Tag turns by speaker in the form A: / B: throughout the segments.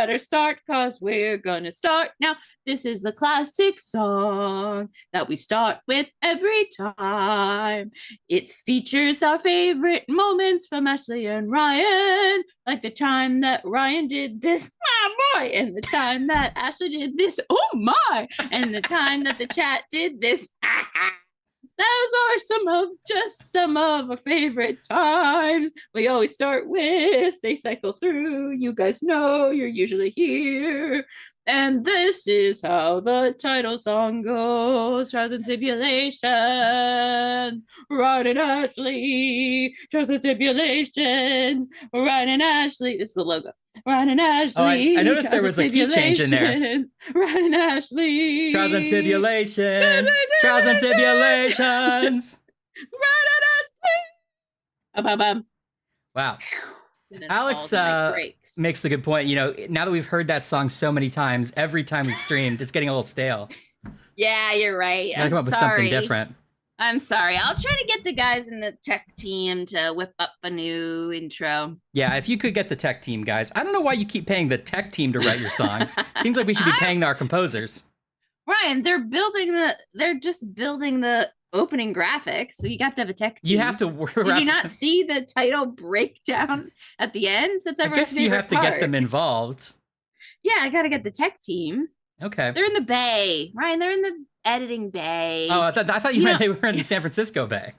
A: better start, cause we're gonna start now. This is the classic song that we start with every time. It features our favorite moments from Ashley and Ryan, like the time that Ryan did this, my boy, and the time that Ashley did this, oh my, and the time that the chat did this. Those are some of our favorite times. We always start with they cycle through. You guys know you're usually here. And this is how the title song goes. Trials and Tribulations. Ryan and Ashley. Trials and Tribulations. Ryan and Ashley. This is the logo. Ryan and Ashley.
B: I noticed there was a key change in there.
A: Ryan and Ashley.
B: Trials and Tribulations. Trials and Tribulations.
A: Ryan and Ashley.
B: Wow. Alex makes the good point. You know, now that we've heard that song so many times, every time we streamed, it's getting a little stale.
A: Yeah, you're right.
B: I'm come up with something different.
A: I'm sorry. I'll try to get the guys in the tech team to whip up a new intro.
B: Yeah, if you could get the tech team, guys. I don't know why you keep paying the tech team to write your songs. Seems like we should be paying our composers.
A: Ryan, they're just building the opening graphics, so you have to have a tech team.
B: You have to.
A: Did you not see the title breakdown at the end? That's everyone's favorite part. I guess you have to
B: get them involved.
A: Yeah, I gotta get the tech team.
B: Okay.
A: They're in the bay, Ryan. They're in the editing bay.
B: Oh, I thought you meant they were in the San Francisco Bay.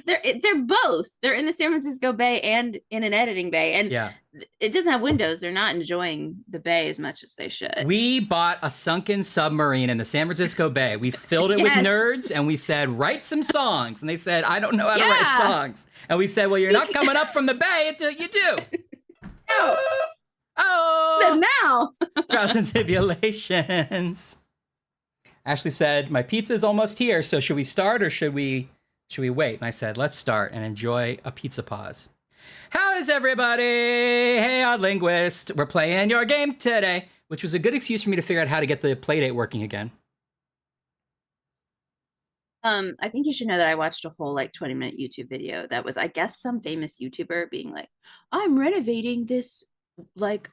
A: They're both. They're in the San Francisco Bay and in an editing bay, and
B: yeah,
A: it doesn't have windows. They're not enjoying the bay as much as they should.
B: We bought a sunken submarine in the San Francisco Bay. We filled it with nerds, and we said, write some songs. And they said, I don't know how to write songs. And we said, well, you're not coming up from the bay until you do.
A: No.
B: Oh.
A: So now.
B: Trials and Tribulations. Ashley said, my pizza is almost here. So should we start or should we wait? And I said, let's start and enjoy a pizza pause. How is everybody? Hey, Odd Linguist. We're playing your game today, which was a good excuse for me to figure out how to get the Playdate working again.
A: I think you should know that I watched a whole 20-minute YouTube video that was, I guess, some famous YouTuber being like, I'm renovating this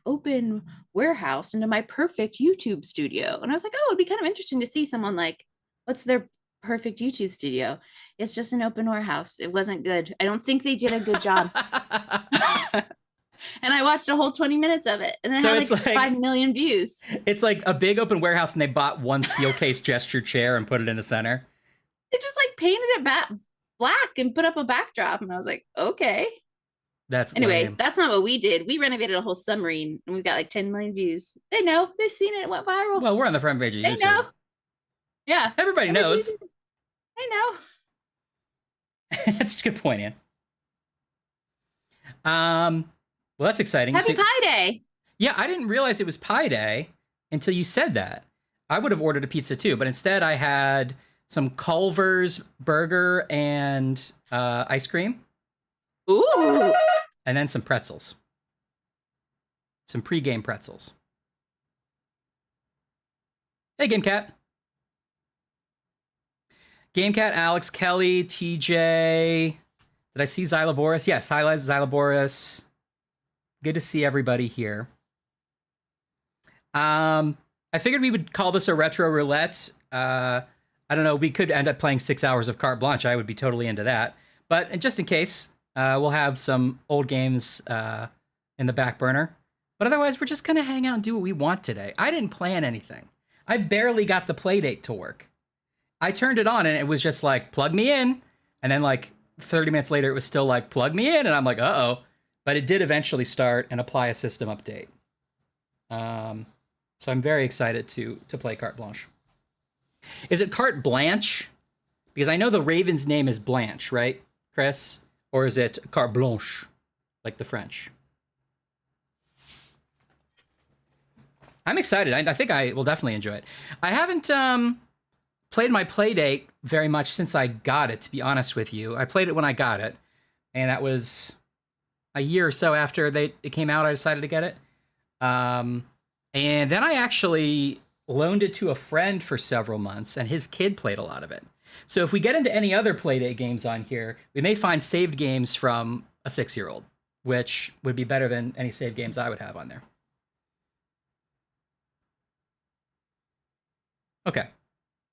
A: open warehouse into my perfect YouTube studio. And I was like, oh, it'd be kind of interesting to see someone what's their perfect YouTube studio. It's just an open warehouse. It wasn't good. I don't think they did a good job. And I watched a whole 20 minutes of it, and then it had 5 million views.
B: It's like a big open warehouse, and they bought one steel case gesture chair and put it in the center.
A: They just painted it black and put up a backdrop, and I was like, okay. Anyway, lame. That's not what we did. We renovated a whole submarine, and we've got 10 million views. They know. They've seen it. It went viral.
B: Well, we're on the front page of YouTube.
A: They know. Yeah.
B: Everybody knows.
A: I know.
B: That's a good point, Ann. Well, that's exciting.
A: Happy Pie Day.
B: Yeah, I didn't realize it was Pie Day until you said that. I would have ordered a pizza too, but instead I had some Culver's burger and ice cream.
A: Ooh.
B: And then some pretzels. Some pre-game pretzels. Hey, Game Cat. Game Cat, Alex, Kelly, TJ. Did I see Xyloboris? Yes, hi, Xyloboris. Good to see everybody here. I figured we would call this a retro roulette. I don't know. We could end up playing 6 hours of Carte Blanche. I would be totally into that. But just in case, we'll have some old games in the back burner. But otherwise, we're just going to hang out and do what we want today. I didn't plan anything. I barely got the Playdate to work. I turned it on and it was just plug me in. And then 30 minutes later, it was still plug me in. And I'm like, uh-oh. But it did eventually start and apply a system update. So I'm very excited to play Carte Blanche. Is it Carte Blanche? Because I know the Raven's name is Blanche, right, Chris? Or is it Carte Blanche, like the French? I'm excited. I think I will definitely enjoy it. I haven't played my Playdate very much since I got it, to be honest with you. I played it when I got it, and that was a year or so after it came out. I decided to get it. And then I actually loaned it to a friend for several months, and his kid played a lot of it. So if we get into any other Playdate games on here, we may find saved games from a 6-year-old, which would be better than any saved games I would have on there. Okay.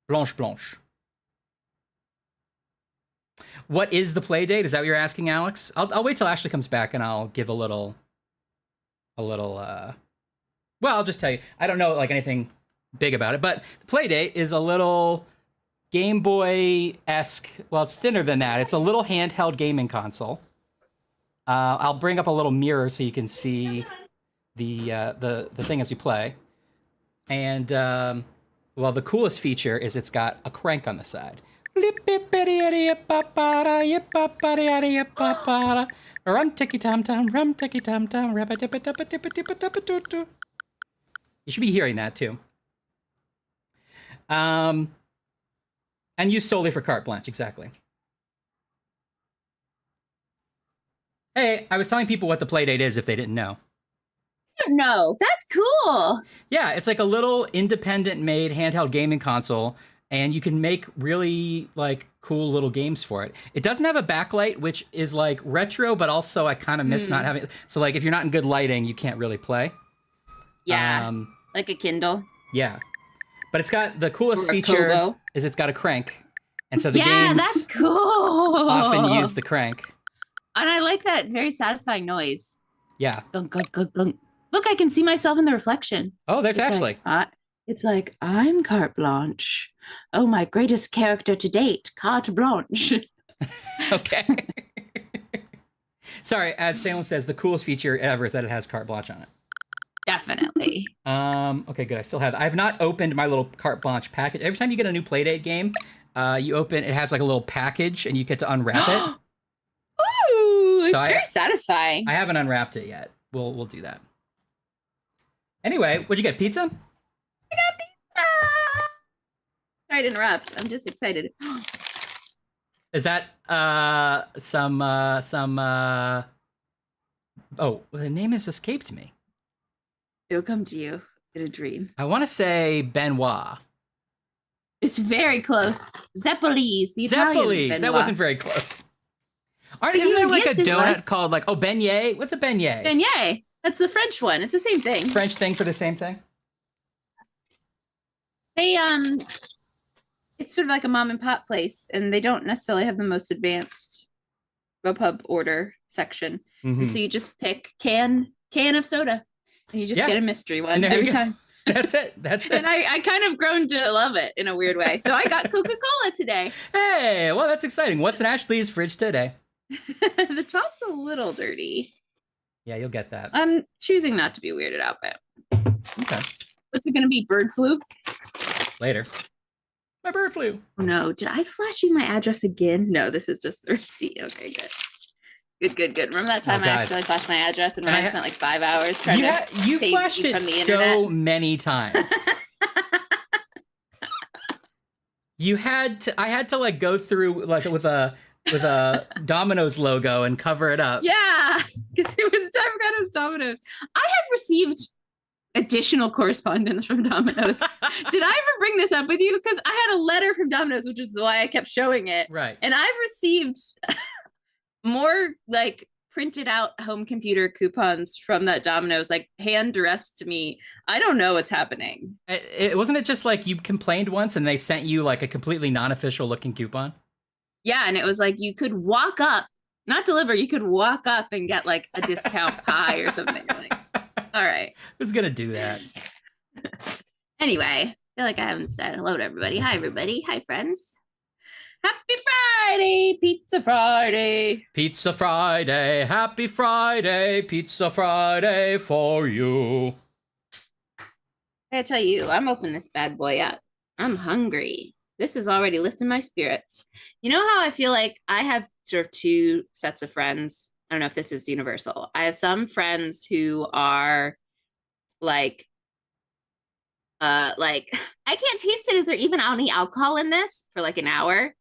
B: Blanche. What is the play date? Is that what you're asking, Alex? I'll wait till Ashley comes back and I'll give a little. Well, I'll just tell you. I don't know like anything big about it, but the play date is a little Game Boy-esque. Well, it's thinner than that. It's a little handheld gaming console. I'll bring up a little mirror so you can see the thing as we play. And well, the coolest feature is it's got a crank on the side. Rum ticky tom tom, rum ticky tom tom, you should be hearing that too. And used solely for Carte Blanche, exactly. Hey, I was telling people what the Playdate is if they didn't know.
A: No, that's cool.
B: Yeah, it's like a little independent-made handheld gaming console, and you can make really like cool little games for it. It doesn't have a backlight, which is like retro, but also I kind of miss not having. So like if you're not in good lighting, you can't really play.
A: Yeah, like a Kindle.
B: Yeah, but it's got the coolest feature is it's got a crank, and so the games
A: that's cool.
B: often use the crank.
A: And I like that very satisfying noise.
B: Yeah.
A: Gunk, gunk, gunk, gunk. Look, I can see myself in the reflection.
B: Oh, there's Ashley.
A: It's like, I'm Carte Blanche. Oh, my greatest character to date, Carte Blanche.
B: Okay. Sorry, as Salem says, the coolest feature ever is that it has Carte Blanche on it.
A: Definitely.
B: Okay, good. I've not opened my little Carte Blanche package. Every time you get a new Playdate game, you open, it has like a little package and you get to unwrap it.
A: Ooh, it's very satisfying.
B: I haven't unwrapped it yet. We'll do that. Anyway, what'd you get? Pizza?
A: I got pizza! Sorry to interrupt. I'm just excited.
B: Is that some oh, the name has escaped me.
A: It'll come to you in a dream.
B: I want to say Benoit.
A: It's very close. Zeppelis. The Italian Benoit.
B: That wasn't very close. Isn't there like a donut called like beignet? What's a beignet?
A: Beignet. That's the French one. It's the same thing.
B: It's French thing for the same thing?
A: They it's sort of like a mom and pop place, and they don't necessarily have the most advanced Grubhub order section. And so you just pick can of soda, and you just get a mystery one every time.
B: That's it.
A: And I kind of grown to love it in a weird way. So I got Coca-Cola today.
B: Hey, well, that's exciting. What's in Ashley's fridge today?
A: The top's a little dirty.
B: Yeah, you'll get that.
A: I'm choosing not to be weirded out by it.
B: Okay.
A: What's it going to be? Bird flu?
B: Later. My bird flu.
A: No, did I flash you my address again? No, this is just the receipt. Okay, good. Good. Remember that time I accidentally flashed my address and I spent like 5 hours trying to
B: you
A: save
B: flashed
A: you
B: it
A: from the
B: so
A: internet?
B: many times. I had to like go through like with a Domino's logo and cover it up.
A: Yeah, because it was Domino's. I have received additional correspondence from Domino's. Did I ever bring this up with you? Because I had a letter from Domino's, which is why I kept showing it.
B: Right.
A: And I've received more like printed out home computer coupons from that Domino's, like hand addressed to me. I don't know what's happening.
B: Wasn't it just like you complained once and they sent you like a completely non-official looking coupon?
A: Yeah, and it was like you could walk up, not deliver, you could walk up and get like a discount pie or something. Like, all right.
B: Who's gonna do that?
A: Anyway, I feel like I haven't said hello to everybody. Hi, everybody. Hi, friends. Happy Friday, Pizza Friday.
B: Pizza Friday, happy Friday, Pizza Friday for you.
A: I tell you, I'm opening this bad boy up. I'm hungry. This is already lifting my spirits. You know how I feel like I have sort of two sets of friends? I don't know if this is universal. I have some friends who are like I can't taste it. Is there even any alcohol in this for like an hour?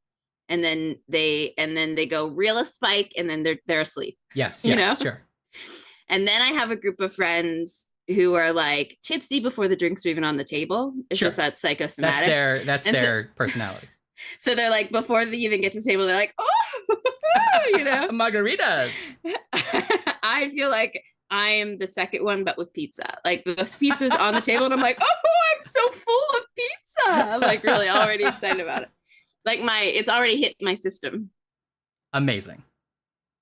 A: And then they go real a spike and then they're asleep.
B: Yes, sure.
A: And then I have a group of friends who are like tipsy before the drinks are even on the table. It's just that psychosomatic.
B: That's their personality.
A: So they're like, before they even get to the table, they're like, oh, you know,
B: margaritas.
A: I feel like I am the second one, but with pizza. Like the pizza's on the table, and I'm like, oh, I'm so full of pizza. I'm like really already excited about it. Like it's already hit my system.
B: Amazing.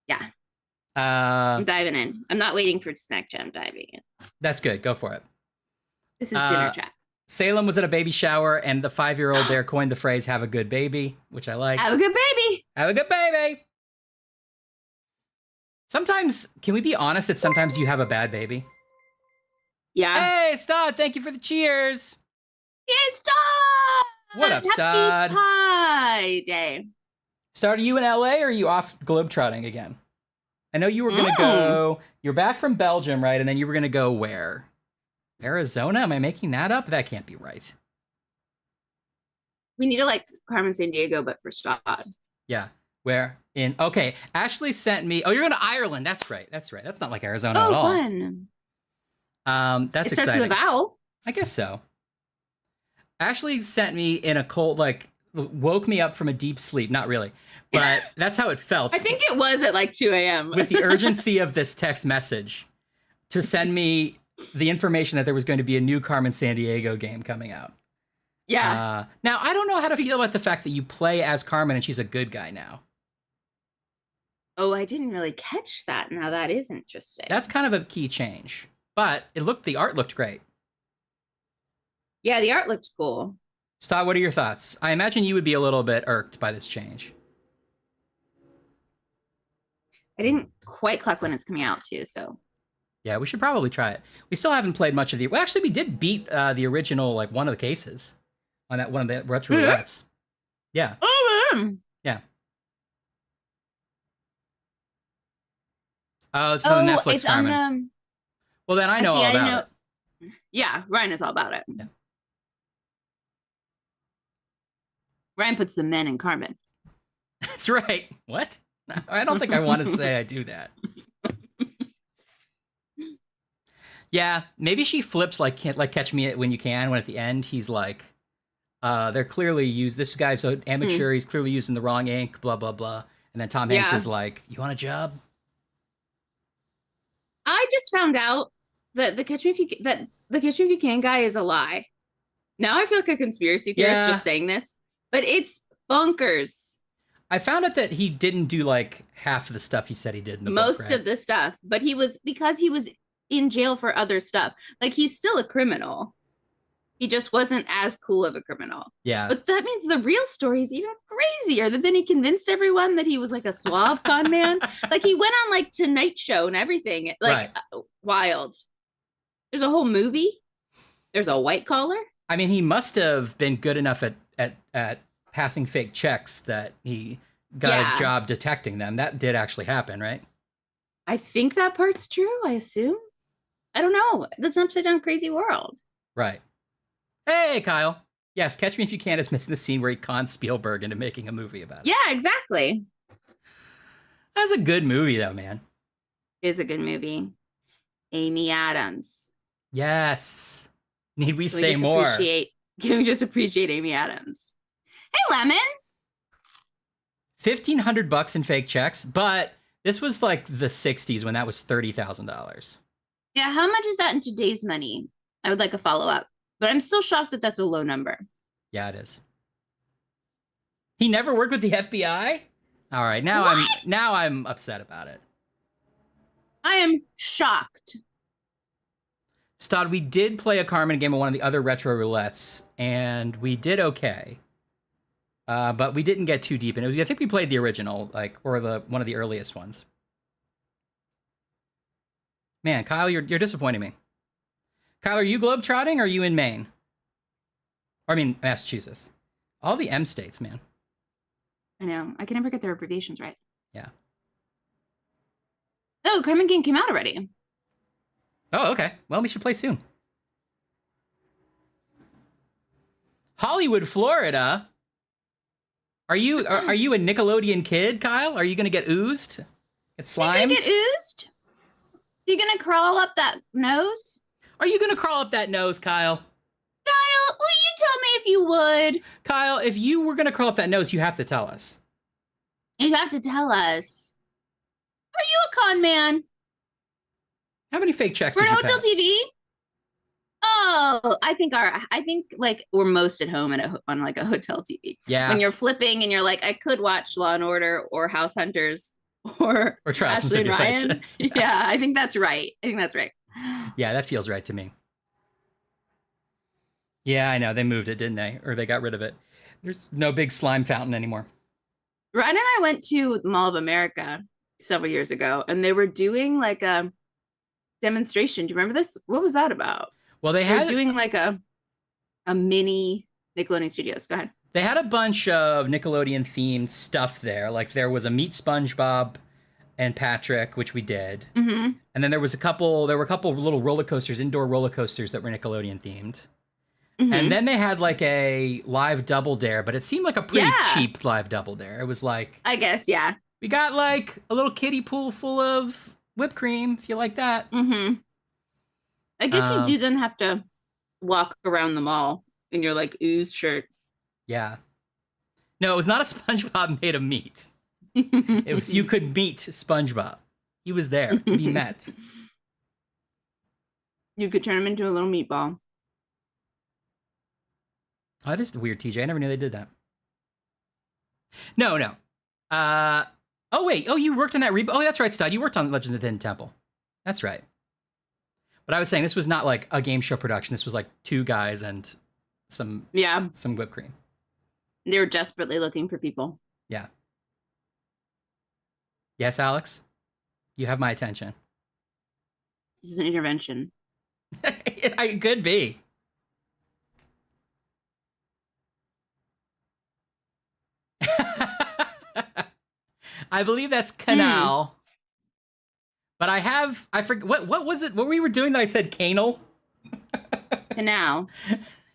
A: Yeah.
B: Uh,
A: I'm diving in. I'm not waiting for snack chat. I'm diving in.
B: that's good. Go for it.
A: This is dinner chat.
B: Salem was at a baby shower, and the 5-year-old there coined the phrase "have a good baby," which I like.
A: Have a good baby.
B: Have a good baby. Sometimes, can we be honest that sometimes you have a bad baby?
A: Yeah.
B: Hey, Stod, thank you for the cheers.
A: Yay, Stod!
B: What up, Stod?
A: Happy Pie Day.
B: Stod, are you in LA or are you off globetrotting again? I know you were going to go, you're back from Belgium, right? And then you were going to go where? Arizona? Am I making that up? That can't be right.
A: We need to like Carmen Sandiego, but for Stod.
B: Yeah. Where? Okay, Ashley sent me, oh, you're going to Ireland. That's right. That's right. That's not like Arizona at all.
A: Fun.
B: That's
A: it starts
B: exciting.
A: with a vowel.
B: I guess so. Ashley sent me in a cold, like, woke me up from a deep sleep. Not really, but that's how it felt.
A: I think it was at like 2 a.m.
B: With the urgency of this text message to send me the information that there was going to be a new Carmen Sandiego game coming out.
A: Yeah.
B: Now, I don't know how to feel about the fact that you play as Carmen and she's a good guy now.
A: Oh, I didn't really catch that. Now that is interesting.
B: That's kind of a key change. But the art looked great.
A: Yeah, the art looked cool.
B: Stott, what are your thoughts? I imagine you would be a little bit irked by this change.
A: I didn't quite clock when it's coming out too, so.
B: Yeah, we should probably try it. We still haven't played much of the... Well, actually, we did beat the original, like, one of the cases on that one of the retro roulettes. Yeah.
A: Oh, man.
B: Yeah. Oh, it's on the Netflix,
A: it's
B: Carmen.
A: on the...
B: Well, then I know all about it.
A: Yeah, Ryan is all about it.
B: Yeah.
A: Ryan puts the men in Carmen.
B: That's right. What? I don't think I want to say I do that. Yeah, maybe she flips like Catch Me When You Can, when at the end he's like, they're clearly this guy's an amateur, he's clearly using the wrong ink, blah, blah, blah. And then Tom Hanks is like, you want a job?
A: I just found out that the Catch Me If You Can guy is a lie. Now I feel like a conspiracy theorist just saying this, but it's bonkers.
B: I found out that he didn't do like half of the stuff he said he did in the book,
A: most of the stuff, but because he was in jail for other stuff. Like he's still a criminal. He just wasn't as cool of a criminal.
B: Yeah.
A: But that means the real story is even crazier. That then he convinced everyone that he was like a suave con man. Like he went on like Tonight Show and everything. Like wild. There's a whole movie. There's a white collar.
B: I mean, he must have been good enough at passing fake checks that he got a job detecting them. That did actually happen, right?
A: I think that part's true, I assume. I don't know. That's an upside down crazy world.
B: Right. Hey, Kyle. Yes, Catch Me If You Can is missing the scene where he cons Spielberg into making a movie about it.
A: Yeah, exactly.
B: That's a good movie, though, man.
A: It is a good movie. Amy Adams.
B: Yes. Need we say more?
A: Can we just appreciate Amy Adams? Hey, Lemon.
B: $1,500 in fake checks, but this was like the 60s when that was $30,000.
A: Yeah, how much is that in today's money? I would like a follow-up. But I'm still shocked that that's a low number.
B: Yeah, it is. He never worked with the FBI? All right, now I'm upset about it.
A: I am shocked.
B: Stod, we did play a Carmen game of one of the other retro roulettes, and we did okay. But we didn't get too deep in it. I think we played the original, or one of the earliest ones. Man, Kyle, you're disappointing me. Kyle, are you globetrotting or are you in Maine? Or, I mean, Massachusetts. All the M states, man.
A: I know. I can never get their abbreviations right.
B: Yeah.
A: Oh, Carmen game came out already.
B: Oh, okay. Well, we should play soon. Hollywood, Florida. Are you a Nickelodeon kid, Kyle? Are you gonna get oozed? Get slimed?
A: You gonna get oozed? You gonna crawl up that nose?
B: Are you gonna crawl up that nose, Kyle?
A: Kyle, will you tell me if you would?
B: Kyle, if you were gonna crawl up that nose, you have to tell us.
A: You have to tell us. Are you a con man?
B: How many fake checks
A: For
B: did
A: an
B: you
A: hotel
B: pass?
A: TV? Oh, I think like we're most at home on like a hotel TV.
B: Yeah.
A: When you're flipping and you're like, I could watch Law and Order or House Hunters or
B: Or Trials and
A: Ashley and Ryan.
B: Sibulations.
A: Yeah, I think that's right. I think that's right.
B: Yeah, that feels right to me. Yeah, I know. They moved it, didn't they? Or they got rid of it. There's no big slime fountain anymore.
A: Ryan and I went to Mall of America several years ago, and they were doing like a demonstration. Do you remember this? What was that about?
B: Well,
A: They were doing like a mini Nickelodeon Studios. Go ahead.
B: they had a bunch of Nickelodeon themed stuff there. Like there was a Meet SpongeBob and Patrick, which we did.
A: Mm-hmm.
B: And then there were a couple little roller coasters, indoor roller coasters that were Nickelodeon themed.
A: Mm-hmm.
B: And then they had like a live Double Dare, but it seemed like a pretty cheap live Double Dare. It was like,
A: I guess, yeah.
B: we got like a little kiddie pool full of whipped cream, if you like that.
A: Mm-hmm. I guess you do then have to walk around the mall in your like ooze shirt.
B: Yeah. No, it was not a SpongeBob made of meat. It was, you could meet SpongeBob. He was there to be met.
A: You could turn him into a little meatball.
B: Oh, that is weird, TJ. I never knew they did that. No. Oh, wait. Oh, you worked on that reboot. Oh, that's right, Stud. You worked on Legends of the Hidden Temple. That's right. But I was saying this was not like a game show production. This was like two guys and some whipped cream.
A: They were desperately looking for people.
B: Yeah. Yes, Alex? You have my attention.
A: This is an intervention.
B: It could be. I believe that's canal. But I forget what was it? What we were doing that I said canal?
A: Canal.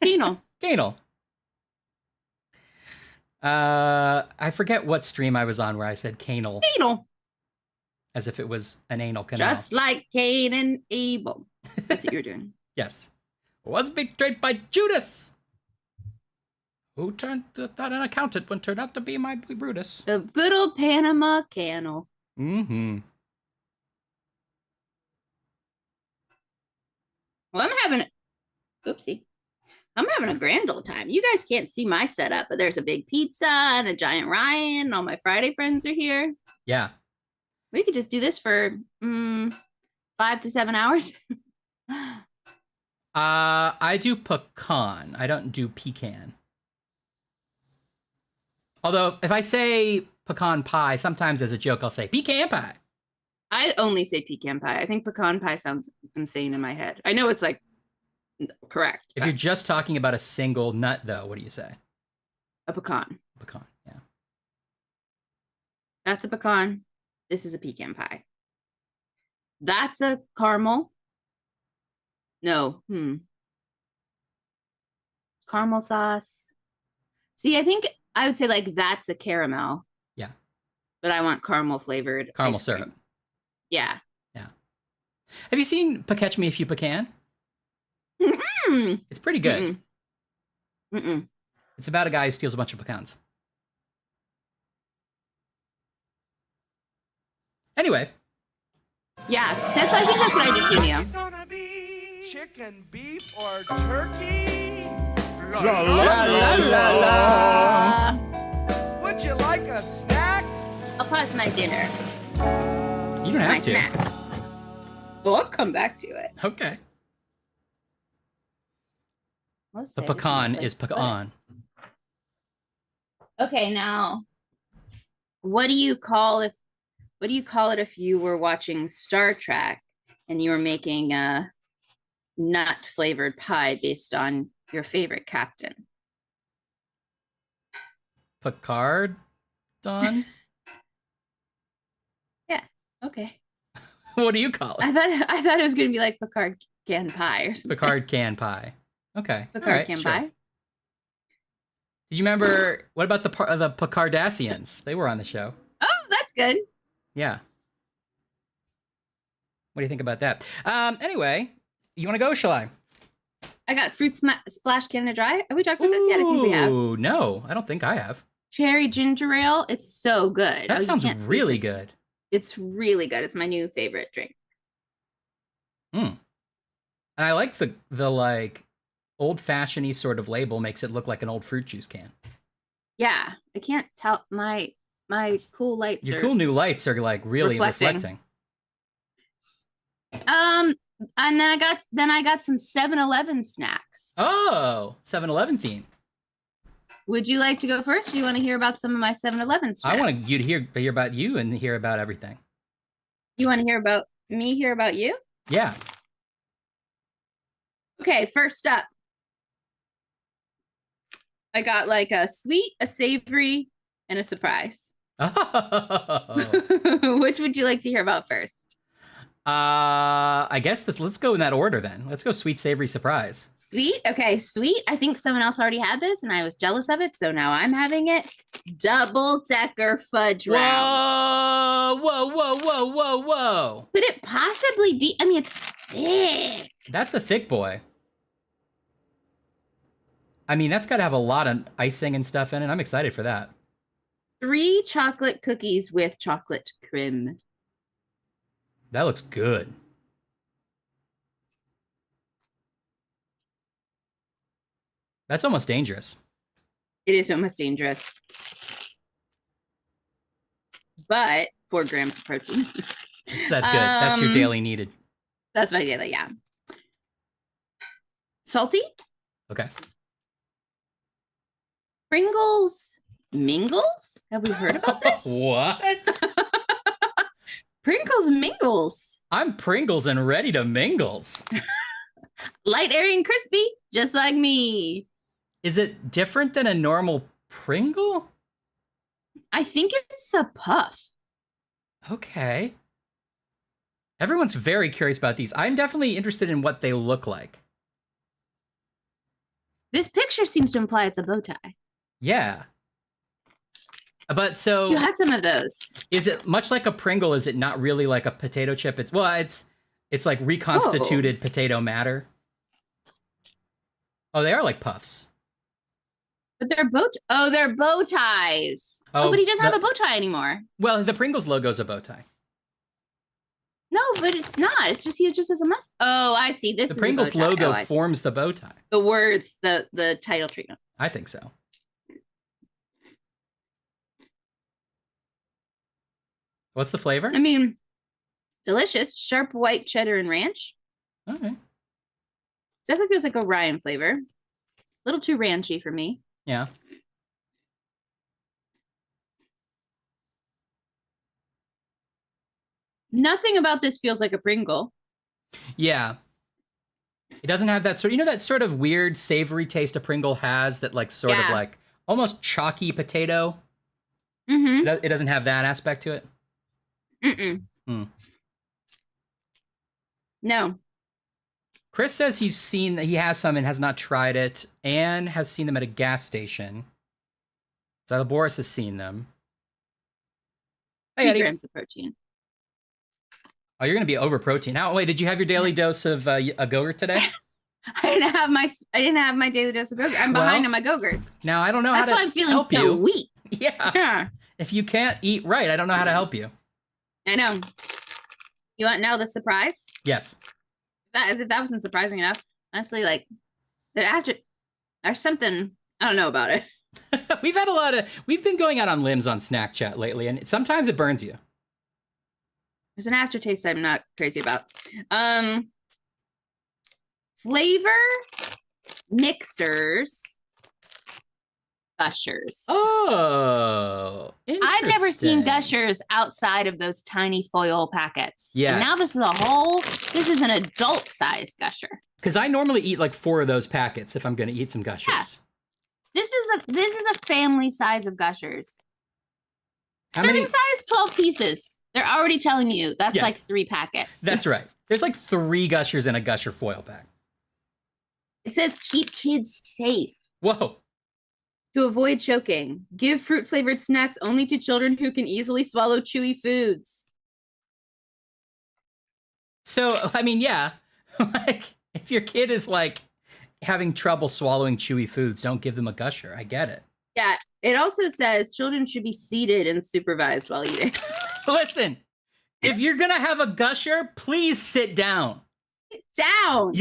A: Canal.
B: Canal. I forget what stream I was on where I said canal.
A: Canal.
B: As if it was an anal canal.
A: Just like Cain and Abel. That's what you're doing.
B: Yes. Was betrayed by Judas, who turned thought an accountant when turned out to be my Brutus.
A: The good old Panama Canal.
B: Mm-hmm.
A: Well, I'm having a grand old time. You guys can't see my setup, but there's a big pizza and a giant Ryan. And all my Friday friends are here.
B: Yeah.
A: We could just do this for 5 to 7 hours.
B: I do pecan. I don't do pecan. Although, if I say pecan pie, sometimes as a joke, I'll say pecan pie.
A: I only say pecan pie. I think pecan pie sounds insane in my head. I know it's like correct.
B: If you're just talking about a single nut, though, what do you say?
A: A pecan.
B: Pecan, yeah.
A: That's a pecan. This is a pecan pie. That's a caramel. No. Caramel sauce. See, I think I would say like that's a caramel.
B: Yeah.
A: But I want caramel flavored
B: caramel
A: ice cream.
B: syrup.
A: Yeah.
B: Yeah. Have you seen Catch Me If You Pecan? It's pretty good. It's about a guy who steals a bunch of pecans. Anyway.
A: Yeah, since I think that's what I did too, Neo.
C: Gonna be chicken, beef, or turkey?
A: La la la la.
C: Would you like a snack?
A: I'll pause my dinner.
B: You don't have
A: My
B: to.
A: snacks. Well, I'll come back to it.
B: Okay.
A: Let's
B: The
A: say
B: pecan
A: this
B: is pecan.
A: Okay, now what do you call it if you were watching Star Trek and you were making a nut flavored pie based on your favorite captain?
B: Picard, Don?
A: Yeah. Okay.
B: What do you call it?
A: I thought it was gonna be like Picard can pie or something.
B: Picard can pie. Okay.
A: Picard
B: right,
A: can
B: sure.
A: pie.
B: Did you remember, what about the Picardassians? They were on the show.
A: Oh, that's good.
B: Yeah. What do you think about that? Anyway, you want to go, shall I?
A: I got fruit splash Canada Dry. Have we talked about this yet? I think we have.
B: Ooh, no, I don't think I have.
A: Cherry ginger ale. It's so good.
B: That
A: you
B: sounds
A: can't see
B: really
A: this.
B: good.
A: It's really good. It's my new favorite drink.
B: Mm. And I like the like old-fashioned-y sort of label, makes it look like an old fruit juice can.
A: Yeah, I can't tell. My cool lights
B: Your
A: are
B: cool new lights are like really
A: reflecting.
B: reflecting.
A: And then I got some 7-Eleven snacks.
B: Oh, 7-Eleven theme.
A: Would you like to go first? Or do you want to hear about some of my 7-Eleven snacks?
B: I want you to hear about you and hear about everything.
A: You want to hear about me? Hear about you?
B: Yeah.
A: Okay, first up, I got like a sweet, a savory, and a surprise.
B: Oh.
A: Which would you like to hear about first?
B: I guess let's go in that order then. Let's go sweet, savory, surprise.
A: Sweet. Okay, sweet. I think someone else already had this and I was jealous of it, so now I'm having it. Double-decker fudge round.
B: Whoa.
A: Could it possibly be? I mean, it's thick.
B: That's a thick boy. I mean, that's got to have a lot of icing and stuff in it. I'm excited for that.
A: 3 chocolate cookies with chocolate creme.
B: That looks good. That's almost dangerous.
A: It is almost dangerous. But 4 grams of protein.
B: That's good. That's your daily needed.
A: That's my daily, yeah. Salty?
B: Okay.
A: Pringles Mingles? Have we heard about this?
B: What?
A: Pringles Mingles.
B: I'm Pringles and ready to mingles.
A: Light, airy, and crispy, just like me.
B: Is it different than a normal Pringle?
A: I think it's a puff.
B: Okay. Everyone's very curious about these. I'm definitely interested in what they look like.
A: This picture seems to imply it's a bow tie.
B: Yeah. But so
A: You had some of those.
B: is it much like a Pringle? Is it not really like a potato chip? It's like reconstituted potato matter. Oh, they are like puffs.
A: But they're they're bow ties.
B: Oh,
A: But he doesn't have a bow tie anymore.
B: Well, the Pringles logo is a bow tie.
A: No, but it's not. It's just he just has a must. Oh, I see. This
B: The
A: is a
B: Pringles
A: bow tie.
B: logo
A: Oh, I see.
B: forms the bow tie.
A: The words, the title treatment.
B: I think so. What's the flavor?
A: I mean, delicious. Sharp white cheddar and ranch.
B: Okay.
A: Definitely feels like a Ryan flavor. A little too ranchy for me.
B: Yeah.
A: Nothing about this feels like a Pringle.
B: Yeah. It doesn't have that sort, that sort of weird savory taste a Pringle has, that like sort of like almost chalky potato.
A: Mm-hmm.
B: It doesn't have that aspect to it.
A: Mm-mm.
B: Hmm.
A: No.
B: Chris says he has some and has not tried it, and has seen them at a gas station. So Boris has seen them. Hey,
A: 3
B: Eddie.
A: grams of protein.
B: Oh, you're gonna be over protein. Now, wait, did you have your daily dose of a Go-Gurt today?
A: I didn't have my daily dose of Go-Gurt. I'm behind on my Go-Gurts.
B: Now I don't know how to
A: That's why I'm feeling
B: help
A: so
B: you.
A: weak.
B: Yeah. If you can't eat right, I don't know how to help you.
A: I know. You want to know the surprise?
B: Yes.
A: As if that wasn't surprising enough. Honestly, like there's something I don't know about it.
B: We've been going out on limbs on Snack Chat lately, and sometimes it burns you.
A: There's an aftertaste I'm not crazy about. Flavor mixers. Gushers.
B: Oh, interesting.
A: I've never seen Gushers outside of those tiny foil packets.
B: Yes.
A: And now this is an adult-sized Gusher.
B: Because I normally eat like 4 of those packets if I'm going to eat some Gushers.
A: Yeah. This is a family size of Gushers. Serving size 12 pieces. They're already telling you that's like 3 packets.
B: That's right. There's like 3 Gushers in a Gusher foil pack.
A: It says keep kids safe.
B: Whoa.
A: To avoid choking, give fruit-flavored snacks only to children who can easily swallow chewy foods.
B: So, I mean, yeah. Like, if your kid is like having trouble swallowing chewy foods, don't give them a Gusher. I get it.
A: Yeah. It also says children should be seated and supervised while eating.
B: Listen, if you're going to have a Gusher, please sit down.
A: down.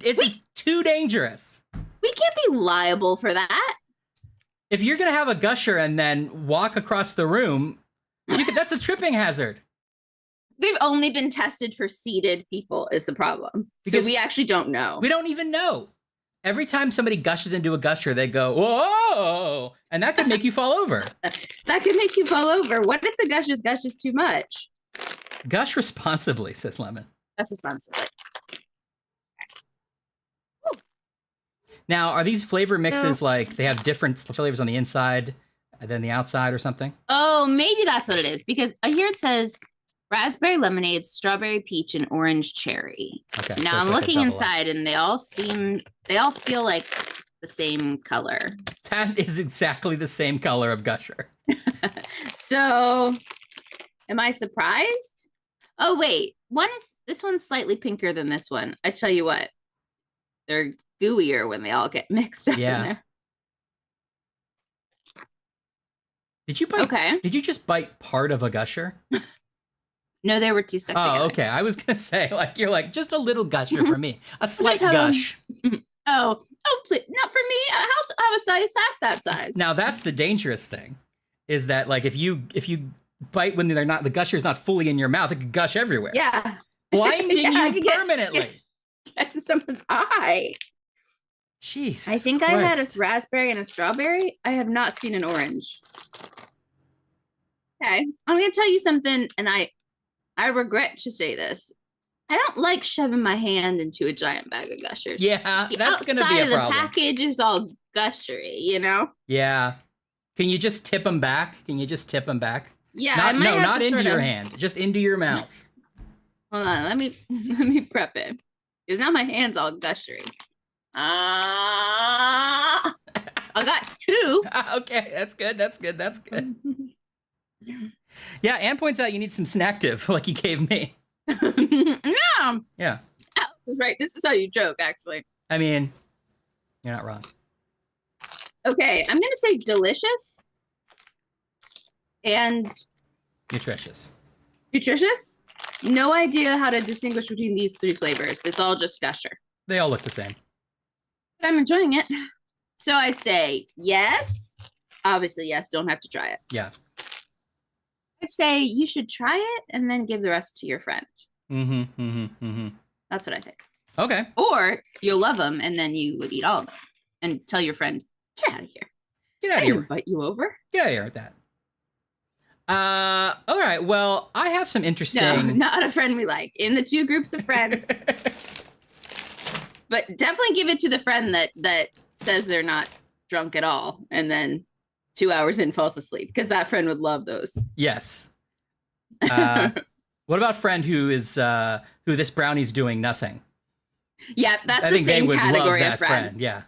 B: It's too dangerous.
A: We can't be liable for that.
B: If you're gonna have a gusher and then walk across the room, that's a tripping hazard.
A: They've only been tested for seated people is the problem.
B: Because
A: so we actually don't know.
B: We don't even know. Every time somebody gushes into a gusher, they go, whoa, and that could make you fall over.
A: That could make you fall over. What if the gushes too much?
B: Gush responsibly, says Lemon.
A: That's responsibly.
B: Now, are these flavor mixes like they have different flavors on the inside than the outside or something?
A: Oh, maybe that's what it is. Because here it says raspberry lemonade, strawberry peach, and orange cherry.
B: Okay,
A: now
B: so
A: I'm
B: like
A: looking inside and they all feel like the same color.
B: That is exactly the same color of gusher.
A: So, am I surprised? Oh, wait. This one's slightly pinker than this one. I tell you what, they're gooier when they all get mixed up in there.
B: Did you bite?
A: Okay.
B: Did you just bite part of a gusher?
A: No, there were two stuck together.
B: Oh, okay. I was gonna say, like, you're like just a little gusher for me, a slight gush.
A: Oh, please, not for me. How a size half that size?
B: Now that's the dangerous thing, is that like if you bite when the gusher's not fully in your mouth, it could gush everywhere.
A: Yeah,
B: blinding you permanently.
A: Get in someone's eye.
B: Jesus.
A: I think
B: Christ.
A: I had a raspberry and a strawberry. I have not seen an orange. Okay, I'm gonna tell you something, and I regret to say this. I don't like shoving my hand into a giant bag of gushers.
B: Yeah, that's going to be a problem.
A: The package is all gushery, you know?
B: Yeah. Can you just tip them back?
A: Yeah.
B: Not into your hand, just into your mouth.
A: Hold on, let me prep it. Because now my hand's all gushery. I got two.
B: Okay, that's good. Yeah, Anne points out you need some Snacktive, like you gave me.
A: Yeah.
B: Yeah.
A: That's right. This is how you joke, actually.
B: I mean, you're not wrong.
A: Okay, I'm gonna say delicious and
B: nutritious. No
A: idea how to distinguish between these three flavors. It's all just gusher.
B: They all look the same.
A: But I'm enjoying it. So I say yes. Obviously, yes. Don't have to try it.
B: Yeah.
A: I'd say you should try it and then give the rest to your friend. That's what I think.
B: Okay.
A: Or you'll love them and then you would eat all of them and tell your friend, get out of here.
B: Get out of here.
A: Invite you over.
B: Get out of here with that. All right. Well, I have some interesting.
A: No, not a friend we like. In the two groups of friends. But definitely give it to the friend that says they're not drunk at all and then 2 hours in falls asleep, because that friend would love those.
B: Yes. What about friend who this brownie's doing nothing?
A: Yeah, that's the same category of friends.
B: Friend. Yeah.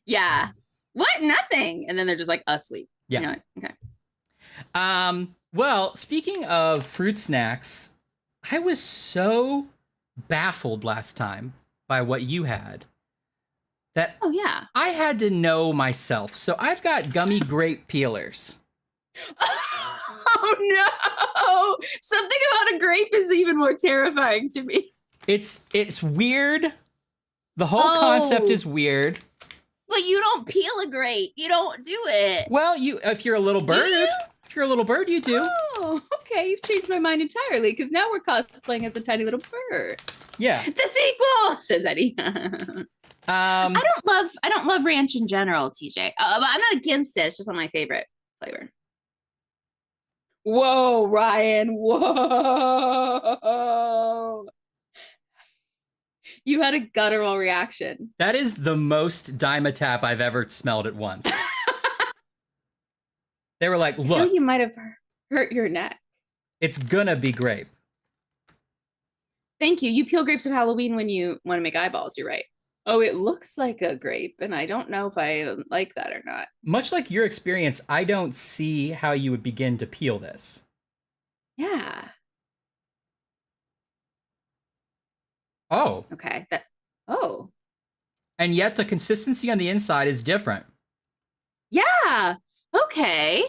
A: Yeah. What? Nothing. And then they're just like asleep.
B: Yeah.
A: You know? Okay.
B: Well, speaking of fruit snacks, I was so baffled last time by what you had that I had to know myself. So I've got gummy grape peelers.
A: Oh no! Something about a grape is even more terrifying to me.
B: It's weird. The whole concept is weird.
A: But you don't peel a grape. You don't do it.
B: Well, if you're a little bird, you do.
A: Oh, okay. You've changed my mind entirely because now we're cosplaying as a tiny little bird.
B: Yeah.
A: The sequel, says Eddie. I don't love ranch in general, TJ. But I'm not against it. It's just not my favorite flavor. Whoa, Ryan. Whoa. You had a guttural reaction.
B: That is the most Dimetap I've ever smelled at once. They were like, look.
A: I feel you might have hurt your neck.
B: It's gonna be grape.
A: Thank you. You peel grapes at Halloween when you want to make eyeballs. You're right. Oh, it looks like a grape, and I don't know if I like that or not.
B: Much like your experience, I don't see how you would begin to peel this.
A: Yeah.
B: Oh.
A: Okay.
B: And yet the consistency on the inside is different.
A: Yeah. Okay.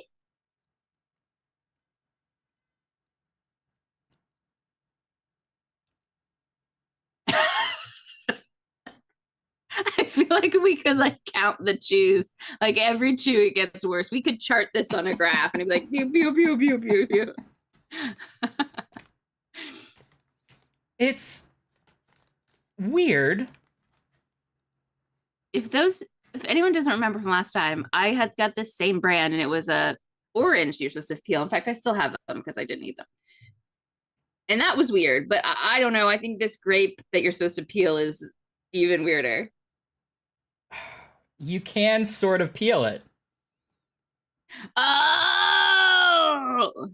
A: I feel like we could like count the chews. Like every chew it gets worse. We could chart this on a graph and it'd be like pew pew pew pew pew pew.
B: It's weird.
A: If anyone doesn't remember from last time, I had got this same brand and it was a orange you're supposed to peel. In fact, I still have them because I didn't eat them. And that was weird, but I don't know. I think this grape that you're supposed to peel is even weirder.
B: You can sort of peel it.
A: Oh,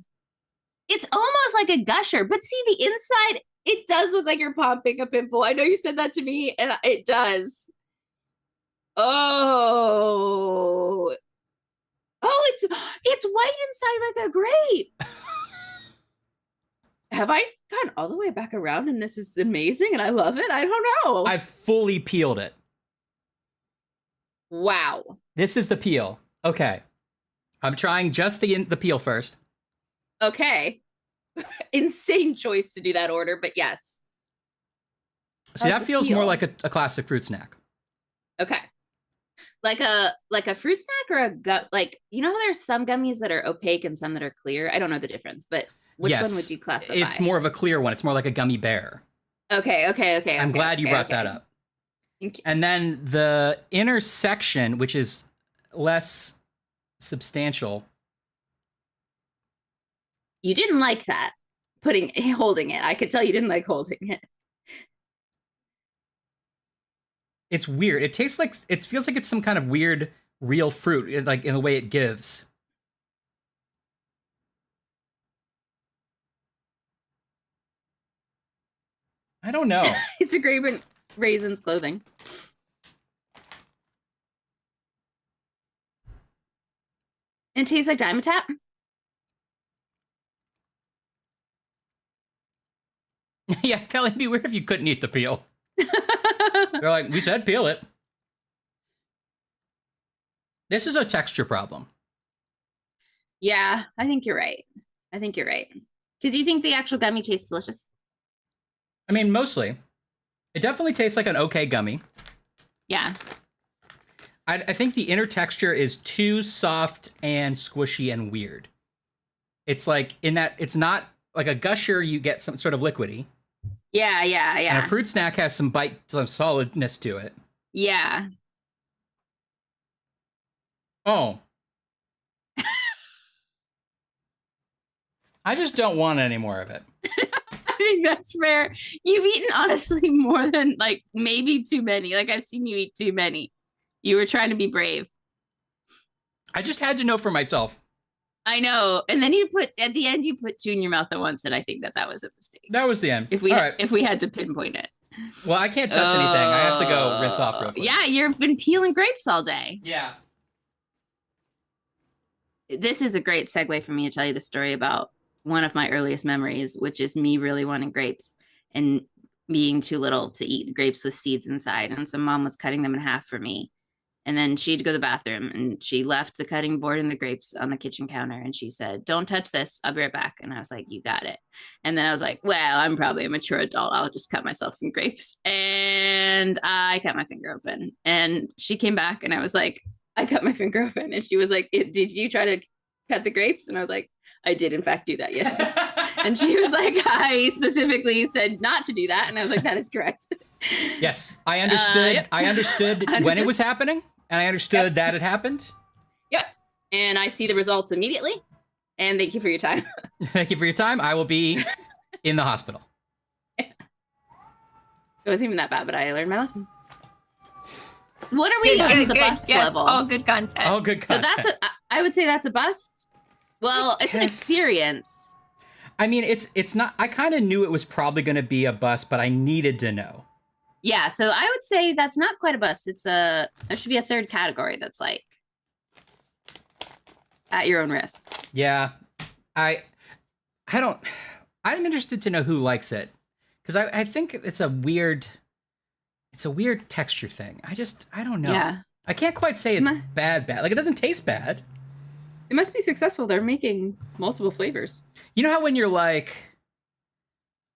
A: it's almost like a gusher, but see the inside, it does look like you're popping a pimple. I know you said that to me, and it does. Oh, it's white inside like a grape. Have I gone all the way back around and this is amazing and I love it? I don't know.
B: I've fully peeled it.
A: Wow.
B: This is the peel. Okay. I'm trying just the peel first.
A: Okay. Insane choice to do that order, but yes.
B: See, that feels more like a classic fruit snack.
A: Okay. Like a fruit snack or a gut, like, you know how there's some gummies that are opaque and some that are clear? I don't know the difference, but which one would you classify?
B: It's more of a clear one. It's more like a gummy bear.
A: Okay.
B: I'm glad you brought that up. And then the inner section, which is less substantial.
A: You didn't like that, holding it. I could tell you didn't like holding it.
B: It's weird. It tastes like, it feels like it's some kind of weird real fruit, like in the way it gives. I don't know.
A: It's a grape and raisins clothing. And it tastes like Dimetapp.
B: Yeah, Kelly, it'd be weird if you couldn't eat the peel. They're like, we said peel it. This is a texture problem.
A: Yeah, I think you're right. Because you think the actual gummy tastes delicious?
B: I mean, mostly. It definitely tastes like an okay gummy.
A: Yeah.
B: I think the inner texture is too soft and squishy and weird. It's like, in that, it's not like a gusher, you get some sort of liquidy.
A: Yeah.
B: And a fruit snack has some bite, some solidness to it.
A: Yeah.
B: Oh. I just don't want any more of it.
A: I think that's fair. You've eaten, honestly, more than, like, maybe too many. Like, I've seen you eat too many. You were trying to be brave.
B: I just had to know for myself.
A: I know. And then at the end, you put two in your mouth at once, and I think that was a mistake.
B: That was the end.
A: If we had to pinpoint it.
B: Well, I can't touch anything. I have to go rinse off real quick.
A: Yeah, you've been peeling grapes all day.
B: Yeah.
A: This is a great segue for me to tell you the story about one of my earliest memories, which is me really wanting grapes and being too little to eat the grapes with seeds inside. And so mom was cutting them in half for me. And then she'd go to the bathroom and she left the cutting board and the grapes on the kitchen counter. And she said, "Don't touch this. I'll be right back." And I was like, "You got it." And then I was like, well, I'm probably a mature adult. I'll just cut myself some grapes. And I cut my finger open. And she came back and I was like, I cut my finger open. And she was like, "Did you try to cut the grapes?" And I was like, "I did, in fact, do that. Yes." And she was like, "I specifically said not to do that." And I was like, "That is correct."
B: Yes, I understood.
A: Yep.
B: I understood when it was happening, and I understood that it happened.
A: Yep. And I see the results immediately. And thank you for your time.
B: Thank you for your time. I will be in the hospital.
A: It wasn't even that bad, but I learned my lesson. What are we on the bust level?
D: All good content.
B: All good content.
A: So I would say that's a bust. Well, it's an experience.
B: I mean, it's not, I kind of knew it was probably going to be a bust, but I needed to know.
A: Yeah, so I would say that's not quite a bust. There should be a third category that's like at your own risk.
B: Yeah. I'm interested to know who likes it. Because I think it's a weird texture thing. I don't know.
A: Yeah.
B: I can't quite say it's bad. Like, it doesn't taste bad.
A: It must be successful. They're making multiple flavors.
B: You know how when you're like,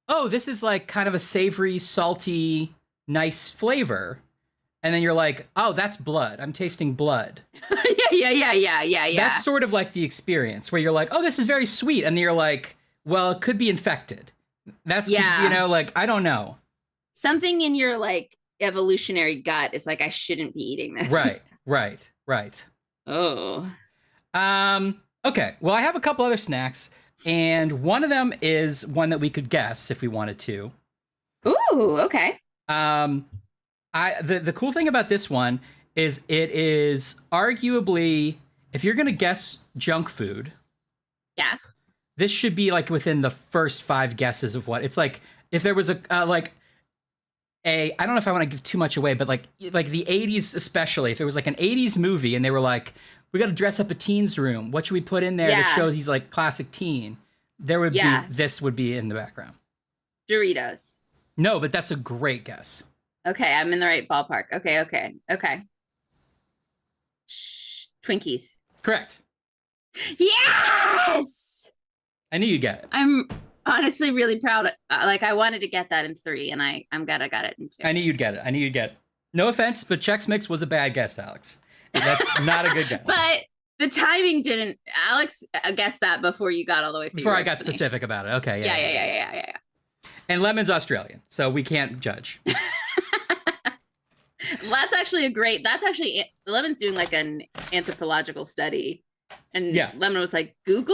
B: oh, this is like kind of a savory, salty, nice flavor. and then you're like, oh, that's blood. I'm tasting blood.
A: Yeah.
B: That's sort of like the experience where you're like, oh, this is very sweet. And then you're like, well, it could be infected. That's, you know, like, I don't know.
A: Something in your like evolutionary gut is like, I shouldn't be eating this.
B: Right.
A: Oh.
B: Okay. Well, I have a couple other snacks, and one of them is one that we could guess if we wanted to.
A: Ooh, okay.
B: The cool thing about this one is it is arguably, if you're gonna guess junk food,
A: yeah,
B: this should be like within the first 5 guesses of what it's like. If there was a I don't know if I want to give too much away, but like the 80s especially, if it was like an 80s movie and they were like, we got to dress up a teen's room, what should we put in there that shows he's like classic teen? There would be, this would be in the background.
A: Doritos.
B: No, but that's a great guess.
A: Okay, I'm in the right ballpark. Okay. Twinkies.
B: Correct.
A: Yes!
B: I knew you'd get it.
A: I'm honestly really proud. Like, I wanted to get that in 3, and I'm glad I got it in 2.
B: I knew you'd get it. No offense, but Chex Mix was a bad guess, Alex. That's not a good guess.
A: But the timing didn't. Alex guessed that before you got all the way through.
B: Before I got specific about it. Okay,
A: yeah.
B: And lemon's Australian, so we can't judge.
A: That's actually Lemon's doing like an anthropological study. And Lemon was like, bugles?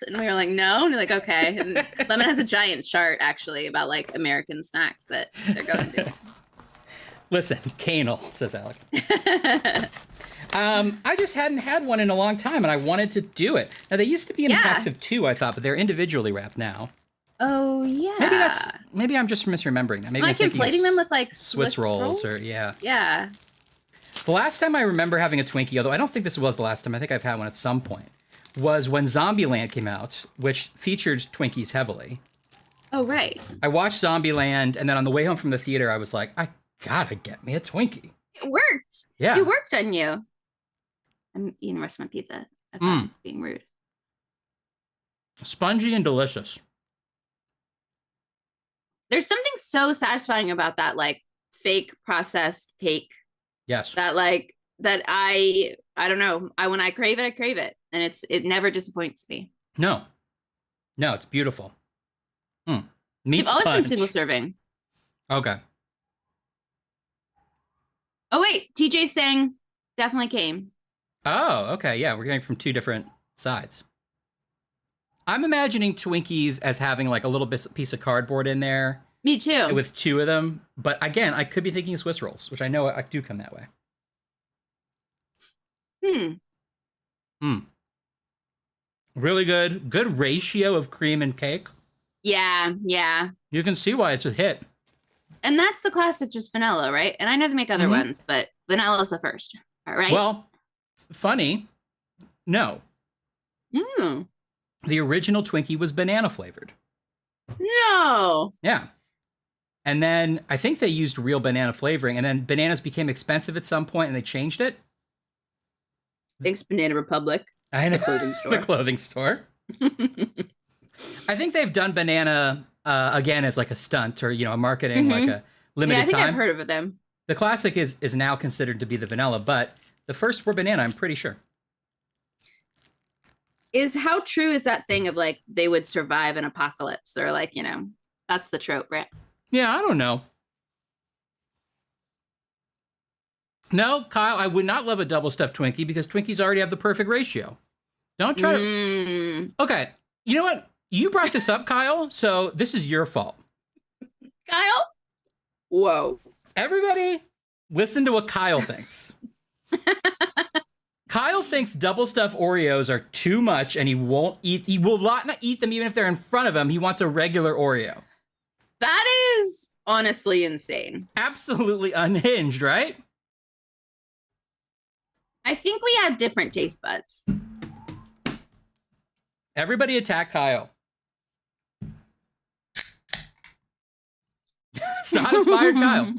A: And we were like, no. And we're like, okay. And Lemon has a giant chart actually about like American snacks that they're going to.
B: Listen, canal, says Alex. I just hadn't had one in a long time, and I wanted to do it. Now, they used to be in packs of 2, I thought, but they're individually wrapped now.
A: Oh, yeah.
B: Maybe I'm just misremembering that. Maybe
A: I'm conflating them with like
B: Swiss rolls or,
A: Yeah.
B: The last time I remember having a Twinkie, although I don't think this was the last time, I think I've had one at some point, was when Zombieland came out, which featured Twinkies heavily.
A: Oh, right.
B: I watched Zombieland, and then on the way home from the theater, I was like, I gotta get me a Twinkie.
A: It worked.
B: Yeah.
A: It worked on you. I'm eating the rest of my pizza. I thought being rude.
B: Spongy and delicious.
A: There's something so satisfying about that, like, fake processed cake.
B: Yes.
A: That I don't know. When I crave it, and it never disappoints me.
B: No, it's beautiful. Meat
A: You've
B: sponge.
A: always been single serving.
B: Okay.
A: Oh wait, TJ's saying definitely came.
B: Oh, okay. Yeah, we're getting from 2 different sides. I'm imagining Twinkies as having like a little piece of cardboard in there.
A: Me too.
B: With 2 of them. But again, I could be thinking of Swiss rolls, which I know I do come that way. Really good. Good ratio of cream and cake.
A: Yeah.
B: You can see why it's a hit.
A: And that's the classic, just vanilla, right? And I know they make other ones, but vanilla is the first, right?
B: Well, funny. No. The original Twinkie was banana flavored.
A: No.
B: Yeah. And then I think they used real banana flavoring, and then bananas became expensive at some point, and they changed it.
A: Thanks, Banana Republic.
B: I know.
A: The clothing store.
B: The clothing store. I think they've done banana again as like a stunt or, a marketing, like a limited time.
A: Yeah, I think I've heard of them.
B: The classic is now considered to be the vanilla, but the first were banana, I'm pretty sure.
A: How true is that thing of like they would survive an apocalypse, or like, that's the trope, right?
B: Yeah, I don't know. No, Kyle, I would not love a double stuffed Twinkie because Twinkies already have the perfect ratio. Don't try to. Okay, you know what? You brought this up, Kyle, so this is your fault.
A: Kyle? Whoa.
B: Everybody, listen to what Kyle thinks. Kyle thinks double stuffed Oreos are too much, and he will not eat them even if they're in front of him. He wants a regular Oreo.
A: That is honestly insane.
B: Absolutely unhinged, right?
A: I think we have different taste buds.
B: Everybody attack Kyle. Stott is fired, Kyle.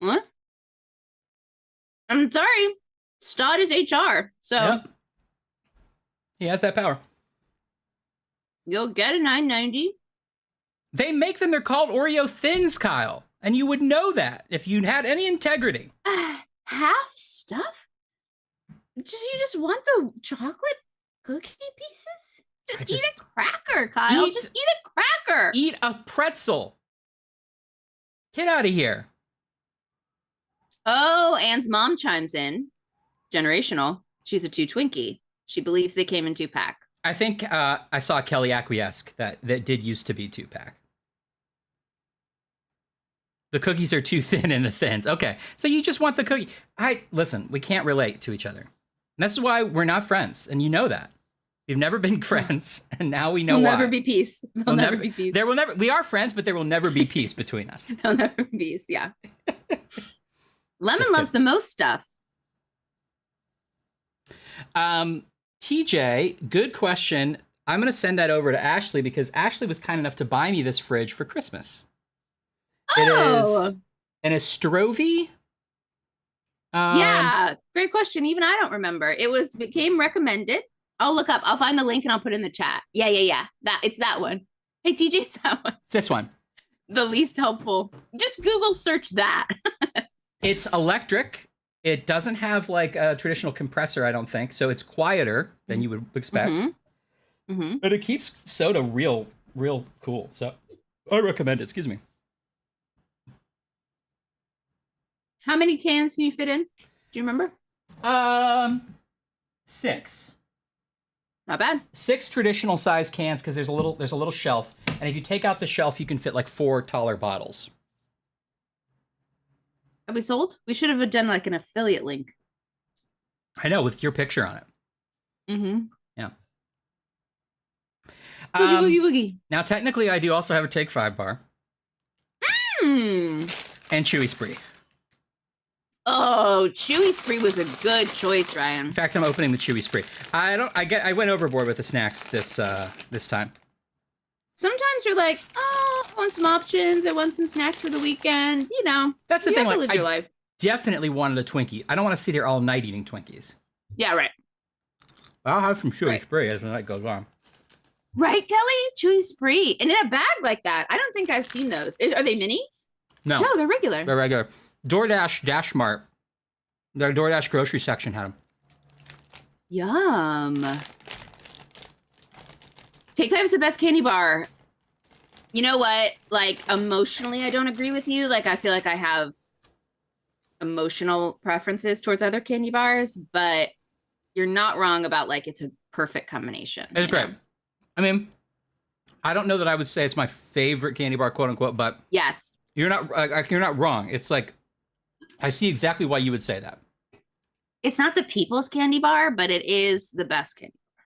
A: What? I'm sorry. Stott is HR, so
B: yep. He has that power.
A: You'll get a $9.90.
B: They make them. They're called Oreo Thins, Kyle. And you would know that if you had any integrity.
A: Half stuff? You just want the chocolate cookie pieces? Just eat a cracker, Kyle. Just eat a cracker.
B: Eat a pretzel. Get out of here.
A: Oh, Anne's mom chimes in. Generational. She's a 2 Twinkie. She believes they came in 2-pack.
B: I think I saw Kelly acquiesce that did used to be 2-pack. The cookies are too thin in the thins. Okay, so you just want the cookie. Listen, we can't relate to each other. And this is why we're not friends, and you know that. We've never been friends, and now we know why.
A: There'll never be peace. There'll never be peace.
B: We are friends, but there will never be peace between us.
A: There'll never be peace, yeah. Lemon loves the most stuff.
B: TJ, good question. I'm going to send that over to Ashley because Ashley was kind enough to buy me this fridge for Christmas.
A: Oh.
B: It is an Estrovi.
A: Yeah, great question. Even I don't remember. It became recommended. I'll look up. I'll find the link and I'll put it in the chat. Yeah. It's that one. Hey, TJ, it's that one.
B: This one.
A: The least helpful. Just Google search that.
B: It's electric. It doesn't have like a traditional compressor, I don't think. So it's quieter than you would expect. But it keeps soda real cool. So I recommend it. Excuse me.
A: How many cans can you fit in? Do you remember?
B: 6.
A: Not bad.
B: 6 traditional size cans because there's a little shelf, and if you take out the shelf, you can fit like 4 taller bottles.
A: Are we sold? We should have done like an affiliate link.
B: I know, with your picture on it. Yeah.
A: Boogie, boogie.
B: Now, technically, I do also have a Take 5 bar. And Chewy Spree.
A: Oh, Chewy Spree was a good choice, Ryan.
B: In fact, I'm opening the Chewy Spree. I went overboard with the snacks this time.
A: Sometimes you're like, oh, I want some options. I want some snacks for the weekend. You know,
B: that's the thing.
A: Like, live your life.
B: Definitely wanted a Twinkie. I don't want to sit here all night eating Twinkies.
A: Yeah, right.
B: I'll have some Chewy Spree as the night goes on.
A: Right, Kelly? Chewy Spree. And in a bag like that. I don't think I've seen those. Are they minis?
B: No,
A: they're regular.
B: They're regular. DoorDash Dash Mart. Their DoorDash grocery section had them.
A: Yum. Take 5 is the best candy bar. You know what? Like, emotionally, I don't agree with you. Like, I feel like I have emotional preferences towards other candy bars, but you're not wrong about, like, it's a perfect combination.
B: It's great. I mean, I don't know that I would say it's my favorite candy bar, quote unquote, but
A: yes,
B: you're not wrong. It's like, I see exactly why you would say that.
A: It's not the people's candy bar, but it is the best candy bar.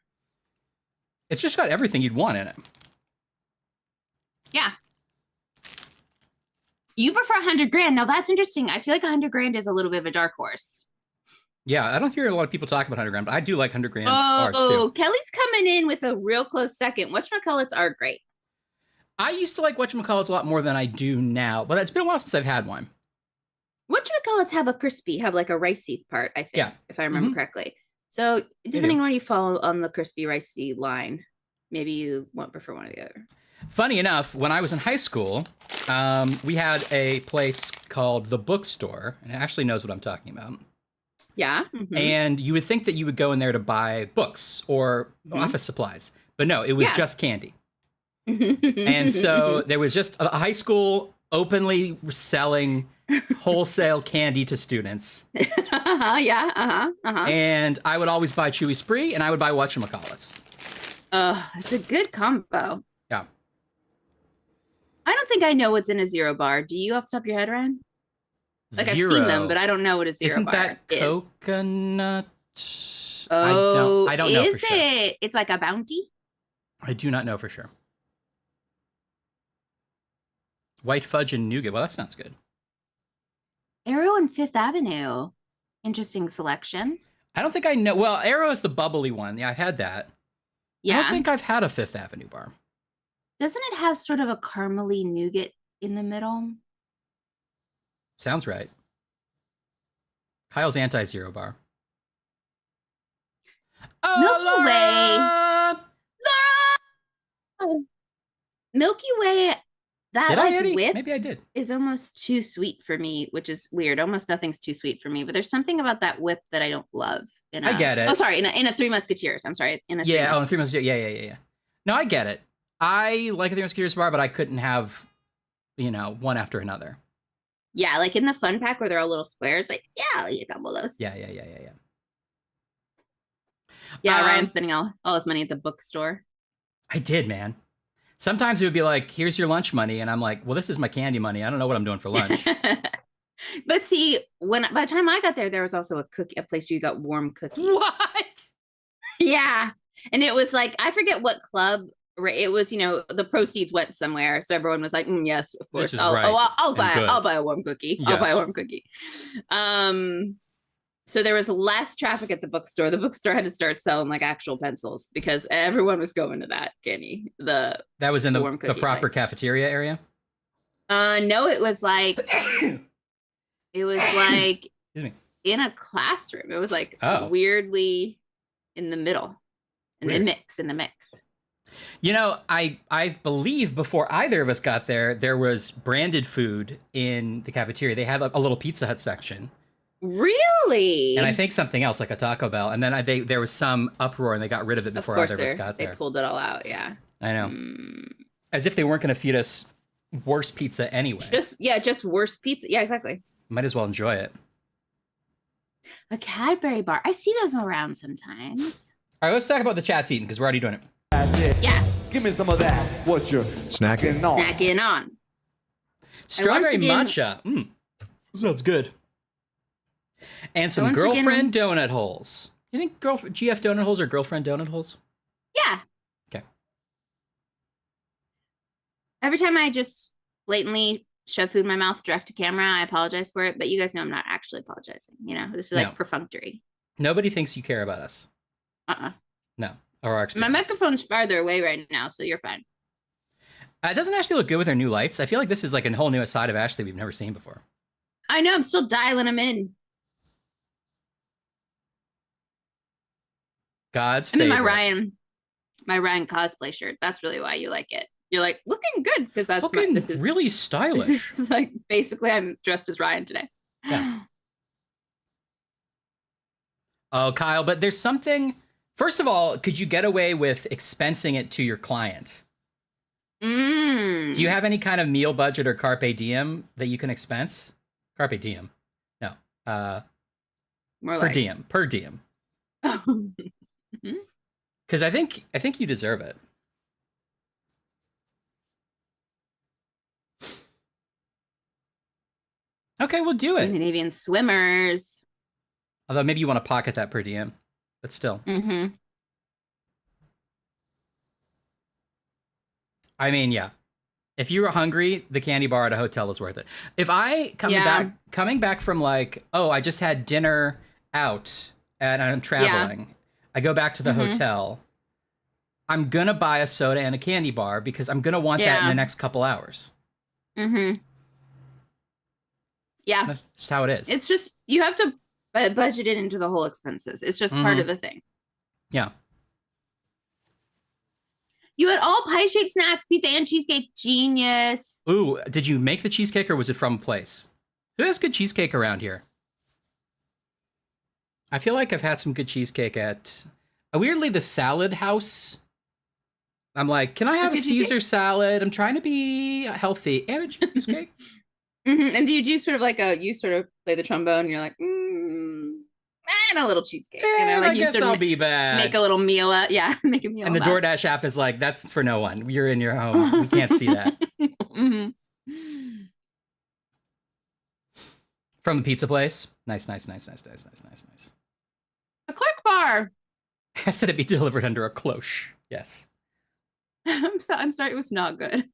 B: It's just got everything you'd want in it.
A: Yeah. You prefer 100 grand. Now that's interesting. I feel like 100 grand is a little bit of a dark horse.
B: Yeah, I don't hear a lot of people talk about 100 grand, but I do like 100 grand bars too.
A: Kelly's coming in with a real close second. Whatchamacallits are great.
B: I used to like whatchamacallits a lot more than I do now, but it's been a while since I've had one.
A: Whatchamacallits have like a ricey part, I think, if I remember correctly. So depending on where you fall on the crispy ricey line, maybe you won't prefer one or the other.
B: Funny enough, when I was in high school, we had a place called The Bookstore, and Ashley knows what I'm talking about.
A: Yeah.
B: And you would think that you would go in there to buy books or office supplies, but no, it was just candy. And so there was just a high school openly selling wholesale candy to students. And I would always buy Chewy Spree, and I would buy whatchamacallits.
A: It's a good combo.
B: Yeah.
A: I don't think I know what's in a zero bar. Do you off the top of your head, Ryan? Like,
B: Zero.
A: I've seen them, but I don't know what a zero bar is.
B: Isn't that coconut?
A: Oh,
B: I don't know for
A: is
B: sure.
A: it? It's like a bounty?
B: I do not know for sure. White fudge and nougat. Well, that sounds good.
A: Arrow and Fifth Avenue. Interesting selection.
B: I don't think I know. Well, Arrow is the bubbly one. Yeah, I've had that.
A: Yeah.
B: I don't think I've had a Fifth Avenue bar.
A: Doesn't it have sort of a caramely nougat in the middle?
B: Sounds right. Kyle's anti-zero bar. Oh,
A: Milky
B: Laura!
A: Way. Laura! Milky Way That
B: Did I,
A: like
B: Eddie?
A: whip
B: Maybe I did.
A: is almost too sweet for me, which is weird. Almost nothing's too sweet for me, but there's something about that whip that I don't love.
B: I get it.
A: Oh, sorry, in a Three Musketeers. I'm sorry, in a Three
B: Yeah, oh,
A: Musketeers.
B: Three Musketeers. Yeah. No, I get it. I like a Three Musketeers bar, but I couldn't have, one after another.
A: Yeah, like in the fun pack where they're all little squares. Like, yeah, I'll eat a couple of those.
B: Yeah.
A: Yeah, Ryan's spending all his money at the bookstore.
B: I did, man. Sometimes it would be like, here's your lunch money. And I'm like, well, this is my candy money. I don't know what I'm doing for lunch.
A: But see, by the time I got there was also a place where you got warm cookies.
B: What?
A: Yeah. And it was like, I forget what club. It was, the proceeds went somewhere. So everyone was like, yes, of course. I'll buy a warm cookie. Yes. I'll buy a warm cookie. So there was less traffic at the bookstore. The bookstore had to start selling like actual pencils because everyone was going to that candy. That
B: was in the proper cafeteria area?
A: No, it was like in a classroom. It was like weirdly in the middle. In the mix.
B: I believe before either of us got there was branded food in the cafeteria. They had a little Pizza Hut section.
A: Really?
B: And I think something else, like a Taco Bell. And then there was some uproar, and they got rid of it before either of us got there.
A: They pulled it all out, yeah.
B: I know. As if they weren't going to feed us worse pizza anyway.
A: Just worse pizza. Yeah, exactly.
B: Might as well enjoy it.
A: A Cadbury bar. I see those around sometimes.
B: All right, let's talk about the chat's eating, because we're already doing it.
D: That's it.
A: Yeah.
D: Give me some of that. What you're snacking on.
A: Snacking on.
B: Strawberry matcha. Sounds good. And some girlfriend donut holes. You think GF donut holes are girlfriend donut holes?
A: Yeah.
B: Okay.
A: Every time I just blatantly shove food in my mouth direct to camera, I apologize for it. But you guys know I'm not actually apologizing. This is like perfunctory.
B: Nobody thinks you care about us. No. Or our experience.
A: My microphone's farther away right now, so you're fine.
B: It doesn't actually look good with our new lights. I feel like this is like a whole new side of Ashley we've never seen before.
A: I know. I'm still dialing them in.
B: God's favorite.
A: My Ryan cosplay shirt. That's really why you like it. You're like looking good because
B: this is really stylish.
A: It's like basically I'm dressed as Ryan today.
B: Yeah. Oh, Kyle, but there's something. First of all, could you get away with expensing it to your client? Do you have any kind of meal budget or carpe diem that you can expense? Carpe diem. No.
A: More
B: per diem. Per diem. Because I think you deserve it. Okay, we'll do it.
A: Scandinavian swimmers.
B: Although maybe you want to pocket that per diem, but still. I mean, yeah. If you were hungry, the candy bar at a hotel is worth it. If I coming back from like, I just had dinner out and I'm traveling. I go back to the hotel. I'm gonna buy a soda and a candy bar because I'm gonna want that in the next couple hours.
A: Yeah.
B: That's just how it is.
A: It's just, you have to budget it into the whole expenses. It's just part of the thing.
B: Yeah.
A: You had all pie-shaped snacks, pizza and cheesecake. Genius.
B: Ooh, did you make the cheesecake or was it from a place? Who has good cheesecake around here? I feel like I've had some good cheesecake at... weirdly, the salad house. I'm like, can I have a Caesar salad? I'm trying to be healthy. And a cheesecake.
A: And do you do sort of like you sort of play the trombone and you're like, and a little cheesecake.
B: I guess I'll be bad.
A: Make a little meal. Make a meal.
B: And the DoorDash app is like, that's for no one. You're in your home. We can't see that. From the pizza place. Nice. A
A: Clark bar.
B: Asked that it be delivered under a cloche. Yes.
A: I'm sorry. It was not good.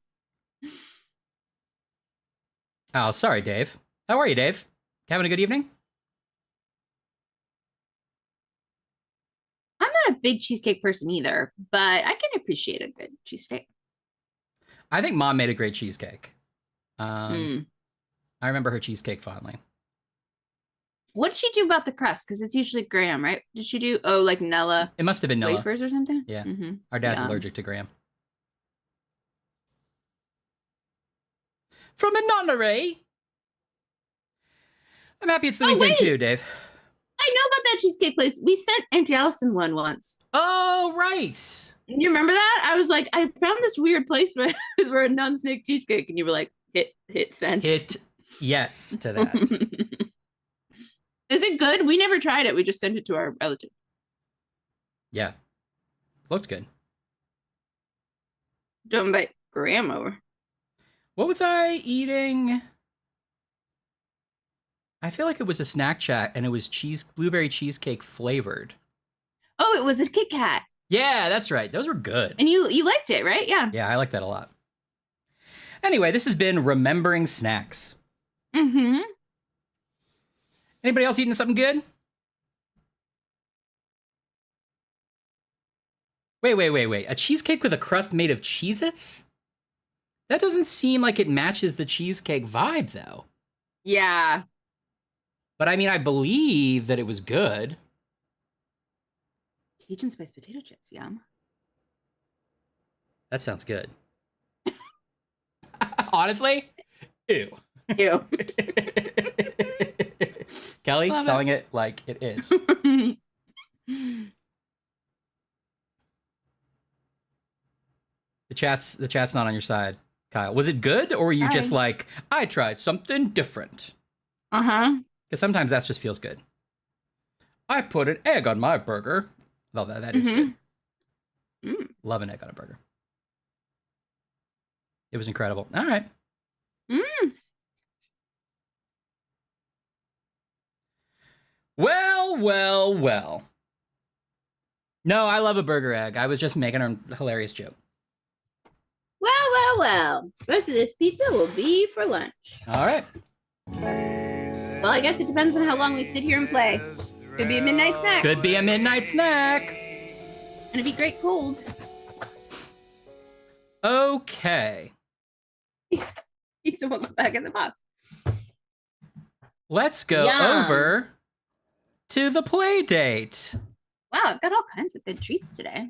B: Oh, sorry, Dave. How are you, Dave? Having a good evening?
A: I'm not a big cheesecake person either, but I can appreciate a good cheesecake.
B: I think Mom made a great cheesecake. I remember her cheesecake fondly.
A: What did she do about the crust? Because it's usually graham, right? Did she do, like Nella?
B: It must have been Nella.
A: Wafers or something?
B: Yeah. Our dad's allergic to graham. from a nunnery. I'm happy it's the weekend
A: wait.
B: too, Dave.
A: I know about that cheesecake place. We sent Aunt Allison one once.
B: Oh, right.
A: You remember that? I was like, I found this weird place where a nuns make cheesecake, and you were like, hit send.
B: Hit yes to that.
A: Is it good? We never tried it. We just sent it to our relative.
B: Yeah. Looked good.
A: Don't invite Graham over.
B: What was I eating? I feel like it was a snack chat and it was blueberry cheesecake flavored.
A: Oh, it was a Kit Kat.
B: Yeah, that's right. Those were good.
A: And you liked it, right? Yeah.
B: Yeah, I like that a lot. Anyway, this has been Remembering Snacks.
A: Mm-hmm.
B: Anybody else eating something good? Wait. A cheesecake with a crust made of Cheez-Its? That doesn't seem like it matches the cheesecake vibe, though.
A: Yeah.
B: But I mean, I believe that it was good.
A: Cajun spiced potato chips, yum.
B: That sounds good. Honestly? Ew.
A: Ew.
B: Kelly,
A: Love
B: telling it like it is. The chat's not on your side, Kyle. Was it good, or were you just like, I tried something different?
A: Uh-huh.
B: Because sometimes that just feels good. I put an egg on my burger. Well, that is good. Love an egg on a burger. It was incredible. All right. Well. No, I love a burger egg. I was just making a hilarious joke.
A: Well. The rest of this pizza will be for lunch.
B: All right.
A: Well, I guess it depends on how long we sit here and play. Could be a midnight snack.
B: Could be a midnight snack.
A: And it'd be great cold.
B: Okay.
A: Pizza will go back in the box.
B: Let's go
A: Yum.
B: over to the play date.
A: Wow, I've got all kinds of good treats today.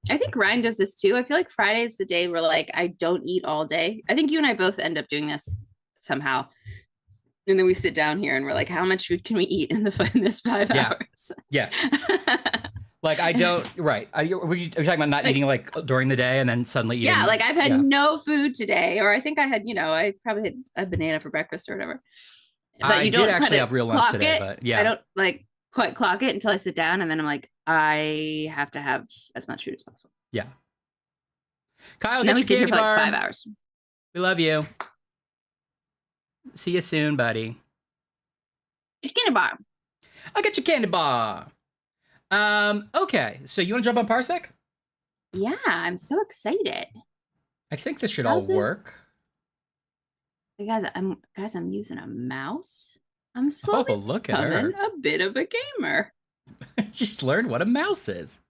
A: I think Ryan does this too. I feel like Friday is the day where like I don't eat all day. I think you and I both end up doing this somehow. And then we sit down here and we're like, how much food can we eat in this 5 hours?
B: Yeah. Like I don't, right. Are you talking about not eating like during the day and then suddenly eating?
A: Yeah, like I've had no food today. Or I think I had, I probably had a banana for breakfast or whatever. But
B: I did actually have real lunch today, but yeah.
A: I don't like quite clock it until I sit down and then I'm like, I have to have as much food as possible.
B: Yeah. Kyle,
A: And then
B: get
A: we
B: your
A: sit here
B: candy
A: for
B: bar.
A: like 5 hours.
B: We love you. See you soon, buddy.
A: It's candy bar.
B: I'll get your candy bar. Okay, so you want to jump on Parsec?
A: Yeah, I'm so excited.
B: I think this should
A: How's
B: all
A: it?
B: work.
A: Hey, guys, I'm using a mouse. I'm slowly
B: Look at her.
A: becoming a bit of a gamer.
B: She's learned what a mouse is.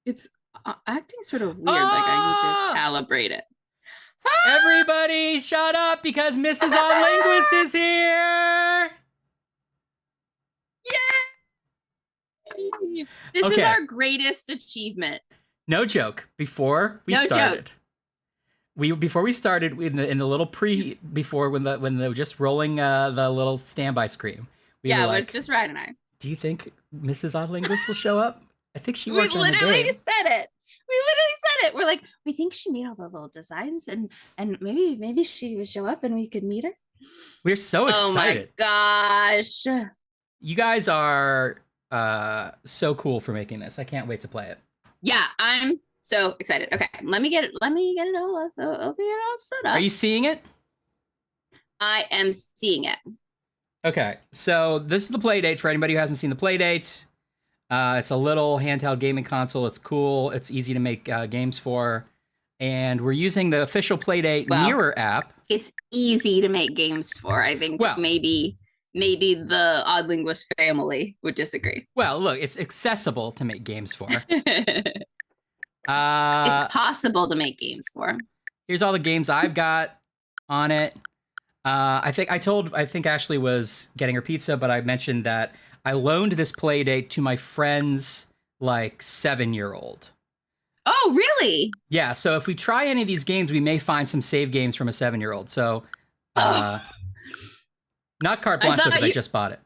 A: It's acting sort of weird. Like I need to calibrate it.
B: Everybody shut up because Mrs. On Linguist is here.
A: Yay! This is our greatest achievement.
B: No joke. Before we started, in the little before when the just rolling the little standby screen. We were like,
A: it's just Ryan and I.
B: Do you think Mrs. Odd Linguist will show up? I think she worked on the
A: literally
B: game.
A: said it. We literally said it. We're like, we think she made all the little designs and maybe she would show up and we could meet her.
B: We're so excited.
A: Oh my gosh.
B: You guys are so cool for making this. I can't wait to play it.
A: Yeah, I'm so excited. Okay, let me get it all set up.
B: Are you seeing it?
A: I am seeing it.
B: Okay, so this is the play date for anybody who hasn't seen the play date. It's a little handheld gaming console. It's cool. It's easy to make games for. And we're using the official Playdate Mirror app.
A: It's easy to make games for. I think maybe the Odd Linguist family would disagree.
B: Well, look, it's accessible to make games for.
A: It's possible to make games for.
B: Here's all the games I've got on it. I think Ashley was getting her pizza, but I mentioned that I loaned this Playdate to my friend's 7-year-old.
A: Oh, really?
B: Yeah, so if we try any of these games, we may find some save games from a 7-year-old. So, not Carte Blanche because I just bought it.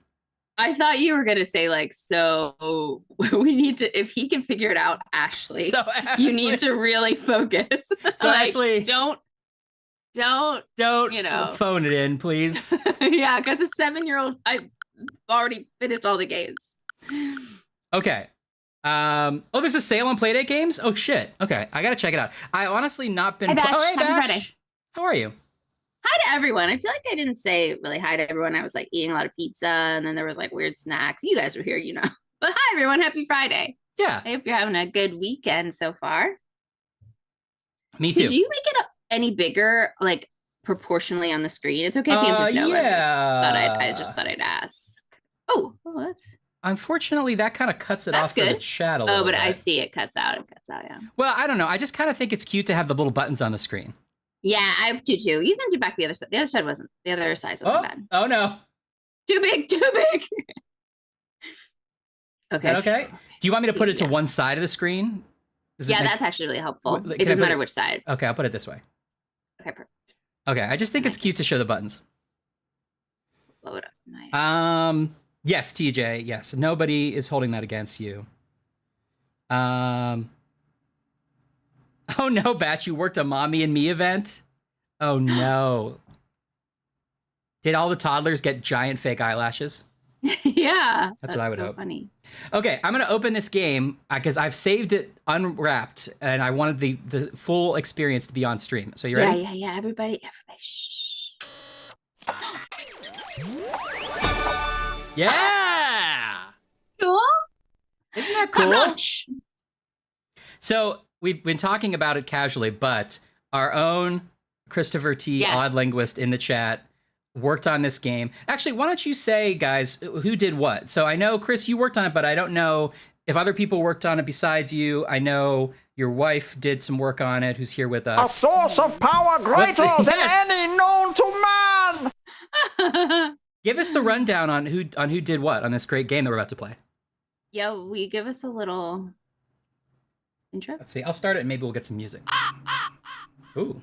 A: I thought you were gonna say like, so we need to. If he can figure it out, Ashley, you need to really focus.
B: So
A: like,
B: Ashley,
A: don't,
B: phone it in, please.
A: Yeah, because a 7-year-old, I already finished all the games.
B: Okay. There's a sale on Playdate games? Oh, shit. Okay, I gotta check it out. I honestly not been...
A: Hi, Batch.
B: Hey,
A: Happy
B: Batch.
A: Friday.
B: How are you?
A: Hi to everyone. I feel like I didn't say really hi to everyone. I was like eating a lot of pizza, and then there was like weird snacks. You guys were here, you know. But hi, everyone. Happy Friday.
B: Yeah.
A: I hope you're having a good weekend so far.
B: Me too.
A: Did you make it any bigger, like proportionally on the screen? It's okay if the answer's no.
B: Yeah.
A: I just thought I'd ask. Oh, that's...
B: Unfortunately, that kind of cuts it off for the chat a little
A: Oh, but
B: bit.
A: I see it cuts out. It cuts out, yeah.
B: Well, I don't know. I just kind of think it's cute to have the little buttons on the screen.
A: Yeah, I do too. You can do back the other side. The other side wasn't. The other size wasn't bad.
B: Oh no.
A: Too big. Too big. Okay.
B: Okay. Do you want me to put it to one side of the screen?
A: That's actually really helpful. It doesn't matter which side.
B: Okay, I'll put it this way.
A: Okay, perfect.
B: Okay, I just think it's cute to show the buttons.
A: Blow it up.
B: Yes, TJ. Yes, nobody is holding that against you. Oh no, Batch, you worked a Mommy and Me event? Oh no. Did all the toddlers get giant fake eyelashes?
A: Yeah.
B: That's what I would hope.
A: Funny.
B: Okay, I'm gonna open this game because I've saved it unwrapped and I wanted the full experience to be on stream. So you ready?
A: Yeah. Everybody, shh.
B: Yeah!
A: Cool.
B: Isn't that cool? So we've been talking about it casually, but our own Christopher T, odd linguist in the chat, worked on this game. Actually, why don't you say, guys, who did what? So I know, Chris, you worked on it, but I don't know if other people worked on it besides you. I know your wife did some work on it, who's here with us.
E: A source of power greater than any known to man!
B: Give us the rundown on who did what on this great game that we're about to play.
A: Yeah, will you give us a little intro?
B: Let's see. I'll start it and maybe we'll get some music. Ooh.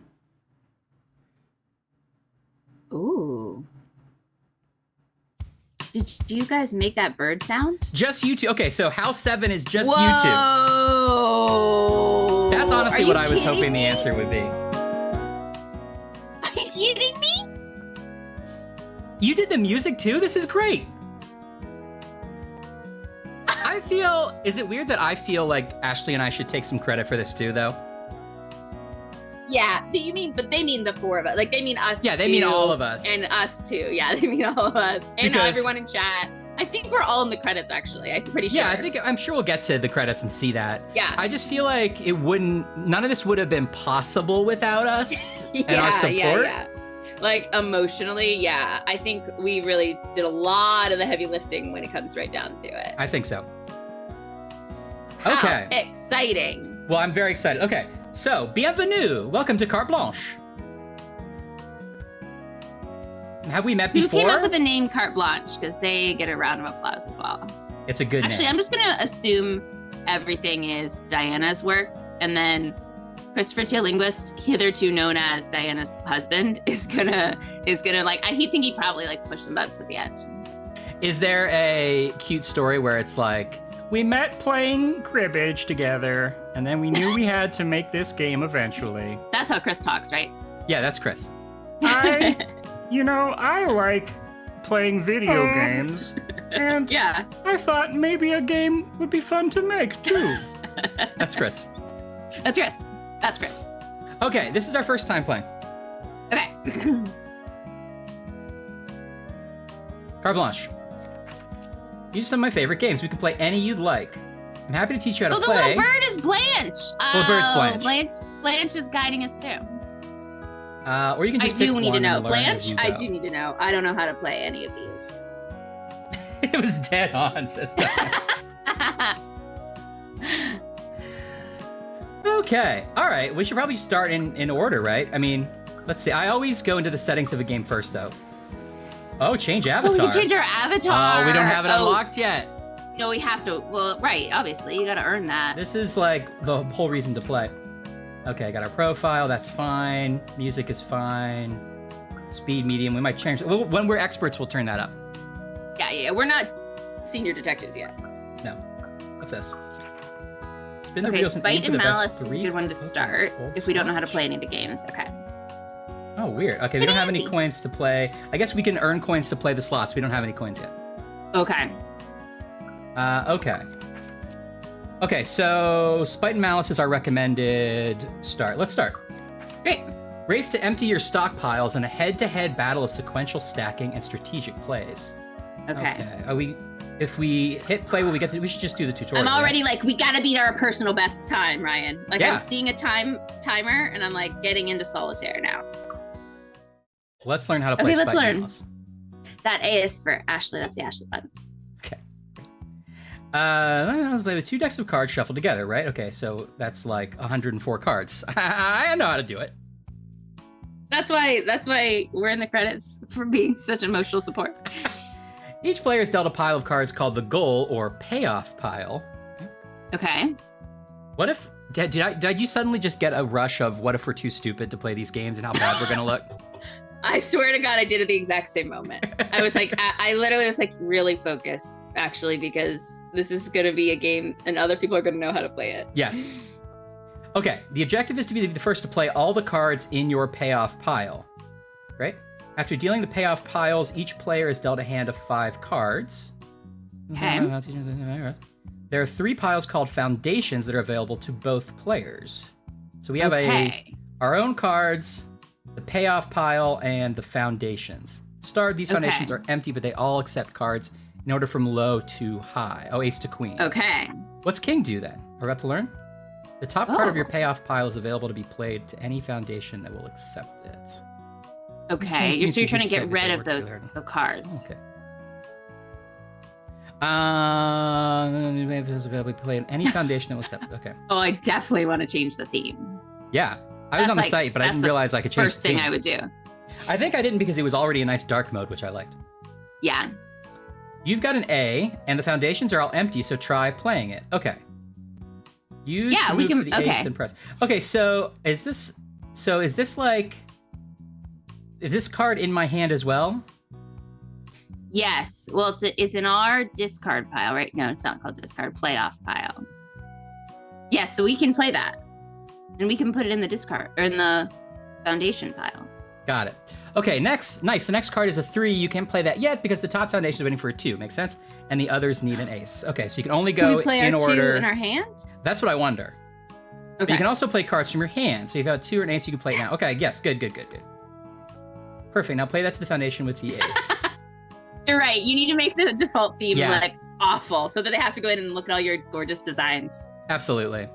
A: Ooh. Did you guys make that bird sound?
B: Just you two. Okay, so House 7 is just
A: Whoa!
B: you two. That's honestly what I was hoping
A: me?
B: the answer would be.
A: Are you kidding me?
B: You did the music too? This is great. I feel, is it weird that I feel like Ashley and I should take some credit for this too, though?
A: Yeah, so you mean, but they mean the four of us. Like, they mean us.
B: Yeah, they mean all of us.
A: And us too. Yeah, they mean all of us. And everyone in chat. I think we're all in the credits, actually. I'm pretty sure.
B: Yeah, I'm sure we'll get to the credits and see that.
A: Yeah.
B: I just feel like none of this would have been possible without us and our support.
A: Yeah. Like, emotionally, yeah. I think we really did a lot of the heavy lifting when it comes right down to it.
B: I think so.
A: How
B: okay.
A: Exciting.
B: Well, I'm very excited. Okay, so, bienvenue. Welcome to Carte Blanche. Have we met before?
A: Who came up with the name Carte Blanche? Because they get a round of applause as well.
B: It's a good name.
A: Actually, I'm just going to assume everything is Diana's work, and then Christopher T. Linguist, hitherto known as Diana's husband, is gonna like, I think he probably like pushed some buttons at the end.
B: Is there a cute story where it's like, we met playing cribbage together, and then we knew we had to make this game eventually.
A: That's how Chris talks, right?
B: Yeah, that's Chris.
F: I like playing video games, and
A: yeah,
F: I thought maybe a game would be fun to make too.
B: That's Chris.
A: That's Chris. That's Chris.
B: Okay, this is our first time playing.
A: Okay.
B: Carte Blanche. These are some of my favorite games. We can play any you'd like. I'm happy to teach you how to play.
A: The little bird is Blanche.
B: Little bird's Blanche.
A: Blanche is guiding us through.
B: Or you can just
A: I do need to know.
B: Blanche,
A: I do need to know. I don't know how to play any of these.
B: It was dead on, says Okay. All right. We should probably start in order, right? I mean, let's see. I always go into the settings of a game first, though. Oh, change avatar.
A: Oh, we can change our avatar.
B: Oh, we don't have it unlocked yet.
A: No, we have to. Well, right. Obviously, you got to earn that.
B: This is like the whole reason to play. Okay, got our profile. That's fine. Music is fine. Speed, medium. We might change. When we're experts, we'll turn that up.
A: Yeah. We're not senior detectives yet.
B: No. What's this? Spin the
A: Okay,
B: wheels and aim
A: Spite
B: for
A: and
B: the best
A: Malice is a
B: three.
A: good one to start
B: Hold
A: if we don't know how to
B: slash.
A: play any of the games. Okay.
B: Oh, weird. Okay, we don't have any
A: Fancy.
B: coins to play. I guess we can earn coins to play the slots. We don't have any coins yet.
A: Okay.
B: Okay. Okay, so Spite and Malice is our recommended start. Let's start.
A: Great.
B: Race to empty your stockpiles in a head-to-head battle of sequential stacking and strategic plays.
A: Okay.
B: If we hit play, we should just do the tutorial.
A: I'm already like, we gotta beat our personal best time, Ryan. Like,
B: Yeah.
A: I'm seeing a timer, and I'm like getting into solitaire now.
B: Let's learn how to play
A: Okay,
B: Spite
A: let's
B: and
A: learn.
B: Malice.
A: That A is for Ashley. That's the Ashley button.
B: Okay. Let's play with 2 decks of cards shuffled together, right? Okay, so that's like 104 cards. I know how to do it.
A: That's why we're in the credits for being such emotional support.
B: Each player is dealt a pile of cards called the goal or payoff pile.
A: Okay.
B: What if did you suddenly just get a rush of what if we're too stupid to play these games and how bad we're gonna look?
A: I swear to God, I did at the exact same moment. I was like, I literally was like, really focus, actually, because this is going to be a game and other people are going to know how to play it.
B: Yes. Okay, the objective is to be the first to play all the cards in your payoff pile, right? After dealing the payoff piles, each player is dealt a hand of 5 cards.
A: Okay.
B: There are 3 piles called foundations that are available to both players. So we have our own cards, the payoff pile, and the foundations. These foundations are empty, but they all accept cards in order from low to high. Oh, ace to queen.
A: Okay.
B: What's king do then? We're about to learn? The top card of your payoff pile is available to be played to any foundation that will accept it.
A: Okay.
B: Change
A: You're trying to
B: means
A: get
B: we can
A: rid
B: say
A: of
B: work
A: those
B: together.
A: the cards.
B: Okay. Is available to play in any foundation that will accept it. Okay.
A: Oh, I definitely want to change the theme.
B: Yeah. I was
A: That's
B: on the
A: like-
B: site, but I
A: that's
B: didn't
A: the
B: realize I could change
A: First
B: the
A: thing
B: theme.
A: I would do.
B: I think I didn't because it was already a nice dark mode, which I liked.
A: Yeah.
B: You've got an A, and the foundations are all empty, so try playing it. Okay. Use
A: Yeah,
B: to
A: we
B: move
A: can-
B: to the ace,
A: okay.
B: then press. Okay, so is this like... Is this card in my hand as well?
A: Yes. Well, it's in our discard pile, right? No, it's not called discard. Playoff pile. Yes, so we can play that, and we can put it in the discard or in the foundation pile.
B: Got it. Okay, next. Nice. The next card is a 3. You can't play that yet because the top foundation is waiting for a 2. Makes sense? And the others need an ace. Okay, so you can only
A: Can
B: go
A: we play
B: in
A: our
B: order.
A: 2 in our hand?
B: That's what I wonder. But
A: Okay.
B: you can also play cards from your hand. So if you have a 2 or an ace, you can play it now. Okay, yes. Good. Perfect. Now play that to the foundation with the ace.
A: You're right. You need to make the default theme
B: Yeah.
A: like awful so that they have to go in and look at all your gorgeous designs.
B: Absolutely.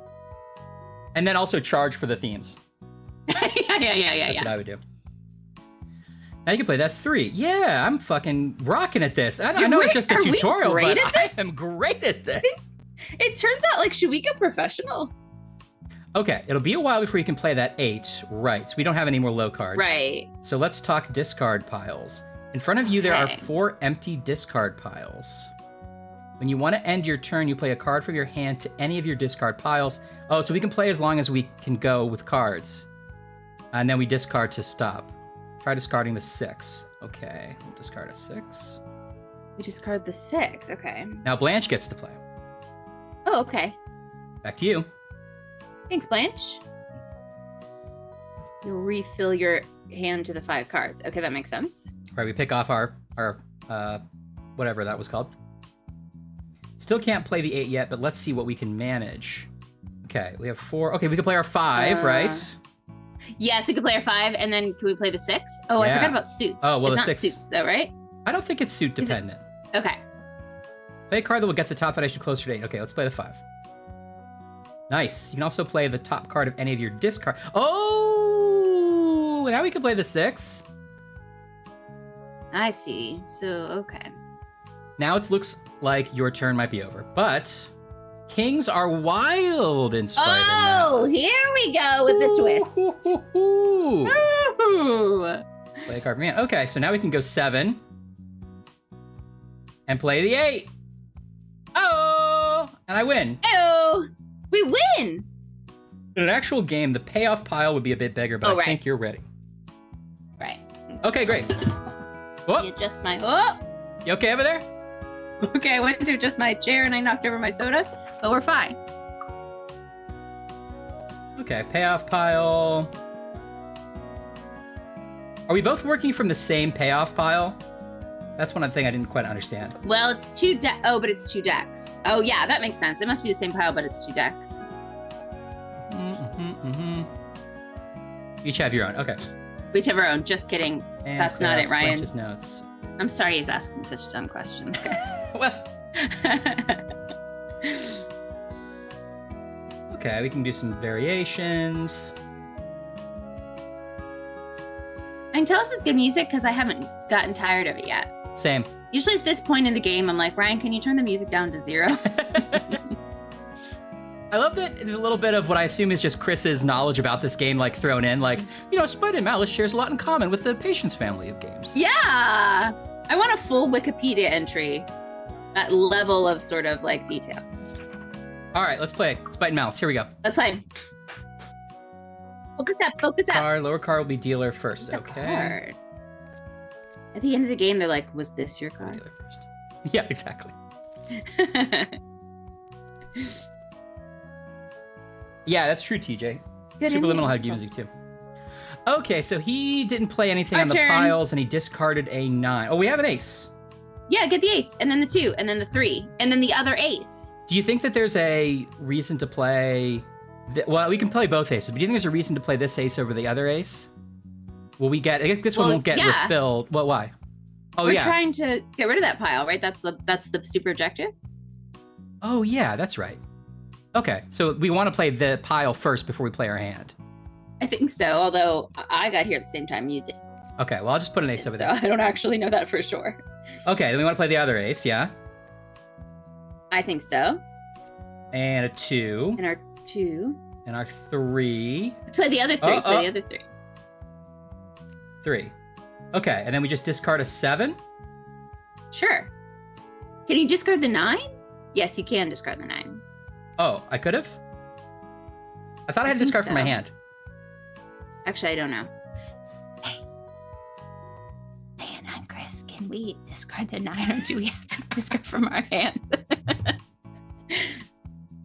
B: And then also charge for the themes.
A: yeah.
B: That's what I would do. Now you can play that 3. Yeah, I'm fucking rocking at this. I know it's just a
A: Are we
B: tutorial,
A: great
B: but
A: at this?
B: I am great at this.
A: It turns out, like, should we go professional?
B: Okay, it'll be a while before you can play that 8. Right, so we don't have any more low cards.
A: Right.
B: So let's talk discard piles. In front of you, there are
A: Okay.
B: 4 empty discard piles. When you want to end your turn, you play a card from your hand to any of your discard piles. Oh, so we can play as long as we can go with cards. And then we discard to stop. Try discarding the 6. Okay, we'll discard a 6.
A: We discard the 6. Okay.
B: Now Blanche gets to play.
A: Oh, okay.
B: Back to you.
A: Thanks, Blanche. You'll refill your hand to the 5 cards. Okay, that makes sense.
B: All right, we pick off our whatever that was called. Still can't play the 8 yet, but let's see what we can manage. Okay, we have 4. Okay, we can play our 5, right?
A: Yes, we could play our 5, and then can we play the 6? Oh, I
B: Yeah.
A: forgot about suits.
B: Oh, well,
A: it's
B: the
A: not
B: 6
A: suits, though, right?
B: I don't think it's suit dependent.
A: Okay.
B: Play a card that will get the top foundation closer to 8. Okay, let's play the 5. Nice. You can also play the top card of any of your discard. Oh, now we can play the 6.
A: I see. So, okay.
B: Now it looks like your turn might be over, but kings are wild in Spite and
A: Oh,
B: Malice.
A: here we go with the twist.
B: Ooh.
A: Ooh.
B: Play a card from hand. Okay, so now we can go 7 and play the 8. Oh! And I win.
A: Ew! We win!
B: In an actual game, the payoff pile would be a bit bigger, but I
A: right.
B: think you're ready.
A: Right.
B: Okay, great.
A: You adjust my... Oh!
B: You okay over there?
A: Okay, I went to adjust my chair and I knocked over my soda, but we're fine.
B: Okay, payoff pile. Are we both working from the same payoff pile? That's one thing I didn't quite understand.
A: Well, it's two decks. Oh, but it's 2 decks. Oh, yeah, that makes sense. It must be the same pile, but it's 2 decks.
B: Each have your own. Okay.
A: We each have our own. Just kidding.
B: And
A: That's not it, Ryan.
B: Blanche's notes.
A: I'm sorry he's asking such dumb questions, guys.
B: Well. Okay, we can do some variations.
A: And tell us it's good music because I haven't gotten tired of it yet.
B: Same.
A: Usually at this point in the game, I'm like, Ryan, can you turn the music down to 0?
B: I love that there's a little bit of what I assume is just Chris's knowledge about this game, like, thrown in. Like, you know, Spite and Malice shares a lot in common with the Patience family of games.
A: Yeah! I want a full Wikipedia entry. That level of sort of, like, detail.
B: All right, let's play Spite and Malice. Here we go.
A: That's fine. Focus up, focus up.
B: Card, lower card will be dealer first.
A: The
B: Okay.
A: card. At the end of the game, they're like, was this your card?
B: Dealer first. Yeah, exactly. Yeah, that's true, TJ.
A: Good
B: Superliminal had
A: ending.
B: music too. Okay, so he didn't play anything
A: Our
B: on the
A: turn.
B: piles, and he discarded a 9. Oh, we have an ace.
A: Yeah, get the ace, and then the 2, and then the 3, and then the other ace.
B: Do you think that there's a reason to play... Well, we can play both aces, but do you think there's a reason to play this ace over the other ace? Will we get... I guess this one won't get refilled. Well, why? Oh,
A: We're
B: yeah.
A: trying to get rid of that pile, right? That's the super objective?
B: Oh, yeah, that's right. Okay, so we want to play the pile first before we play our hand.
A: I think so, although I got here at the same time you did.
B: Okay, well, I'll just put an ace over
A: So
B: there.
A: I don't actually know that for sure.
B: Okay, then we want to play the other ace, yeah?
A: I think so.
B: And a 2.
A: And our 2.
B: And our 3.
A: Play the other 3. Play the other 3.
B: 3. Okay, and then we just discard a 7?
A: Sure. Can you discard the 9? Yes, you can discard the 9.
B: Oh, I could have? I thought I had to discard from my
A: so.
B: hand.
A: Actually, I don't know. Hey, Diana and Chris, can we discard the 9 or do we have to discard from our hands?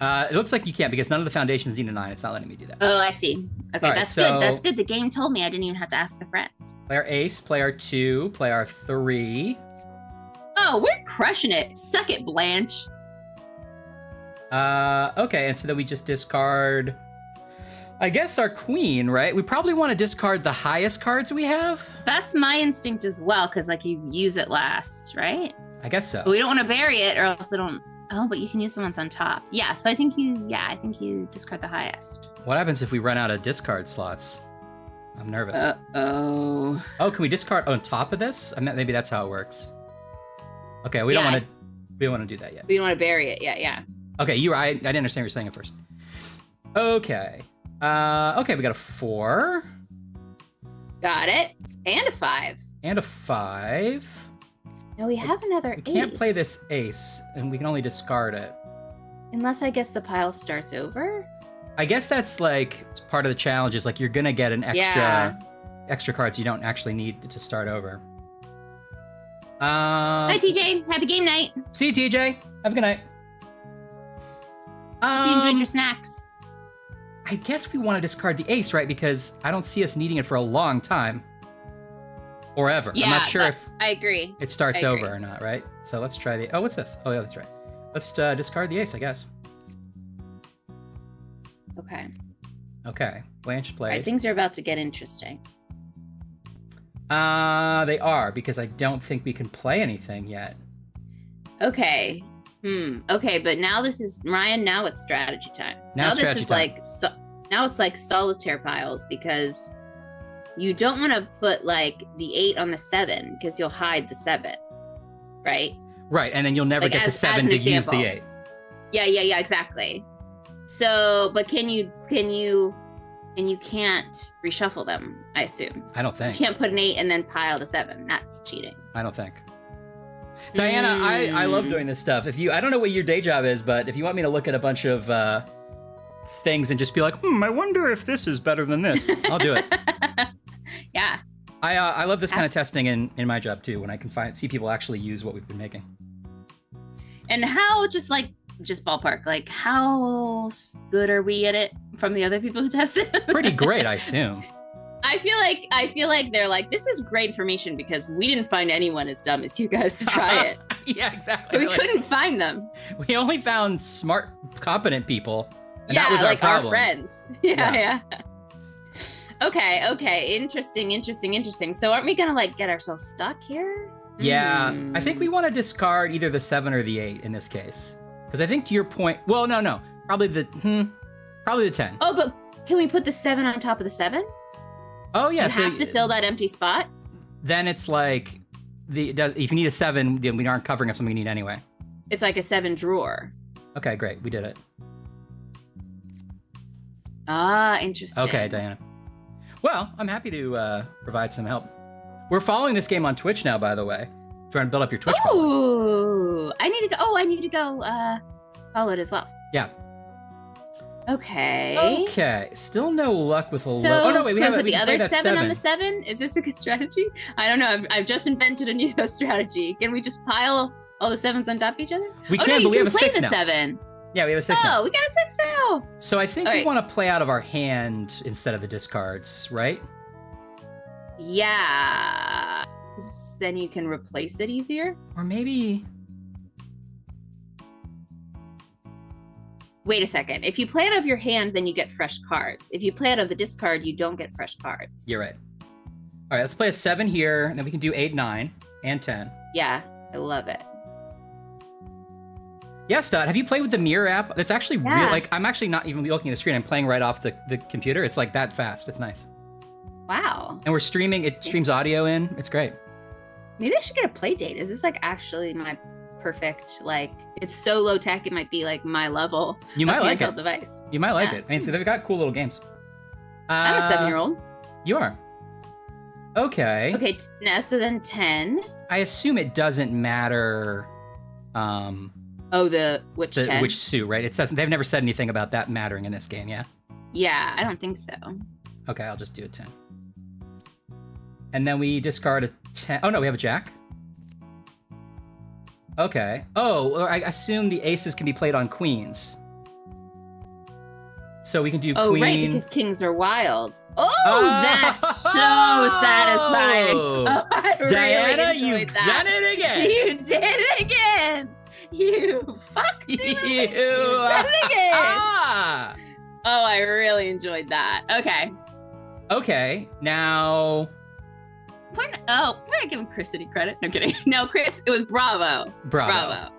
B: It looks like you can't because none of the foundations need a 9. It's not letting me do that.
A: Oh, I see. Okay,
B: All right,
A: that's
B: so-
A: good. That's good. The game told me I didn't even have to ask a friend.
B: Play our ace, play our 2, play our 3.
A: Oh, we're crushing it. Suck it, Blanche.
B: Okay, and so then we just discard, I guess, our queen, right? We probably want to discard the highest cards we have.
A: That's my instinct as well, because like you use it last, right?
B: I guess so.
A: But we don't want to bury it, or else they don't. Oh, but you can use the ones on top. Yeah, so I think you discard the highest.
B: What happens if we run out of discard slots? I'm nervous.
A: Oh.
B: Oh, can we discard on top of this? I mean, maybe that's how it works. Okay, we
A: Yeah,
B: don't want to do that yet.
A: We don't want to bury it. Yeah.
B: Okay, I didn't understand what you were saying at first. Okay. Okay, we got a 4.
A: Got it. And a 5.
B: And a 5.
A: No, we have another
B: We can't
A: ace.
B: play this ace, and we can only discard it.
A: Unless I guess the pile starts over.
B: I guess that's like part of the challenge is like you're gonna get an extra cards you don't actually need to start over.
A: Hi, TJ. Happy game night.
B: See you, TJ. Have a good night.
A: Hope you enjoyed your snacks.
B: I guess we want to discard the ace, right? Because I don't see us needing it for a long time. Or ever.
A: Yeah,
B: I'm not sure if
A: I agree.
B: it starts
A: I agree.
B: over or not, right? So let's try the... Oh, what's this? Oh, yeah, that's right. Let's discard the ace, I guess.
A: Okay.
B: Okay. Blanche
A: All
B: played.
A: right, things are about to get interesting.
B: They are, because I don't think we can play anything yet.
A: Okay. Okay, but now this is Ryan. Now it's strategy time.
B: Now strategy
A: this is
B: time.
A: now it's like solitaire piles because you don't want to put like the 8 on the 7 because you'll hide the 7, right?
B: Right, and then you'll never
A: Like,
B: get the
A: as
B: 7
A: an
B: to use the
A: example.
B: 8.
A: Yeah, exactly. So, but can you can't reshuffle them? I assume
B: I don't
A: you
B: think.
A: can't put an 8 and then pile the 7. That's cheating.
B: I don't think. Diana, I love doing this stuff. I don't know what your day job is, but if you want me to look at a bunch of things and just be like,
F: I wonder if this is better than this.
B: I'll do it.
A: Yeah.
B: I love this kind of testing in my job too, when I can see people actually use what we've been making.
A: And how, just ballpark, like how good are we at it from the other people who tested?
B: Pretty great, I assume.
A: I feel like they're like, this is great information because we didn't find anyone as dumb as you guys to try it.
B: Yeah, exactly.
A: We couldn't find them.
B: We only found smart, competent people, and
A: yeah,
B: that was our
A: like
B: problem.
A: our friends. Yeah. Okay. Interesting. So aren't we gonna like get ourselves stuck here?
B: Yeah, I think we want to discard either the 7 or the 8 in this case. Because I think to your point, well, no, probably the 10.
A: Oh, but can we put the 7 on top of the 7?
B: Oh yeah,
A: You have to fill that empty spot.
B: Then it's like if you need a 7, then we aren't covering up something you need anyway.
A: It's like a 7 drawer.
B: Okay, great, we did it.
A: Ah, interesting.
B: Okay, Diana. Well, I'm happy to provide some help. We're following this game on Twitch now, by the way. Trying to build up your Twitch following.
A: Ooh, I need to go follow it as well.
B: Yeah.
A: Okay.
B: Still no luck with a
A: So,
B: low. Oh no, wait, we
A: can
B: have
A: put
B: we
A: the
B: can play
A: other
B: that
A: 7 on the 7. Is this a good strategy? I don't know. I've just invented a new strategy. Can we just pile all the 7s on top of each other?
B: We can, but we have a 6
A: play
B: now.
A: the 7.
B: Yeah, we have a 6 now.
A: Oh, we got a 6 now.
B: So I think
A: All
B: we
A: right.
B: want to play out of our hand instead of the discards, right?
A: Yeah. 'Cause then you can replace it easier.
B: Or maybe...
A: Wait a second. If you play out of your hand, then you get fresh cards. If you play out of the discard, you don't get fresh cards.
B: You're right. All right, let's play a 7 here, and then we can do 8, 9, and 10.
A: Yeah, I love it.
B: Yeah, Stud, have you played with the Mirror app? It's actually real.
A: Yeah.
B: Like, I'm actually not even looking at the screen. I'm playing right off the computer. It's like that fast. It's nice.
A: Wow.
B: And we're streaming. It streams audio in. It's great.
A: Maybe I should get a play date. Is this like actually my perfect, like, it's so low tech, it might be like my level
B: You might
A: of
B: like
A: handheld
B: it.
A: device.
B: You might like
A: Yeah.
B: it. I mean, so they've got cool little games.
A: I'm a 7-year-old.
B: You are. Okay.
A: Okay, now so then 10.
B: I assume it doesn't matter
A: Oh, the which 10?
B: which suit, right? It says they've never said anything about that mattering in this game, yeah?
A: Yeah, I don't think so.
B: Okay, I'll just do a 10. And then we discard a 10. Oh no, we have a jack. Okay. Oh, I assume the aces can be played on queens. So we can do
A: Oh,
B: queen.
A: right, because kings are wild. Oh, that's so satisfying. Oh, I
B: Diana,
A: really
B: you've
A: enjoyed that.
B: done it again.
A: You did it again. You foxy little thing. You did it again.
B: Ah!
A: Oh, I really enjoyed that. Okay.
B: Okay, now...
A: We're not giving Chris any credit. No kidding. No, Chris, it was Bravo.
B: Bravo.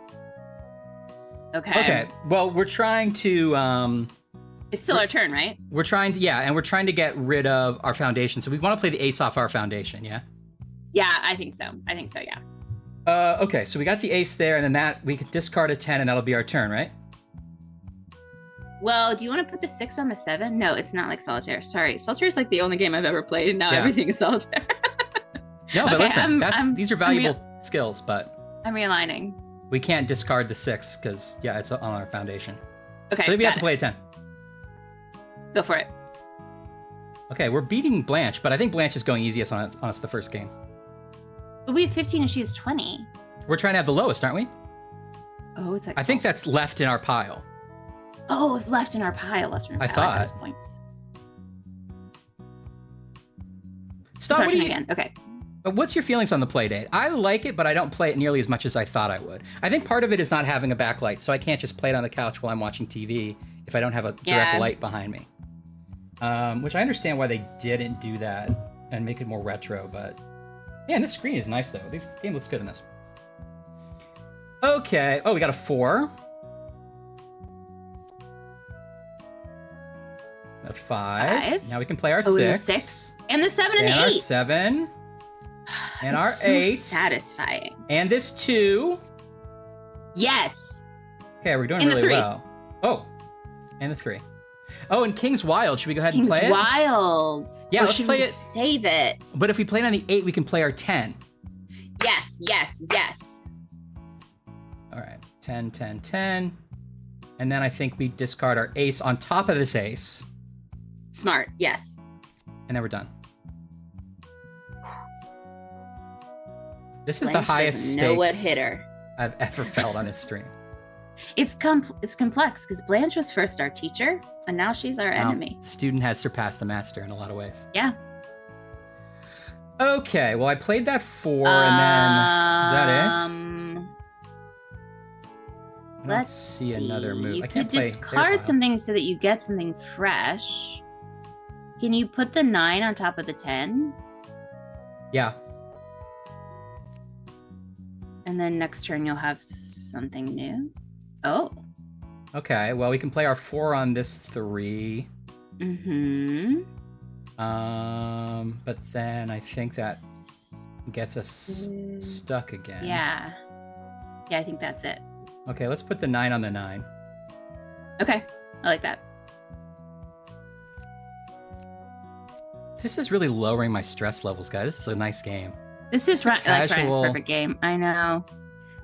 A: Okay.
B: Okay, well, we're trying to...
A: It's still our turn, right?
B: We're trying to, and we're trying to get rid of our foundation. So we want to play the ace off our foundation, yeah?
A: Yeah, I think so. Yeah.
B: Okay, so we got the ace there, and then that, we can discard a 10, and that'll be our turn, right?
A: Well, do you want to put the 6 on the 7? No, it's not like solitaire. Sorry. Solitaire is like the only game I've ever played, and now
B: Yeah.
A: everything is solitaire.
B: No, but
A: Okay,
B: listen, these are valuable skills, but
A: I'm realigning.
B: we can't discard the 6, because, yeah, it's on our foundation.
A: Okay,
B: So then we have
A: got
B: to play a 10.
A: it. Go for it.
B: Okay, we're beating Blanche, but I think Blanche is going easiest on us the first game.
A: But we have 15 and she has 20.
B: We're trying to have the lowest, aren't we?
A: Oh, it's like...
B: I think that's left in our pile.
A: Oh, it's left in our pile. Left in our
B: I
A: pile.
B: thought.
A: Those points.
B: Stop.
A: Start again. Okay.
B: What's your feelings on the play date? I like it, but I don't play it nearly as much as I thought I would. I think part of it is not having a backlight, so I can't just play it on the couch while I'm watching TV if I don't have a direct light behind me. Which I understand why they didn't do that and make it more retro, but... Man, this screen is nice, though. This game looks good in this. Okay. Oh, we got a 4. A 5. Now we can play our 6.
A: Oh, and the 6. And the 7 and the 8.
B: And our 7. And our
A: It's so
B: 8.
A: satisfying.
B: And this 2.
A: Yes.
B: Okay, we're doing
A: And the
B: really
A: 3.
B: well. Oh, and the 3. Oh, and King's Wild. Should we go ahead and
A: King's
B: play it?
A: Wild.
B: Yeah,
A: Or
B: let's
A: should
B: play
A: we
B: it.
A: Save it.
B: But if we play it on the 8, we can play our 10.
A: Yes.
B: 10, 10, 10. And then I think we discard our ace on top of this ace.
A: Smart, yes.
B: And then we're done. This is
A: Blanche
B: the highest
A: doesn't
B: stakes
A: know what hit her.
B: I've ever felt on this stream.
A: It's complex because Blanche was first our teacher, and now she's our enemy.
B: The student has surpassed the master in a lot of ways.
A: Yeah.
B: Okay, well, I played that 4, and then... Is that it?
A: Let's
B: see another move.
A: You
B: I
A: could
B: can't play
A: discard something so that you get something fresh. Can you put the 9 on top of the 10?
B: Yeah.
A: And then next turn you'll have something new. Oh.
B: Okay, well, we can play our 4 on this 3.
A: Mm-hmm.
B: But then I think that gets us stuck again.
A: Yeah. Yeah, I think that's it.
B: Okay, let's put the 9 on the 9.
A: Okay, I like that.
B: This is really lowering my stress levels, guys. This is a nice game.
A: This is like Ryan's
B: casual-
A: perfect game. I know.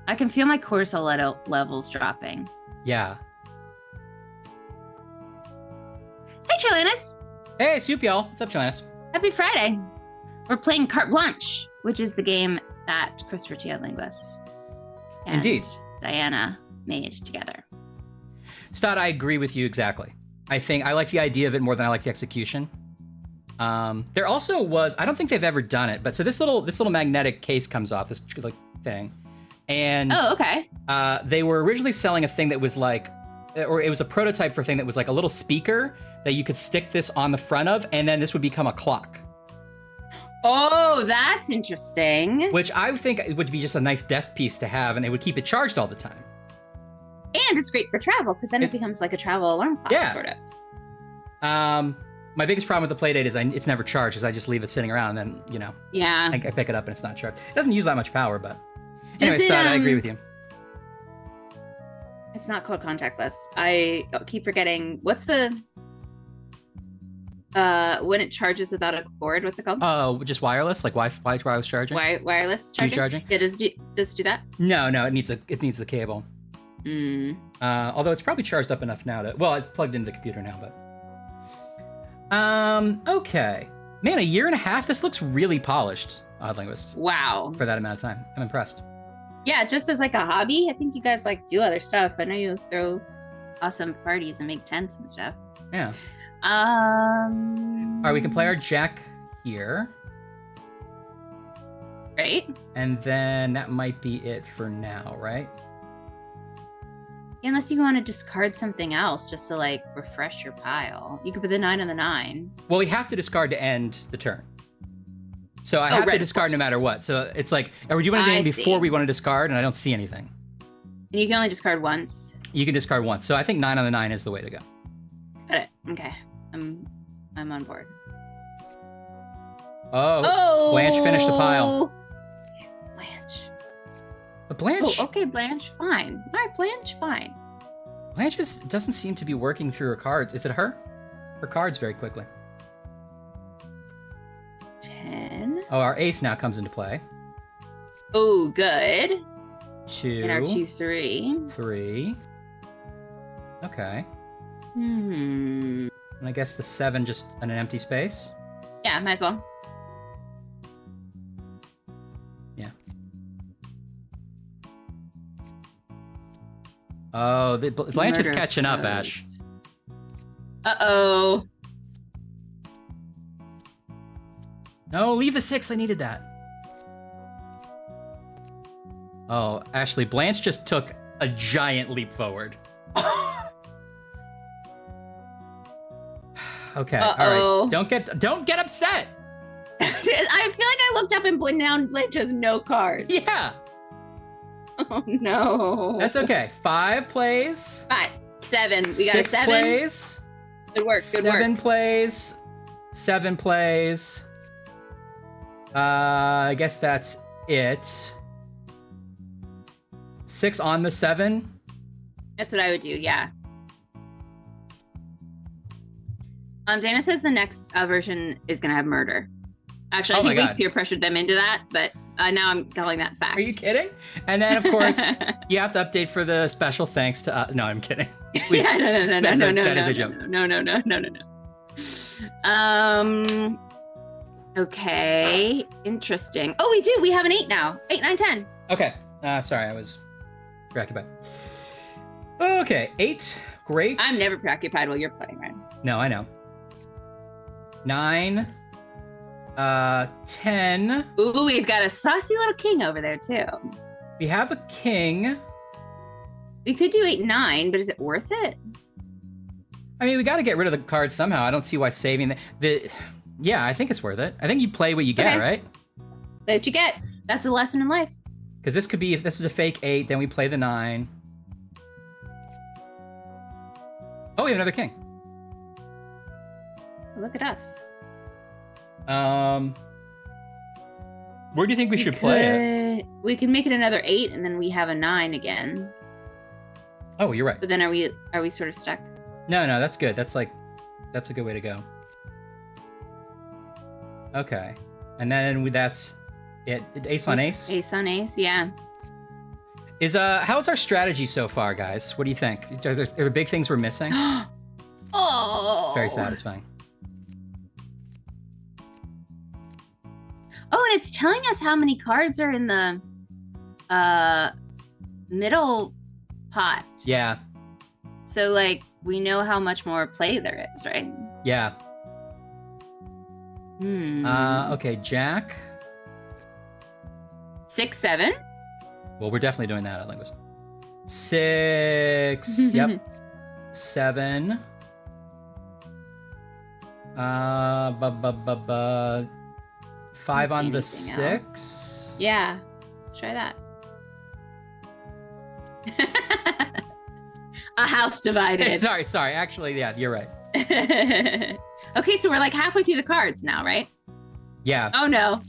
A: I can feel my cortisol levels dropping.
B: Yeah.
A: Hey, Chilenas!
B: Hey, Soup, y'all. What's up, Chilenas?
A: Happy Friday! We're playing Carte Blanche, which is the game that Christopher Linguist and
B: Indeed.
A: Diana made together.
B: Stott, I agree with you exactly. I think I like the idea of it more than I like the execution. There also was, I don't think they've ever done it, but so this little magnetic case comes off, this like thing. And
A: Oh, okay.
B: they were originally selling a thing that was like, or it was a prototype for a thing that was like a little speaker that you could stick this on the front of, and then this would become a clock.
A: Oh, that's interesting.
B: Which I would think it would be just a nice desk piece to have, and it would keep it charged all the time.
A: And it's great for travel, because then it becomes like a travel alarm clock,
B: Yeah.
A: sort of.
B: My biggest problem with the Playdate is it's never charged, because I just leave it sitting around, and then, you know,
A: Yeah.
B: I pick it up and it's not charged. It doesn't use that much power, but...
A: Does
B: Anyway,
A: it,
B: Stott, I agree with you.
A: It's not called contactless. I keep forgetting. What's the... when it charges without a cord, what's it called?
B: Oh, just wireless? Like wireless charging?
A: Wireless charging?
B: charging?
A: Yeah, does it do that?
B: No, it needs the cable. Although it's probably charged up enough now to... Well, it's plugged into the computer now, but... Okay. Man, a year and a half? This looks really polished, Odd Linguist.
A: Wow.
B: For that amount of time. I'm impressed.
A: Yeah, just as like a hobby. I think you guys like do other stuff. I know you throw awesome parties and make tents and stuff.
B: Yeah.
A: All
B: Alright, we can play our jack here.
A: Great.
B: And then that might be it for now, right?
A: Unless you want to discard something else just to like refresh your pile. You could put the 9 on the 9.
B: Well, we have to discard to end the turn. So I have
A: right,
B: to
A: of
B: discard no
A: course.
B: matter what. So it's like, are we doing anything
A: I
B: before
A: see.
B: we want to discard? And I don't see anything.
A: And you can only discard once.
B: You can discard once. So I think 9 on the 9 is the way to go.
A: Got it. Okay. I'm on board.
B: Oh, Blanche finished the pile.
A: Damn, Blanche.
B: But Blanche,
A: Oh, okay, Blanche. Fine. All right, Blanche. Fine.
B: Blanche just doesn't seem to be working through her cards. Is it her? Her cards very quickly.
A: 10.
B: Oh, our ace now comes into play.
A: Oh, good.
B: 2.
A: And our 2, 3.
B: 3. Okay.
A: Hmm.
B: And I guess the 7 just in an empty space.
A: Yeah, might as well.
B: Yeah. Oh, Blanche is
A: Murder
B: catching up,
A: throws.
B: Ash.
A: Uh-oh.
B: No, leave the 6. I needed that. Oh, Ashley, Blanche just took a giant leap forward. Okay, all
A: Uh-oh.
B: right. Don't get upset.
A: I feel like I looked up and now Blanche has no cards.
B: Yeah,
A: Oh, no.
B: that's okay. 5 plays.
A: 5, 7. We got a
B: 6
A: 7.
B: plays.
A: Good work. Good
B: 7
A: work.
B: plays. 7 plays. I guess that's it. 6 on the 7.
A: That's what I would do. Yeah. Dana says the next version is gonna have murder. Actually,
B: Oh
A: I
B: my
A: think we
B: God.
A: peer pressured them into that, but Now I'm calling that fact.
B: Are you kidding? And then, of course, you have to update for the special thanks to. No, I'm kidding. Please.
A: Yeah, no.
B: That is a joke.
A: No. Okay, interesting. Oh, we do. We have an 8 now. 8, 9, 10.
B: Okay. Sorry, I was preoccupied. Okay, 8. Great.
A: I'm never preoccupied while you're playing, right?
B: No, I know. 9. 10.
A: Ooh, we've got a saucy little king over there too.
B: We have a king.
A: We could do 8, 9, but is it worth it?
B: I mean, we got to get rid of the cards somehow. I don't see why saving the. Yeah, I think it's worth it. I think you play what you get, right?
A: Play what you get. That's a lesson in life.
B: Because this could be, if this is a fake 8, then we play the 9. Oh, we have another king.
A: Look at us.
B: Where do you think we should play it?
A: We can make it another 8, and then we have a 9 again.
B: Oh, you're right.
A: But then are we sort of stuck?
B: No, that's good. That's a good way to go. Okay, and then that's it. Ace on ace.
A: Ace on ace, yeah.
B: How's our strategy so far, guys? What do you think? Are there big things we're missing?
A: Oh,
B: it's very satisfying.
A: Oh, and it's telling us how many cards are in the middle pot.
B: Yeah.
A: So, like, we know how much more play there is, right?
B: Yeah. Okay, Jack.
A: 6, 7.
B: Well, we're definitely doing that at Linguist. 6. Yep. 7. 5 on the 6.
A: Else. Yeah, let's try that. A house divided.
B: Sorry. Actually, yeah, you're right.
A: Okay, so we're like halfway through the cards now, right?
B: Yeah.
A: Oh no.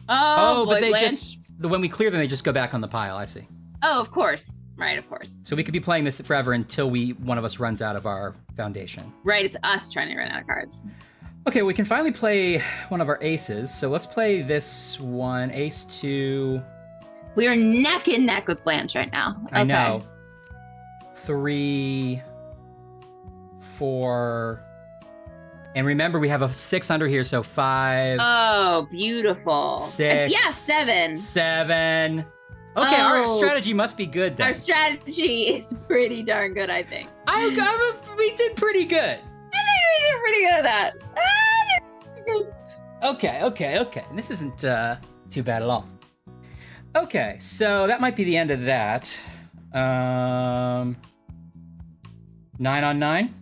A: Oh, boy,
B: but they
A: Blanche.
B: when we clear them, they just go back on the pile. I see.
A: Oh, of course. Right, of course.
B: So we could be playing this forever until one of us runs out of our foundation.
A: Right, it's us trying to run out of cards.
B: Okay, we can finally play one of our aces. So let's play this one, ace 2.
A: We are neck and neck with Blanche right now. Okay.
B: I know. 3, 4, and remember we have a 6 under here, so 5.
A: Oh, beautiful.
B: 6.
A: Yeah, 7.
B: 7. Okay, our strategy must be good then.
A: Our strategy is pretty darn good, I think.
B: We did pretty good.
A: I think we did pretty good at that.
B: Okay. This isn't too bad at all. Okay, so that might be the end of that. 9 on 9?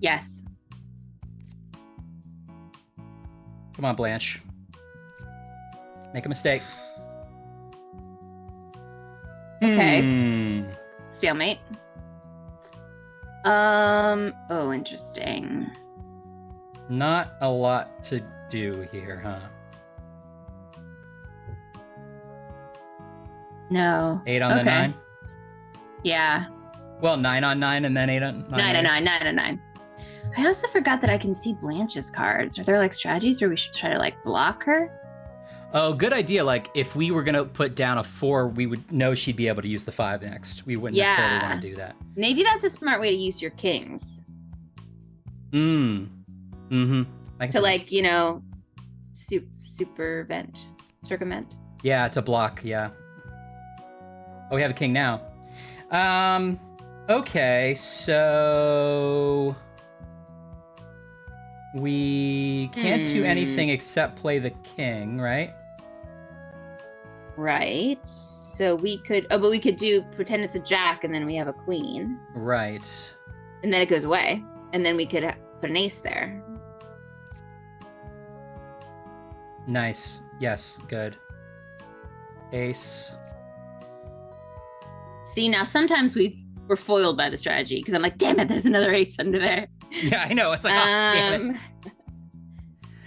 A: Yes.
B: Come on, Blanche. Make a mistake.
A: Okay. Stalemate. Oh, interesting.
B: Not a lot to do here, huh?
A: No.
B: 8 on the 9?
A: Yeah.
B: Well, 9 on 9 and then 8 on 9.
A: 9 on 9, 9 on 9. I also forgot that I can see Blanche's cards. Are there like strategies where we should try to like block her?
B: Oh, good idea. Like if we were gonna put down a 4, we would know she'd be able to use the 5 next. We wouldn't necessarily want to do that.
A: Maybe that's a smart way to use your kings.
B: Mm-hmm.
A: To like, you know, circumvent.
B: Yeah, to block, yeah. Oh, we have a king now. Okay, so we can't do anything except play the king, right?
A: Right. So we could, but we could pretend it's a jack and then we have a queen.
B: Right.
A: And then it goes away. And then we could put an ace there.
B: Nice. Yes, good. Ace.
A: See, now sometimes we're foiled by the strategy because I'm like, damn it, there's another ace under there.
B: Yeah, I know. It's like, oh, damn it.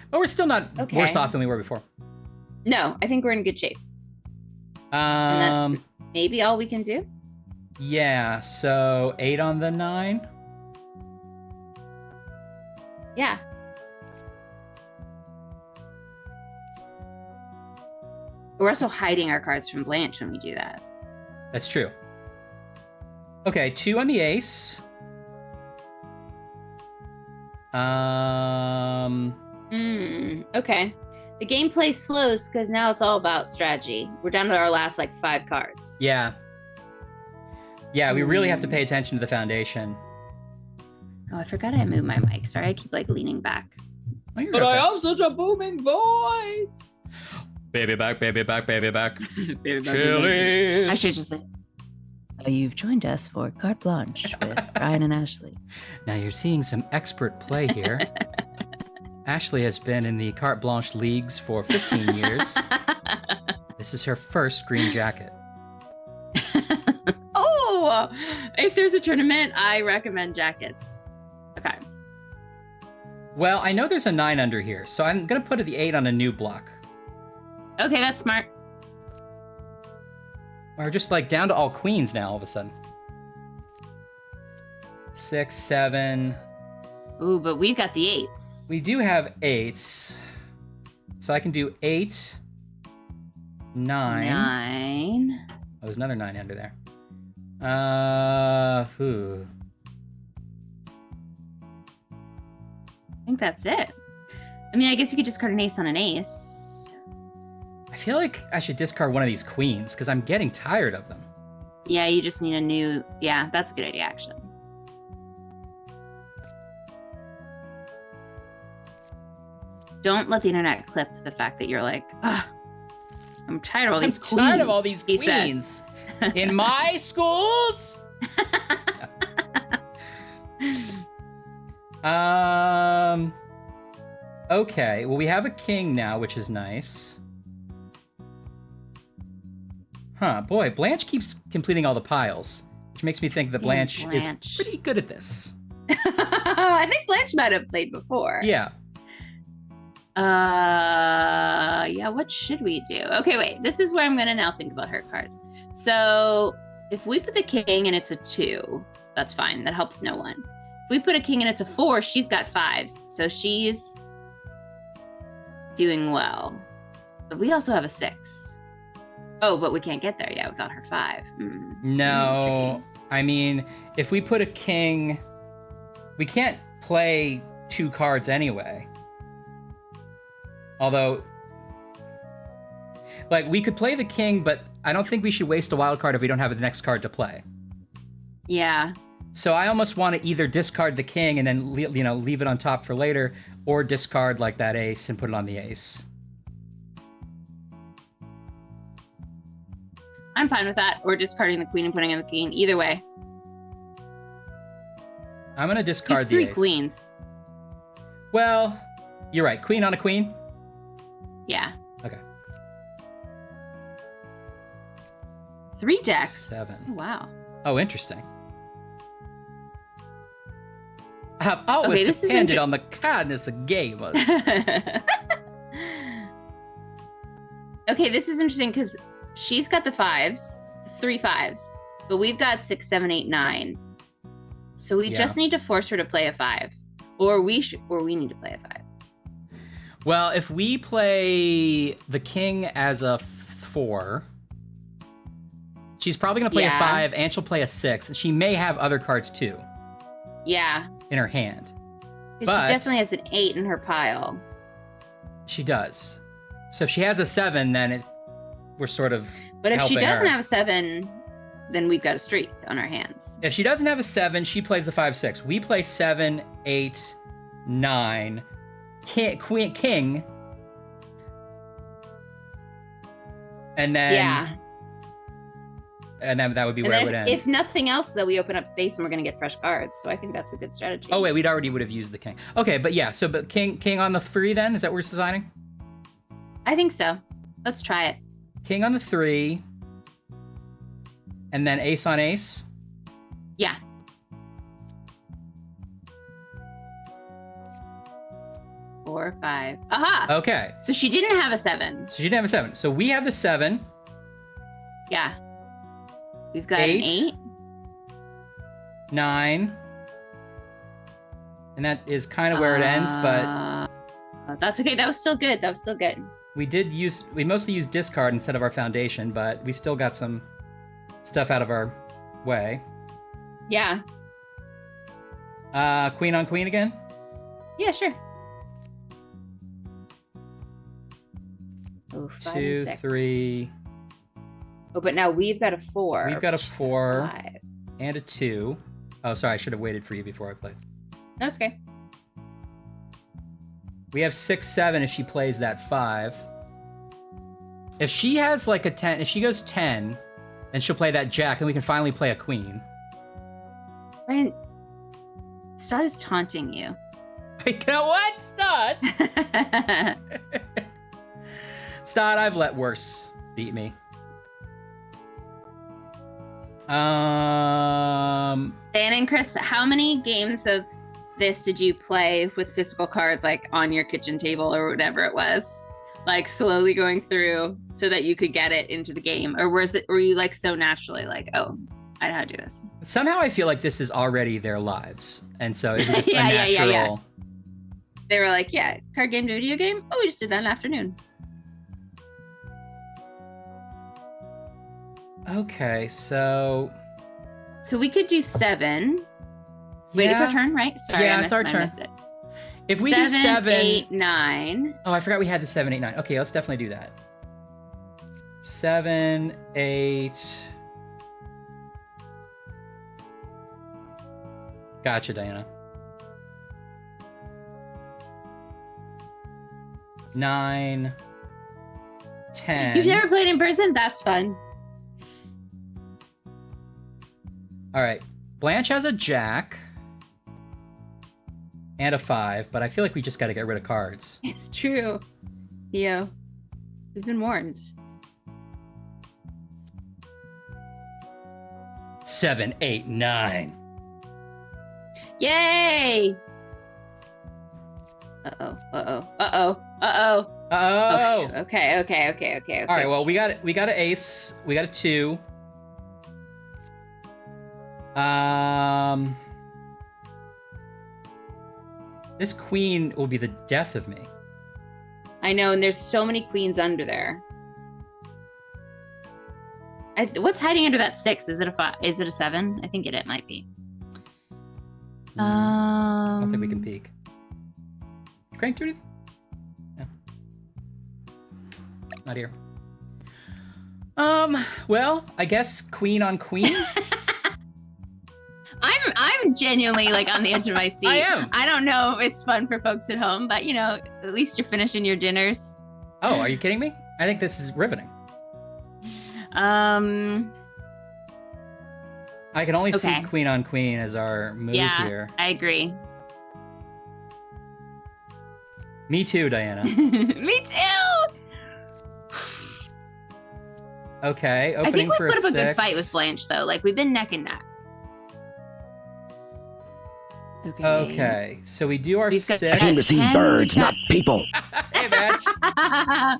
B: But we're still not worse off than we were before.
A: No, I think we're in good shape. And that's maybe all we can do.
B: Yeah, so 8 on the 9.
A: Yeah. We're also hiding our cards from Blanche when we do that.
B: That's true. Okay, 2 on the ace.
A: Okay. The gameplay slows because now it's all about strategy. We're down to our last like 5 cards.
B: Yeah. Yeah, we really have to pay attention to the foundation.
A: Oh, I forgot I moved my mic. Sorry, I keep like leaning back.
B: Oh, you're
A: But
B: okay.
A: I have such a booming voice.
B: Baby back, baby back, baby back.
A: Chilies.
B: Chilies.
A: I should just say. You've joined us for Carte Blanche with Ryan and Ashley.
B: Now you're seeing some expert play here. Ashley has been in the Carte Blanche leagues for 15 years. This is her first green jacket.
A: Oh, if there's a tournament, I recommend jackets. Okay.
B: Well, I know there's a 9 under here, so I'm going to put the 8 on a new block.
A: Okay, that's smart.
B: We're just like down to all queens now all of a sudden. 6, 7.
A: Ooh, but we've got the 8s.
B: We do have 8s. So I can do 8, 9.
A: 9.
B: Oh, there's another 9 under there. Who?
A: I think that's it. I mean, I guess you could discard an ace on an ace.
B: I feel like I should discard one of these queens because I'm getting tired of them.
A: Yeah, you just need a new... Yeah, that's a good idea, actually. Don't let the internet clip the fact that you're like, ugh, I'm tired of all these queens.
B: Tired of all these
A: he said.
B: queens. In my schools? Okay, well, we have a king now, which is nice. Huh, boy, Blanche keeps completing all the piles, which makes me think that Blanche is pretty good at this.
A: I think Blanche might have played before.
B: Yeah.
A: Yeah, what should we do? Okay, wait, this is where I'm gonna now think about her cards. So if we put the king and it's a 2, that's fine, that helps no one. If we put a king and it's a 4, she's got 5s, so she's doing well. But we also have a 6. Oh, but we can't get there yet without her 5.
B: No, I mean, if we put a king, we can't play 2 cards anyway. Although, like, we could play the king, but I don't think we should waste a wild card if we don't have the next card to play.
A: Yeah.
B: So I almost want to either discard the king and then, leave it on top for later, or discard, like, that ace and put it on the ace.
A: I'm fine with that, or discarding the queen and putting in the king. Either way.
B: I'm going to discard the
A: 3
B: ace.
A: queens.
B: Well, you're right. Queen on a queen?
A: Yeah.
B: Okay.
A: 3 decks.
B: 7.
A: Oh, wow.
B: Oh, interesting. I have always
A: Okay, this is
B: depended on the kindness of gamers.
A: Okay, this is interesting because she's got the 5s, 3 5s, but we've got 6, 7, 8, 9. So we just need to force her to play a 5, or we need to play a 5.
B: Well, if we play the king as a 4, she's probably going to play a 5, and she'll play a 6. She may have other cards too.
A: Yeah.
B: In her hand.
A: But she definitely has an 8 in her pile.
B: She does. So if she has a 7, then we're sort of
A: But if she
B: helping
A: doesn't
B: her.
A: have a 7, then we've got a streak on our hands.
B: If she doesn't have a 7, she plays the 5, 6. We play 7, 8, 9, king. And then and then that would be where it would end.
A: If nothing else, though, we open up space and we're going to get fresh cards. So I think that's a good strategy.
B: Oh, wait, would have used the king. Okay, but yeah, but king on the 3 then? Is that what we're designing?
A: I think so. Let's try it.
B: King on the 3. And then ace on ace?
A: Yeah. Four, 5. Aha!
B: Okay.
A: So she didn't have a 7.
B: So she didn't have a 7. So we have the 7.
A: Yeah. We've got
B: 8,
A: an 8.
B: 9. And that is kind of where it ends, but...
A: That's okay. That was still good.
B: we mostly used discard instead of our foundation, but we still got some stuff out of our way.
A: Yeah.
B: Queen on queen again?
A: Yeah, sure. Oh, 5
B: 2,
A: and 6.
B: 3.
A: Oh, but now we've got a 4.
B: We've got a 4
A: 5.
B: and a 2. Oh, sorry, I should have waited for you before I played.
A: No, it's okay.
B: We have 6, 7 if she plays that 5. If she has like a 10, if she goes 10, then she'll play that jack, and we can finally play a queen.
A: Ryan, Stott is taunting you.
B: You know what? Stott? Stott, I've let worse beat me.
A: Dan and Chris, how many games of this did you play with physical cards, like on your kitchen table or whatever it was, like slowly going through so that you could get it into the game? Or were you like so naturally like, oh, I know how to do this?
B: Somehow I feel like this is already their lives, and so it was just
A: Yeah,
B: a
A: yeah,
B: natural.
A: yeah. They were like, yeah, card game to video game? Oh, we just did that in the afternoon.
B: Okay, so
A: we could do 7. Wait, it's our turn, right? Sorry,
B: Yeah, it's our turn.
A: I missed it.
B: If we do 7,
A: 8, 9.
B: Oh, I forgot we had the 7, 8, 9. Okay, let's definitely do that. 7, 8. Gotcha, Diana. 9, 10.
A: You've never played in person? That's fun.
B: All right. Blanche has a jack and a 5, but I feel like we just got to get rid of cards.
A: It's true. Theo, we've been warned.
B: 7, 8, 9.
A: Yay! Uh-oh.
B: Oh.
A: Oh, okay.
B: All right. Well, we got an ace. We got a 2. This queen will be the death of me.
A: I know, and there's so many queens under there. What's hiding under that 6? Is it a 5? Is it a 7? I think it might be.
B: I don't think we can peek. Crank duty? No. Not here. Well, I guess queen on queen.
A: I'm genuinely like on the edge of my seat.
B: I am.
A: I don't know if it's fun for folks at home, but you know, at least you're finishing your dinners.
B: Oh, are you kidding me? I think this is riveting.
A: I
B: can only see
A: Okay.
B: queen on queen as our move here.
A: I agree.
B: Me too, Diana.
A: Me too.
B: Okay,
A: I
B: opening
A: think we
B: for
A: put
B: a
A: up a
B: 6.
A: good fight with Blanche, though. Like we've been neck and neck. Okay.
B: Okay, so we do our
A: We've got
B: 6.
E: Came to see
A: 10,
E: birds,
A: we got-
E: not people.
B: Hey, man.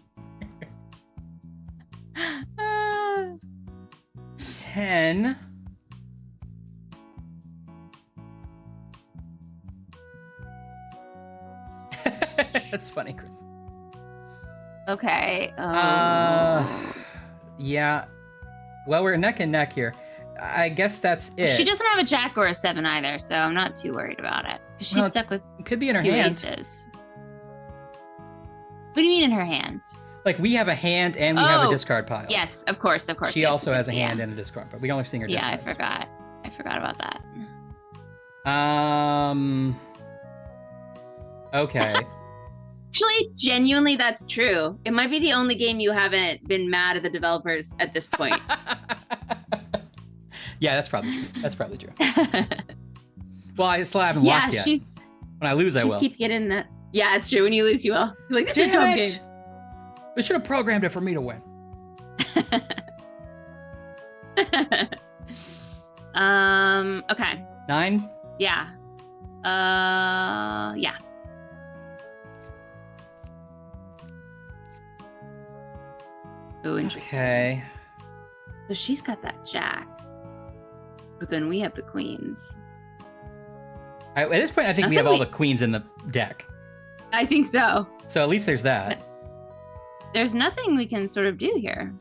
B: 10. That's funny, Chris.
A: Okay.
B: Yeah. Well, we're neck and neck here. I guess that's it.
A: She doesn't have a jack or a 7 either, so I'm not too worried about it. She's
B: Well,
A: stuck with
B: It could be in her
A: 2
B: hand.
A: aces. What do you mean in her hand?
B: Like we have a hand and we have a
A: Oh,
B: discard pile.
A: Yes, of course.
B: She
A: yes,
B: also has a
A: yeah.
B: hand and a discard pile. We can only see her
A: Yeah, I
B: discards.
A: forgot. I forgot about that.
B: Okay.
A: Actually, genuinely, that's true. It might be the only game you haven't been mad at the developers at this point.
B: Yeah, that's probably true. That's probably true. Well, I still haven't lost yet.
A: she's
B: When I lose, I will.
A: keep getting that. Yeah, it's true. When you lose, you will. You're like, this is a
B: Damn
A: dumb
B: it!
A: game.
B: We should have programmed it for me to win.
A: Okay.
B: 9.
A: Yeah. Yeah. Oh, interesting.
B: Okay.
A: So she's got that jack, but then we have the queens.
B: At this point, I think
A: I
B: we
A: think
B: have all
A: we-
B: the queens in the deck.
A: I think so.
B: So at least there's that.
A: there's nothing we can sort of do here.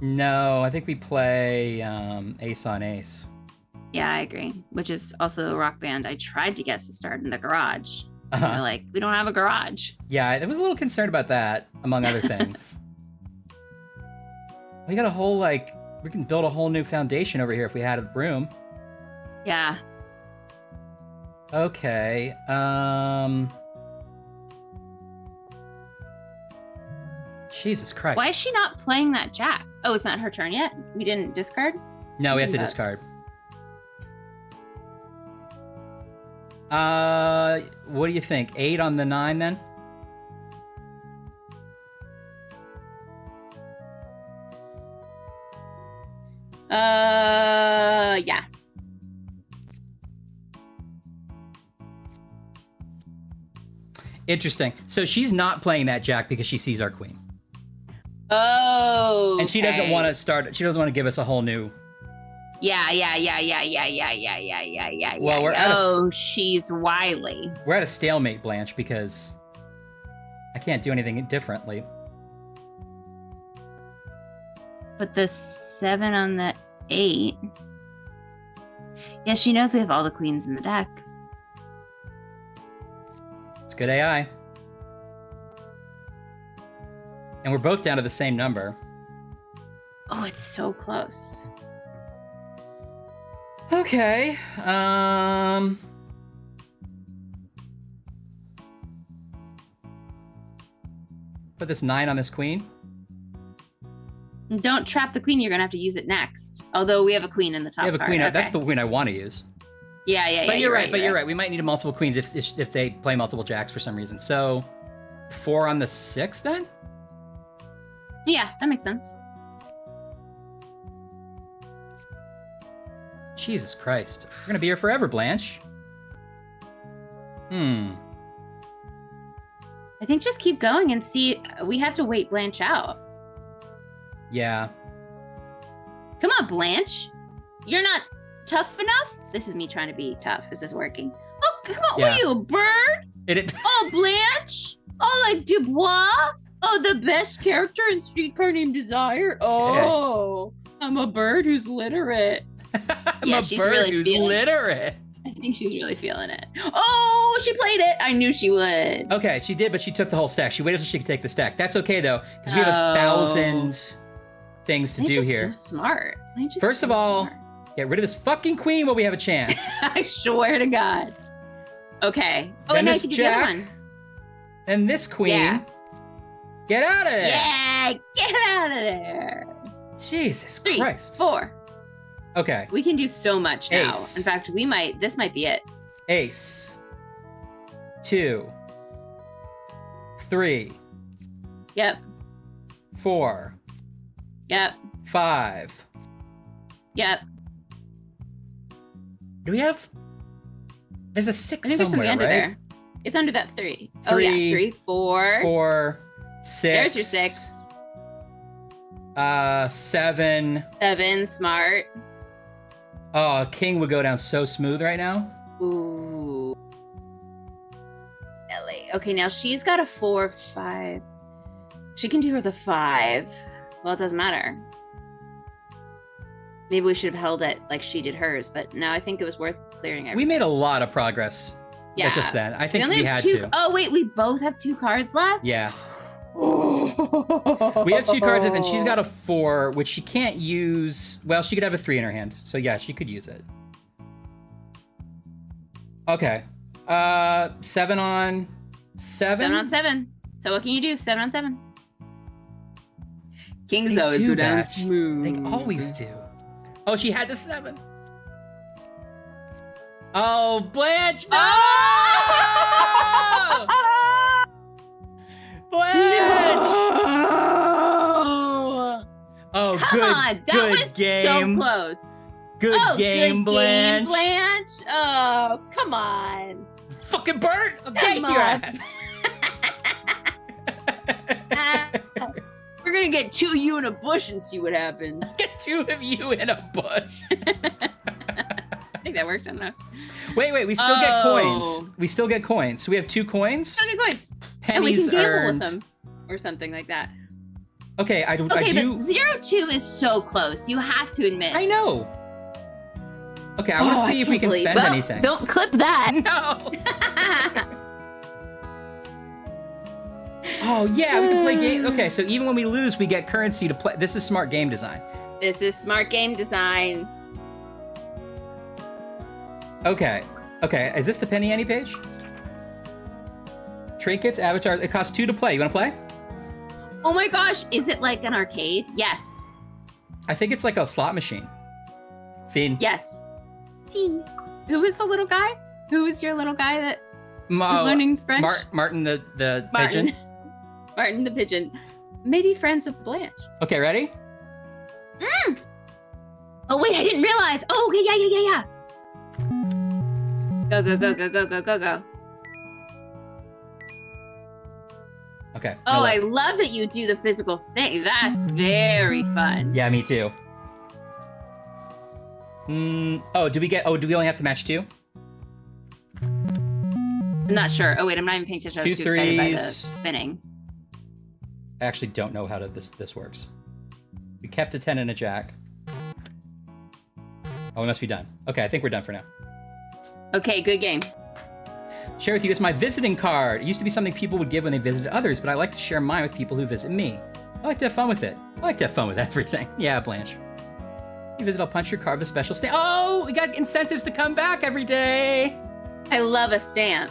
B: No, I think we play ace on ace.
A: Yeah, I agree. Which is also a rock band I tried to get to start in the garage. And they're like, we don't have a garage.
B: Yeah, I was a little concerned about that, among other things. We got a whole, like, we can build a whole new foundation over here if we had a room.
A: Yeah.
B: Okay, Jesus Christ.
A: Why is she not playing that jack? Oh, it's not her turn yet? We didn't discard?
B: No, we have to
A: Yes.
B: discard. What do you think? 8 on the 9 then?
A: Yeah.
B: Interesting. So she's not playing that jack because she sees our queen.
A: Oh.
B: And she doesn't want to start, she doesn't want to give us a whole new...
A: Yeah.
B: Well, we're at a,
A: she's wily.
B: we're at a stalemate, Blanche, because I can't do anything differently.
A: Put the 7 on the 8. Yeah, she knows we have all the queens in the deck.
B: It's good AI. And we're both down to the same number.
A: Oh, it's so close.
B: Okay. Put this 9 on this queen.
A: Don't trap the queen. You're gonna have to use it next. Although we have a queen in the top.
B: We have a
A: card.
B: queen.
A: Okay.
B: That's the queen I want to use.
A: Yeah.
B: But you're right. But you're right. We might need multiple queens if they play multiple jacks for some reason. So 4 on the 6 then?
A: Yeah, that makes sense.
B: Jesus Christ. We're gonna be here forever, Blanche.
A: I think just keep going and see. We have to wait Blanche out.
B: Yeah.
A: Come on, Blanche. You're not tough enough? This is me trying to be tough. Is this working? Oh, come on.
B: Yeah.
A: What are you, a bird?
B: It
A: Oh, Blanche? Oh, like Dubois? Oh, the best character in Streetcar Named Desire? Oh, I'm a bird who's literate.
B: I'm
A: Yeah,
B: a
A: she's
B: bird
A: really
B: who's
A: feeling it.
B: literate.
A: I think she's really feeling it. Oh, she played it. I knew she would.
B: Okay, she did, but she took the whole stack. She waited till she could take the stack. That's okay though, because we have
A: Oh.
B: 1,000 things to
A: Blanche
B: do
A: is
B: here.
A: so smart. Blanche is
B: First
A: so
B: of all,
A: smart.
B: get rid of this fucking queen while we have a chance.
A: I swear to God. Okay. Oh,
B: Then
A: and now I
B: this
A: can do the other
B: jack.
A: one.
B: And this queen.
A: Yeah.
B: Get out of there.
A: Yeah, get out of there.
B: Jesus
A: 3,
B: Christ.
A: 4.
B: Okay.
A: We can do so much now.
B: Ace.
A: In fact, this might be it.
B: Ace. 2. 3.
A: Yep.
B: 4.
A: Yep.
B: 5.
A: Yep.
B: Do we have? There's a
A: I
B: 6
A: think there's
B: somewhere,
A: something under
B: right?
A: there. It's under that 3. Oh yeah,
B: 3,
A: 3, 4.
B: 4, 6.
A: There's your 6.
B: 7.
A: 7, smart.
B: Oh, king would go down so smooth right now.
A: Ooh. Ellie. Okay, now she's got a 4, 5. She can do her the 5. Well, it doesn't matter. Maybe we should have held it like she did hers, but no, I think it was worth clearing everything.
B: We made a lot of progress.
A: Yeah.
B: Just then. I think
A: only
B: we
A: have
B: had
A: 2
B: to.
A: Oh, wait, we both have 2 cards left?
B: Yeah. We have 2 cards, and she's got a 4, which she can't use. Well, she could have a 3 in her hand, so yeah, she could use it. Okay. 7 on 7.
A: 7 on 7. So what can you do? 7 on 7. Kings
B: They
A: always
B: do
A: go down
B: that.
A: smooth.
B: They always do. Oh, she had the 7. Oh, Blanche! No! Blanche!
A: No!
B: Oh,
A: Come
B: good,
A: on, that
B: good
A: was
B: game.
A: so close.
B: Good
A: Oh,
B: game,
A: good
B: Blanche.
A: game, Blanche. Oh, come on.
B: Fucking bird! I'll get
A: Come
B: your
A: on.
B: ass.
A: We're gonna get 2 of you in a bush and see what happens.
B: Get 2 of you in a bush.
A: I think that worked. I don't know.
B: Wait, we still get coins.
A: Oh.
B: We still get coins. So we have 2 coins.
A: Okay, coins. And we
B: Pennies
A: can gamble
B: earned.
A: with them or something like that.
B: Okay, I
A: Okay,
B: do.
A: but 02 is so close. You have to admit.
B: I know. Okay, I want to see if we can spend anything.
A: Don't clip that.
B: No. Oh yeah, we can play game. Okay, so even when we lose, we get currency to play. This is smart game design.
A: This is smart game design.
B: Okay. Okay, is this the penny ante page? Trinkets, avatars. It costs 2 to play. You want to play?
A: Oh my gosh, is it like an arcade? Yes.
B: I think it's like a slot machine. Finn.
A: Yes. Fiend. Who was the little guy? Who was your little guy that was
B: Oh,
A: learning French?
B: Martin the
A: Martin.
B: pigeon.
A: Martin the pigeon. Maybe friends with Blanche.
B: Okay, ready?
A: Oh wait, I didn't realize. Oh, okay, yeah. Go, go, go, go, go, go, go, go.
B: Okay.
A: Oh, I love that you do the physical thing. That's very fun.
B: Yeah, me too. Oh, do we only have to match 2?
A: I'm not sure. Oh wait, I'm not even paying attention. I was
B: 2
A: too excited by the
B: threes.
A: spinning.
B: I actually don't know how this works. We kept a 10 and a jack. Oh, we must be done. Okay, I think we're done for now.
A: Okay, good game.
B: Share with you, it's my visiting card. It used to be something people would give when they visited others, but I like to share mine with people who visit me. I like to have fun with it. I like to have fun with everything. Yeah, Blanche. You visit, I'll punch your card with a special stamp. Oh, we got incentives to come back every day.
A: I love a stamp.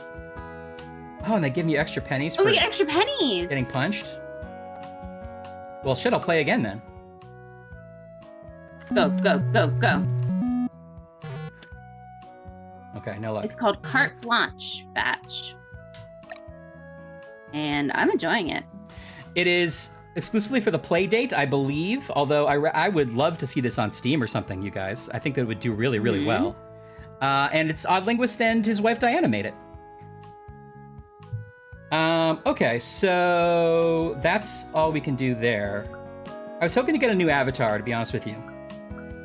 B: Oh, and they give me extra pennies
A: Oh,
B: for
A: we get extra pennies.
B: getting punched. Well, shit, I'll play again then.
A: Go, go, go, go.
B: Okay, no luck.
A: It's called Carte Blanche batch. And I'm enjoying it.
B: It is exclusively for the play date, I believe. Although I would love to see this on Steam or something, you guys. I think that it would do really, really well. And it's Odd Linguist and his wife Diana made it. Okay, so that's all we can do there. I was hoping to get a new avatar, to be honest with you.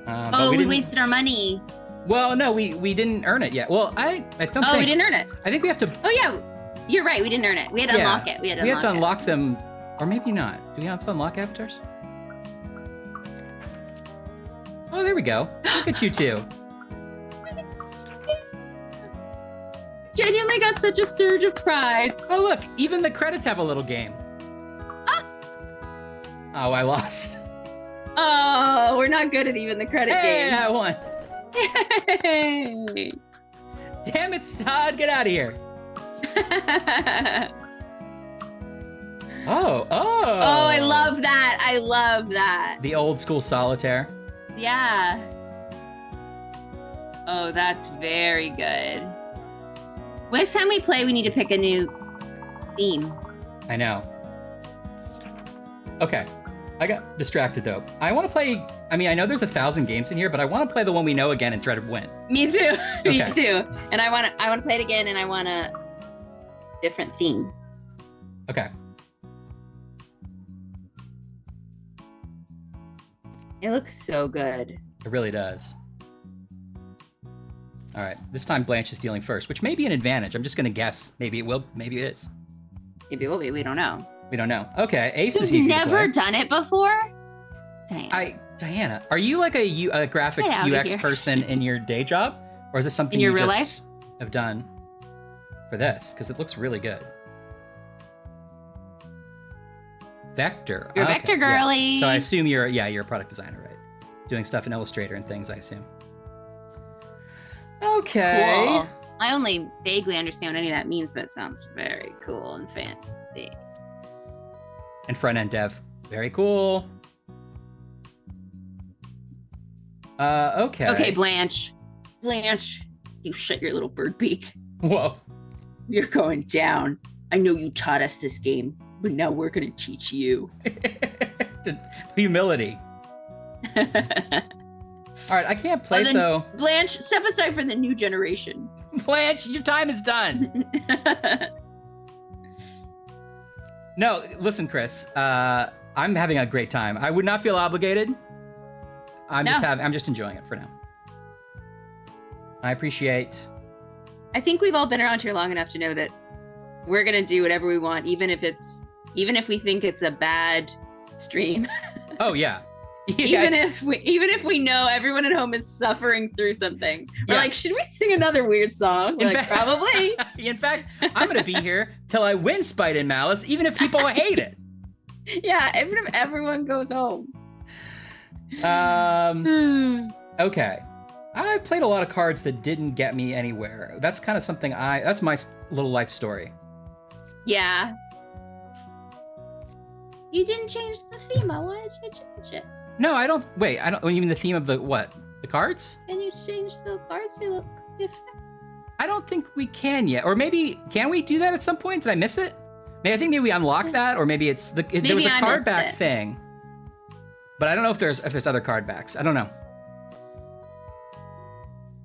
A: Oh, we wasted our money.
B: Well, no, we didn't earn it yet. Well, I don't think.
A: Oh, we didn't earn it.
B: I think we have to.
A: Oh, yeah. You're right. We didn't earn it. We had to unlock it. We have to
B: unlock them. Or maybe not. Do we have to unlock avatars? Oh, there we go. Look at you two.
A: Genuinely got such a surge of pride.
B: Oh, look. Even the credits have a little game.
A: Ah.
B: Oh, I lost.
A: Oh, we're not good at even the credit
B: Hey,
A: game.
B: I won.
A: Hey.
B: Damn it, Todd. Get out of here. Oh.
A: Oh, I love that. I love that.
B: The old school solitaire.
A: Yeah. Oh, that's very good. Next time we play, we need to pick a new theme.
B: I know. Okay. I got distracted though. I want to play. I mean, I know there's 1,000 games in here, but I want to play the one we know again and try to win.
A: Me too.
B: Okay.
A: Me too. And I want to play it again, and I want a different theme.
B: Okay.
A: It looks so good.
B: It really does. All right. This time Blanche is dealing first, which may be an advantage. I'm just going to guess. Maybe it will. Maybe it is.
A: Maybe it will be. We don't know.
B: We don't know. Okay. Ace is
A: You've
B: easy
A: never
B: to play.
A: done it before? Dang.
B: Diana, are you like a graphics
A: Get outta
B: UX
A: here.
B: person in your day job? Or is this something
A: In your
B: you
A: real
B: just have done for this? Because it looks really good. Vector.
A: You're a
B: Okay,
A: vector
B: yeah.
A: girly.
B: So I assume you're a product designer, right? Doing stuff in Illustrator and things, I assume. Okay.
A: Cool. I only vaguely understand what any of that means, but it sounds very cool and fancy.
B: And front end dev. Very cool. Okay.
A: Okay, Blanche. Blanche, you shut your little bird beak.
B: Whoa.
A: You're going down. I know you taught us this game, but now we're going to teach you.
B: Humility. All right, I can't play, so...
A: Blanche, step aside for the new generation.
B: Blanche, your time is done. No, listen, Chris. I'm having a great time. I would not feel obligated. I'm just enjoying it for now. I appreciate.
A: I think we've all been around here long enough to know that we're gonna do whatever we want, even if we think it's a bad stream.
B: Oh yeah.
A: Even if we know everyone at home is suffering through something, we're
B: Yeah.
A: like, should we sing another weird song? We're like, probably.
B: In fact, I'm gonna be here till I win Spite and Malice, even if people hate it.
A: Yeah, even if everyone goes home.
B: Okay. I played a lot of cards that didn't get me anywhere. That's kind of something that's my little life story.
A: Yeah. You didn't change the theme. Why did you change it?
B: No, I don't. Wait, I don't. You mean the theme of the what? The cards?
A: Can you change the cards? They look different.
B: I don't think we can yet. Or maybe can we do that at some point? Did I miss it? Maybe we unlock that, or maybe it's there was a
A: I
B: card
A: missed
B: back
A: it.
B: thing. But I don't know if there's other card backs. I don't know.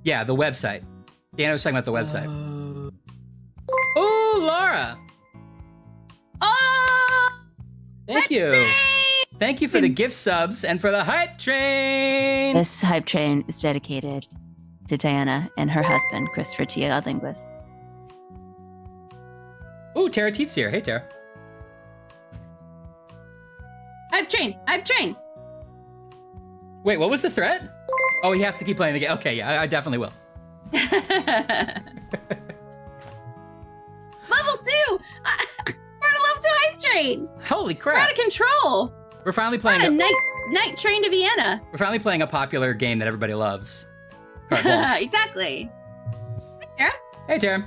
B: Yeah, the website. Dan was talking about the website. Oh, Laura!
A: Oh!
B: Thank you. Thank you for the gift subs and for the hype train.
G: This hype train is dedicated to Diana and her husband, Christopher T. Linguist.
B: Ooh, Tara Teet's here. Hey, Tara.
A: Hype train! Hype train!
B: Wait, what was the threat? Oh, he has to keep playing the game. Okay, yeah, I definitely will.
A: Level 2! We're on a level 2 hype train!
B: Holy
A: We're
B: crap.
A: out of control!
B: We're finally
A: We're
B: playing
A: on a night train to Vienna.
B: We're finally playing a popular game that everybody loves. Carte Blanche.
A: Exactly. Hi, Tara.
B: Hey, Tara.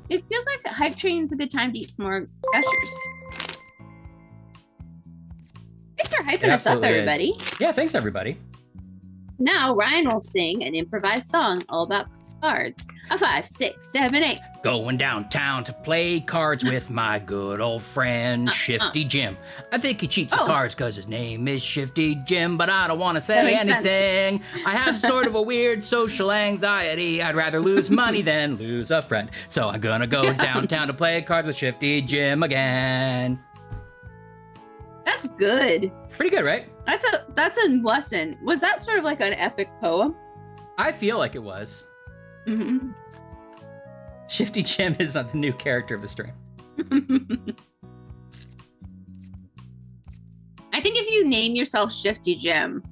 A: It feels like a hype train's a good time to eat some more gushers. Thanks for hyping us up,
B: absolutely is.
A: everybody.
B: Yeah, thanks, everybody.
A: Now Ryan will sing an improvised song all about cards. A 5, 6, 7, 8.
B: Going downtown to play cards with my good old friend Shifty Jim. I think he cheats at cards because his name is Shifty Jim, but I don't want to say
A: makes sense.
B: anything. I have sort of a weird social anxiety. I'd rather lose money than lose a friend. So I'm gonna go downtown to play cards with Shifty Jim again.
A: That's good.
B: Pretty good, right?
A: That's a lesson. Was that sort of like an epic poem?
B: I feel like it was.
A: Mm-hmm.
B: Shifty Jim is the new character of the stream.
A: I think if you name yourself Shifty Jim,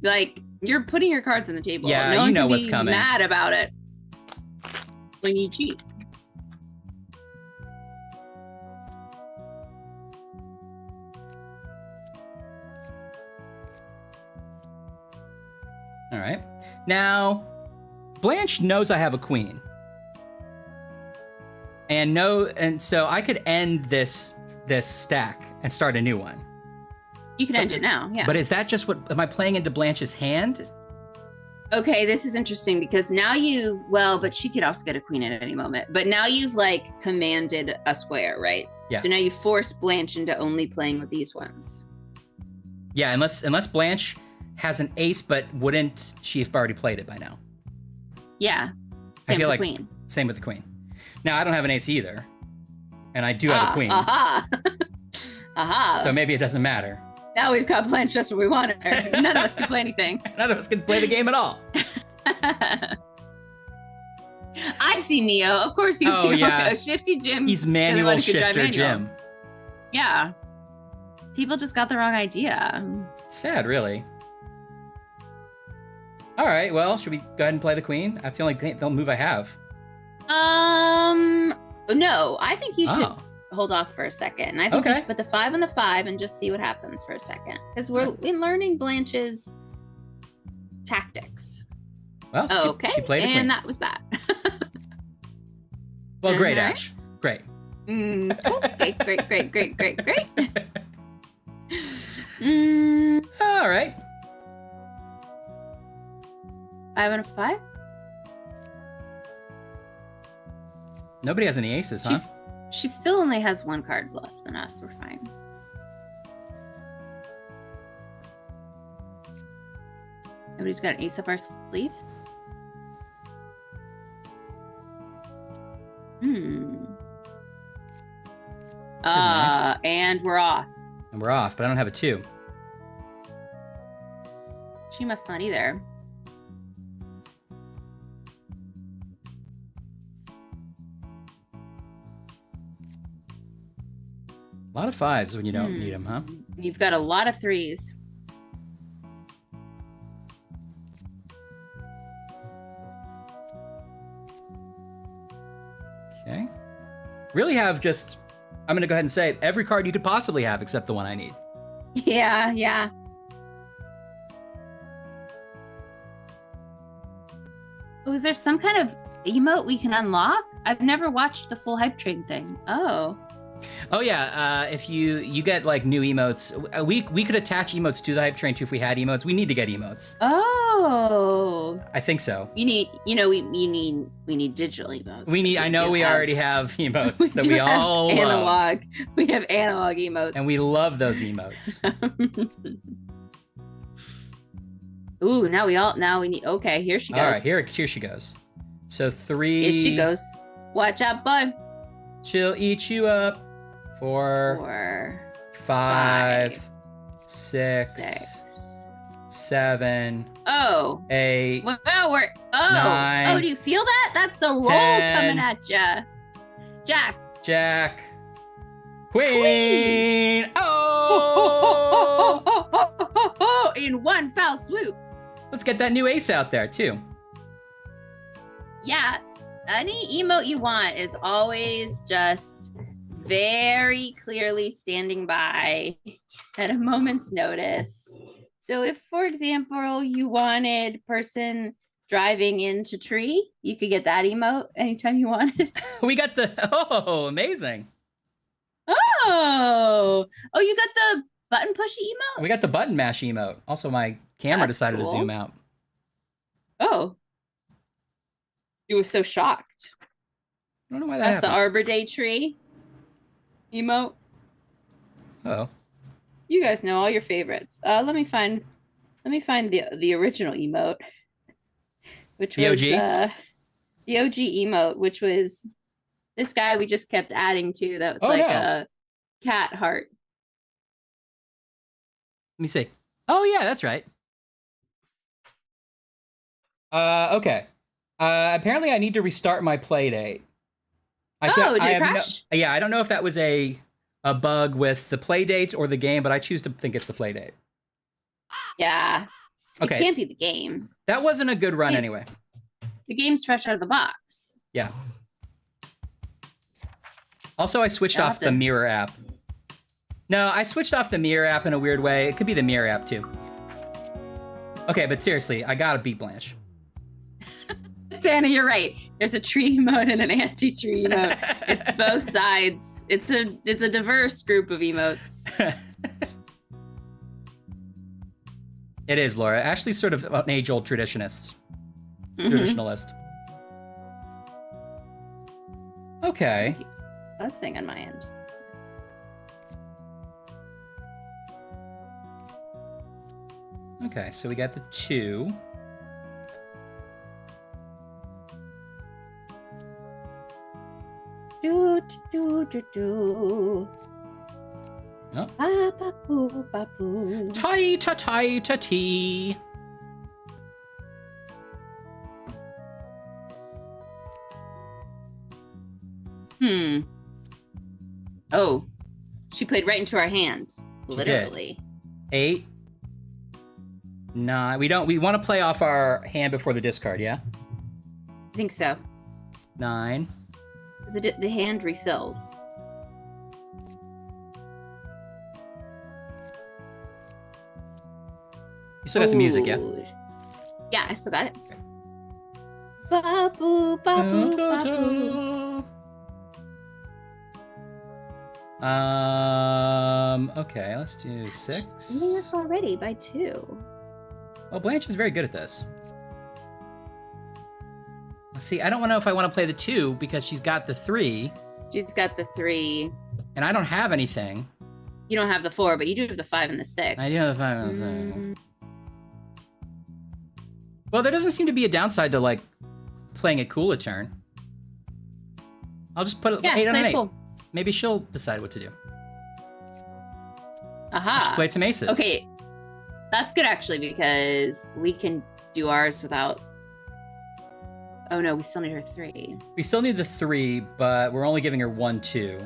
A: like you're putting your cards on the table.
B: Yeah,
A: no one
B: you know
A: can
B: what's
A: be
B: coming.
A: Mad about it when you cheat.
B: All right. Now, Blanche knows I have a queen. And so I could end this stack and start a new one.
A: You can end it now, yeah.
B: But is that just am I playing into Blanche's hand?
A: Okay, this is interesting because now but she could also get a queen at any moment. But now you've like commanded a square, right?
B: Yeah.
A: So now you force Blanche into only playing with these ones.
B: Yeah, unless Blanche has an ace, but wouldn't she have already played it by now?
A: Yeah.
B: I
A: Same
B: feel
A: with
B: like
A: the queen.
B: Same with the queen. Now I don't have an ace either, and I do have a queen.
A: Aha. Aha.
B: So maybe it doesn't matter.
A: Now we've got Blanche just what we wanted her. None of us can play anything.
B: None of us can play the game at all.
A: I see Neo. Of course you see
B: yeah.
A: Shifty Jim.
B: He's
A: the one
B: manual
A: who could drive
B: shifter
A: manual.
B: Jim.
A: Yeah. People just got the wrong idea.
B: Sad, really. All right, well, should we go ahead and play the queen? That's the only move I have.
A: No, I think you should
B: Oh.
A: hold off for a second. I think you
B: Okay.
A: should put the 5 on the 5 and just see what happens for a second. Because we're learning Blanche's tactics.
B: Well,
A: Okay.
B: she played the queen.
A: And that was that.
B: Well, great,
A: Alright.
B: Ash. Great.
A: Cool. Great.
B: All right.
A: 5 on a 5?
B: Nobody has any aces, huh?
A: She still only has 1 card less than us. We're fine. Nobody's got an ace up our sleeve?
B: nice.
A: And we're off.
B: And we're off, but I don't have a 2.
A: She must not either.
B: A A lot of 5s when you don't need them, huh?
A: You've got a lot of 3s.
B: Okay. Really have just, I'm going to go ahead and say every card you could possibly have except the one I need.
A: Yeah, yeah. Oh, is there some kind of emote we can unlock? I've never watched the full hype train thing. Oh.
B: Oh yeah, if you get like new emotes, we could attach emotes to the hype train too if we had emotes. We need to get emotes.
A: Oh.
B: I think so.
A: We need digital emotes.
B: I know we already have emotes that we all
A: analog.
B: love.
A: We have analog emotes.
B: And we love those emotes.
A: Ooh, now we need, okay, here she goes.
B: All right, here she goes. So 3.
A: Here she goes. Watch out, bud.
B: She'll eat you up. 4, 5, 6, 7.
A: Oh.
B: 8.
A: Well, we're. Oh.
B: 9.
A: Oh, do you feel that? That's the roll
B: 10,
A: coming at ya. Jack.
B: Queen. Oh!
A: In one foul swoop.
B: Let's get that new ace out there too.
A: Yeah. Any emote you want is always just very clearly standing by at a moment's notice. So if, for example, you wanted person driving into tree, you could get that emote anytime you wanted.
B: We got amazing.
A: Oh, you got the button pushy emote?
B: We got the button mash emote. Also, my camera
A: That's
B: decided to
A: cool.
B: zoom out.
A: Oh. You were so shocked.
B: I don't know why that
A: That's
B: happens.
A: the Arbor Day tree emote.
B: Oh.
A: You guys know all your favorites. Let me find the original emote, which
B: The
A: was
B: OG?
A: The OG emote, which was this guy we just kept adding to. That was a cat heart.
B: Let me see. Oh yeah, that's right. Okay. Apparently I need to restart my playdate.
A: Did it crash?
B: I don't know if that was a bug with the playdate or the game, but I choose to think it's the playdate.
A: Yeah.
B: Okay.
A: It can't be the game.
B: That wasn't a good run anyway.
A: The game's fresh out of the box.
B: Yeah. Also, I switched off the mirror app. No, I switched off the mirror app in a weird way. It could be the mirror app too. Okay, but seriously, I gotta beat Blanche.
A: Dana, you're right. There's a tree emote and an anti-tree emote. It's both sides. It's a diverse group of emotes.
B: It is, Laura. Ashley's sort of an age-old traditionalist. Traditionalist. Okay.
A: It keeps buzzing on my end.
B: Okay, so we got the 2.
A: Do.
B: Oh.
A: Ba-ba-boo.
B: Tie-ta-tie-ta-tee.
A: Oh, she played right into our hand.
B: She
A: Literally.
B: 8. 9. We want to play off our hand before the discard, yeah?
A: I think so.
B: 9.
A: The hand refills.
B: You still got the music, yeah?
A: Ooh. Yeah, I still got it. Ba-boo, ba-boo, ba-boo.
B: Okay, let's do 6.
A: Beating us already by 2.
B: Well, Blanche is very good at this. Let's see, I don't know if I want to play the 2 because she's got the 3.
A: She's got the 3.
B: And I don't have anything.
A: You don't have the 4, but you do have the 5 and the 6.
B: I do have the 5 and the 6. Well, there doesn't seem to be a downside to, like, playing it cool a turn. I'll just put it 8 on an 8.
A: Cool.
B: Maybe she'll decide what to do.
A: Aha.
B: She played some aces.
A: Okay. That's good, actually, because we can do ours without... Oh, no, we still need her 3.
B: We still need the 3, but we're only giving her 1, 2.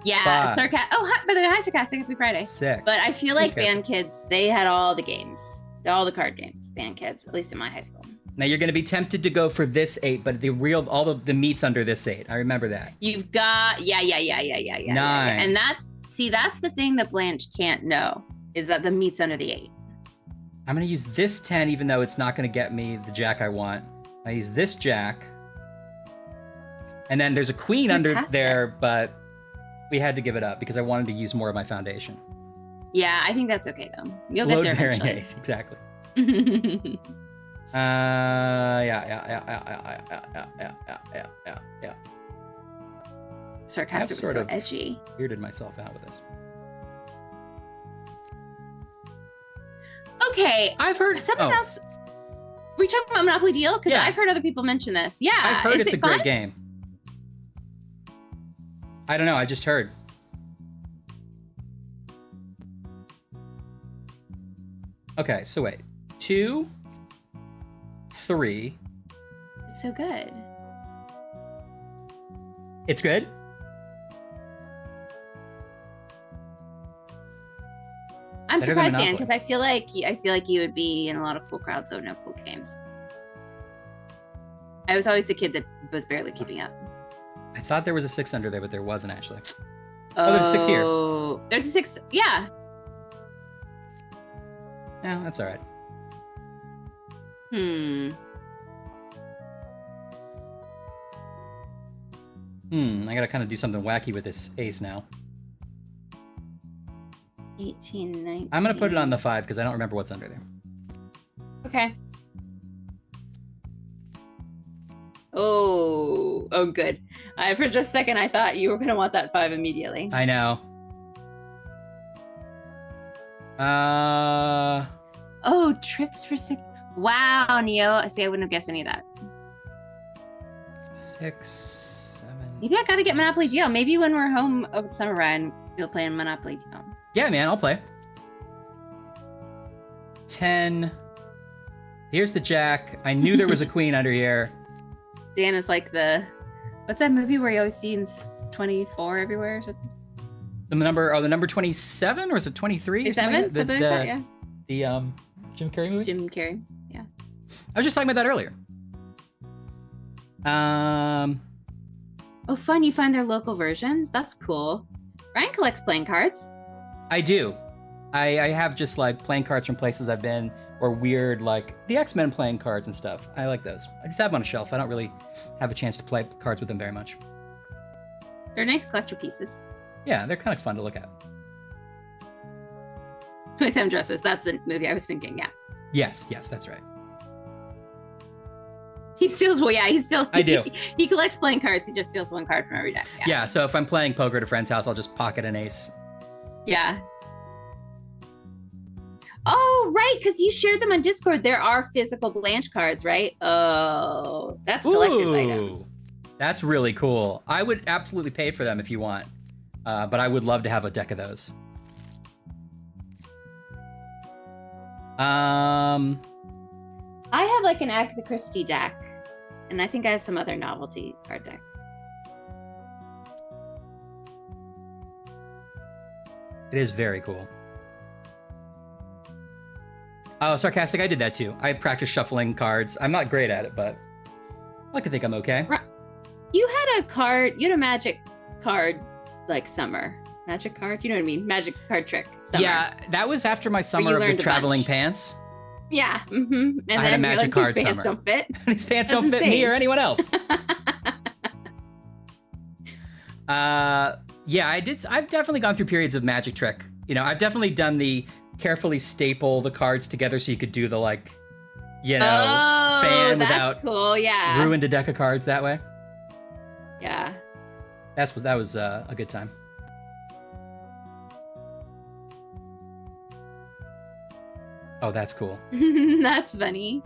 A: Yeah,
B: 5.
A: sarcastic. Oh, by the way, hi, sarcastic. Happy Friday.
B: 6.
A: But I feel like
B: Sarcastic.
A: band kids, they had all the games, all the card games. Band kids, at least in my high school.
B: Now you're going to be tempted to go for this 8, but all the meat's under this 8. I remember that.
A: You've got
B: 9.
A: And that's the thing that Blanche can't know is that the meat's under the 8.
B: I'm going to use this 10, even though it's not going to get me the jack I want. I use this jack. And then there's a queen under there, but we had to give it up because I wanted to use more of my foundation.
A: Yeah, I think that's okay though. You'll
B: Load
A: get there
B: bearing
A: eventually.
B: 8, exactly. Yeah.
A: Sarcastic was
B: sort
A: so
B: of
A: edgy.
B: Weirded myself out with this.
A: Okay,
B: I've heard
A: something else. Were you talking about Monopoly Deal? Because
B: Yeah.
A: I've heard other people mention this. Yeah,
B: I've heard
A: is
B: it's
A: it
B: a great
A: fun?
B: game. I don't know. I just heard. Okay, so wait. 2, 3.
A: It's so good.
B: It's good?
A: I'm
B: Better than
A: surprised, Dan,
B: Monopoly.
A: because I feel like you would be in a lot of cool crowds, so no cool games. I was always the kid that was barely keeping up.
B: I thought there was a 6 under there, but there wasn't actually. Oh, there's a 6 here.
A: There's a 6. Yeah.
B: Yeah, that's all right. I gotta kind of do something wacky with this ace now.
A: 18, 19.
B: I'm gonna put it on the 5 because I don't remember what's under there.
A: Okay. Oh, good. For just a second, I thought you were gonna want that 5 immediately.
B: I know.
A: Oh, trips for 6. Wow, Neo. See, I wouldn't have guessed any of that.
B: 6, 7.
A: Maybe I gotta get Monopoly Deal. Maybe when we're home over the summer run, we'll play in Monopoly Deal.
B: Yeah, man, I'll play. 10. Here's the jack. I knew there was a queen under here.
A: Dan is like what's that movie where he always sees 24 everywhere or something?
B: The number 27, or is it 23?
A: 27? Something like that, yeah.
B: The Jim Carrey movie?
A: Jim Carrey, yeah.
B: I was just talking about that earlier.
A: Oh, fun. You find their local versions? That's cool. Ryan collects playing cards.
B: I do. I have just like playing cards from places I've been, or weird like the X-Men playing cards and stuff. I like those. I just have them on a shelf. I don't really have a chance to play cards with them very much.
A: They're nice collector pieces.
B: Yeah, they're kind of fun to look at.
A: 27 Dresses. That's the movie I was thinking. Yeah.
B: Yes, that's right.
A: He steals. Well, yeah, he still.
B: I do.
A: He collects playing cards. He just steals one card from every deck.
B: Yeah, so if I'm playing poker at a friend's house, I'll just pocket an ace.
A: Yeah. Oh, right, because you shared them on Discord. There are physical Blanche cards, right? Oh, that's a collector's item.
B: That's really cool. I would absolutely pay for them if you want, but I would love to have a deck of those.
A: I have like an Agatha Christie deck, and I think I have some other novelty card deck.
B: It is very cool. Oh, sarcastic, I did that too. I practice shuffling cards. I'm not great at it, but I like to think I'm okay.
A: You had a magic card like summer. Magic card? You know what I mean? Magic card trick. Summer.
B: Yeah, that was after my summer of the
A: learned a
B: traveling
A: bunch.
B: pants.
A: Yeah. Mm-hmm. And
B: I had a
A: then
B: magic
A: you're like,
B: card
A: these pants
B: summer.
A: don't fit.
B: These pants
A: That's
B: don't fit me
A: insane.
B: or anyone else. Yeah, I've definitely gone through periods of magic trick. You know, I've definitely done the carefully staple the cards together so you could do the like, you know, fan
A: that's
B: without
A: cool. Yeah.
B: ruined a deck of cards that way.
A: Yeah.
B: That was a good time. Oh, that's cool.
A: That's funny.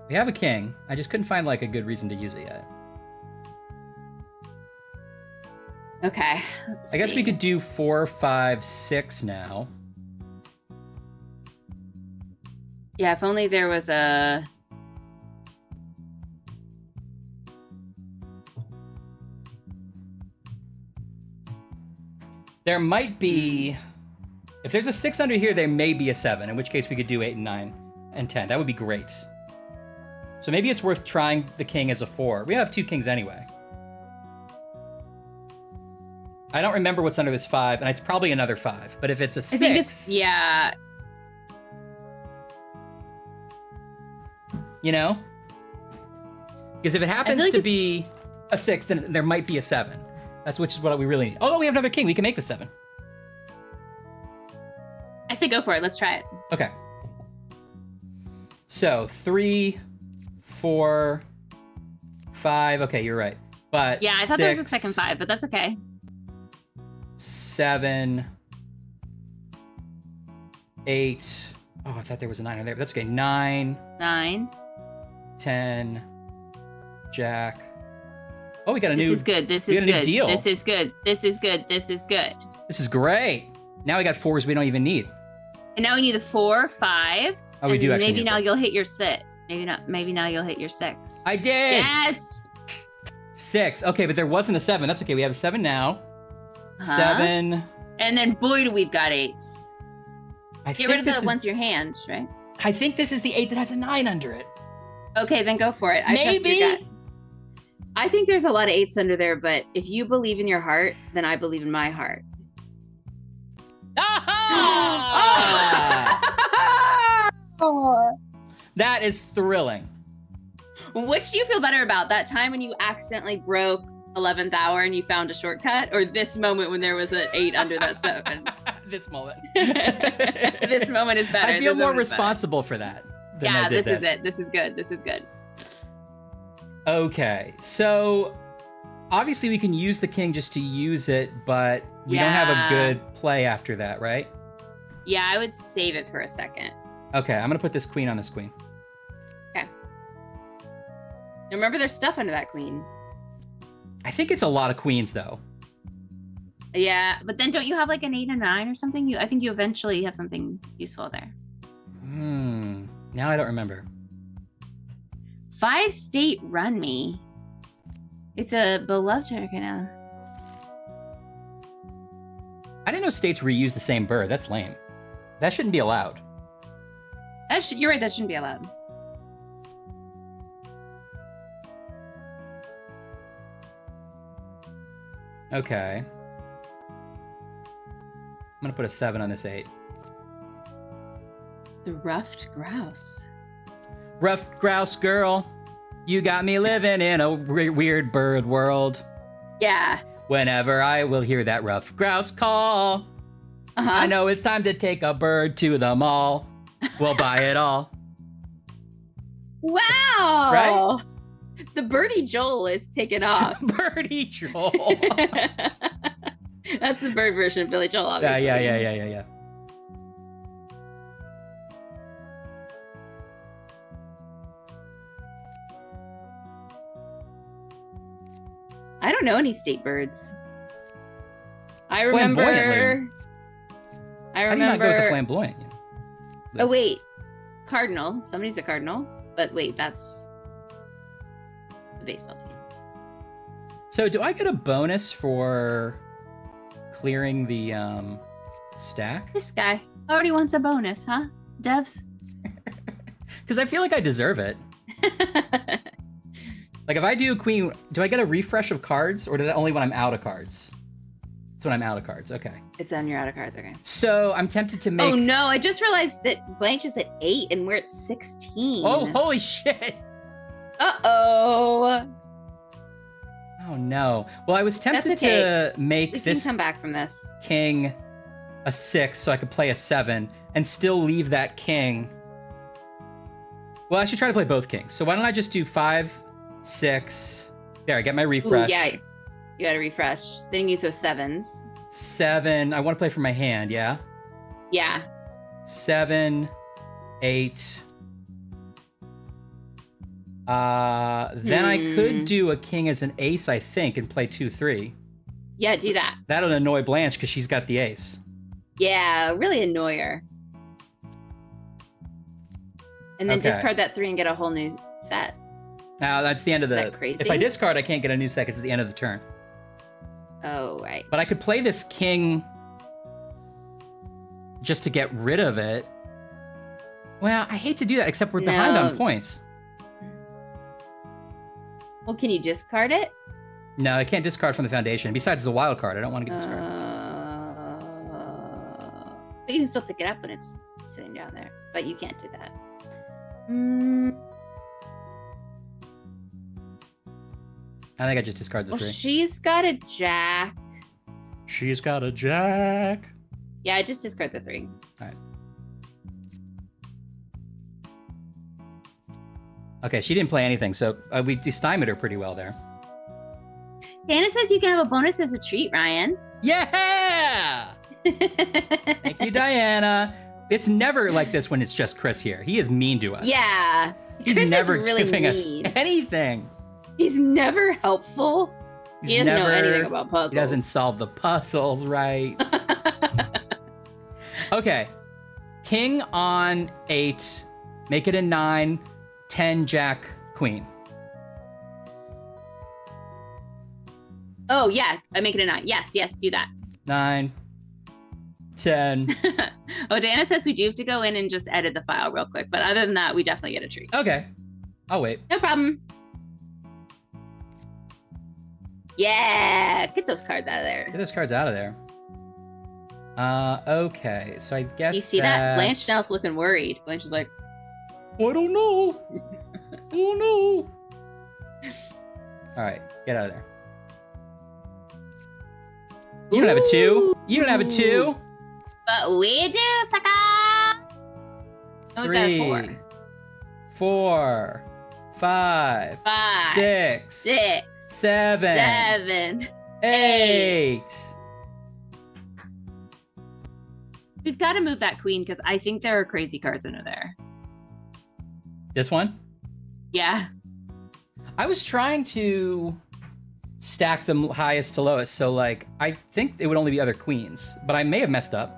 B: We have a king. I just couldn't find like a good reason to use it yet.
A: Okay.
B: I guess we could do 4, 5, 6 now.
A: Yeah, if only there was a
B: There might be, if there's a 6 under here, there may be a 7, in which case we could do 8 and 9 and 10. That would be great. So maybe it's worth trying the king as a 4. We have 2 kings anyway. I don't remember what's under this 5, and it's probably another 5. But if it's a 6...
A: I think it's, yeah.
B: You know? Because if it happens
A: like
B: to be a 6, then there might be a 7. That's which is what we really need. Oh, we have another king. We can make the 7.
A: I say go for it. Let's try it.
B: Okay. So 3, 4, 5. Okay, you're right. But
A: Yeah, I thought there was a
B: 6,
A: second 5, but that's okay.
B: 7, 8. Oh, I thought there was a 9 in there. But that's okay. 9,
A: 9.
B: 10, Jack. Oh, we got a new.
A: This is good. This
B: we
A: is
B: got a new
A: good.
B: deal.
A: This is good. This is good. This is good.
B: This is great. Now we got 4s we don't even need.
A: And now we need the 4, 5.
B: Oh, we
A: and
B: do actually
A: Maybe
B: need
A: now
B: 4.
A: you'll hit your 6. Maybe not. Maybe now you'll hit your 6.
B: I did.
A: Yes.
B: 6. Okay, but there wasn't a 7. That's okay. We have a 7 now.
A: Uh-huh.
B: 7.
A: And then boy, do we've got 8s.
B: I
A: Get
B: think
A: rid of
B: this
A: the ones in your hand, right?
B: I think this is the 8 that has a 9 under it.
A: Okay, then go for it. I trust
B: Maybe.
A: your gut. I think there's a lot of 8s under there, but if you believe in your heart, then I believe in my heart.
B: Oh! That is thrilling.
A: Which do you feel better about? That time when you accidentally broke 11th hour and you found a shortcut, or this moment when there was an 8 under that 7?
B: This moment.
A: This moment is better.
B: I feel
A: This
B: more
A: moment is better.
B: responsible for that. Than I
A: Yeah,
B: did
A: this is it. This is good. This is good.
B: Okay, so obviously we can use the king just to use it, but we don't have a
A: Yeah.
B: good play after that, right?
A: Yeah, I would save it for a second.
B: Okay, I'm gonna put this queen on this queen.
A: Okay. Remember, there's stuff under that queen.
B: I think it's a lot of queens though.
A: Yeah, but then don't you have like an 8 and 9 or something? I think you eventually have something useful there.
B: Now I don't remember.
A: 5 state run me. It's a beloved now.
B: I didn't know states reuse the same bird. That's lame. That shouldn't be allowed.
A: You're right, that shouldn't be allowed.
B: Okay. I'm gonna put a 7 on this 8.
A: The ruffed grouse.
B: Rough grouse girl, you got me living in a weird bird world.
A: Yeah.
B: Whenever I will hear that rough grouse call,
A: Uh-huh.
B: I know it's time to take a bird to the mall. We'll buy it all.
A: Wow.
B: Right?
A: The Birdie Joel is taken off.
B: Birdie Joel.
A: That's the bird version of Billy Joel,
B: Yeah,
A: obviously.
B: yeah.
A: I don't know any state birds. I remember.
B: Flamboyantly. How do you not go with the flamboyant?
A: Oh wait, cardinal. Somebody's a cardinal. But wait, that's the baseball team.
B: So do I get a bonus for clearing the stack?
A: This guy already wants a bonus, huh? Devs.
B: Because I feel like I deserve it. Like if I do queen, do I get a refresh of cards, or did it only when I'm out of cards? It's when I'm out of cards. Okay.
A: It's on your out of cards. Okay.
B: So I'm tempted to make.
A: Oh no! I just realized that Blanche is at 8 and we're at 16.
B: Oh, holy shit!
A: Uh-oh.
B: Oh no. Well, I was tempted
A: That's okay.
B: to make
A: We can
B: this
A: come back from this.
B: king a 6 so I could play a 7 and still leave that king. Well, I should try to play both kings. So why don't I just do 5, 6. There, I get my refresh.
A: Ooh, yeah. You gotta refresh. Then you use those 7s.
B: 7. I want to play from my hand, yeah?
A: Yeah.
B: 7, 8. Then I could do a king as an ace, I think, and play 2, 3.
A: Yeah, do that.
B: That'll annoy Blanche because she's got the ace.
A: Yeah, really annoy her. And then
B: Okay.
A: discard that 3 and get a whole new set.
B: Now that's the end of the.
A: Is that crazy?
B: If I discard, I can't get a new set 'cause it's the end of the turn.
A: Oh, right.
B: But I could play this king just to get rid of it. Well, I hate to do that, except we're behind on
A: No.
B: points.
A: Well, can you discard it?
B: No, I can't discard from the foundation. Besides, it's a wild card. I don't want to get discarded.
A: But you can still pick it up when it's sitting down there. But you can't do that.
B: I think I just discard the
A: Well,
B: 3.
A: she's got a jack.
F: She's got a jack.
A: Yeah, just discard the 3.
B: All right. Okay, she didn't play anything, so we stymied her pretty well there.
A: Dana says you can have a bonus as a treat, Ryan.
B: Yeah! Thank you, Diana. It's never like this when it's just Chris here. He is mean to us.
A: Yeah.
B: He's
A: Chris
B: never
A: is really
B: giving
A: mean.
B: us anything.
A: He's never helpful. He doesn't know anything about puzzles.
B: He doesn't solve the puzzles right. Okay. King on 8. Make it a 9. 10, Jack, Queen.
A: Oh, yeah. I make it a 9. Yes, do that.
B: 9. 10.
A: Oh, Diana says we do have to go in and just edit the file real quick. But other than that, we definitely get a treat.
B: Okay. I'll wait.
A: No problem. Yeah. Get those cards out of there.
B: Get those cards out of there. Okay. So I guess
A: You see that? Blanche now's looking worried. Blanche is like,
F: I don't know. Oh no.
B: All right. Get out of there. You don't have a 2. You don't have a 2.
A: but we do, sucker. Oh, we got a 4.
B: 4. 5.
A: 5.
B: 6.
A: 6.
B: 7.
A: 7.
B: 8.
A: We've got to move that queen because I think there are crazy cards under there.
B: This one?
A: Yeah.
B: I was trying to stack them highest to lowest, so like I think it would only be other queens, but I may have messed up.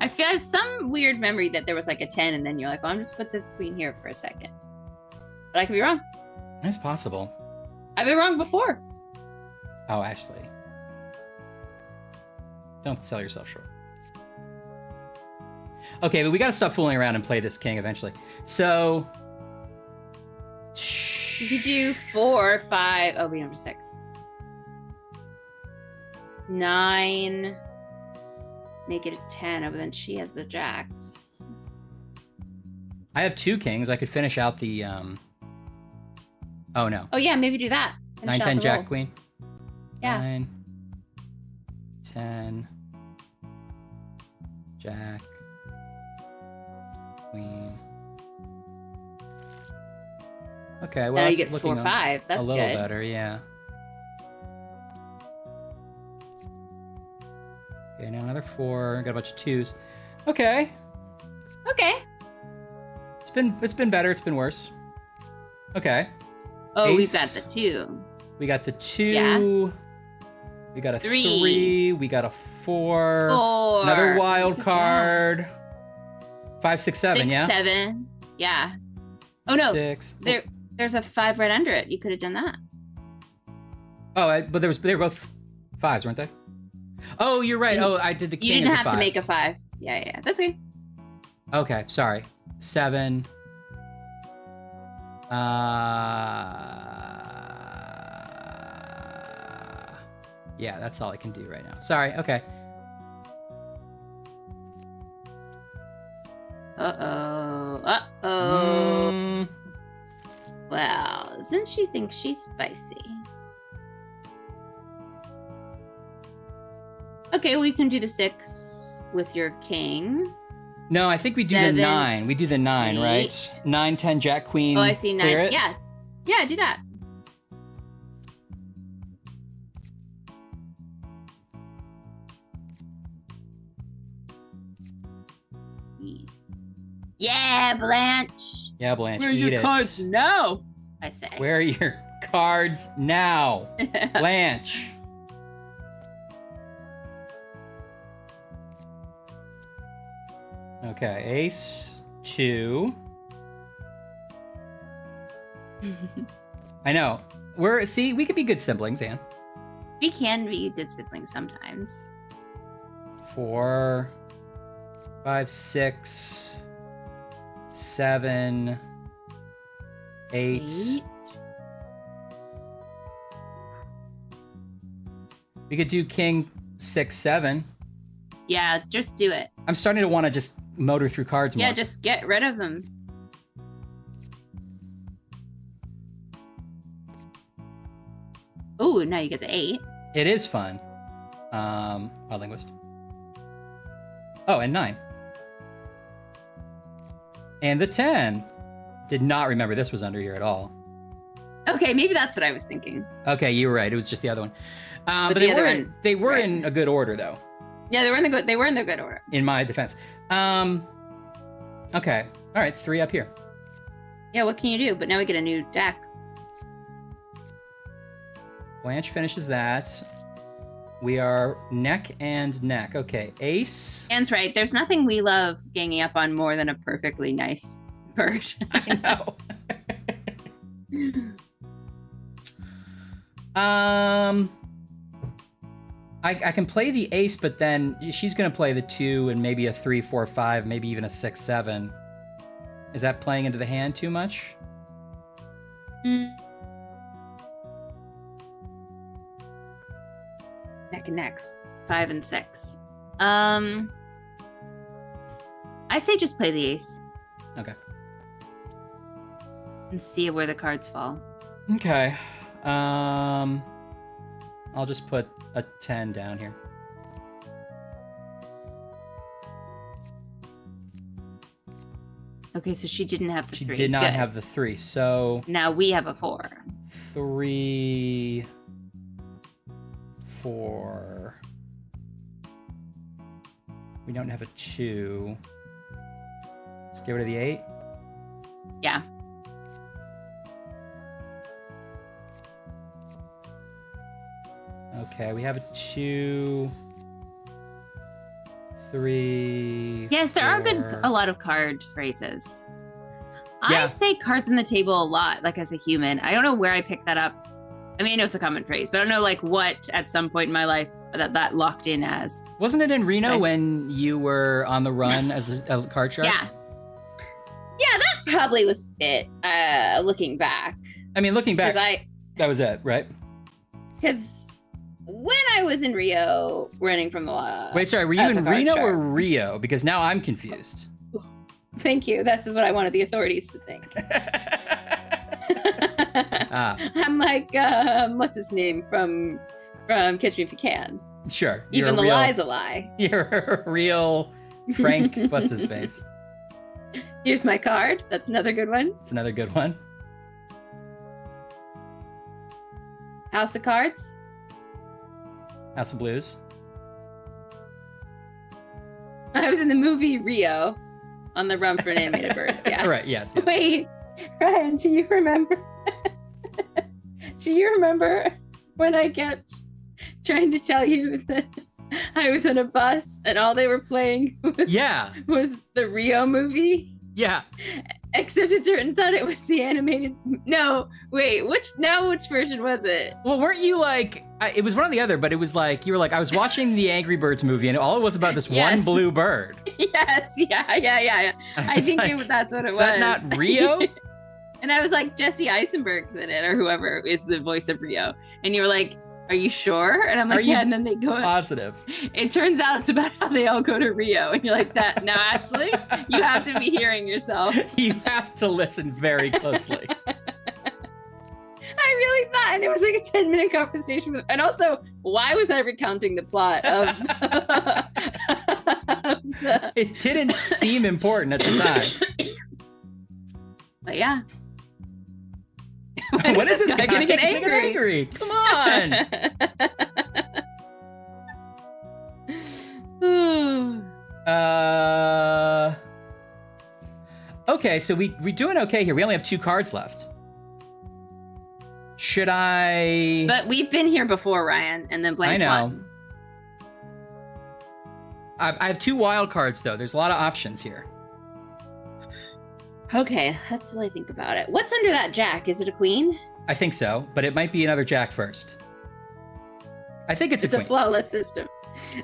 A: I feel like some weird memory that there was like a 10 and then you're like, well, I'm just put the queen here for a second. But I could be wrong.
B: That's possible.
A: I've been wrong before.
B: Oh, Ashley. Don't sell yourself short. Okay, but we gotta stop fooling around and play this king eventually. So...
A: You could do 4, 5. Oh, we don't have 6. 9. Make it a 10. Oh, but then she has the jacks.
B: I have 2 kings. I could finish out the... Oh, no.
A: Oh, yeah, maybe do that.
B: 9,
A: Finish out
B: 10,
A: the
B: Jack,
A: roll.
B: Queen.
A: Yeah.
B: 9, 10, Jack, Queen. Okay, well,
A: Now you
B: that's
A: get 4,
B: looking
A: 5. That's
B: a little
A: good.
B: better, yeah. Okay, now another 4. Got a bunch of 2s. Okay,
A: Okay.
B: it's been better. It's been worse. Okay,
A: Oh,
B: Ace.
A: we've got the 2.
B: we got the 2.
A: Yeah.
B: We got a
A: 3.
B: 3. We got a 4.
A: 4.
B: Another wild
A: Good job.
B: card. 5, 6, 7.
A: 6,
B: Yeah.
A: 7. Yeah. Oh, no.
B: 6.
A: There's a 5 right under it. You could have done that.
B: But they were both 5s, weren't they? Oh, you're right. Oh, I did the king
A: You didn't
B: as a
A: have
B: 5.
A: to make a 5. Yeah. That's okay.
B: Okay, sorry. 7. Yeah, that's all I can do right now. Sorry. Okay.
A: Uh-oh. Uh-oh.
B: Mm,
A: Well, doesn't she think she's spicy? Okay, we can do the 6 with your king.
B: no, I think we do
A: 7,
B: the 9. We do the 9,
A: 8.
B: right? 9, 10, Jack, Queen.
A: Oh, I see 9.
B: Clear it?
A: Yeah. Yeah, do that. Yeah, Blanche.
B: Yeah, Blanche.
A: Where are
B: eat
A: your
B: it.
A: cards now? I say.
B: Where are your cards now? Blanche. Okay, ace, 2. I know. We could be good siblings, Anne.
A: We can be good siblings sometimes.
B: 4, 5, 6, 7, 8. We could do king 6, 7.
A: Yeah, just do it.
B: I'm starting to want to just motor through cards more.
A: Yeah, just get rid of them. Oh, now you get the 8.
B: It is fun. Odd linguist. Oh, and 9. And the 10. Did not remember this was under here at all.
A: Okay, maybe that's what I was thinking.
B: Okay, you were right. It was just the other one. But
A: the
B: they
A: other
B: were
A: one-
B: they were
A: right.
B: in a good order though.
A: Yeah, they were in the good order.
B: In my defense. Okay. All right, 3 up here.
A: Yeah, what can you do? But now we get a new deck.
B: Blanche finishes that. We are neck and neck. Okay, ace.
A: Dan's right. There's nothing we love ganging up on more than a perfectly nice bird.
B: I know. I can play the ace, but then she's gonna play the 2 and maybe a 3, 4, 5, maybe even a 6, 7. Is that playing into the hand too much?
A: Neck and neck. 5 and 6. I say just play the ace
B: Okay.
A: and see where the cards fall.
B: Okay. I'll just put a 10 down here.
A: Okay, so she didn't have the
B: She
A: 3.
B: did not
A: Good.
B: have the 3, so
A: Now we have a 4.
B: 3, 4. We don't have a 2. Let's get rid of the 8.
A: Yeah.
B: Okay, we have a 2, 3.
A: Yes, there are
B: 4.
A: a lot of card phrases.
B: Yeah.
A: I say cards on the table a lot, like as a human. I don't know where I picked that up. I mean, I know it's a common phrase, but I don't know like what at some point in my life that locked in as.
B: Wasn't it in Reno
A: Nice.
B: when you were on the run as a card shark?
A: Yeah. Yeah, that probably was it, looking back.
B: I mean, looking back,
A: Because
B: that was it, right?
A: when I was in Rio running from the law.
B: Wait, sorry, were you
A: as a
B: in
A: card
B: Reno
A: shark.
B: or Rio? Because now I'm confused.
A: Thank you. This is what I wanted the authorities to think.
B: Ah,
A: I'm like, what's his name from Catch Me If You Can?
B: sure.
A: Even the
B: real,
A: lie's a lie.
B: You're a real Frank, what's his face?
A: Here's my card. That's another good one.
B: It's another good one.
A: House of Cards.
B: House of Blues.
A: I was in the movie Rio on the run for an animated birds. Yeah.
B: All right, yes. yes.
A: Wait, Ryan, do you remember? Do you remember when I kept trying to tell you that I was on a bus and all they were playing was the Rio movie?
B: Yeah.
A: Except it turns out it was the animated. No, wait, which version was it?
B: Well, weren't you like, it was one or the other, but it was like, you were like, I was watching the Angry Birds movie and all it was about this one
A: Yes.
B: blue bird.
A: Yes, yeah.
B: And
A: I
B: was
A: think
B: like,
A: that's what it
B: is
A: was.
B: that not Rio?
A: And I was like, Jesse Eisenberg's in it, or whoever is the voice of Rio. And you were like, are you sure? And I'm
B: Are
A: like,
B: you
A: yeah. And then they go,
B: Positive.
A: it turns out it's about how they all go to Rio. And you're like, that, no, actually, you have to be hearing yourself.
B: You have to listen very closely.
A: I really thought, and it was like a 10-minute conversation with, and also, why was I recounting the plot of
B: It didn't seem important at the time.
A: But yeah.
B: When is this guy gonna get
A: angry?
B: angry? Come on. Okay, so we're doing okay here. We only have 2 cards left. Should I?
A: But we've been here before, Ryan, and then Blanche
B: I know.
A: won.
B: I have 2 wild cards though. There's a lot of options here.
A: Okay, let's really think about it. What's under that jack? Is it a queen?
B: I think so, but it might be another jack first. I think it's a
A: It's a
B: queen.
A: flawless system.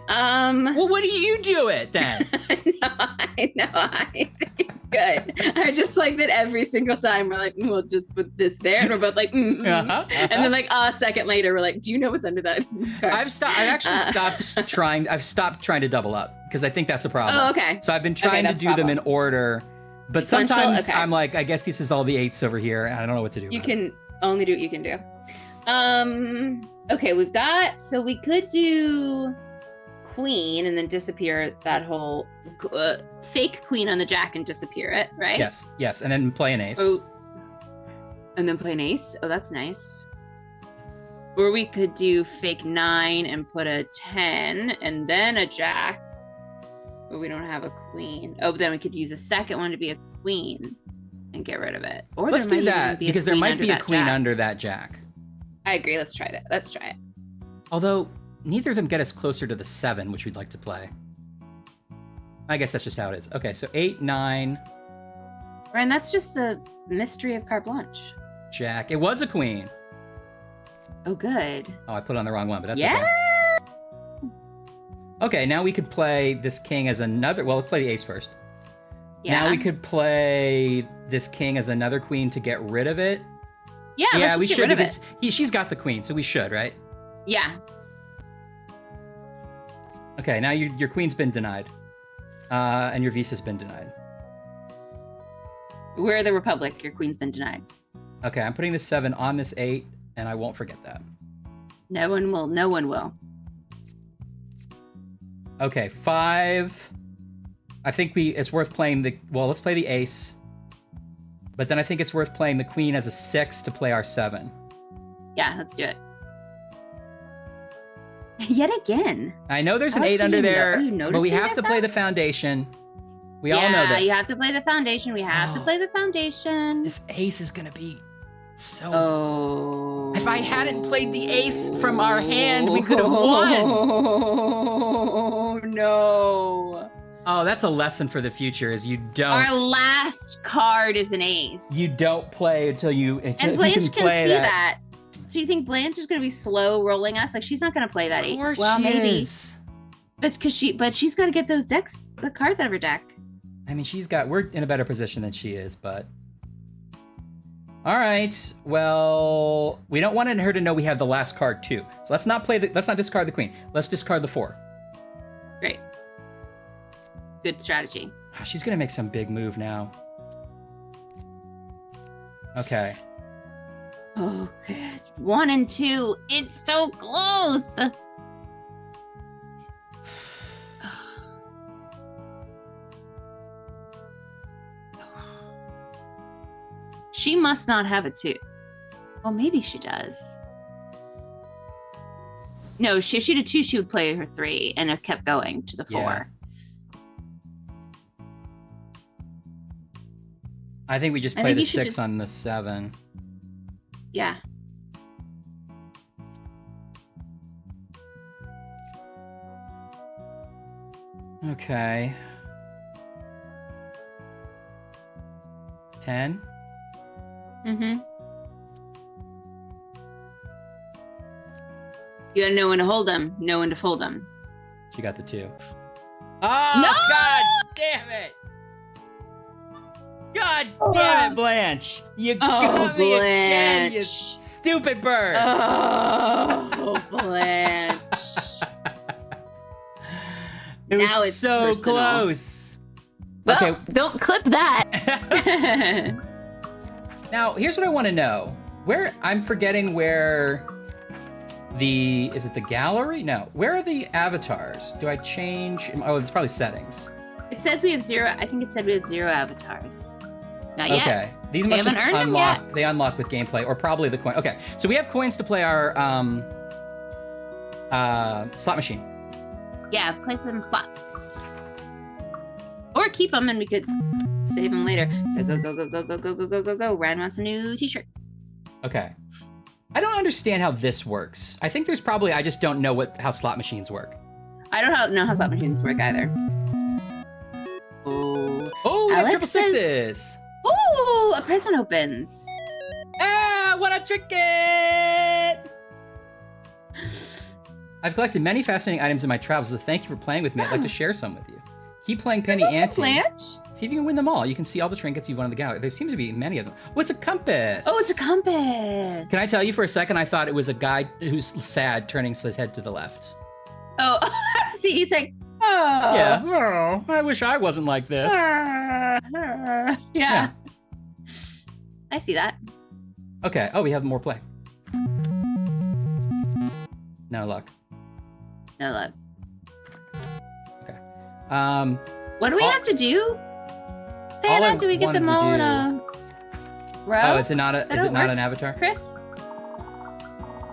B: Well, what do you do it then?
A: I know. I think it's good. I just like that every single time we're like, we'll just put this there, and we're both like, and then like a second later, we're like, do you know what's under that card?
B: I've actually stopped trying. I've stopped trying to double up because I think that's a problem.
A: Oh, okay.
B: So I've been trying to
A: that's
B: do them in order, but
A: Sequential?
B: sometimes
A: Okay.
B: I'm like, I guess this is all the 8s over here, and I don't know what to do.
A: You
B: about it.
A: can only do what you can do. Okay, we've got, so we could do queen and then disappear that whole fake queen on the jack and disappear it, right?
B: Yes, and then play an ace.
A: Oh, and then play an ace. Oh, that's nice. Or we could do fake 9 and put a 10 and then a jack. But we don't have a queen. Oh, but then we could use a second one to be a queen and get rid of it. Or
B: Let's
A: there
B: do
A: might even
B: that
A: be a
B: because there
A: queen
B: might
A: under
B: be a
A: that
B: queen
A: jack.
B: under that jack.
A: I agree. Let's try that. Let's try it.
B: Although neither of them get us closer to the 7, which we'd like to play. I guess that's just how it is. Okay, so 8, 9,
A: Ryan, that's just the mystery of Carte Blanche.
B: jack. It was a queen.
A: Oh, good.
B: Oh, I put it on the wrong one, but that's
A: Yeah.
B: okay. Okay, now we could play this king as another. Well, let's play the ace first.
A: Yeah.
B: Now we could play this king as another queen to get rid of it.
A: Yeah, let's
B: we
A: just
B: should
A: get rid of
B: because
A: it.
B: she's got the queen, so we should, right?
A: Yeah.
B: Okay, now your queen's been denied, and your visa's been denied.
A: We're the Republic. Your queen's been denied.
B: Okay, I'm putting this 7 on this 8, and I won't forget that.
A: No one will. No one will.
B: Okay, 5. I think it's worth playing the. Well, let's play the ace. But then I think it's worth playing the queen as a 6 to play our 7.
A: Yeah, let's do it. Yet again.
B: I know there's an
A: Alex,
B: 8 under there,
A: are you
B: but we
A: noticing
B: have to
A: this,
B: play the
A: Alex?
B: foundation. We all know
A: Yeah,
B: this.
A: you have to play the foundation. We have to
B: Oh.
A: play the foundation.
B: This ace is gonna be so.
A: Oh.
B: If I hadn't played the ace from our hand, we could have won.
A: Oh no.
B: Oh, that's a lesson for the future. Is you
A: Our
B: don't
A: last card is an ace.
B: play until you
A: And
B: you
A: Blanche can
B: play
A: see that. So you think Blanche is going to be slow rolling us? Like she's not going to play that
B: Of
A: eight.
B: course
A: Well,
B: she
A: maybe.
B: is.
A: But she's got to get those the cards out of her deck.
B: I mean, we're in a better position than she is, but. All right. Well, we don't want her to know we have the last card too. So let's not discard the queen. Let's discard the 4.
A: Great. Good strategy.
B: Oh, she's gonna make some big move now. Okay.
A: Oh, good. 1 and 2. It's so close. She must not have a 2. Well, maybe she does. No, if she had a 2, she would play her 3 and have kept going to the 4.
B: Yeah. I think we just
A: I
B: play
A: think
B: the
A: you should
B: 6
A: just-
B: on the 7.
A: Yeah.
B: Okay. 10.
A: Mm-hmm. You gotta know when to hold them, know when to fold them.
B: She got the 2. Oh,
A: No!
B: God damn it! God damn it, Blanche! You got me again, you
A: Blanche.
B: stupid bird!
A: Oh, Blanche.
B: it was
A: now it's
B: so
A: personal.
B: close.
G: Well,
B: Okay.
G: don't clip that.
B: Now, here's what I want to know. I'm forgetting where is it the gallery? No. Where are the avatars? Do I change? Oh, it's probably settings.
A: It says we have 0. I think it said we had 0 avatars. Not yet.
B: Okay. These
A: We
B: must just
A: haven't earned them
B: unlock.
A: yet.
B: They unlock with gameplay, or probably the coin. Okay, so we have coins to play our slot machine.
A: Yeah, play some slots. Or keep them and we could save them later. Go, go, go, go, go, go, go, go, go, go, go. Ryan wants a new t-shirt.
B: Okay. I don't understand how this works. I think there's probably I just don't know how slot machines work.
A: I don't know how slot machines work either. Oh.
B: Oh, we have
A: Alex
B: triple
A: says-
B: sixes.
A: Ooh, a present opens.
B: Ah, what a trick it! I've collected many fascinating items in my travels, so thank you for playing with me. I'd like to share some with you. Keep playing Penny Ante.
A: Blanche?
B: See if you can win them all. You can see all the trinkets you've won in the gallery. There seems to be many of them. Oh, it's a compass.
A: Oh, it's a compass.
B: Can I tell you for a second, I thought it was a guy who's sad turning his head to the left.
A: Oh, see, he's like, oh.
B: Yeah.
F: Oh, I wish I wasn't like this.
A: Yeah. I see that.
B: Okay. Oh, we have more play. No luck.
A: No luck.
B: Okay.
A: What do we have to do?
B: all I
A: Do we get
B: wanted
A: them
B: to
A: all in
B: do-
A: a row?
B: Oh, is it not an
A: works,
B: avatar?
A: Chris?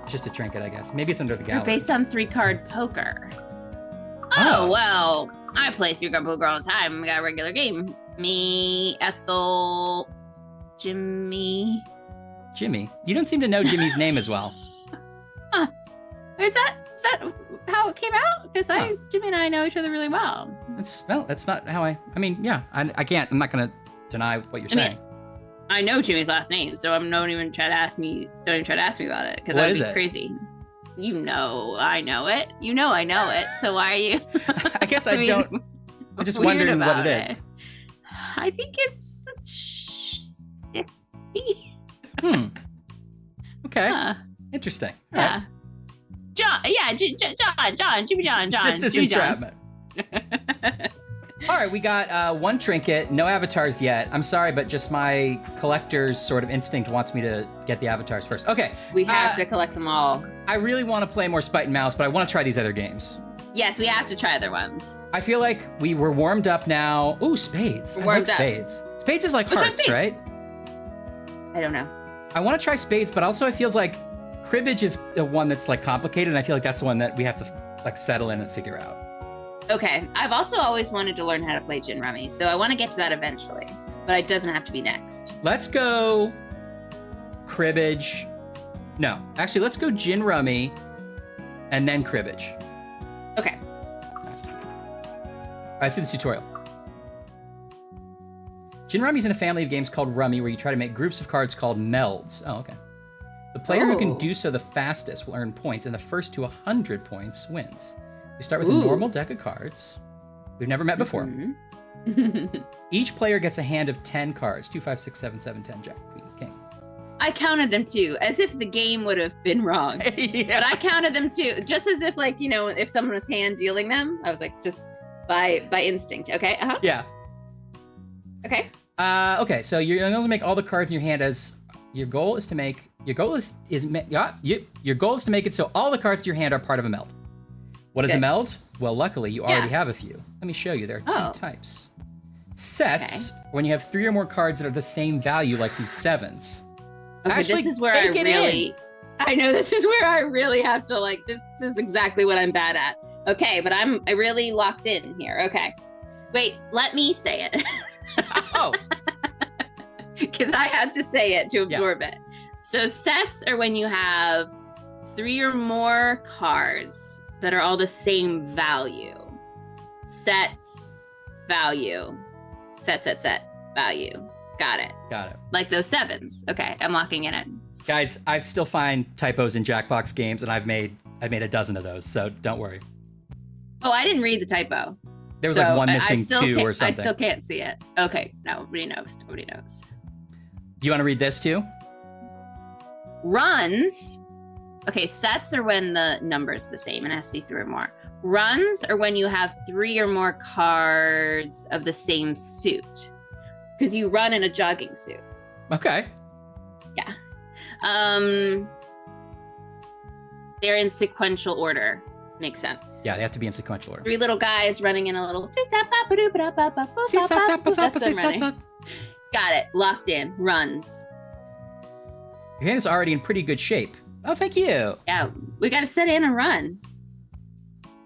B: It's just a trinket, I guess. Maybe it's under the
A: They're
B: gallery.
A: based on 3-card poker.
B: Oh.
A: Oh, well, I play 3-card poker all the time. We got a regular game. Me, Ethel, Jimmy.
B: Jimmy. You don't seem to know Jimmy's name as well.
A: Is that how it came out? Because Jimmy and I know each other really well.
B: That's not how I mean, yeah. I'm not gonna deny what you're saying.
A: I know Jimmy's last name, so don't even try to ask me about it, because
B: What
A: that'd
B: is
A: be
B: it?
A: crazy. You know I know it. You know I know it, so why are you?
B: I guess I
A: mean,
B: don't. I'm just
A: weird
B: wondering what
A: about
B: it is.
A: I think it's
B: Okay.
A: Huh.
B: Interesting. All right.
A: Yeah. John, yeah, Jimmy John.
B: This is
A: Jimmy
B: entrapment. All right, we got one trinket, no avatars yet. I'm sorry, but just my collector's sort of instinct wants me to get the avatars first. Okay.
A: We have to collect them all.
B: I really want to play more Spite and Mouse, but I want to try these other games.
A: Yes, we have to try other ones.
B: I feel like we were warmed up now. Ooh, spades. I
A: Warmed
B: like
A: up.
B: spades. Spades is like
A: Which one's
B: hearts,
A: spades?
B: right?
A: I don't know.
B: I want to try spades, but also it feels like cribbage is the one that's like complicated, and I feel like that's the one that we have to like settle in and figure out.
A: Okay, I've also always wanted to learn how to play gin rummy, so I want to get to that eventually, but it doesn't have to be next.
B: Let's go cribbage. No, actually, let's go gin rummy and then cribbage.
A: Okay.
B: I see the tutorial. Gin Rummy is in a family of games called Rummy, where you try to make groups of cards called melds. Oh, okay. The player who can do so the fastest will earn points, and the first to 100 points wins. We start with a normal deck of cards we've never met before. Each player gets a hand of 10 cards. 2, 5, 6, 7, 7, 10, Jack, Queen, King.
A: I counted them too, as if the game would have been wrong.
B: Yeah.
A: But I counted them too, just as if, like, you know, if someone was hand dealing them, I was like, just by instinct. Okay. Uh-huh.
B: Yeah.
A: Okay.
B: Okay, so you're going to make all the cards in your hand as your goal is to make your goal is to make it so all the cards in your hand are part of a meld. What is a
A: Good.
B: meld? Well, luckily you already have a few. Let me show you. There are two types. Sets, when you have 3 or more cards that are the same value, like these 7s.
A: Okay,
B: Actually,
A: this is where
B: take it in.
A: I know this is where I really have to, like, this is exactly what I'm bad at. Okay, but I really locked in here. Okay. Wait, let me say it.
B: Oh.
A: Because I had to say it to absorb it. So sets are when you have 3 or more cards that are all the same value. Set, value. Set, value. Got it.
B: Got it.
A: Like those 7s. Okay, I'm locking it in.
B: Guys, I still find typos in Jackbox games, and I've made a dozen of those, so don't worry.
A: Oh, I didn't read the typo.
B: There was like one missing 2 or something.
A: I still can't see it. Okay, nobody knows.
B: Do you want to read this too?
A: Runs. Okay, sets are when the number's the same and it has to be 3 or more. Runs are when you have 3 or more cards of the same suit. Because you run in a jogging suit.
B: Okay.
A: Yeah. They're in sequential order. Makes sense.
B: Yeah, they have to be in sequential order.
A: 3 little guys running in a little. That's them running. Got it. Locked in. Runs.
B: Your hand is already in pretty good shape. Oh, thank you.
A: Yeah, we got to set in and run.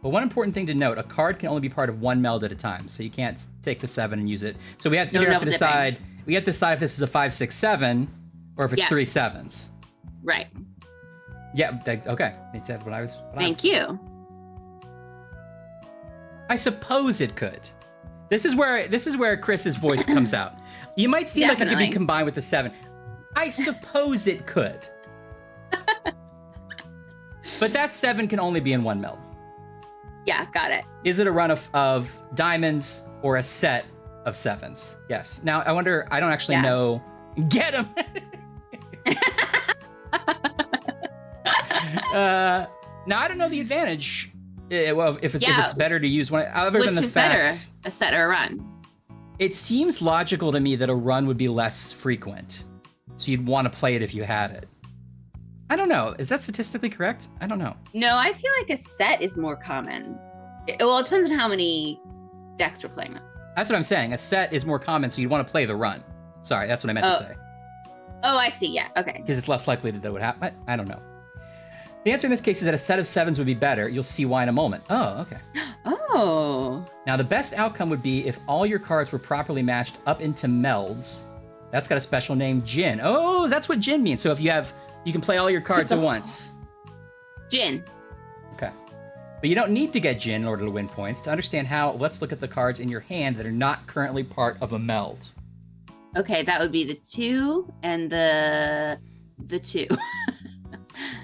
B: But one important thing to note, a card can only be part of one meld at a time, so you can't take the 7 and use it. So we have to decide if this is a 5, 6, 7, or if it's 3 7s.
A: Right.
B: Yeah, okay. That's what I was.
A: Thank you.
B: I suppose it could. This is where Chris's voice comes out. You might seem like it could be combined with the 7. I suppose it could. But that 7 can only be in one meld.
A: Yeah, got it.
B: Is it a run of diamonds or a set of 7s? Yes. Now, I wonder, I don't actually know. Get him! Now, I don't know the advantage. Well, if it's better to use one, other than the
A: Which is
B: fact,
A: better, a set or a run?
B: it seems logical to me that a run would be less frequent. So you'd want to play it if you had it. I don't know. Is that statistically correct? I don't know.
A: No, I feel like a set is more common. Well, it depends on how many decks we're playing with.
B: That's what I'm saying. A set is more common, so you'd want to play the run. Sorry, that's what I meant to say.
A: Oh, I see. Yeah. Okay.
B: Because it's less likely that would happen. I don't know. The answer in this case is that a set of 7s would be better. You'll see why in a moment. Oh, okay.
A: Oh.
B: Now, the best outcome would be if all your cards were properly matched up into melds. That's got a special name, Jin. Oh, that's what Jin means. So if you can play all your cards at once.
A: Jin.
B: Okay. But you don't need to get Jin in order to win points. To understand how, let's look at the cards in your hand that are not currently part of a meld.
A: Okay, that would be the 2 and the 2.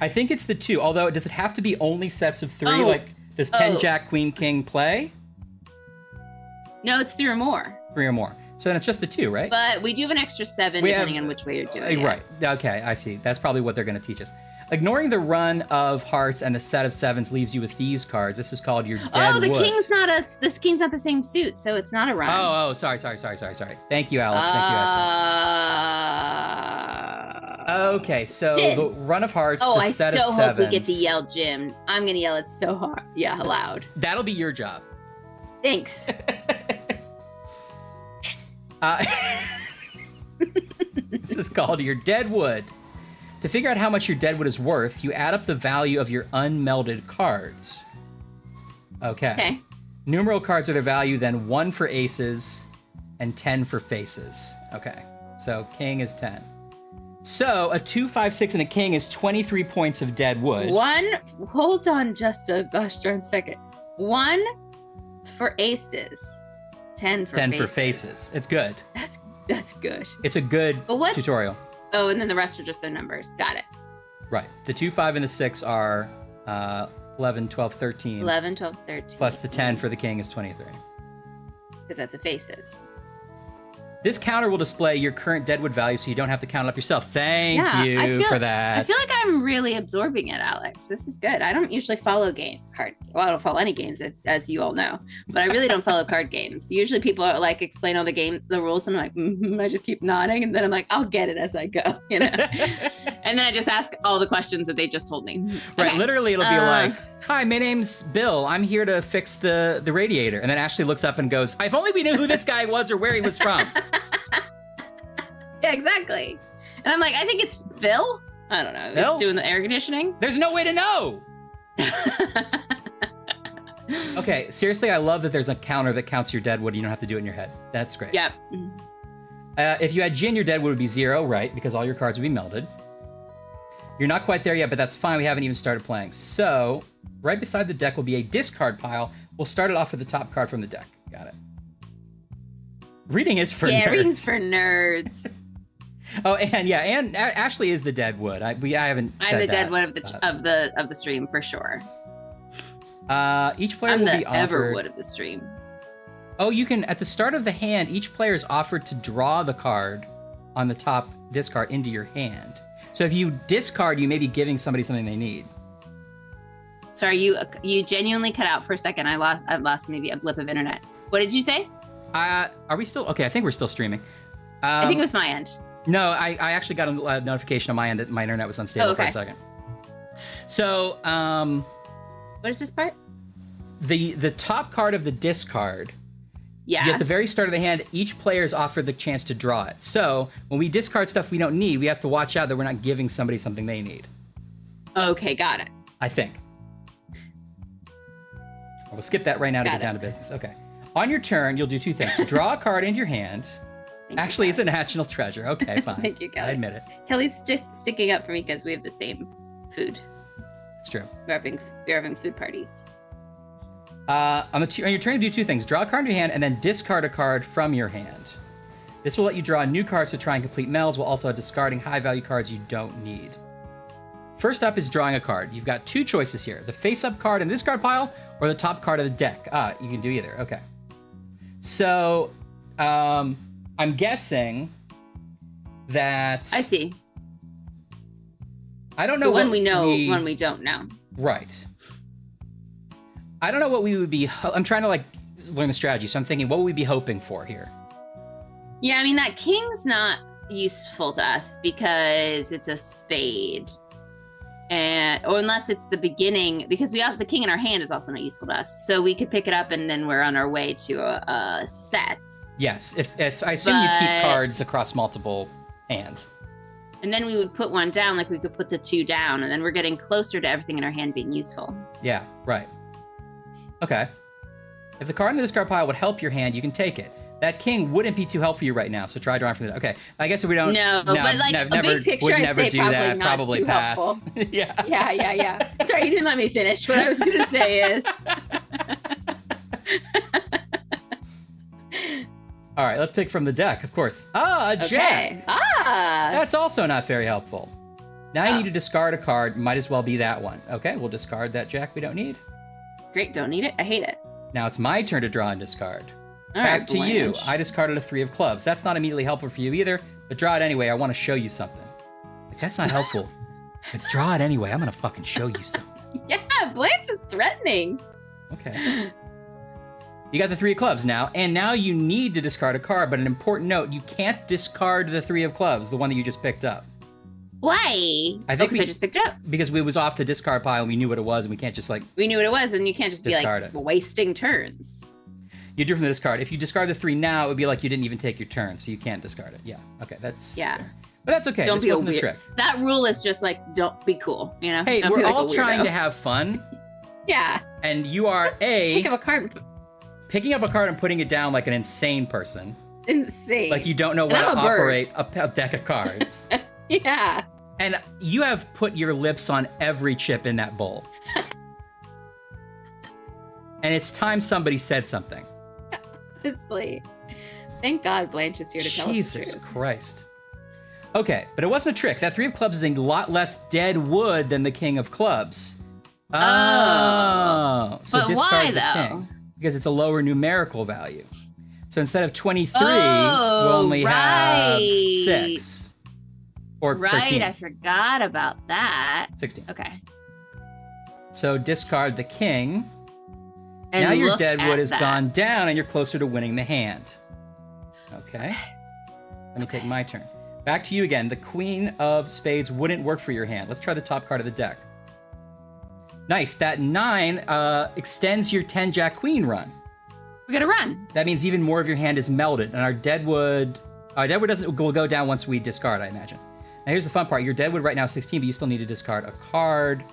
B: I think it's the 2, although does it have to be only sets of 3? Like, does 10, Jack, Queen, King play?
A: No, it's 3 or more.
B: 3 or more. So then it's just the 2, right?
A: But we do have an extra 7 depending on which way you're doing it.
B: Right. Okay, I see. That's probably what they're going to teach us. Ignoring the run of hearts and a set of 7s leaves you with these cards. This is called your dead wood.
A: King's not the same suit, so it's not a run.
B: Oh, sorry. Thank you, Alex. Okay, so the run of hearts, the set of 7s.
A: I so hope we get to yell Jim. I'm going to yell it so hard. Yeah, loud.
B: That'll be your job.
A: Thanks.
B: This is called your dead wood. To figure out how much your dead wood is worth, you add up the value of your unmelded cards. Okay. Numeral cards are their value, then 1 for aces and 10 for faces. Okay, so king is 10. So a 2, 5, 6, and a king is 23 points of dead wood.
A: Hold on just a gosh darn second. 1 for aces, 10 for faces.
B: It's good.
A: That's good.
B: It's a good tutorial.
A: Oh, and then the rest are just their numbers. Got it.
B: Right. The 2, 5, and the 6 are 11, 12, 13.
A: 11, 12, 13.
B: Plus the 10 for the king is 23.
A: Because that's a faces.
B: This counter will display your current deadwood value so you don't have to count it up yourself. Thank you for that.
A: I feel like I'm really absorbing it, Alex. This is good. I don't usually follow I don't follow any games, as you all know. But I really don't follow card games. Usually people are like, explain all the rules, and I'm like, I just keep nodding, and then I'm like, I'll get it as I go, you know? And then I just ask all the questions that they just told me.
B: Right,
A: Okay.
B: literally it'll be like, hi, my name's Bill. I'm here to fix the radiator. And then Ashley looks up and goes, if only we knew who this guy was or where he was from.
A: Yeah, exactly. And I'm like, I think it's Phil. I don't know.
B: Phil?
A: He's doing the air conditioning.
B: There's no way to know. Okay, seriously, I love that there's a counter that counts your deadwood. You don't have to do it in your head. That's great.
A: Yep.
B: If you had Jin, your deadwood would be 0, right? Because all your cards would be melded. You're not quite there yet, but that's fine. We haven't even started playing. So, right beside the deck will be a discard pile. We'll start it off with the top card from the deck. Got it. Reading is for nerds.
A: Yeah, reading's for nerds.
B: Oh, and Ashley is the deadwood. I haven't said
A: I'm the
B: that,
A: deadwood of the stream for sure.
B: Each player
A: I'm
B: will
A: the
B: be offered...
A: Everwood of the stream.
B: Oh, you can, at the start of the hand, each player is offered to draw the card on the top discard into your hand. So if you discard, you may be giving somebody something they need.
A: Sorry, you genuinely cut out for a second. I've lost maybe a blip of internet. What did you say?
B: Are we still... Okay, I think we're still streaming.
A: I think it was my end.
B: No, I actually got a notification on my end that my internet was unstable for a second. So,
A: what is this part?
B: The top card of the discard.
A: Yeah.
B: At the very start of the hand, each player is offered the chance to draw it. So when we discard stuff we don't need, we have to watch out that we're not giving somebody something they need.
A: Okay, got it.
B: I think. We'll skip that right now to get down to business. Okay. On your turn, you'll do 2 things. Draw a card into your hand. Actually, it's a national treasure. Okay, fine.
A: Thank you, Kelly.
B: I admit it.
A: Kelly's sticking up for me because we have the same food.
B: It's true.
A: We're having food parties.
B: On your turn, do 2 things. Draw a card in your hand and then discard a card from your hand. This will let you draw new cards to try and complete melds while also discarding high-value cards you don't need. First up is drawing a card. You've got 2 choices here. The face-up card in this card pile or the top card of the deck. You can do either. Okay. So, I'm guessing that...
A: I see.
B: I don't know
A: So
B: what
A: when we know, when we don't know.
B: Right. I don't know what we would be... I'm trying to, like, learn the strategy, so I'm thinking, what would we be hoping for here?
A: Yeah, I mean, that king's not useful to us because it's a spade. Or unless it's the beginning, because we have the king in our hand is also not useful to us. So we could pick it up and then we're on our way to a set.
B: Yes, if I assume you keep cards across multiple hands.
A: And then we would put one down, like we could put the 2 down, and then we're getting closer to everything in our hand being useful.
B: Yeah, right. Okay. If the card in the discard pile would help your hand, you can take it. That king wouldn't be too helpful for you right now, so try drawing from the... Okay, I guess if we don't...
A: No, but like a big picture,
B: would
A: I'd
B: never
A: say
B: do
A: probably
B: that.
A: not
B: Probably
A: too
B: pass.
A: helpful.
B: Yeah.
A: Yeah. Sorry, you didn't let me finish. What I was going to say is...
B: All right, let's pick from the deck, of course. A jack.
A: Okay.
B: That's also not very helpful. Now you need to discard a card. Might as well be that one. Okay, we'll discard that jack we don't need.
A: Great, don't need it. I hate it.
B: Now it's my turn to draw and discard.
A: All
B: Back
A: right,
B: to you.
A: Blanche.
B: I discarded a 3 of clubs. That's not immediately helpful for you either, but draw it anyway. I want to show you something. Like, that's not helpful. But draw it anyway. I'm going to fucking show you something.
A: Yeah, Blanche is threatening.
B: Okay. You got the 3 of clubs now, and now you need to discard a card, but an important note, you can't discard the 3 of clubs, the one that you just picked up.
A: Why?
B: I think
A: I just picked it up.
B: Because we was off the discard pile and we knew what it was, and we can't just, like...
A: We knew what it was, and you can't just be
B: discard
A: like
B: it.
A: wasting turns.
B: You drew from the discard. If you discard the 3 now, it would be like you didn't even take your turn, so you can't discard it. Yeah. Okay, that's fair. But that's okay.
A: Don't
B: This
A: be
B: wasn't
A: a
B: the
A: weird.
B: trick.
A: That rule is just like, don't be cool, you know?
B: Hey,
A: Don't
B: we're
A: be like
B: all
A: a
B: trying
A: weirdo.
B: to have fun,
A: Yeah.
B: and you are
A: Pick up a card.
B: picking up a card and putting it down like an insane person.
A: Insane.
B: Like you don't know
A: And
B: how to
A: I'm a bird.
B: operate a deck of cards.
A: Yeah.
B: And you have put your lips on every chip in that bowl. And it's time somebody said something.
A: Honestly. Thank God Blanche is here to tell us the
B: Jesus
A: truth.
B: Christ. Okay, but it wasn't a trick. That 3 of clubs is a lot less dead wood than the king of clubs. Oh. So
A: But
B: discard
A: why,
B: the
A: though?
B: king. Because it's a lower numerical value. So instead of 23,
A: Oh,
B: we'll only have
A: right.
B: 6. Or
A: Right,
B: 13.
A: I forgot about that.
B: 16.
A: Okay.
B: So discard the king.
A: And
B: now your
A: look
B: dead
A: at
B: wood has
A: that.
B: gone down and you're closer to winning the hand. Okay. Let me take my turn. Back to you again. The queen of spades wouldn't work for your hand. Let's try the top card of the deck. Nice. That 9 extends your 10 jack queen run.
A: We gotta run.
B: That means even more of your hand is melded, and our deadwood will go down once we discard, I imagine. Now here's the fun part. Your deadwood right now is 16, but you still need to discard a card.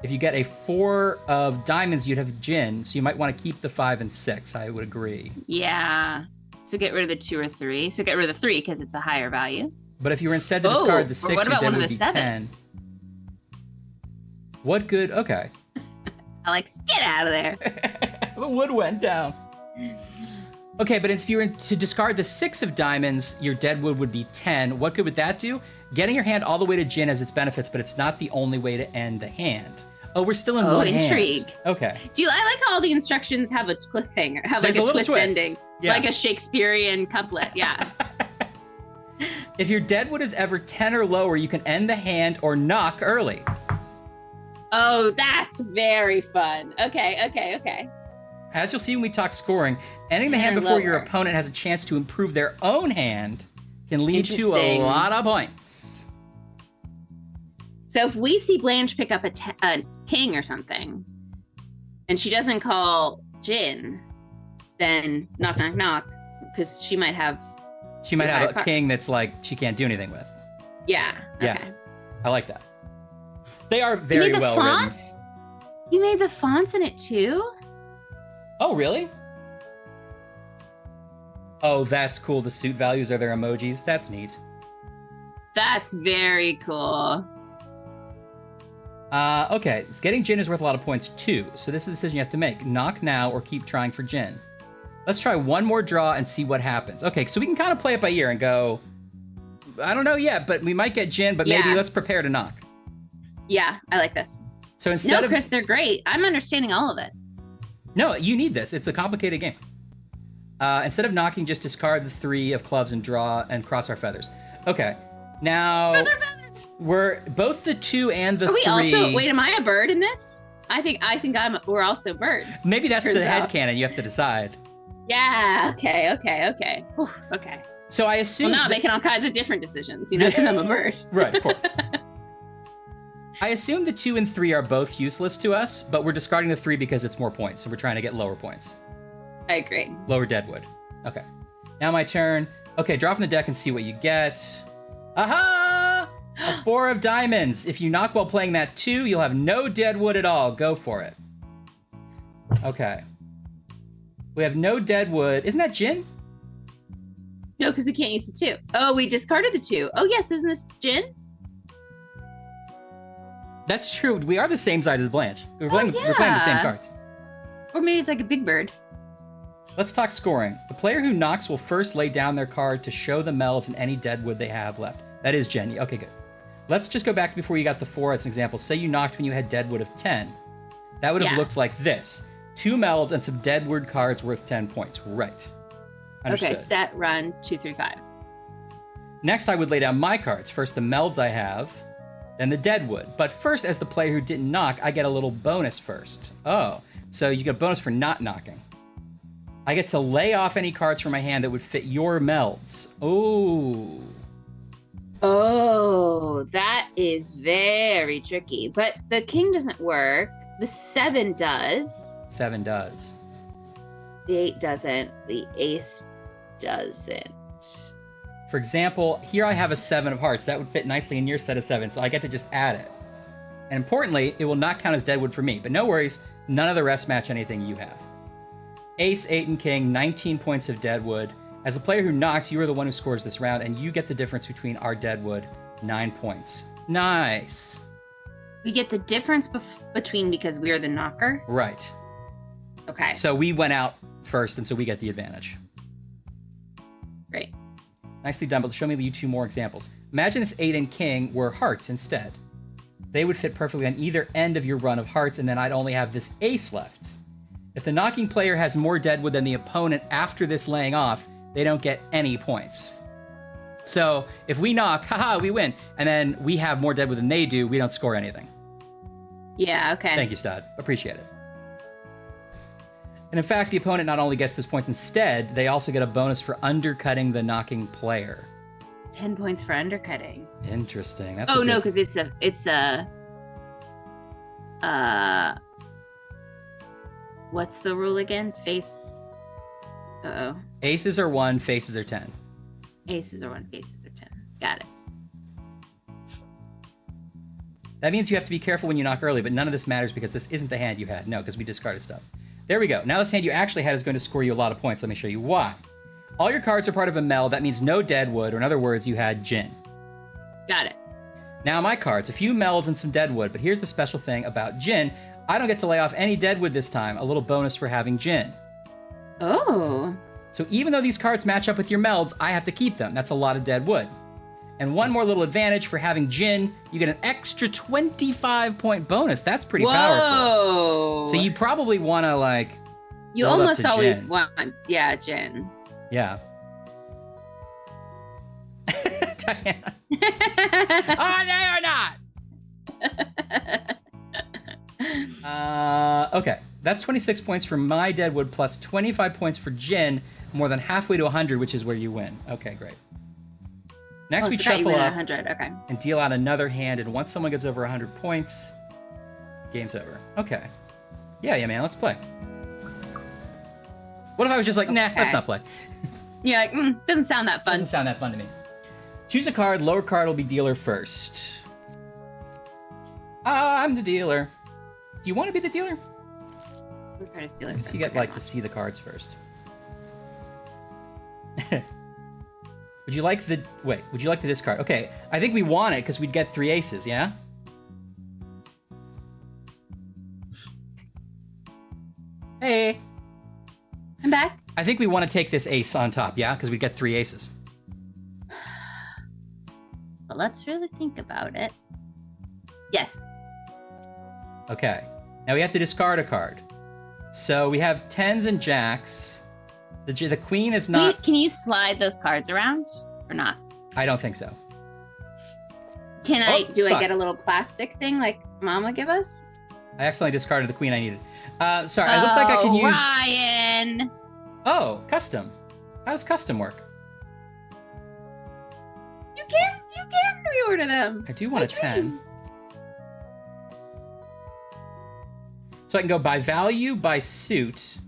B: If you get a 4 of diamonds, you'd have gin, so you might want to keep the 5 and 6. I would agree.
A: Yeah. So get rid of the 2 or 3. So get rid of the 3 because it's a higher value.
B: But if you were instead to discard the 6,
A: what
B: your
A: about
B: dead
A: one of
B: would
A: the
B: be 10.
A: 7s?
B: What good? Okay.
A: Alex, get out of there.
B: The wood went down. Okay, but if you were to discard the 6 of diamonds, your deadwood would be 10. What good would that do? Getting your hand all the way to gin has its benefits, but it's not the only way to end the hand. Oh, we're still in one
A: intrigue.
B: hand. Okay.
A: I like how all the instructions have a cliffhanger, have
B: There's
A: like
B: a
A: a
B: little
A: twist
B: twist.
A: ending,
B: Yeah.
A: like a Shakespearean couplet. Yeah.
B: If your deadwood is ever 10 or lower, you can end the hand or knock early.
A: Oh, that's very fun. Okay.
B: As you'll see when we talk scoring, ending the hand
A: Or
B: before your
A: lower.
B: opponent has a chance to improve their own hand can lead to a
A: Interesting.
B: lot of points.
A: So if we see Blanche pick up a king or something, and she doesn't call gin, then knock, knock, knock, because she might have.
B: She might
A: Two
B: have
A: higher
B: a
A: cards.
B: king that's like she can't do anything with.
A: Yeah.
B: Yeah.
A: Okay.
B: I like that. They are
A: You
B: very
A: made the
B: well written.
A: fonts? You made the fonts in it too?
B: Oh, really? Oh, that's cool. The suit values are their emojis. That's neat.
A: That's very cool.
B: Okay, so getting gin is worth a lot of points too. So this is a decision you have to make. Knock now or keep trying for gin. Let's try one more draw and see what happens. Okay, so we can kind of play it by ear and go, I don't know yet, but we might get gin, but maybe
A: Yeah.
B: let's prepare to knock.
A: Yeah, I like this.
B: So instead of
A: Chris, they're great. I'm understanding all of it.
B: No, you need this. It's a complicated game. Instead of knocking, just discard the 3 of clubs and draw and cross our feathers. Okay. Now
A: Cross our feathers.
B: we're both the 2 and the 3.
A: Are we also? Wait, am I a bird in this? I think we're also birds.
B: Maybe that's the
A: turns out.
B: headcanon. You have to decide.
A: Yeah. Okay. Whew, okay.
B: So I assume.
A: Well, now I'm making all kinds of different decisions, because I'm a bird.
B: Right, of course. I assume the 2 and 3 are both useless to us, but we're discarding the 3 because it's more points, so we're trying to get lower points.
A: I agree.
B: Lower deadwood. Okay. Now my turn. Okay, draw from the deck and see what you get. Aha! A 4 of diamonds. If you knock while playing that 2, you'll have no deadwood at all. Go for it. Okay. We have no deadwood. Isn't that Jin?
A: No, because we can't use the 2. Oh, we discarded the 2. Oh, yes. Isn't this Jin?
B: That's true. We are the same size as Blanche. We're playing the same cards.
A: Or maybe it's like a big bird.
B: Let's talk scoring. The player who knocks will first lay down their card to show the melds and any deadwood they have left. That is Jenny. Okay, good. Let's just go back before you got the 4 as an example. Say you knocked when you had deadwood of 10. That would have looked like this. 2 melds and some deadwood cards worth 10 points. Right. Understood.
A: Okay, set, run, 2, 3, 5.
B: Next, I would lay down my cards. First, the melds I have, then the deadwood. But first, as the player who didn't knock, I get a little bonus first. Oh, so you get a bonus for not knocking. I get to lay off any cards from my hand that would fit your melds. Oh.
A: Oh, that is very tricky. But the king doesn't work. The 7 does.
B: 7 does.
A: The 8 doesn't. The ace doesn't.
B: For example, here I have a 7 of hearts. That would fit nicely in your set of 7, so I get to just add it. And importantly, it will not count as deadwood for me. But no worries, none of the rest match anything you have. Ace, 8, and king, 19 points of deadwood. As a player who knocked, you are the one who scores this round, and you get the difference between our deadwood, 9 points. Nice.
A: We get the difference between because we are the knocker?
B: Right.
A: Okay.
B: So we went out first, and so we get the advantage.
A: Great.
B: Nicely done, but show me you 2 more examples. Imagine this 8 and king were hearts instead. They would fit perfectly on either end of your run of hearts, and then I'd only have this ace left. If the knocking player has more deadwood than the opponent after this laying off, they don't get any points. So if we knock, haha, we win, and then we have more deadwood than they do, we don't score anything.
A: Yeah, okay.
B: Thank you, Stud. Appreciate it. And in fact, the opponent not only gets this points instead, they also get a bonus for undercutting the knocking player.
A: 10 points for undercutting.
B: Interesting. That's
A: no, because it's a what's the rule again? Face. Uh-oh.
B: Aces are 1, faces are 10.
A: Aces are 1, faces are 10. Got it.
B: That means you have to be careful when you knock early, but none of this matters because this isn't the hand you had. No, because we discarded stuff. There we go. Now this hand you actually had is going to score you a lot of points. Let me show you why. All your cards are part of a meld. That means no deadwood, or in other words, you had Jin.
A: Got it.
B: Now my cards, a few melds and some deadwood, but here's the special thing about Jin. I don't get to lay off any deadwood this time. A little bonus for having Jin.
A: Oh.
B: So even though these cards match up with your melds, I have to keep them. That's a lot of deadwood. And one more little advantage for having Jin, you get an extra 25-point bonus. That's pretty powerful. So you probably want to, like,
A: you
B: build
A: almost
B: up to
A: always
B: Jin.
A: want, yeah, Jin.
B: Yeah. Diana. Oh, they are not! Okay. That's 26 points for my deadwood plus 25 points for Jin, more than halfway to 100, which is where you win. Okay, great. Next, we shuffle up
A: 100. Okay.
B: and deal out another hand, and once someone gets over 100 points, game's over. Okay. Yeah, man, let's play. What if I was just like, nah, let's not play?
A: You're like, doesn't sound that fun.
B: Doesn't sound that fun to me. Choose a card. Lower card will be dealer first. I'm the dealer. Do you want to be the dealer?
A: What card is dealer
B: So
A: first?
B: you get,
A: Okay.
B: like, to see the cards first. Would you like the... Wait, would you like the discard? Okay, I think we want it because we'd get 3 aces, yeah? Hey.
A: I'm back.
B: I think we want to take this ace on top, yeah? Because we'd get 3 aces.
A: But let's really think about it. Yes.
B: Okay. Now we have to discard a card. So we have 10s and jacks. The queen is not...
A: Can you slide those cards around or not?
B: I don't think so.
A: Can I
B: fuck.
A: I get a little plastic thing like Mama give us?
B: I accidentally discarded the queen I needed. Sorry, it looks like I can use...
A: Ryan!
B: Oh, custom. How does custom work?
A: You can reorder them.
B: I do want a 10. So I can go by value, by suit.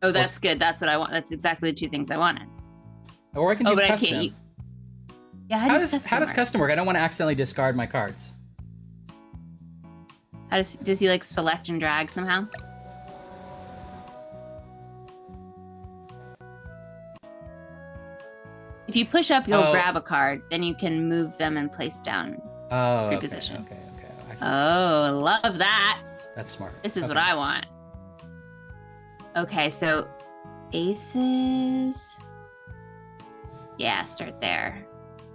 A: Oh, that's good. That's what I want. That's exactly the two things I wanted.
B: Or I can do
A: but
B: custom.
A: I can't. Yeah,
B: How does custom work? I don't want to accidentally discard my cards.
A: How does he like select and drag somehow? If you push up, you'll grab a card. Then you can move them and place down.
B: Oh,
A: reposition.
B: Okay. I see.
A: Oh, love that.
B: That's smart.
A: This is what I want. Okay, so aces. Yeah, start there.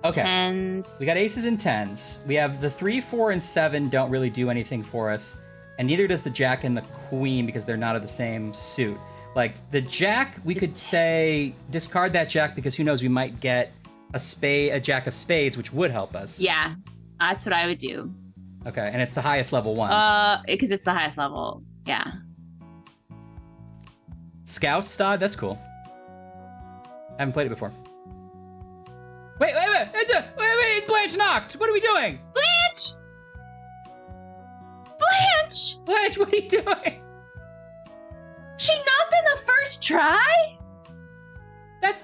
B: Okay.
A: Tens.
B: We got aces and 10s. We have the 3, 4, and 7 don't really do anything for us. And neither does the jack and the queen because they're not of the same suit. Like the jack, we could say discard that jack because who knows, we might get a jack of spades, which would help us.
A: Yeah, that's what I would do.
B: Okay, and it's the highest level one.
A: Because it's the highest level. Yeah.
B: Scout stud, that's cool. Haven't played it before. Wait, Blanche knocked. What are we doing?
A: Blanche! Blanche!
B: Blanche, what are you doing?
A: She knocked in the first try?
B: That's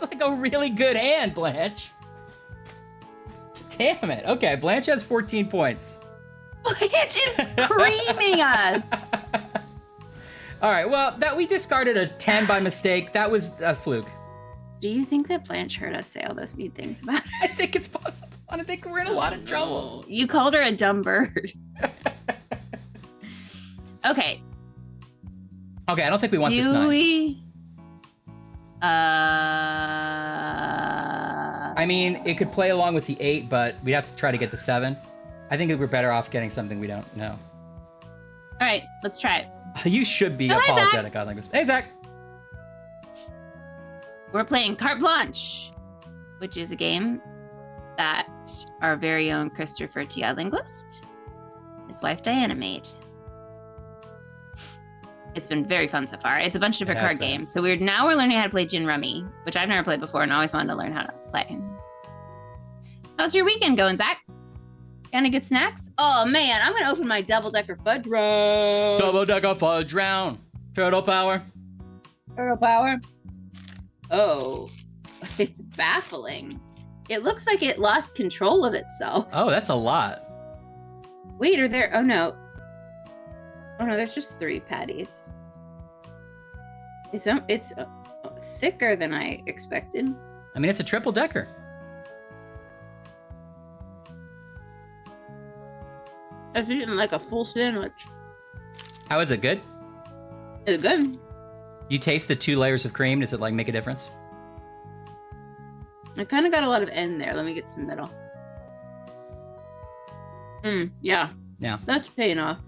B: like a really good hand, Blanche. Damn it. Okay, Blanche has 14 points.
A: Blanche is creaming us.
B: All right, well, we discarded a 10 by mistake. That was a fluke.
A: Do you think that Blanche heard us say all those mean things about her?
B: I think it's possible. I think we're in a lot of trouble.
A: You called her a dumb bird. Okay.
B: Okay, I don't think we want this 9.
A: Do we?
B: I mean, it could play along with the 8, but we'd have to try to get the 7. I think we're better off getting something we don't know.
A: All right, let's try it.
B: You should be apologetic, I think. Hey, Zach.
A: We're playing Carte Blanche, which is a game that our very own Christopher T. Linguist, his wife Diana made. It's been very fun so far. It's a bunch of different card games. So we're learning how to play Gin Rummy, which I've never played before and always wanted to learn how to play. How's your weekend going, Zach? Got any good snacks? Oh man, I'm gonna open my double-decker fudge round.
B: Double-decker fudge round. Turtle power.
A: Turtle power. Oh, it's baffling. It looks like it lost control of itself.
B: Oh, that's a lot.
A: Wait, are there? Oh no, there's just 3 patties. It's thicker than I expected.
B: I mean, it's a triple decker.
A: I've eaten like a full sandwich.
B: How is it? Good?
A: It's good.
B: You taste the 2 layers of cream. Does it like make a difference?
A: I kind of got a lot of end there. Let me get some middle. Yeah.
B: Yeah.
A: That's paying off.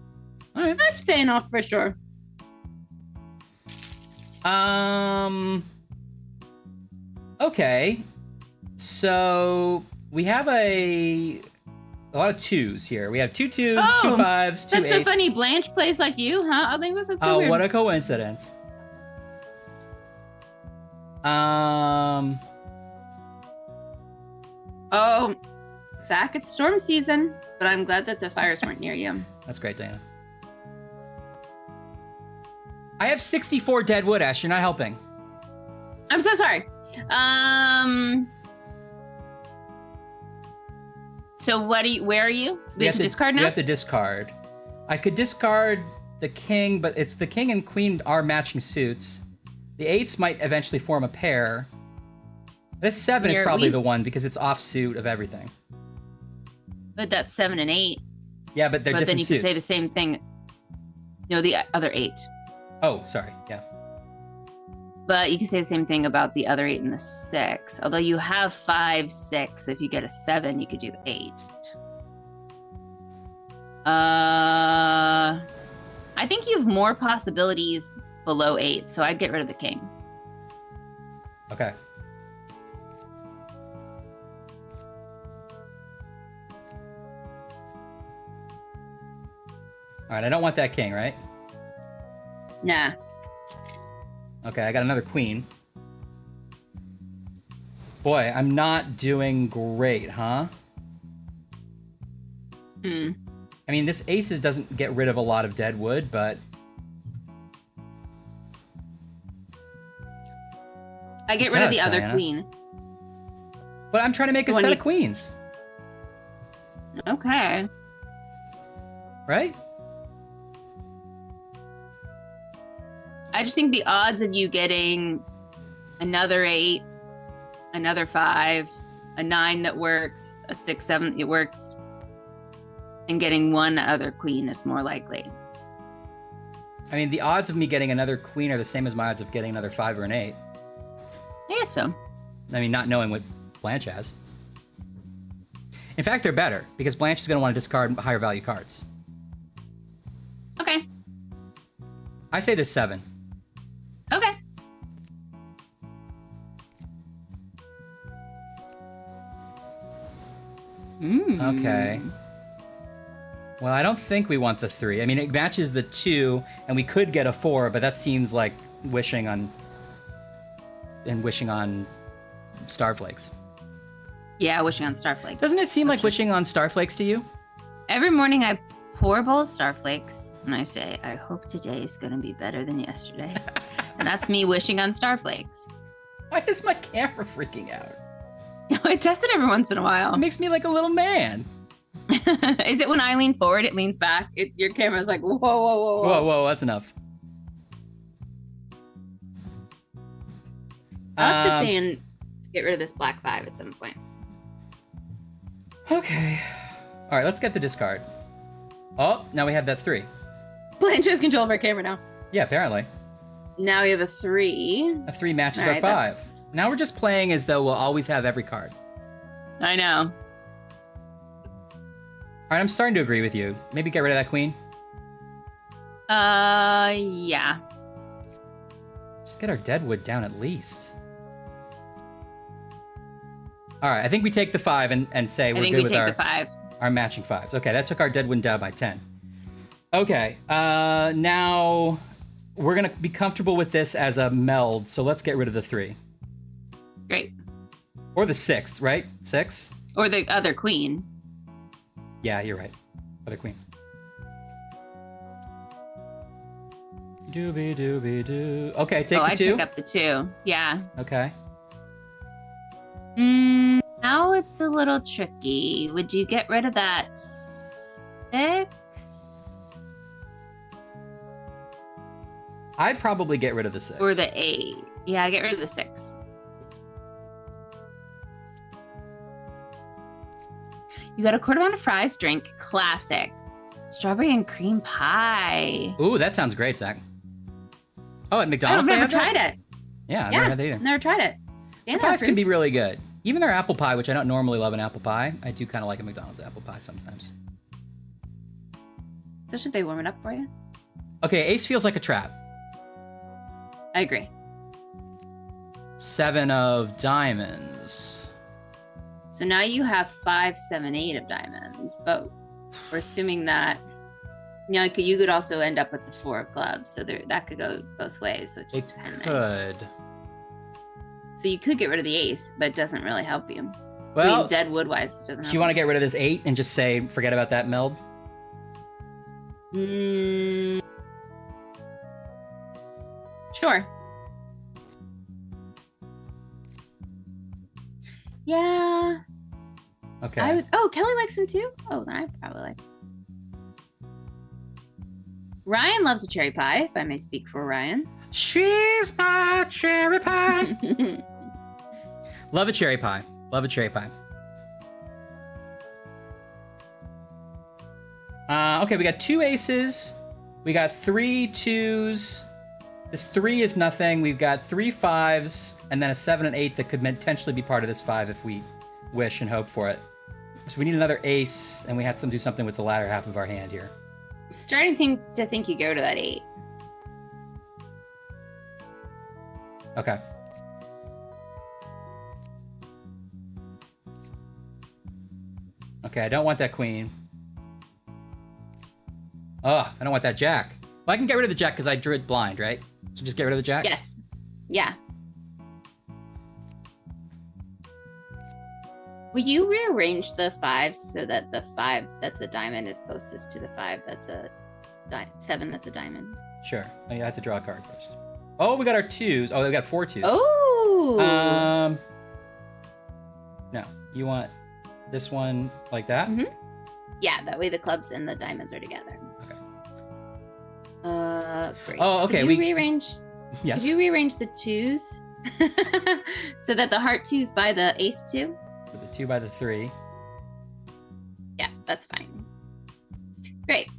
B: All right.
A: That's paying off for sure.
B: Okay. So we have a lot of 2s here. We have 2 2s, 2 5s, 2
A: That's
B: 8s.
A: so funny. Blanche plays like you, huh? I think that's so weird.
B: What a coincidence.
A: Oh, Zach, it's storm season, but I'm glad that the fires weren't near you.
B: That's great, Diana. I have 64 dead wood, Ash. You're not helping.
A: I'm so sorry. So where are you? We have to discard now?
B: We have to discard. I could discard the king, but it's the king and queen are matching suits. The 8s might eventually form a pair. This 7 is probably the one because it's offsuit of everything.
A: But that's 7 and 8.
B: Yeah, but they're different suits. But then you
A: could say the same thing. No, the other 8.
B: Oh, sorry. Yeah.
A: But you can say the same thing about the other 8 and the 6. Although you have 5, 6. So if you get a 7, you could do 8.
G: I think you have more possibilities below 8, so I'd get rid of the king.
B: Okay. All right, I don't want that king, right?
G: Nah.
B: Okay, I got another queen. Boy, I'm not doing great, huh?
G: Hmm.
B: I mean, this aces doesn't get rid of a lot of dead wood, but...
G: I get
B: It
G: rid of
B: does,
G: the other
B: Diana.
G: queen.
B: But I'm trying to make a
G: When
B: set
G: you-
B: of queens,
G: Okay.
B: right?
G: I just think the odds of you getting another 8, another 5, a 9 that works, a 6, 7 it works, and getting one other queen is more likely.
B: I mean, the odds of me getting another queen are the same as my odds of getting another 5 or an 8.
G: I guess so.
B: I mean, not knowing what Blanche has. In fact, they're better, because Blanche is going to want to discard higher value cards.
G: Okay.
B: I say this 7.
G: Okay.
B: Okay. Well, I don't think we want the 3. I mean, it matches the 2, and we could get a 4, but that seems like wishing on Starflakes.
G: Yeah, wishing on Starflakes.
B: Doesn't it seem like wishing on Starflakes to you?
G: Every morning I pour a bowl of Starflakes and I say, I hope today is going to be better than yesterday. And that's me wishing on Starflakes.
B: Why is my camera freaking out?
G: I test it every once in a while.
B: It makes me like a little man.
G: Is it when I lean forward, it leans back? Your camera's like, whoa, whoa, whoa, whoa.
B: Whoa, whoa, that's enough.
G: Alex is saying get rid of this black 5 at some point.
B: Okay. All right, let's get the discard. Oh, now we have that 3.
G: Blanche has control of our camera now.
B: Yeah, apparently.
G: Now we have a 3.
B: A 3 matches
G: All
B: our
G: right,
B: 5. Now we're just playing as though we'll always have every card.
G: I know.
B: All right, I'm starting to agree with you. Maybe get rid of that queen.
G: Yeah.
B: Just get our deadwood down at least. All right, I think we take the 5 and say we're good with
G: the 5.
B: our matching 5s. Okay, that took our deadwood down by 10. Okay, now we're going to be comfortable with this as a meld, so let's get rid of the 3.
G: Great.
B: Or the 6th, right? 6?
G: Or the other queen.
B: Yeah, you're right. Other queen. Doobie doobie doo. Okay, take the
G: I'd
B: 2.
G: pick up the 2. Yeah.
B: Okay.
G: Now it's a little tricky. Would you get rid of that 6?
B: I'd probably get rid of the 6.
G: Or the 8? Yeah, get rid of the 6. You got a quarter pound of fries, drink, classic. Strawberry and cream pie.
B: Ooh, that sounds great, Zach. Oh, at McDonald's
G: I've
B: they
G: never
B: have that?
G: tried it.
B: Yeah, I've
G: Yeah,
B: never had that either.
G: never tried it.
B: Their pies can be really good. Even their apple pie, which I don't normally love an apple pie, I do kind of like a McDonald's apple pie sometimes.
G: Especially if they warm it up for you.
B: Okay, ace feels like a trap.
G: I agree.
B: 7 of diamonds.
G: So now you have 5, 7, 8 of diamonds, but we're assuming that you could also end up with the 4 of clubs, so that could go both ways, which is
B: It
G: kind of
B: could.
G: nice. So you could get rid of the ace, but it doesn't really help you.
B: Well,
G: I mean, dead wood wise, it doesn't.
B: do you want to get rid of this 8 and just say forget about that meld?
G: Sure. Yeah.
B: Okay.
G: I would. Oh, Kelly likes him too. Oh, then I probably like. Ryan loves a cherry pie, if I may speak for Ryan.
B: She's my cherry pie. Love a cherry pie. Love a cherry pie. Okay, we got 2 aces. We got 3 2s. This 3 is nothing. We've got 3 5s, and then a 7 and 8 that could potentially be part of this 5 if we wish and hope for it. So we need another ace, and we have to do something with the latter half of our hand here.
G: I'm starting to think you go to that 8.
B: Okay. Okay, I don't want that queen. Oh, I don't want that jack. Well, I can get rid of the jack because I drew it blind, right? So just get rid of the jack?
G: Yes. Yeah. Will you rearrange the 5s so that the 5 that's a diamond is closest to the 5 that's a 7 that's a diamond?
B: Sure. Oh, you have to draw a card first. Oh, we got our 2s. Oh, we got 4 2s.
G: Oh.
B: No. You want this one like that?
G: Mm-hmm. Yeah, that way the clubs and the diamonds are together.
B: Okay.
G: Great.
B: Oh, okay.
G: Could you rearrange?
B: Yeah.
G: Could you rearrange the 2s so that the heart 2's by the ace 2?
B: So the 2 by the 3.
G: Yeah, that's fine. Great.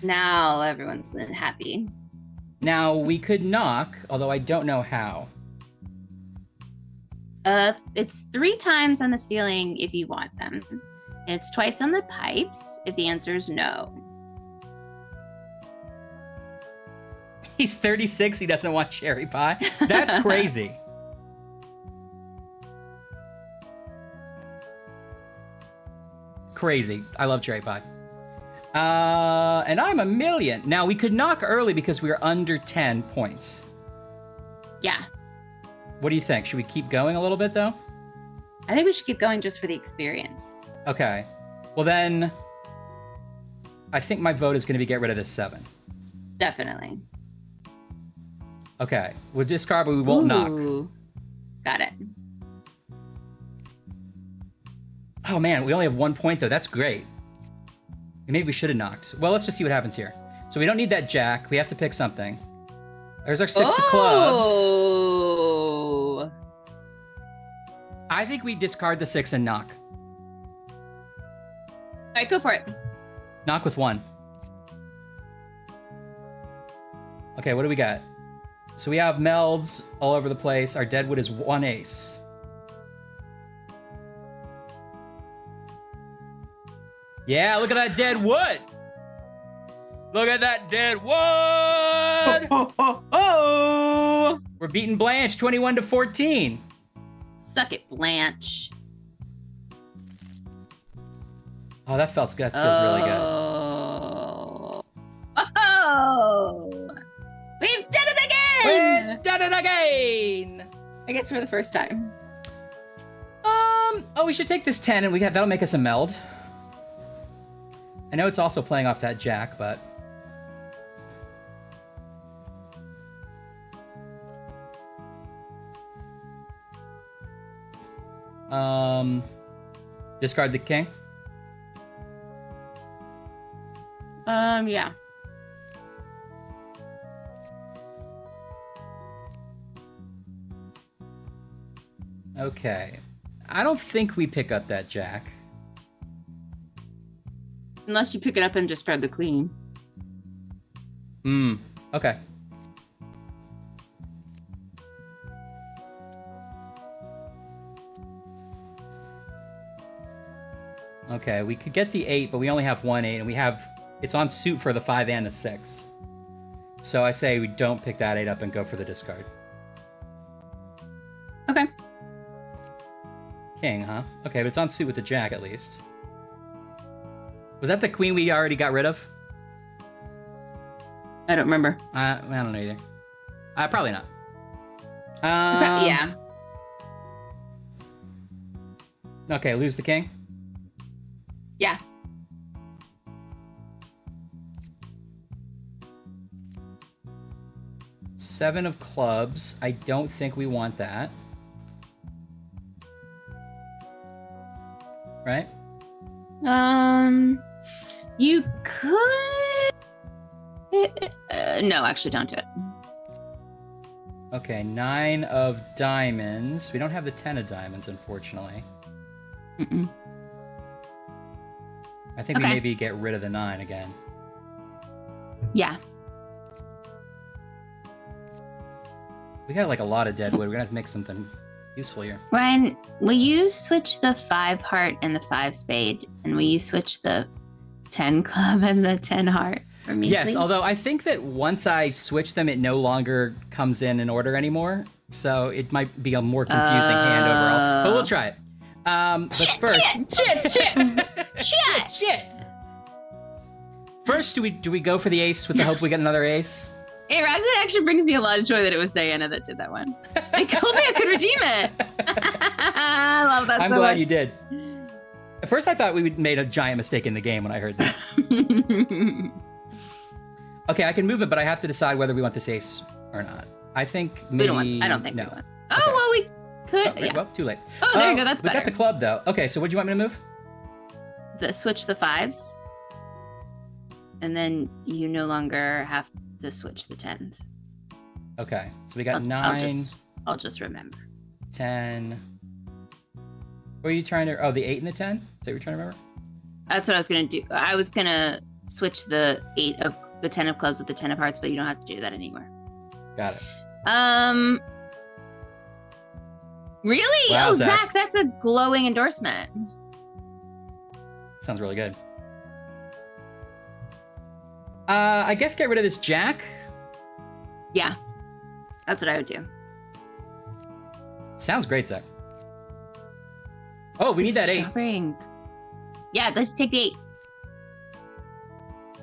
G: Now everyone's happy.
B: Now we could knock, although I don't know how.
G: It's 3 times on the ceiling if you want them. And it's twice on the pipes if the answer is no.
B: He's 36. He doesn't want cherry pie. That's crazy. Crazy. I love cherry pie. And I'm a million. Now, we could knock early because we are under 10 points.
G: Yeah.
B: What do you think? Should we keep going a little bit, though?
G: I think we should keep going just for the experience.
B: Okay. Well, then, I think my vote is going to be get rid of this 7.
G: Definitely.
B: Okay. We'll discard, but we won't knock.
G: Got it.
B: Oh, man. We only have 1 point, though. That's great. Maybe we should have knocked. Well, let's just see what happens here. So we don't need that jack. We have to pick something. There's our 6 of clubs.
G: Oh.
B: I think we discard the 6 and knock.
G: All right, go for it.
B: Knock with 1. Okay, what do we got? So we have melds all over the place. Our deadwood is 1 ace. Yeah, look at that dead wood. Look at that dead wood.
G: Oh.
B: We're beating Blanche 21-14.
G: Suck it, Blanche.
B: Oh, that feels good. That feels really good.
G: Oh. We've done it again.
B: We've done it again.
G: I guess for the first time.
B: Oh, we should take this 10 and that'll make us a meld. I know it's also playing off that jack, but... Discard the king?
G: Yeah.
B: Okay. I don't think we pick up that jack.
G: Unless you pick it up and discard the queen.
B: Okay. Okay, we could get the 8, but we only have 1 8, and it's on suit for the 5 and the 6. So I say we don't pick that 8 up and go for the discard.
G: Okay.
B: King, huh? Okay, but it's on suit with the jack at least. Was that the queen we already got rid of?
G: I don't remember.
B: I don't know either. Probably not.
G: Yeah.
B: Okay, lose the king.
G: Yeah.
B: Seven of clubs. I don't think we want that. Right?
G: You could. No, actually, don't do it.
B: Okay, 9 of diamonds. We don't have the 10 of diamonds, unfortunately.
G: Mm-mm.
B: I think we maybe get rid of the 9 again.
G: Yeah.
B: We got like a lot of deadwood. We're gonna have to make something useful here.
G: Ryan, will you switch the 5 heart and the 5 spade? And will you switch the 10 club and the 10 heart for me,
B: Yes,
G: please?
B: although I think that once I switch them, it no longer comes in order anymore. So it might be a more confusing hand overall. But we'll try it. But first, shit. First, do we go for the ace with the hope we get another ace?
G: It actually brings me a lot of joy that it was Diana that did that one. They told me I could redeem it. I love that
B: I'm
G: so
B: glad
G: much.
B: you did. At first, I thought we made a giant mistake in the game when I heard that. Okay, I can move it, but I have to decide whether we want this ace or not. I think maybe...
G: I don't think we want. Oh,
B: Okay.
G: well, we could.
B: Oh, right,
G: Yeah.
B: well, too late.
G: Oh, there you go. That's
B: we
G: better.
B: got the club, though. Okay, so what do you want me to move?
G: Switch the 5s. And then you no longer have to switch the 10s.
B: Okay, so we got
G: I'll
B: 9,
G: I'll just remember.
B: 10. What are you trying to... Oh, the 8 and the 10? Is that what you're trying to remember?
G: That's what I was going to do. I was going to switch the 10 of clubs with the 10 of hearts, but you don't have to do that anymore.
B: Got it.
G: Really?
B: Wow,
G: oh,
B: Zach.
G: Zach, that's a glowing endorsement.
B: Sounds really good. I guess get rid of this jack.
G: Yeah. That's what I would do.
B: Sounds great, Zach. Oh, we need that 8.
G: Strawberry. Yeah, let's take the 8.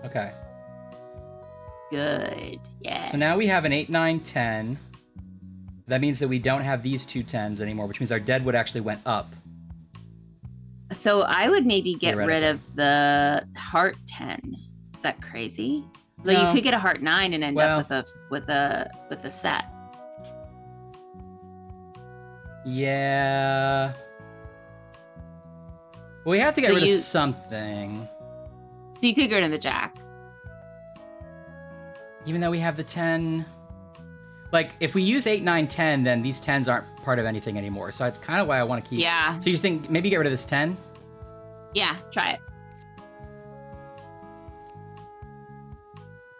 B: Okay.
G: Good. Yes.
B: So now we have an 8, 9, 10. That means that we don't have these 2 10s anymore, which means our deadwood actually went up.
G: So I would maybe get rid
B: Theoretically.
G: of the heart 10. Is that crazy? Though
B: No.
G: you could get a heart 9 and end
B: Well.
G: up with a set.
B: Yeah. Well, we have to get
G: So
B: rid of
G: you-
B: something.
G: So you could get rid of the jack.
B: Even though we have the 10. Like, if we use 8, 9, 10, then these 10s aren't part of anything anymore. So it's kind of why I want to keep...
G: Yeah.
B: So you think maybe get rid of this 10?
G: Yeah, try it.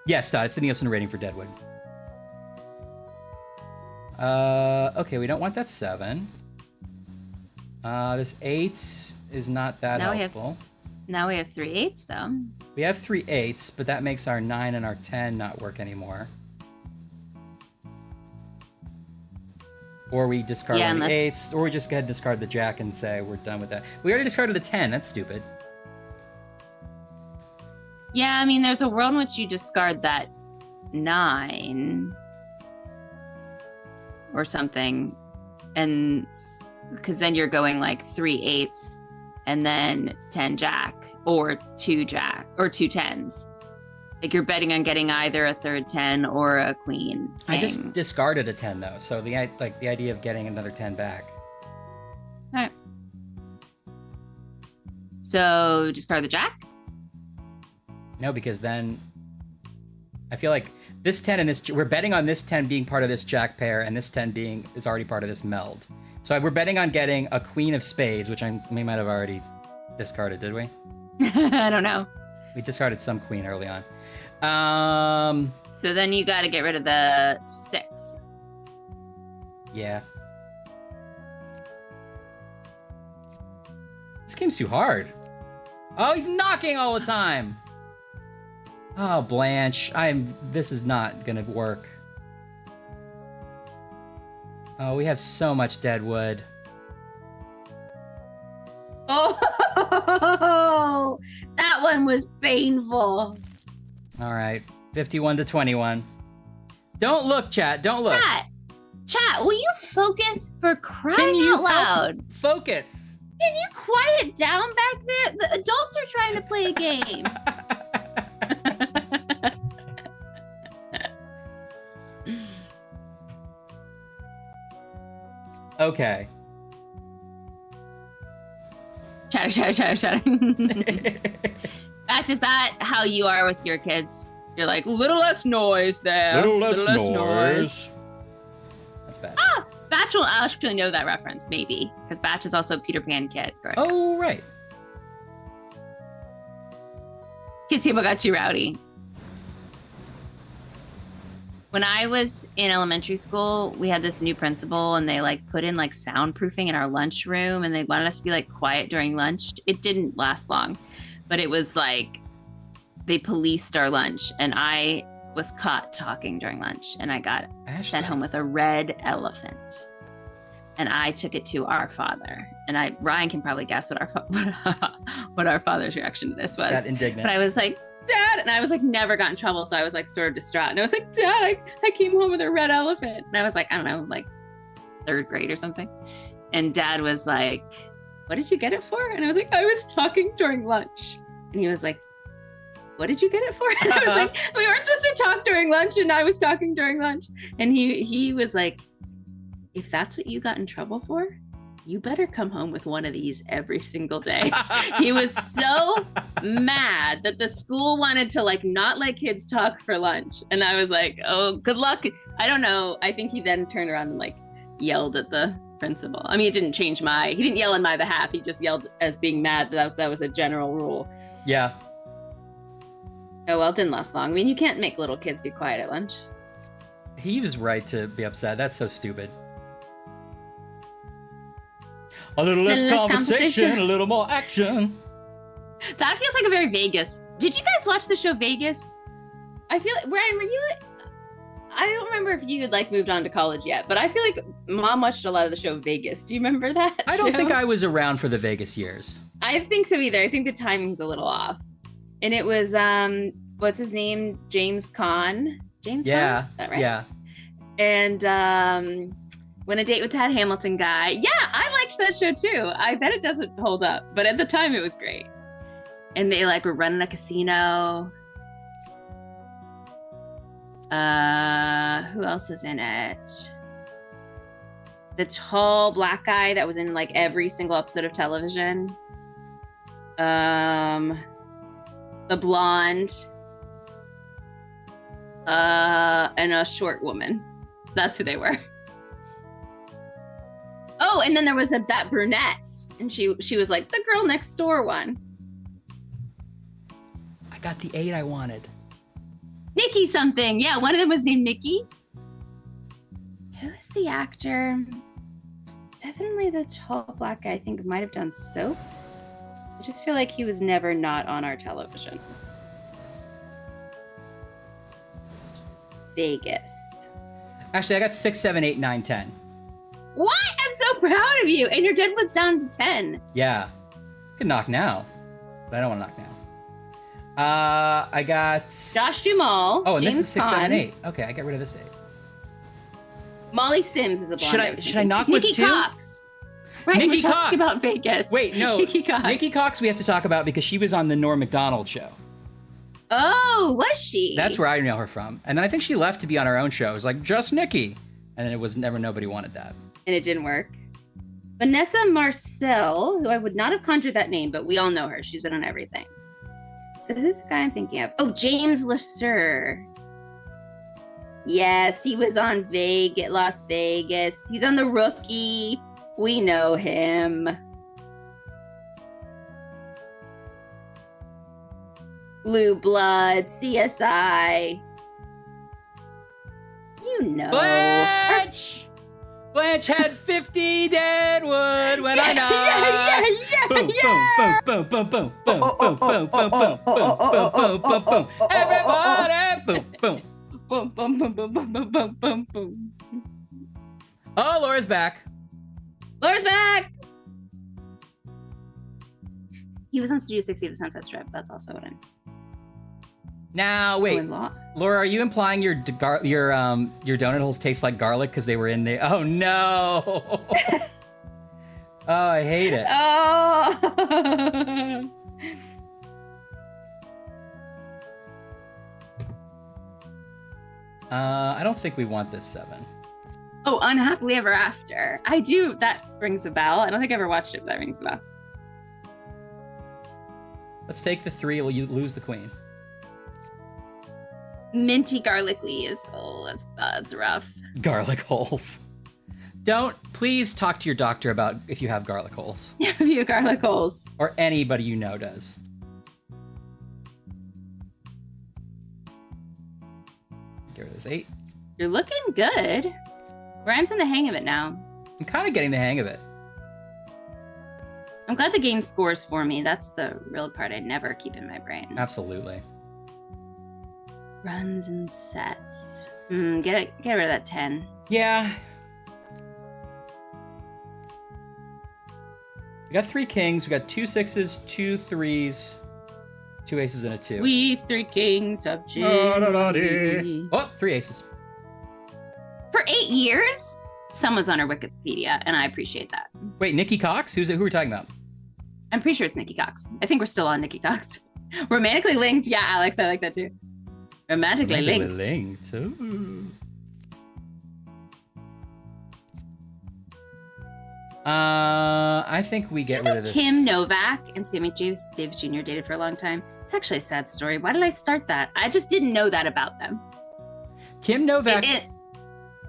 B: Yes, it's the Nielsen rating for deadwood. Okay, we don't want that 7. This 8 is not that
G: Now we have-
B: helpful.
G: Now we have 3 8s though.
B: We have 3 8s, but that makes our 9 and our 10 not work anymore. Or we discard
G: Yeah,
B: one of the
G: unless-
B: 8s, or we just go ahead and discard the jack and say we're done with that. We already discarded a 10, that's stupid.
G: Yeah, I mean, there's a world in which you discard that 9 or something, and because then you're going like 3 8s and then 10 jack or 2 jack or 2 10s. Like you're betting on getting either a third 10 or a queen.
B: I just
G: king.
B: discarded a 10 though, so the idea of getting another 10 back.
G: Alright. So discard the jack.
B: No, because then I feel like this 10 and this, we're betting on this 10 being part of this jack pair, and this 10 is already part of this meld. So we're betting on getting a queen of spades, which we might have already discarded, did we?
G: I don't know.
B: We discarded some queen early on.
G: So then you got to get rid of the 6.
B: Yeah. This game's too hard. Oh, he's knocking all the time. Oh, Blanche, this is not gonna work. Oh, we have so much deadwood.
G: Oh, that one was painful.
B: All right, 51 to 21. Don't look, chat. Don't look.
G: Chat, will you focus for crying
B: Can you
G: out loud?
B: focus?
G: Can you quiet down back there? The adults are trying to play a game.
B: Okay.
G: Chat. Batch, is that how you are with your kids? You're like, little less noise there.
F: Little less noise.
B: That's bad.
G: Batch will actually know that reference, maybe, because Batch is also a Peter Pan kid. Correct?
B: Oh, right.
G: Kids table got too rowdy. When I was in elementary school, we had this new principal and they like put in like soundproofing in our lunchroom and they wanted us to be like quiet during lunch. It didn't last long, but it was like they policed our lunch and I was caught talking during lunch and I got sent home with a red elephant. And I took it to our father. And Ryan can probably guess what our father's reaction to this was.
B: Got indignant.
G: But I was like, Dad, and I was like, never got in trouble. So I was like sort of distraught. And I was like, Dad, I came home with a red elephant. And I was like, I don't know, like 3rd grade or something. And Dad was like, what did you get it for? And I was like, I was talking during lunch. And he was like, what did you get it for? And I was like, we weren't supposed to talk during lunch. And I was talking during lunch. And he was like, if that's what you got in trouble for, you better come home with one of these every single day. He was so mad that the school wanted to like not let kids talk for lunch. And I was like, oh, good luck. I don't know. I think he then turned around and like yelled at the principal. I mean, it didn't change he didn't yell on my behalf. He just yelled as being mad that was a general rule.
B: Yeah.
G: Oh, well, it didn't last long. I mean, you can't make little kids be quiet at lunch.
B: He was right to be upset. That's so stupid. A little less conversation, a little more action.
G: That feels like a very Vegas. Did you guys watch the show Vegas? I feel like, Brian, were you? I don't remember if you had like moved on to college yet, but I feel like Mom watched a lot of the show Vegas. Do you remember that?
B: I don't think I was around for the Vegas years.
G: I think so either. I think the timing's a little off. And it was what's his name? James Caan. James Caan? Is that right?
B: Yeah.
G: And When a Date with Tad Hamilton guy. Yeah, I liked that show too. I bet it doesn't hold up, but at the time it was great. And they like were running a casino. Who else was in it? The tall black guy that was in like every single episode of television. The blonde. And a short woman. That's who they were. Oh, and then there was that brunette, and she was like the girl next door one.
B: I got the 8 I wanted.
G: Nikki something. Yeah, one of them was named Nikki. Who is the actor? Definitely the tall black guy. I think might have done Soaps. I just feel like he was never not on our television. Vegas.
B: Actually, I got 6, 7, 8, 9, 10.
G: What? I'm so proud of you. And your Deadwood's down to 10.
B: Yeah. Could knock now, but I don't want to knock now. I got
G: Josh Duhamel.
B: Oh, and
G: James
B: this is 6,
G: Caan.
B: 7, 8. Okay, I got rid of this 8.
G: Molly Sims is a blonde.
B: Should I knock with 2?
G: Nikki Cox. Right,
B: Nikki
G: we're talking
B: Cox.
G: about Vegas.
B: Wait, no.
G: Nikki Cox.
B: We have to talk about because she was on the Norm Macdonald show.
G: Oh, was she?
B: That's where I know her from. And then I think she left to be on her own show. It was like, just Nikki. And it was never, nobody wanted that.
G: And it didn't work. Vanessa Marcel, who I would not have conjured that name, but we all know her. She's been on everything. So who's the guy I'm thinking of? Oh, James Lasser. Yes, he was on Las Vegas. He's on The Rookie. We know him. Blue Blood, CSI. You know.
B: Blanche had 50 Deadwood when I knocked.
G: Yeah.
B: Boom, boom, boom, boom, boom, boom, boom, boom, boom, boom, boom, boom, boom, boom. Everybody, boom, boom.
G: Boom, boom, boom, boom, boom, boom, boom, boom, boom.
B: Oh, Laura's back.
G: Laura's back. He was on Studio 60 of the Sunset Strip. That's also what I'm.
B: Now, wait.
G: Laura,
B: are you implying your donut holes taste like garlic because they were in there? Oh, no. Oh, I hate it.
G: Oh.
B: I don't think we want this 7.
G: Oh, Unhappily Ever After. I do. That rings a bell. I don't think I ever watched it, but that rings a bell.
B: Let's take the 3. Will you lose the queen?
G: Minty garlicky is, that's rough.
B: Garlic holes. Please talk to your doctor about if you have garlic holes.
G: If you have garlic holes.
B: Or anybody you know does. Get rid of this 8.
G: You're looking good. Ryan's in the hang of it now.
B: I'm kind of getting the hang of it.
G: I'm glad the game scores for me. That's the real part I never keep in my brain.
B: Absolutely.
G: Runs and sets. Get rid of that 10.
B: Yeah. We got 3 kings. We got 2 6s, 2 3s, 2 aces, and a 2.
A: We 3 kings of Ginny.
B: Oh, 3 aces.
G: For 8 years? Someone's on her Wikipedia, and I appreciate that.
B: Wait, Nikki Cox? Who are we talking about?
G: I'm pretty sure it's Nikki Cox. I think we're still on Nikki Cox. Romantically linked. Yeah, Alex, I like that too. Romantically linked.
B: Ooh. I think we get rid of this.
G: Kim Novak and Sammy Davis Jr. dated for a long time. It's actually a sad story. Why did I start that? I just didn't know that about them.
B: Kim Novak.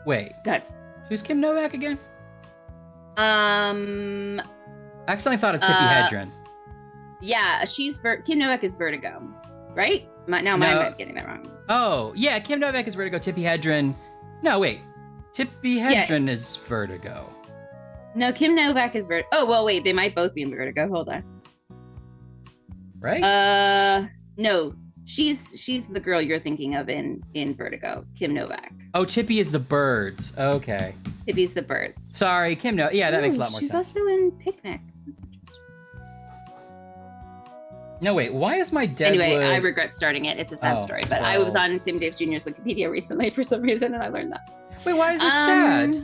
B: Wait.
G: Good.
B: Who's Kim Novak again? I accidentally thought of Tippi Hedren.
G: Yeah, Kim Novak is Vertigo, right? Now I'm getting that wrong.
B: Oh, yeah, Kim Novak is Vertigo. Tippi Hedren. No, wait. Tippi Hedren is Vertigo.
G: No, Kim Novak is Vertigo. Oh, well, wait. They might both be in Vertigo. Hold on.
B: Right?
G: No. She's the girl you're thinking of in Vertigo, Kim Novak.
B: Oh, Tippi is the birds. Okay.
G: Tippi's the birds.
B: Sorry, Kim Novak. Yeah, that makes a lot more sense.
G: She's also in Picnic. That's interesting.
B: No, wait. Why is my Deadwood...
G: Anyway, I regret starting it. It's a sad story. But I was on Sam Davis Jr.'s Wikipedia recently for some reason, and I learned that.
B: Wait, why is it sad?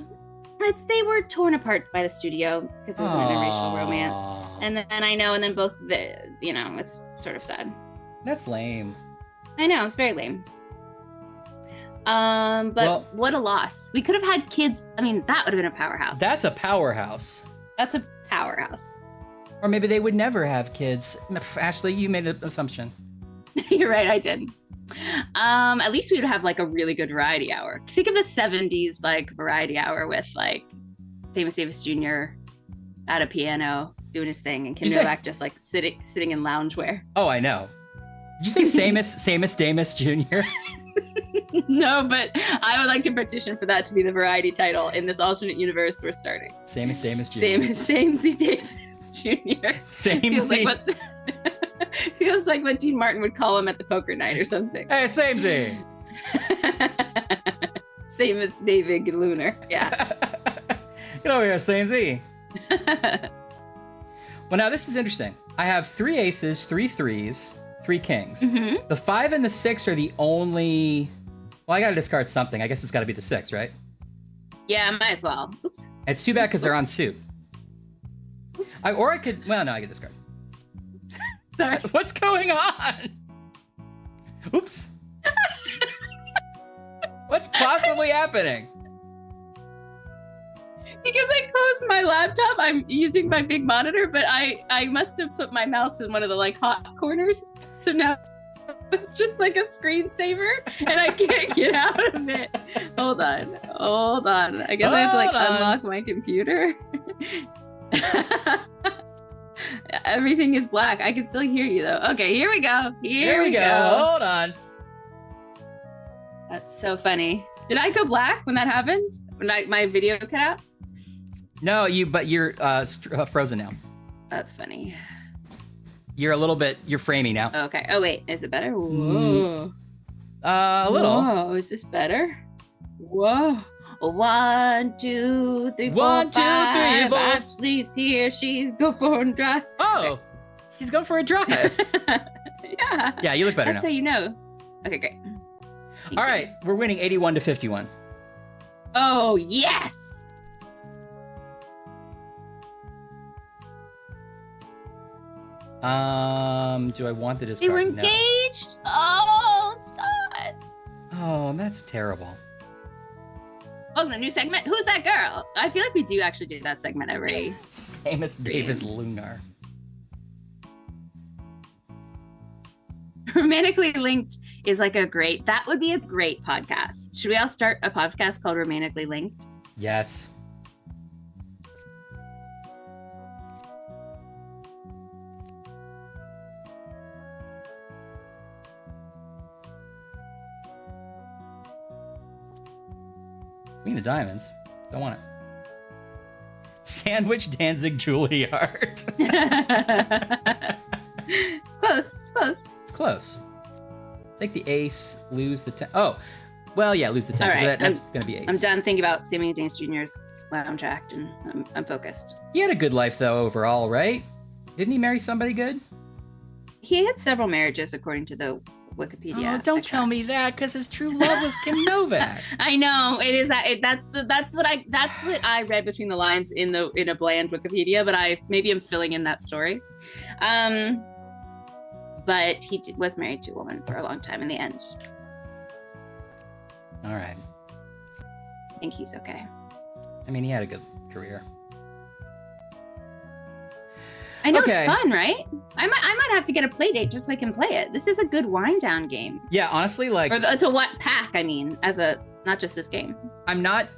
G: They were torn apart by the studio because it was an interracial romance. And then and then both it's sort of sad.
B: That's lame.
G: I know, it's very lame. But what a loss. We could have had kids. I mean, that would have been a powerhouse.
B: That's a powerhouse.
G: That's a powerhouse.
B: Or maybe they would never have kids. Ashley, you made an assumption.
G: You're right, I did. At least we would have like a really good variety hour. Think of the 70s like variety hour with like Famous Davis Jr. at a piano doing his thing and Kim Novak just like sitting in loungewear.
B: Oh, I know. Did you say Samus Damus Jr.?
G: No, but I would like to petition for that to be the variety title in this alternate universe we're starting.
B: Samus Damus Jr.
G: Samesy Davis Jr.
B: Samesy.
G: Feels like what Dean Martin would call him at the poker night or something.
B: Hey, Samesy.
G: Samus David Lunar. Yeah.
B: Get over here, Samesy. Well, now this is interesting. I have 3 aces, 3 3s, 3 kings. Mm-hmm. The 5 and the 6 are the only... Well, I gotta discard something. I guess it's gotta be the 6, right?
G: Yeah, might as well. Oops.
B: It's too bad because they're on suit. Oops. I could... Well, no, I could discard.
G: Sorry.
B: What's going on? Oops. What's possibly happening?
G: Because I closed my laptop, I'm using my big monitor, but I must have put my mouse in one of the like hot corners. So now it's just like a screensaver and I can't get out of it. Hold on. I guess I have to like unlock my computer. Everything is black. I can still hear you though. Okay, here we go. Here we go.
B: Hold on.
G: That's so funny. Did I go black when that happened? When my video cut out?
B: No, you're frozen now.
G: That's funny.
B: You're framey now.
G: Okay. Oh wait, is it better? Whoa.
B: A little.
G: Whoa, is this better? Whoa. 1, 2, 3, 4,
B: 1, 2, 3, 4.
G: Ashley's here. She's going for a drive.
B: Oh, she's going for a drive.
G: Yeah.
B: Yeah, you look better
G: That's
B: now.
G: how you know. Okay, great.
B: All right, we're winning 81 to 51.
G: Oh yes.
B: Do I want the discard?
G: They were engaged. No. Oh, stop.
B: Oh, that's terrible.
G: Welcome to a new segment. Who's that girl? I feel like we do actually do that segment every.
B: Samus Davis Lunar.
G: Romantically Linked is like that would be a great podcast. Should we all start a podcast called Romantically Linked?
B: Yes. Queen of diamonds. Don't want it. Sandwich Danzig Juilliard.
G: It's close. It's close.
B: It's close. Take the ace, lose the 10. Oh, well, yeah, lose the 10.
G: All
B: So
G: right,
B: that's going to be 8.
G: I'm done thinking about Sammy Davis Jr.'s lounge act, and I'm focused.
B: He had a good life, though, overall, right? Didn't he marry somebody good?
G: He had several marriages, according to the Wikipedia.
B: Oh, don't tell me that, because his true love was Kim Novak.
G: I know it is that. That's what I read between the lines in a bland Wikipedia, but maybe I'm filling in that story. But he was married to a woman for a long time in the end.
B: All right.
G: I think he's okay.
B: I mean, he had a good career.
G: I know,
B: Okay.
G: It's fun, right? I might have to get a play date just so I can play it. This is a good wind down game.
B: Yeah, honestly, like,
G: Or it's a what pack, I mean, not just this game.
B: I'm not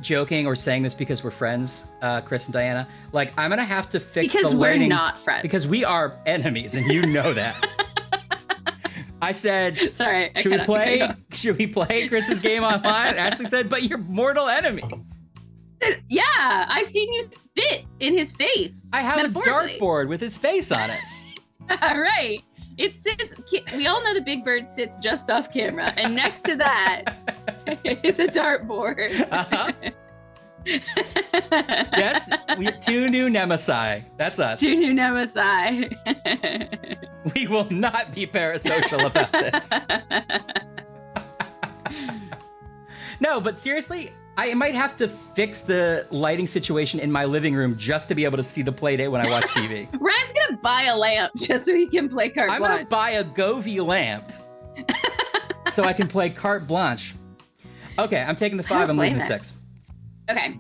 B: joking or saying this because we're friends, Chris and Diana. Like, I'm going to have to fix
G: Because
B: the
G: we're
B: lighting.
G: not friends.
B: Because we are enemies, and you know that. I said,
G: Sorry.
B: should we play Chris's game online? Ashley said, but you're mortal enemies.
G: Yeah, I've seen you spit in his face.
B: I have a
G: metaphorically.
B: dartboard with his face on it.
G: Right. It sits. We all know the big bird sits just off camera, and next to that is a dartboard.
B: Uh-huh. Yes, we have 2 new Nemesi. That's us.
G: 2 new Nemesi.
B: We will not be parasocial about this. No, but seriously, I might have to fix the lighting situation in my living room just to be able to see the play date when I watch TV.
G: Ryan's gonna buy a lamp just so he can play Carte
B: I'm
G: Blanche.
B: gonna buy a Govee lamp so I can play Carte Blanche. Okay, I'm taking the 5. I'm losing the 6.
G: Okay.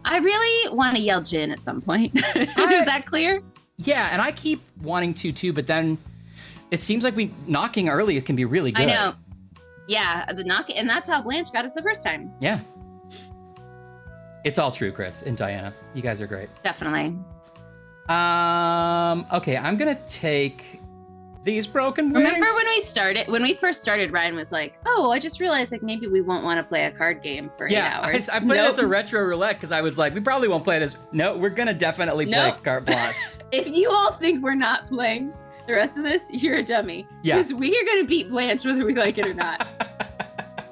G: I really want to yell gin at some point. Is that clear?
B: Yeah, and I keep wanting to too, but then it seems like knocking early can be really good.
G: I know. Yeah, the knock, and that's how Blanche got us the first time.
B: Yeah. It's all true, Chris and Diana. You guys are great.
G: Definitely.
B: Okay, I'm gonna take these broken wings.
G: Remember when we first started, Ryan was like, "Oh, I just realized like maybe we won't want to play a card game for 8 hours."
B: I put it as a retro roulette because I was like, we probably won't play this. No, we're gonna definitely play Carte Blanche.
G: If you all think we're not playing the rest of this, you're a dummy.
B: Yeah.
G: Because we are gonna beat Blanche whether we like it or not.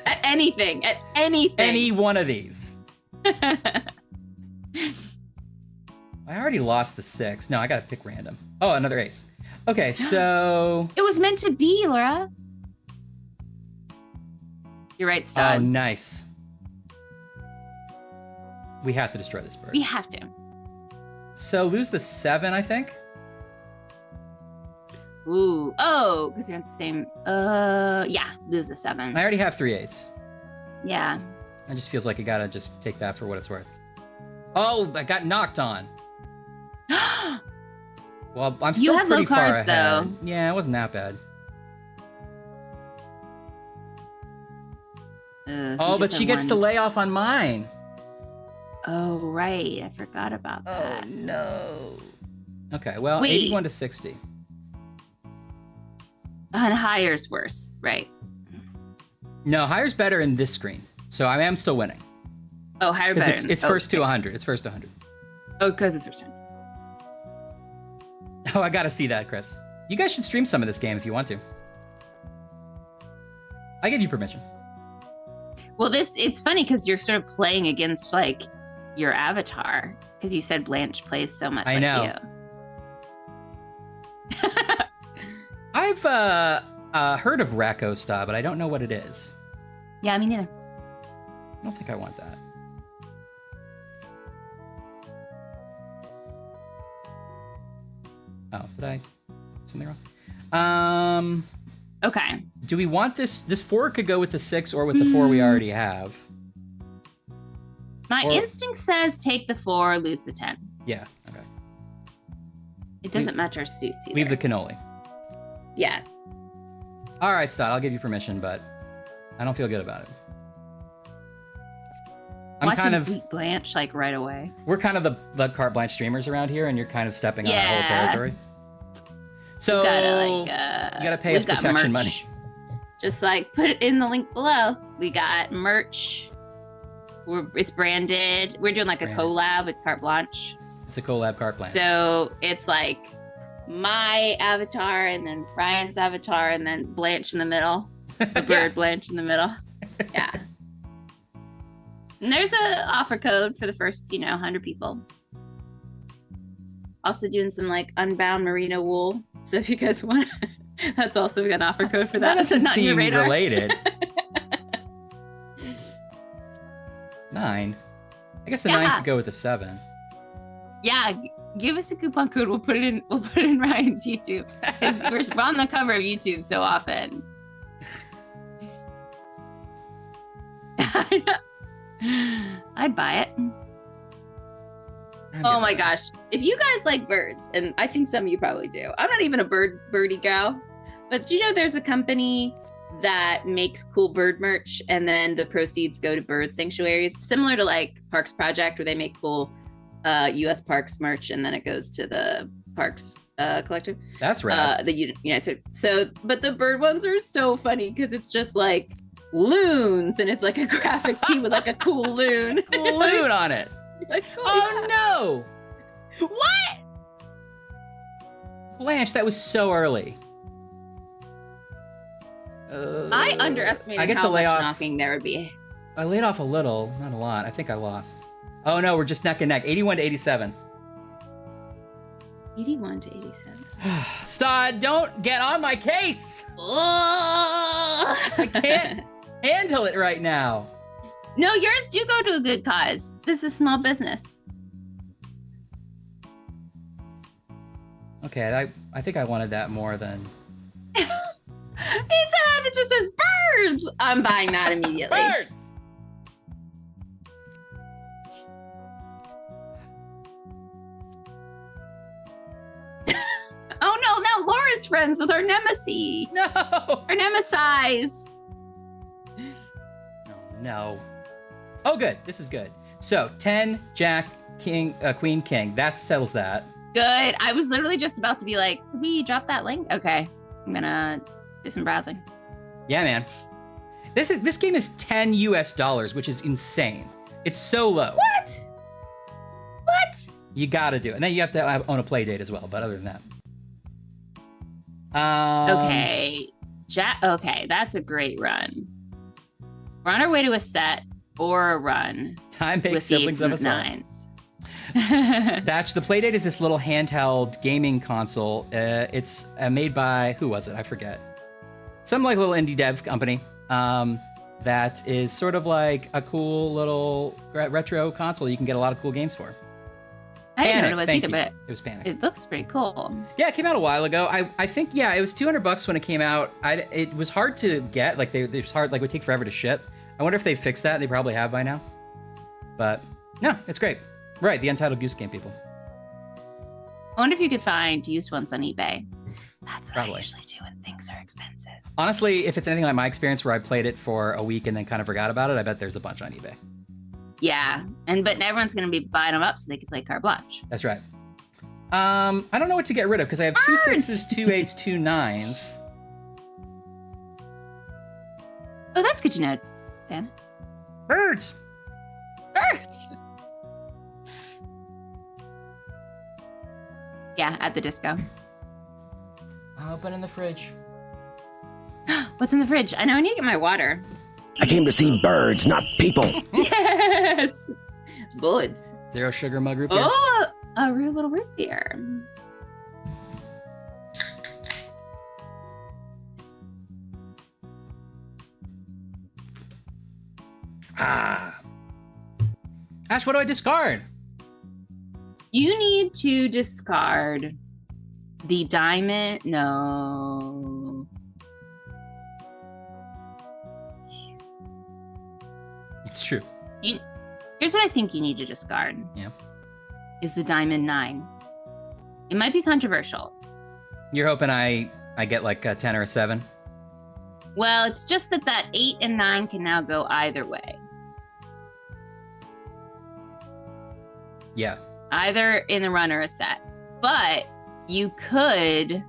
G: At anything.
B: Any one of these. I already lost the 6. No, I gotta pick random. Oh, another ace. Okay, so...
G: It was meant to be, Laura. You're right,
B: Oh,
G: Stud.
B: nice. We have to destroy this bird.
G: We have to.
B: So lose the 7, I think.
G: Ooh. Oh, because you're at the same... yeah, lose the 7.
B: I already have 3 8s.
G: Yeah.
B: It just feels like I gotta just take that for what it's worth. Oh, I got knocked on. Well, I'm still
G: had
B: pretty
G: low
B: far
G: cards,
B: ahead.
G: though.
B: Yeah, it wasn't that bad. Oh, but she gets to lay off on mine.
G: Oh, right. I forgot about that.
B: No. Okay, well,
G: Wait.
B: 81 to 60.
G: And higher's worse, right?
B: No, higher's better in this screen. So I am still winning.
G: Oh, higher better.
B: Because it's first to 100. It's first to 100.
G: Oh, because it's first turn.
B: Oh, I gotta see that, Chris. You guys should stream some of this game if you want to. I give you permission.
G: Well, it's funny because you're sort of playing against like your avatar because you said Blanche plays so much.
B: I
G: like
B: know.
G: You.
B: I've heard of Rakostar, but I don't know what it is.
G: Yeah, me neither.
B: I don't think I want that. Oh, did I? Something wrong?
G: Okay.
B: Do we want this? This 4 could go with the 6 or with the 4 we already have.
G: My
B: Or-
G: instinct says take the 4, lose the 10.
B: Yeah, okay.
G: It doesn't match our suits either.
B: Leave the cannoli.
G: Yeah.
B: All right, Stott, I'll give you permission, but I don't feel good about it. I'm
G: Watch
B: kind
G: him
B: of...
G: beat Blanche like right away.
B: We're kind of the Carte Blanche streamers around here, and you're kind of stepping on our whole
G: Yeah.
B: territory. So
G: You
B: gotta pay us
G: we've got
B: protection
G: merch.
B: money.
G: Just like put it in the link below. We got merch. It's branded. We're doing like a collab with Carte Blanche.
B: It's a collab Carte Blanche.
G: So it's like my avatar and then Ryan's avatar and then Blanche in the middle. The bird Blanche in the middle. Yeah. And there's a offer code for the first, 100 people. Also doing some like unbound merino wool. So if you guys want, that's also an offer code for that.
B: That doesn't
G: not
B: seem
G: your radar.
B: related. 9. I guess the 9 could go with the 7.
G: Yeah, give us a coupon code. We'll put it in. We'll put it in Ryan's YouTube. 'Cause we're on the cover of YouTube so often. I'd buy it. Oh my gosh. If you guys like birds, and I think some of you probably do. I'm not even a birdie gal, but there's a company that makes cool bird merch and then the proceeds go to bird sanctuaries, similar to like Parks Project where they make cool US Parks merch and then it goes to the Parks Collective.
B: That's right.
G: The United States. So, but the bird ones are so funny because it's just like loons and it's like a graphic tee with like a cool loon.
B: Cool loon on it.
G: Like,
B: Oh no!
G: What?
B: Blanche, that was so early.
G: I underestimated
B: I get
G: how
B: to lay
G: much
B: off.
G: knocking there would be.
B: I laid off a little, not a lot. I think I lost. Oh no, we're just neck and neck. 81 to 87.
G: 81 to 87.
B: Stod, don't get on my case.
G: Oh!
B: I can't handle it right now.
G: No, yours do go to a good cause. This is small business.
B: Okay, I think I wanted that more than.
G: It's a hat that just says birds. I'm buying that immediately.
B: Birds!
G: Oh no, now Laura's friends with our nemesis.
B: No!
G: Our nemesis.
B: No. Oh, good. This is good. So 10, Jack, King, Queen, King. That settles that.
G: Good. I was literally just about to be like, could we drop that link? Okay. I'm gonna do some browsing.
B: Yeah, man. This game is $10 US, which is insane. It's so low.
G: What? What?
B: You gotta do it. And then you have to own a play date as well, but other than that.
G: Okay. Okay, that's a great run. We're on our way to a set or a run.
B: Time makes
G: with
B: siblings of us all.
G: nines.
B: Batch, the Playdate is this little handheld gaming console. It's made by, who was it? I forget. Some like little indie dev company that is sort of like a cool little retro console you can get a lot of cool games for.
G: I didn't know
B: Panic,
G: it was
B: thank
G: either,
B: you.
G: but
B: It was Panic.
G: it looks pretty cool.
B: Yeah, it came out a while ago. I think, yeah, it was $200 when it came out. It was hard to get. Like, it was hard, like, it would take forever to ship. I wonder if they fixed that. They probably have by now. But, no, it's great. Right, the Untitled Goose Game people.
G: I wonder if you could find used ones on eBay. That's what
B: Probably.
G: I usually do when things are expensive.
B: Honestly, if it's anything like my experience where I played it for a week and then kind of forgot about it, I bet there's a bunch on eBay.
G: Yeah, but everyone's gonna be buying them up so they can play Carte Blanche.
B: That's right. I don't know what to get rid of because I have 2
G: Birds!
B: 6s, 2 8s, 2 9s.
G: Oh, that's good to know, Dan.
B: Birds!
G: Birds. Yeah, at the disco.
B: Open in the fridge.
G: What's in the fridge? I know I need to get my water.
E: I came to see birds, not people.
G: Yes. Bullets.
B: 0 sugar mug root beer.
G: Oh, a real little root beer.
B: Ah. Ash, what do I discard?
G: You need to discard the diamond. No.
B: It's true.
G: Here's what I think you need to discard.
B: Yeah.
G: Is the diamond 9. It might be controversial.
B: You're hoping I get like a 10 or a 7?
G: Well, it's just that 8 and 9 can now go either way.
B: Yeah.
G: Either in the run or a set. But you could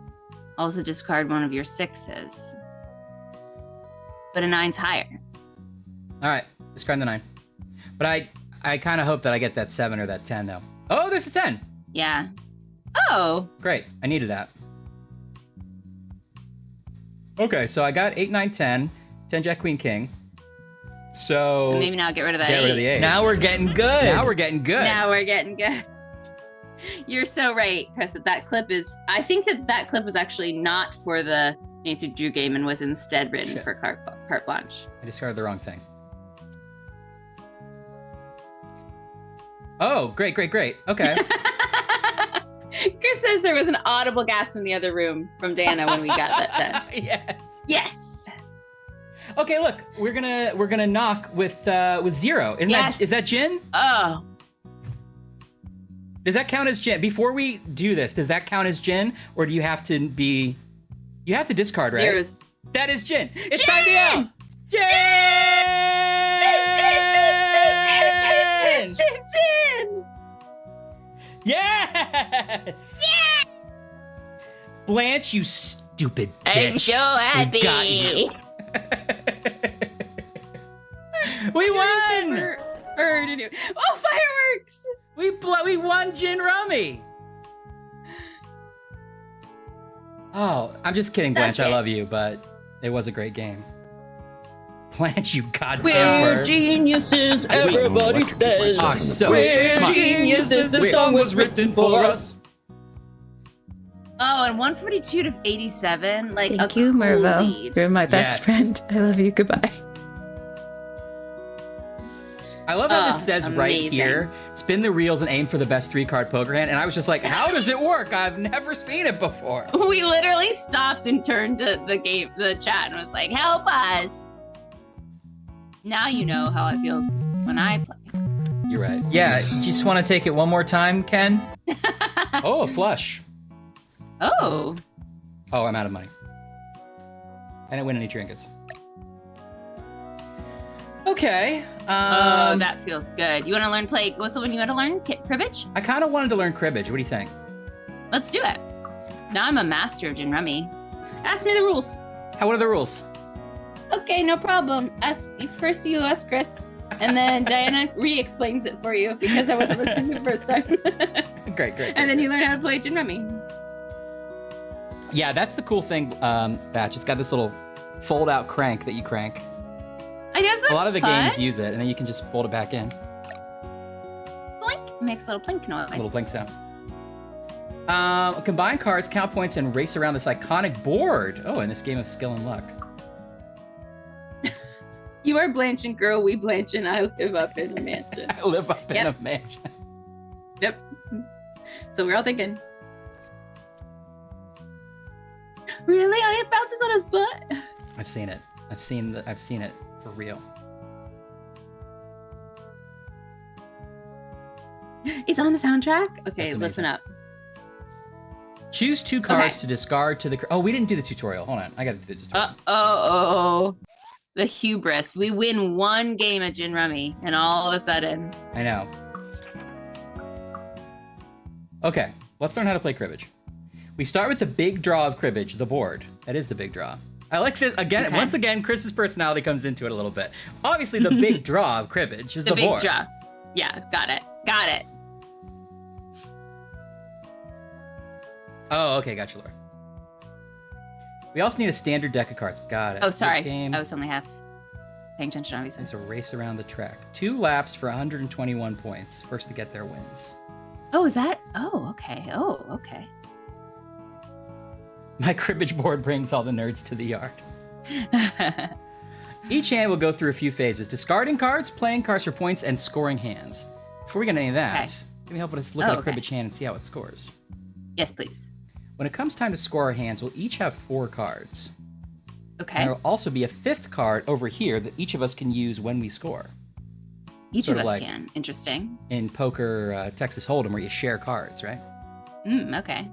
G: also discard one of your 6s. But a 9's higher.
B: All right. Discard the 9. But I kind of hope that I get that 7 or that 10 though. Oh, there's a 10.
G: Yeah. Oh.
B: Great. I needed that. Okay, so I got 8, 9, 10. 10 Jack, Queen, King. So
G: maybe now get rid of that
B: get rid of the 8.
F: Now we're getting good.
B: Now we're getting good.
G: Now we're getting good. You're so right, Chris, that clip is... I think that clip was actually not for the Nancy Drew game and was instead written for Carte Blanche.
B: I discarded the wrong thing. Oh, great, great, great. Okay.
G: Chris says there was an audible gasp from the other room from Dana when we got that 10.
B: Yes.
G: Yes.
B: Okay, look, we're gonna knock with 0. Is that Jin?
G: Oh.
B: Does that count as Jin? Before we do this, does that count as Jin, or do you have to be? You have to discard, right?
G: Zeros.
B: That is Jin. It's
G: Jin!
B: time to go. Jin!
G: Jin!
B: Yes!
G: Yeah!
B: Blanche, you stupid bitch.
G: I'm so happy.
B: We got you. We won!
G: Oh, fireworks!
B: We won Gin Rummy. Oh, I'm just kidding, Blanche. I love you, but it was a great game. Blanche, you goddamn
A: We're
B: bird.
A: geniuses, everybody says.
B: Oh, so
A: We're
B: smart.
A: geniuses, the song was written for us.
G: Oh, and 142 to 87. Like
A: Thank
G: a
A: you,
G: cool
A: Mervo.
G: lead.
A: You're my best
B: Yes.
A: friend. I love you. Goodbye.
B: I love how this says right
G: amazing.
B: here, spin the reels and aim for the best 3-card poker hand. And I was just like, how does it work? I've never seen it before.
G: We literally stopped and turned to the chat and was like, help us. Now you know how it feels when I play.
B: You're right. Yeah, you just want to take it one more time, Ken? Oh, a flush.
G: Oh.
B: Oh, I'm out of money. I didn't win any trinkets. Okay.
G: Oh, that feels good. You want to learn what's the one you want to learn? Cribbage?
B: I kind of wanted to learn cribbage. What do you think?
G: Let's do it. Now I'm a master of Gin Rummy. Ask me the rules.
B: What are the rules?
G: Okay, no problem. First you ask Chris, and then Diana re-explains it for you because I wasn't listening the first time.
B: Great.
G: And then you learn how to play Gin Rummy.
B: Yeah, that's the cool thing, Batch. It's got this little fold-out crank that you crank.
G: I know,
B: A lot of the games use it, and then you can just fold it back in.
G: Blink makes a little blink noise.
B: A little blink sound. Combine cards, count points, and race around this iconic board. Oh, in this game of skill and luck.
G: You are Blanche and girl, we Blanche and I live up in a mansion.
B: I live up in a mansion.
G: Yep. So we're all thinking. Really? It bounces on his butt?
B: I've seen it. I've seen it for real.
G: It's on the soundtrack? Okay,
B: That's
G: listen
B: amazing.
G: up.
B: Choose 2 cards
G: Okay.
B: to discard to the... Oh, we didn't do the tutorial. Hold on. I gotta do the tutorial.
G: Oh. The hubris. We win one game at Gin Rummy, and all of a sudden...
B: I know. Okay, let's learn how to play cribbage. We start with the big draw of cribbage, the board. That is the big draw. I like this. Again,
G: Okay.
B: Once again, Chris's personality comes into it a little bit. Obviously, the big draw of cribbage is the
G: big
B: board.
G: draw. Yeah, got it. Got it.
B: Oh, okay, gotcha, Laura. We also need a standard deck of cards. Got it.
G: Oh, sorry.
B: Game.
G: I was only half paying attention, obviously.
B: It's a race around the track. 2 laps for 121 points. First to get there wins.
G: Oh, is that? Oh, okay. Oh, okay.
B: My cribbage board brings all the nerds to the yard. Each hand will go through a few phases. Discarding cards, playing cards for points, and scoring hands. Before we get any of that,
G: Okay.
B: let me help us look at a cribbage hand and see how it scores.
G: Yes, please.
B: When it comes time to score our hands, we'll each have 4 cards.
G: Okay.
B: And there will also be a 5th card over here that each of us can use when we score.
G: Each
B: sort
G: of
B: of
G: us
B: like-
G: can. Interesting.
B: In poker, Texas Hold'em, where you share cards, right?
G: Okay.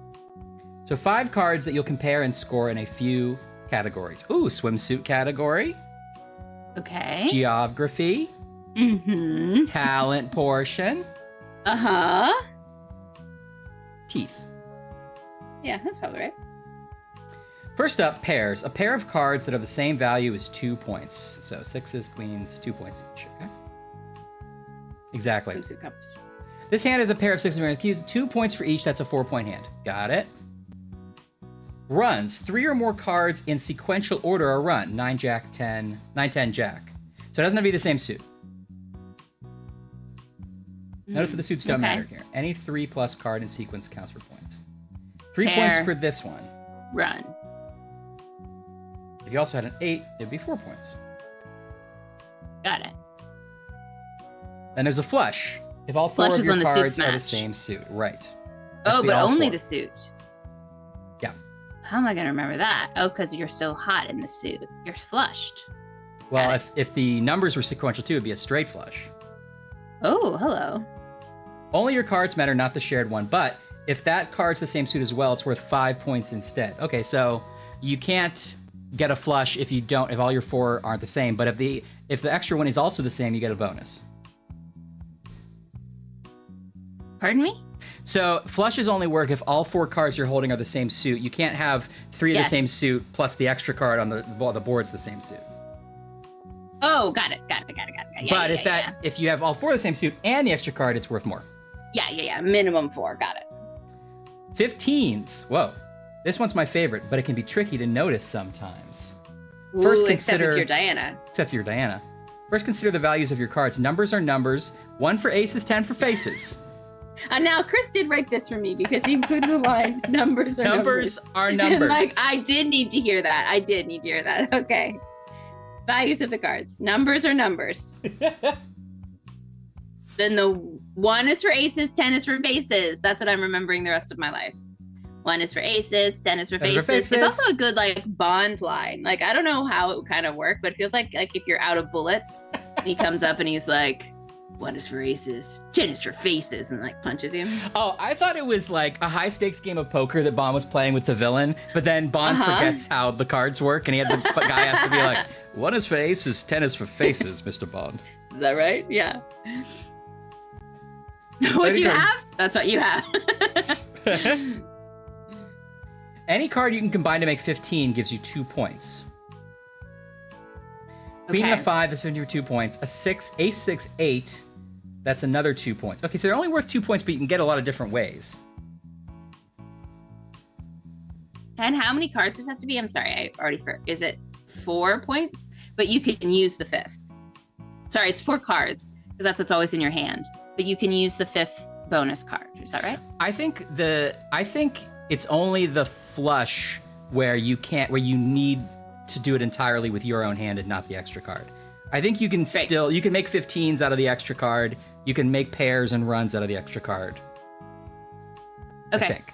B: So 5 cards that you'll compare and score in a few categories. Ooh, swimsuit category,
G: Okay.
B: geography,
G: Mm-hmm.
B: talent portion,
G: Uh-huh.
B: teeth.
G: Yeah, that's probably right.
B: First up, pairs. A pair of cards that are the same value as 2 points. So 6s, queens, 2 points each, okay? Exactly.
A: Swimsuit competition.
B: This hand is a pair of 6 American keys, 2 points for each. That's a 4-point hand. Got it. Runs. 3 or more cards in sequential order are run. 9, Jack, 10, 9, 10, Jack. So it doesn't have to be the same suit. Notice that the suits don't matter here. Any 3+ card in sequence counts for points. 3 points for this one.
G: Run.
B: If you also had an 8, it'd be 4 points.
G: Got it.
B: Then there's a flush. If all 4
G: Flush
B: of
G: is
B: your
G: when the
B: cards
G: suits
B: are the
G: match.
B: same suit. Right. Has
G: Oh,
B: to be
G: but
B: all
G: only
B: 4.
G: the suit.
B: Yeah.
G: How am I going to remember that? Oh, because you're so hot in the suit. You're flushed.
B: Well, if the numbers were sequential too, it'd be a straight flush.
G: Oh, hello.
B: Only your cards matter, not the shared one. But if that card's the same suit as well, it's worth 5 points instead. Okay, so you can't get a flush if all your 4 aren't the same. But if the extra one is also the same, you get a bonus.
G: Pardon me?
B: So flushes only work if all 4 cards you're holding are the same suit. You can't have 3 of the same suit plus the extra card on the board's the same suit.
G: Oh, got it. Yeah,
B: But
G: yeah,
B: if you have all 4 of the same suit and the extra card, it's worth more.
G: Yeah. Minimum 4. Got it.
B: 15s. Whoa. This one's my favorite, but it can be tricky to notice sometimes.
G: Ooh, except if you're Diana.
B: Except if you're Diana. First, consider the values of your cards. Numbers are numbers. 1 for aces, 10 for faces.
A: And now Chris did write this for me because he included the line, numbers are numbers.
B: Numbers are numbers.
A: Like, I did need to hear that. Okay. Values of the cards. Numbers are numbers. Then the 1 is for aces, 10 is for faces. That's what I'm remembering the rest of my life. 1 is for aces, 10 is for
B: 10 is for
A: faces.
B: faces.
A: It's also a good like Bond line. Like, I don't know how it would kind of work, but it feels like if you're out of bullets, and he comes up and he's like, 1 is for aces, 10 is for faces, and like punches you.
B: Oh, I thought it was like a high stakes game of poker that Bond was playing with the villain, but then Bond forgets how the cards work, and the guy has to be like, 1 is for aces, 10 is for faces, Mr. Bond.
A: Is that right? Yeah. What you have? That's what you have.
B: Any card you can combine to make 15 gives you 2 points. Queen and a 5, that's 15 for 2 points. A 6, ace 6, 8, that's another 2 points. Okay, so they're only worth 2 points, but you can get a lot of different ways.
G: And how many cards does it have to be? I'm sorry, I already forgot. Is it 4 points? But you can use the 5th. Sorry, it's 4 cards, because that's what's always in your hand. But you can use the 5th bonus card. Is that right?
B: I think it's only the flush where you need to do it entirely with your own hand and not the extra card. I think you can you can make 15s out of the extra card. You can make pairs and runs out of the extra card.
G: Okay.
B: I think.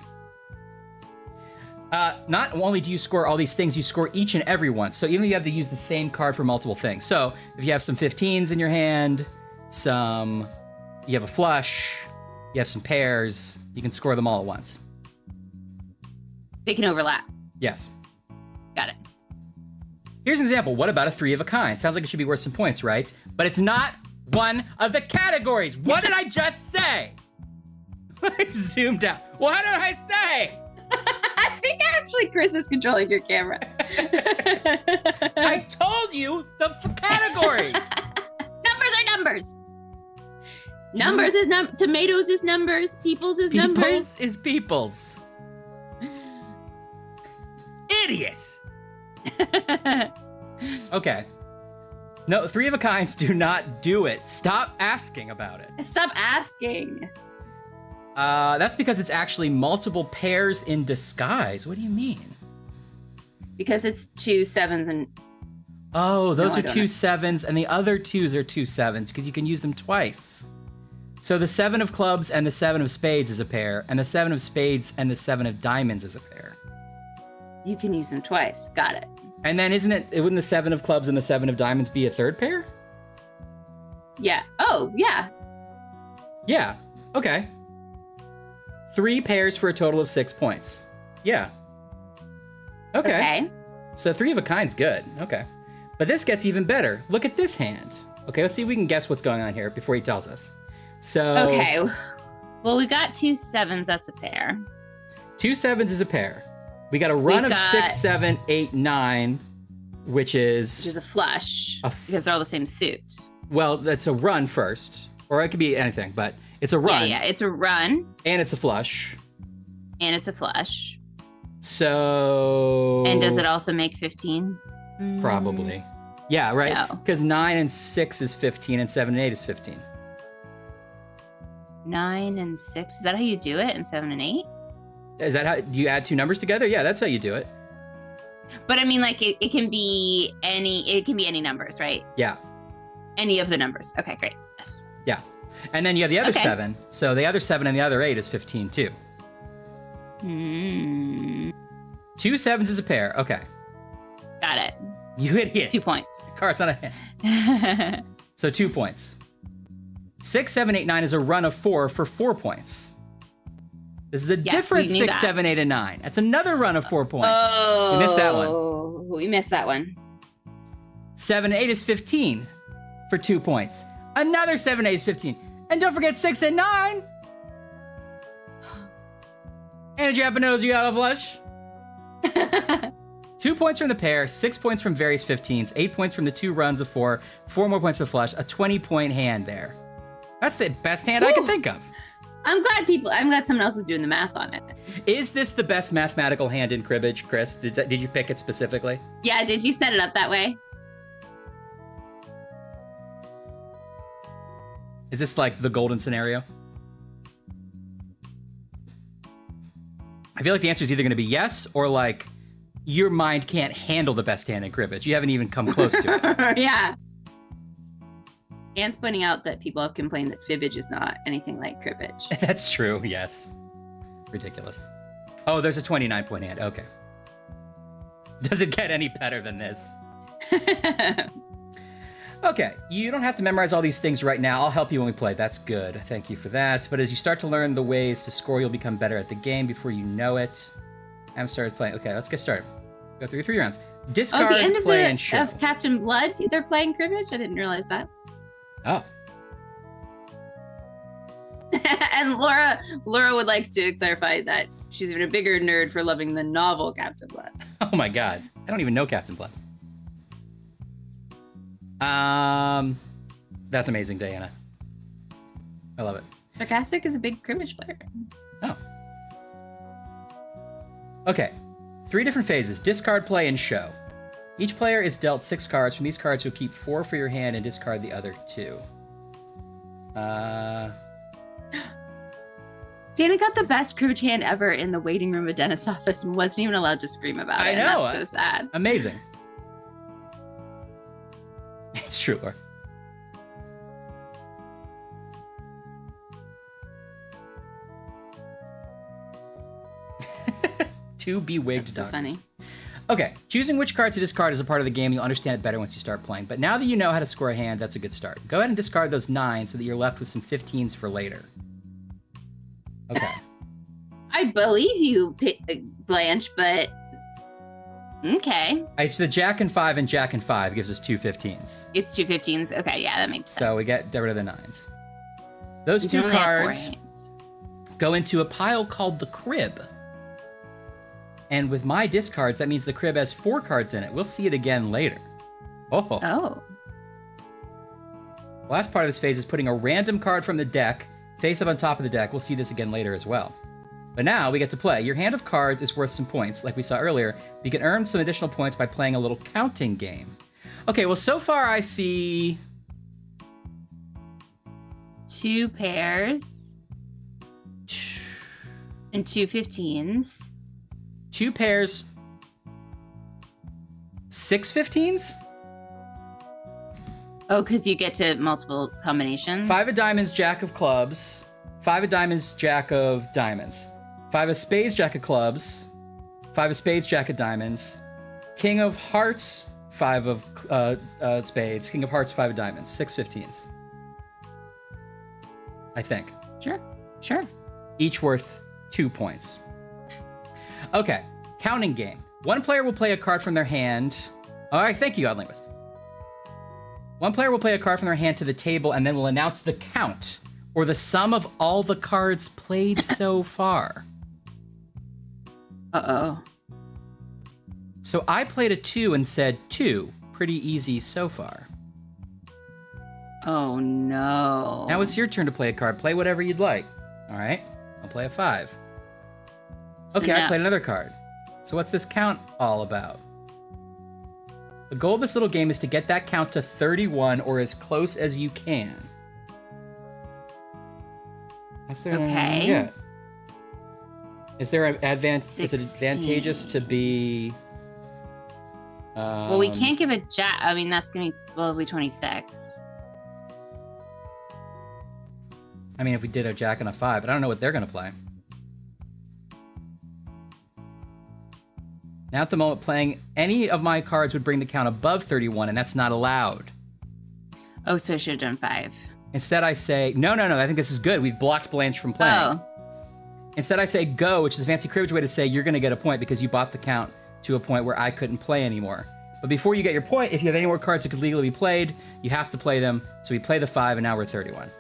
B: Not only do you score all these things, you score each and every one. So even if you have to use the same card for multiple things. So if you have some 15s in your hand, you have a flush, you have some pairs, you can score them all at once.
G: They can overlap.
B: Yes.
G: Got it.
B: Here's an example. What about a 3 of a kind? Sounds like it should be worth some points, right? But it's not one of the categories. What did I just say? I've zoomed out. What did I say?
A: I think actually Chris is controlling your camera.
B: I told you the category.
G: Numbers are numbers.
A: Numbers is tomatoes is numbers. Peoples is numbers.
B: Peoples is peoples. Idiot. Okay. No, 3 of a kinds do not do it. Stop asking about it.
A: Stop asking.
B: That's because it's actually multiple pairs in disguise. What do you mean?
G: Because it's 2 7s and...
B: Oh, those
G: No, I
B: are
G: don't
B: 2
G: know.
B: 7s, and the other 2s are 2 7s because you can use them twice. So the 7 of clubs and the 7 of spades is a pair, and the 7 of spades and the 7 of diamonds is a pair.
G: You can use them twice. Got it.
B: And then wouldn't the 7 of clubs and the 7 of diamonds be a third pair?
G: Yeah. Oh, yeah.
B: Yeah. Okay. 3 pairs for a total of 6 points. Yeah. Okay. So 3 of a kind's good. Okay. But this gets even better. Look at this hand. Okay, let's see if we can guess what's going on here before he tells us. So
G: Okay. Well, we got 2 7s. That's a pair.
B: 2 7s is a pair. We got a run of 6, 7, 8, 9, which is
G: a flush.
B: A
G: because they're all the same suit.
B: well, that's a run first. Or it could be anything, but it's a run.
G: Yeah, it's a run.
B: And it's a flush.
G: And it's a flush.
B: So...
G: And does it also make 15?
B: Probably. Yeah, right?
G: No.
B: Because 9 and 6 is 15, and 7 and 8 is 15.
G: 9 and 6. Is that how you do it? And 7 and 8?
B: Is that how... Do you add two numbers together? Yeah, that's how you do it.
G: But I mean, like, it can be any numbers, right?
B: Yeah.
G: Any of the numbers. Okay, great. Yes.
B: Yeah. And then you have the other
G: Okay.
B: 7. So the other 7 and the other 8 is 15, too.
G: 2
B: 7s is a pair. Okay.
G: Got it.
B: You idiot.
G: 2 points.
B: Card's not a hand. So 2 points. 6, 7, 8, 9 is a run of 4 for 4 points. This is a different
G: we knew
B: 6,
G: that.
B: 7, 8, and 9. That's another run of 4 points.
G: Oh,
B: We missed that one.
G: We missed that one.
B: 7 and 8 is 15 for 2 points. Another 7, 8 is 15. And don't forget 6 and 9. And did you happen to know you got a flush? 2 points from the pair, 6 points from various 15s, 8 points from the 2 runs of 4, 4 more points for flush, a 20-point hand there. That's the best hand I can think of.
G: I'm glad someone else is doing the math on it.
B: Is this the best mathematical hand in cribbage, Chris? Did you pick it specifically?
G: Yeah, did you set it up that way?
B: Is this like the golden scenario? I feel like the answer is either going to be yes or like your mind can't handle the best hand in cribbage. You haven't even come close to it.
G: Yeah. Anne's pointing out that people have complained that fibbage is not anything like cribbage.
B: That's true, yes. Ridiculous. Oh, there's a 29-point hand. Okay. Does it get any better than this? Okay, you don't have to memorize all these things right now. I'll help you when we play. That's good. Thank you for that. But as you start to learn the ways to score, you'll become better at the game before you know it. I haven't started playing. Okay, let's get started. Go through 3 rounds. Discard,
G: the end of
B: play, and show.
G: of Captain Blood, they're playing cribbage? I didn't realize that.
B: Oh.
G: And Laura would like to clarify that she's even a bigger nerd for loving the novel Captain Blood.
B: Oh my god. I don't even know Captain Blood. That's amazing, Diana. I love it.
G: Sarcastic is a big cribbage player.
B: Oh. Okay. 3 different phases. Discard, play, and show. Each player is dealt 6 cards. From these cards, you'll keep 4 for your hand and discard the other 2.
G: Dana got the best cribbage hand ever in the waiting room at dentist's office and wasn't even allowed to scream about it.
B: I know.
G: And that's so sad.
B: Amazing. It's true, Laura. Two bewigged
G: That's so
B: dog.
G: funny.
B: Okay, choosing which card to discard is a part of the game. You'll understand it better once you start playing. But now that you know how to score a hand, that's a good start. Go ahead and discard those 9s so that you're left with some 15s for later. Okay.
G: I believe you, Blanche, but okay.
B: It's the Jack and 5 and Jack and 5 gives us 2 15s.
G: It's 2 15s. Okay, yeah, that makes sense.
B: So we get rid of the 9s. Those
G: You can
B: 2
G: only have 4
B: cards
G: hands.
B: go into a pile called the crib. And with my discards, that means the crib has 4 cards in it. We'll see it again later. Oh.
G: Oh.
B: Last part of this phase is putting a random card from the deck face up on top of the deck. We'll see this again later as well. But now we get to play. Your hand of cards is worth some points, like we saw earlier. You can earn some additional points by playing a little counting game. Okay, well, so far I see
G: 2 pairs and 2 15s.
B: 2 pairs, 6 15s,
G: Oh, because you get to multiple combinations.
B: 5 of diamonds, Jack of clubs, 5 of diamonds, Jack of diamonds, 5 of spades, Jack of clubs, 5 of spades, Jack of diamonds, King of hearts, 5 of spades, King of hearts, 5 of diamonds, 6 15s. I think.
G: Sure.
B: Each worth 2 points. Okay, counting game. One player will play a card from their hand. All right, thank you, God Linguist. One player will play a card from their hand to the table and then will announce the count, or the sum of all the cards played so far.
G: Uh-oh.
B: So I played a 2 and said 2. Pretty easy so far.
G: Oh no.
B: Now it's your turn to play a card. Play whatever you'd like. All right, I'll play a 5.
G: So
B: Okay, I
G: now-
B: played another card. So what's this count all about? The goal of this little game is to get that count to 31 or as close as you can. That's the
G: Okay.
B: Yeah. Is there an is it
G: 16.
B: advantageous to be?
G: Well, we can't give a jack. I mean, that's gonna be probably 26.
B: I mean, if we did a jack and a 5, but I don't know what they're gonna play. Now at the moment, playing any of my cards would bring the count above 31, and that's not allowed.
G: Oh, so I should have done 5.
B: Instead, I say, no, I think this is good. We've blocked Blanche from playing.
G: Oh.
B: Instead, I say go, which is a fancy cribbage way to say you're going to get a point because you bought the count to a point where I couldn't play anymore. But before you get your point, if you have any more cards that could legally be played, you have to play them. So we play the 5, and now we're 31.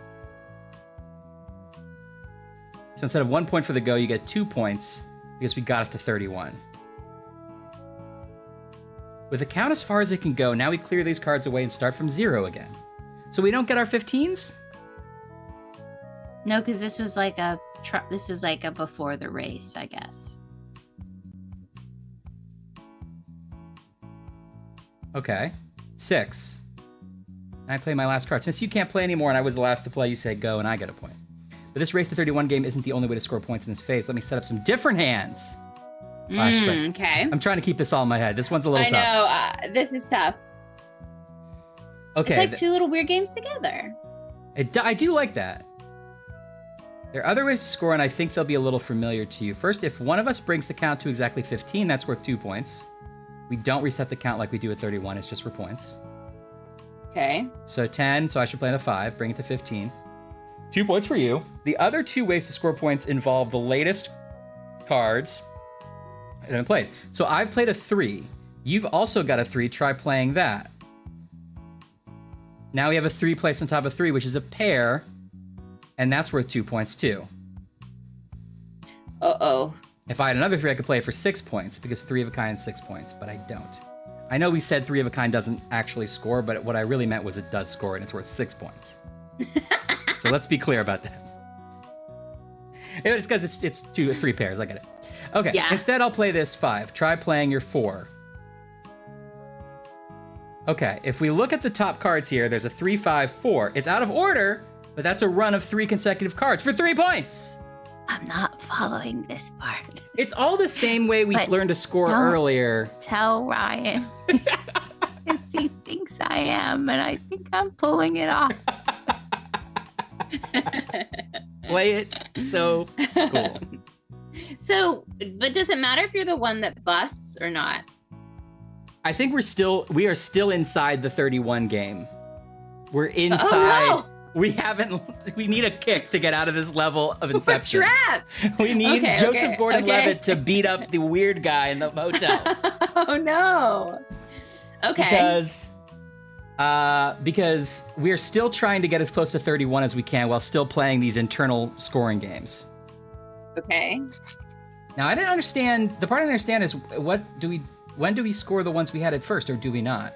B: So instead of 1 point for the go, you get 2 points because we got it to 31. With the count as far as it can go, now we clear these cards away and start from 0 again. So we don't get our 15s?
G: No, because this was like a before the race, I guess.
B: Okay. 6. I play my last card. Since you can't play anymore and I was the last to play, you say go and I get a point. But this race to 31 game isn't the only way to score points in this phase. Let me set up some different hands.
G: Okay.
B: I'm trying to keep this all in my head. This one's a little tough.
G: I know. This is tough.
B: Okay.
G: It's like two little weird games together.
B: I do like that. There are other ways to score, and I think they'll be a little familiar to you. First, if one of us brings the count to exactly 15, that's worth 2 points. We don't reset the count like we do at 31. It's just for points.
G: Okay.
B: So 10, so I should play the 5, bring it to 15. 2 points for you. The other 2 ways to score points involve the latest cards that I've played. So I've played a 3. You've also got a 3. Try playing that. Now we have a 3 placed on top of 3, which is a pair, and that's worth 2 points too.
G: Uh-oh.
B: If I had another 3, I could play it for 6 points, because 3 of a kind, 6 points, but I don't. I know we said 3 of a kind doesn't actually score, but what I really meant was it does score, and it's worth 6 points. So let's be clear about that. It's because it's 3 pairs, I get it. Okay,
G: Yeah.
B: Instead I'll play this 5. Try playing your 4. Okay, if we look at the top cards here, there's a 3, 5, 4. It's out of order, but that's a run of 3 consecutive cards for 3 points.
G: I'm not following this part.
B: It's all the same way we
G: But
B: learned to score
G: don't-
B: earlier.
G: Tell Ryan. Because he thinks I am, and I think I'm pulling it off.
B: Play it so cool.
G: So, but does it matter if you're the one that busts or not?
B: I think we are still inside the 31 game. We're inside.
G: Oh,
B: We need a kick to get out of this level of
G: no! We're
B: inception.
G: trapped!
B: We need
G: Okay,
B: Joseph
G: okay,
B: Gordon-Levitt to beat up the weird guy in the hotel.
G: Oh, no. Okay.
B: Because we are still trying to get as close to 31 as we can while still playing these internal scoring games.
G: Okay.
B: Now, I didn't understand. The part I didn't understand is when do we score the ones we had at first, or do we not?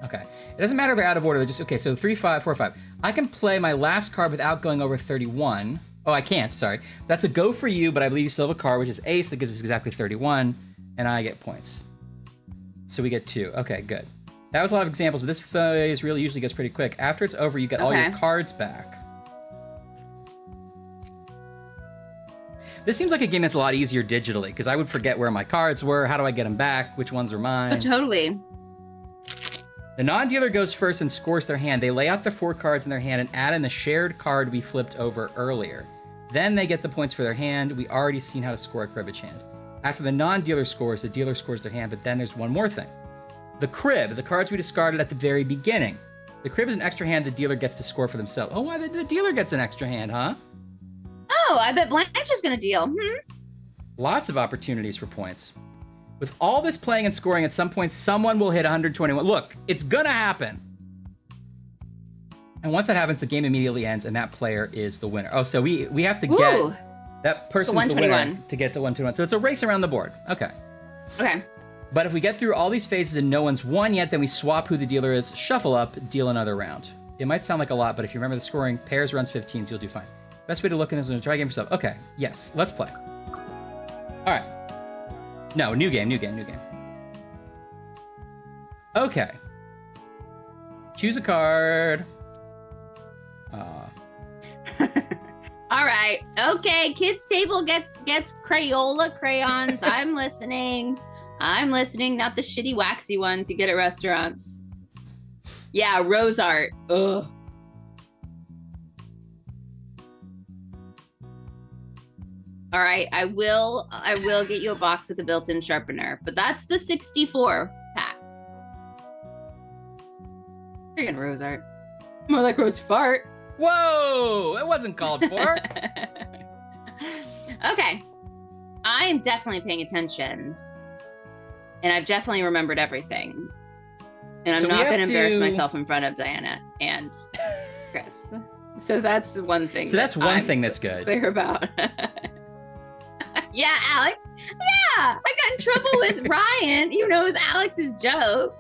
B: Okay. It doesn't matter if they're out of order. They're just, okay, so 3, 5, 4, 5. I can play my last card without going over 31. Oh, I can't, sorry. That's a go for you, but I believe you still have a card, which is ace, that gives us exactly 31, and I get points. So we get 2. Okay, good. That was a lot of examples, but this phase really usually gets pretty quick. After it's over, you get all your cards back. This seems like a game that's a lot easier digitally, because I would forget where my cards were, how do I get them back, which ones are mine.
G: Oh, totally.
B: The non-dealer goes first and scores their hand. They lay out the 4 cards in their hand and add in the shared card we flipped over earlier. Then they get the points for their hand. We already seen how to score a cribbage hand. After the non-dealer scores, the dealer scores their hand, but then there's one more thing. The crib, the cards we discarded at the very beginning. The crib is an extra hand the dealer gets to score for themselves. Oh, why the dealer gets an extra hand, huh?
G: Oh, I bet Blanche is going to deal.
B: Lots of opportunities for points. With all this playing and scoring, at some point, someone will hit 121. Look, it's gonna happen. And once that happens, the game immediately ends, and that player is the winner. Oh, so we have to get that person's the winner to get to 121. So it's a race around the board. Okay.
G: Okay.
B: But if we get through all these phases and no one's won yet, then we swap who the dealer is, shuffle up, deal another round. It might sound like a lot, but if you remember the scoring, pairs runs 15s, you'll do fine. Best way to look in this is to try a game for yourself. Okay, yes, let's play. All right. No, new game. Okay. Choose a card.
G: All right. Okay. Kids table gets Crayola crayons. I'm listening. Not the shitty waxy ones you get at restaurants. Yeah, rose art. Ugh. All right. I will get you a box with a built-in sharpener, but that's the 64 pack. Friggin' rose art.
A: More like rose fart.
B: Whoa! It wasn't called for.
G: Okay. I am definitely paying attention. And I've definitely remembered everything. And I'm
B: So we
G: not
B: have
G: going to embarrass
B: to-
G: myself in front of Diana and Chris.
A: So that's one thing.
B: So that's
A: that
B: one
A: I'm
B: thing that's good.
A: clear about.
G: Yeah, Alex. Yeah, I got in trouble with Ryan, even though it was Alex's joke.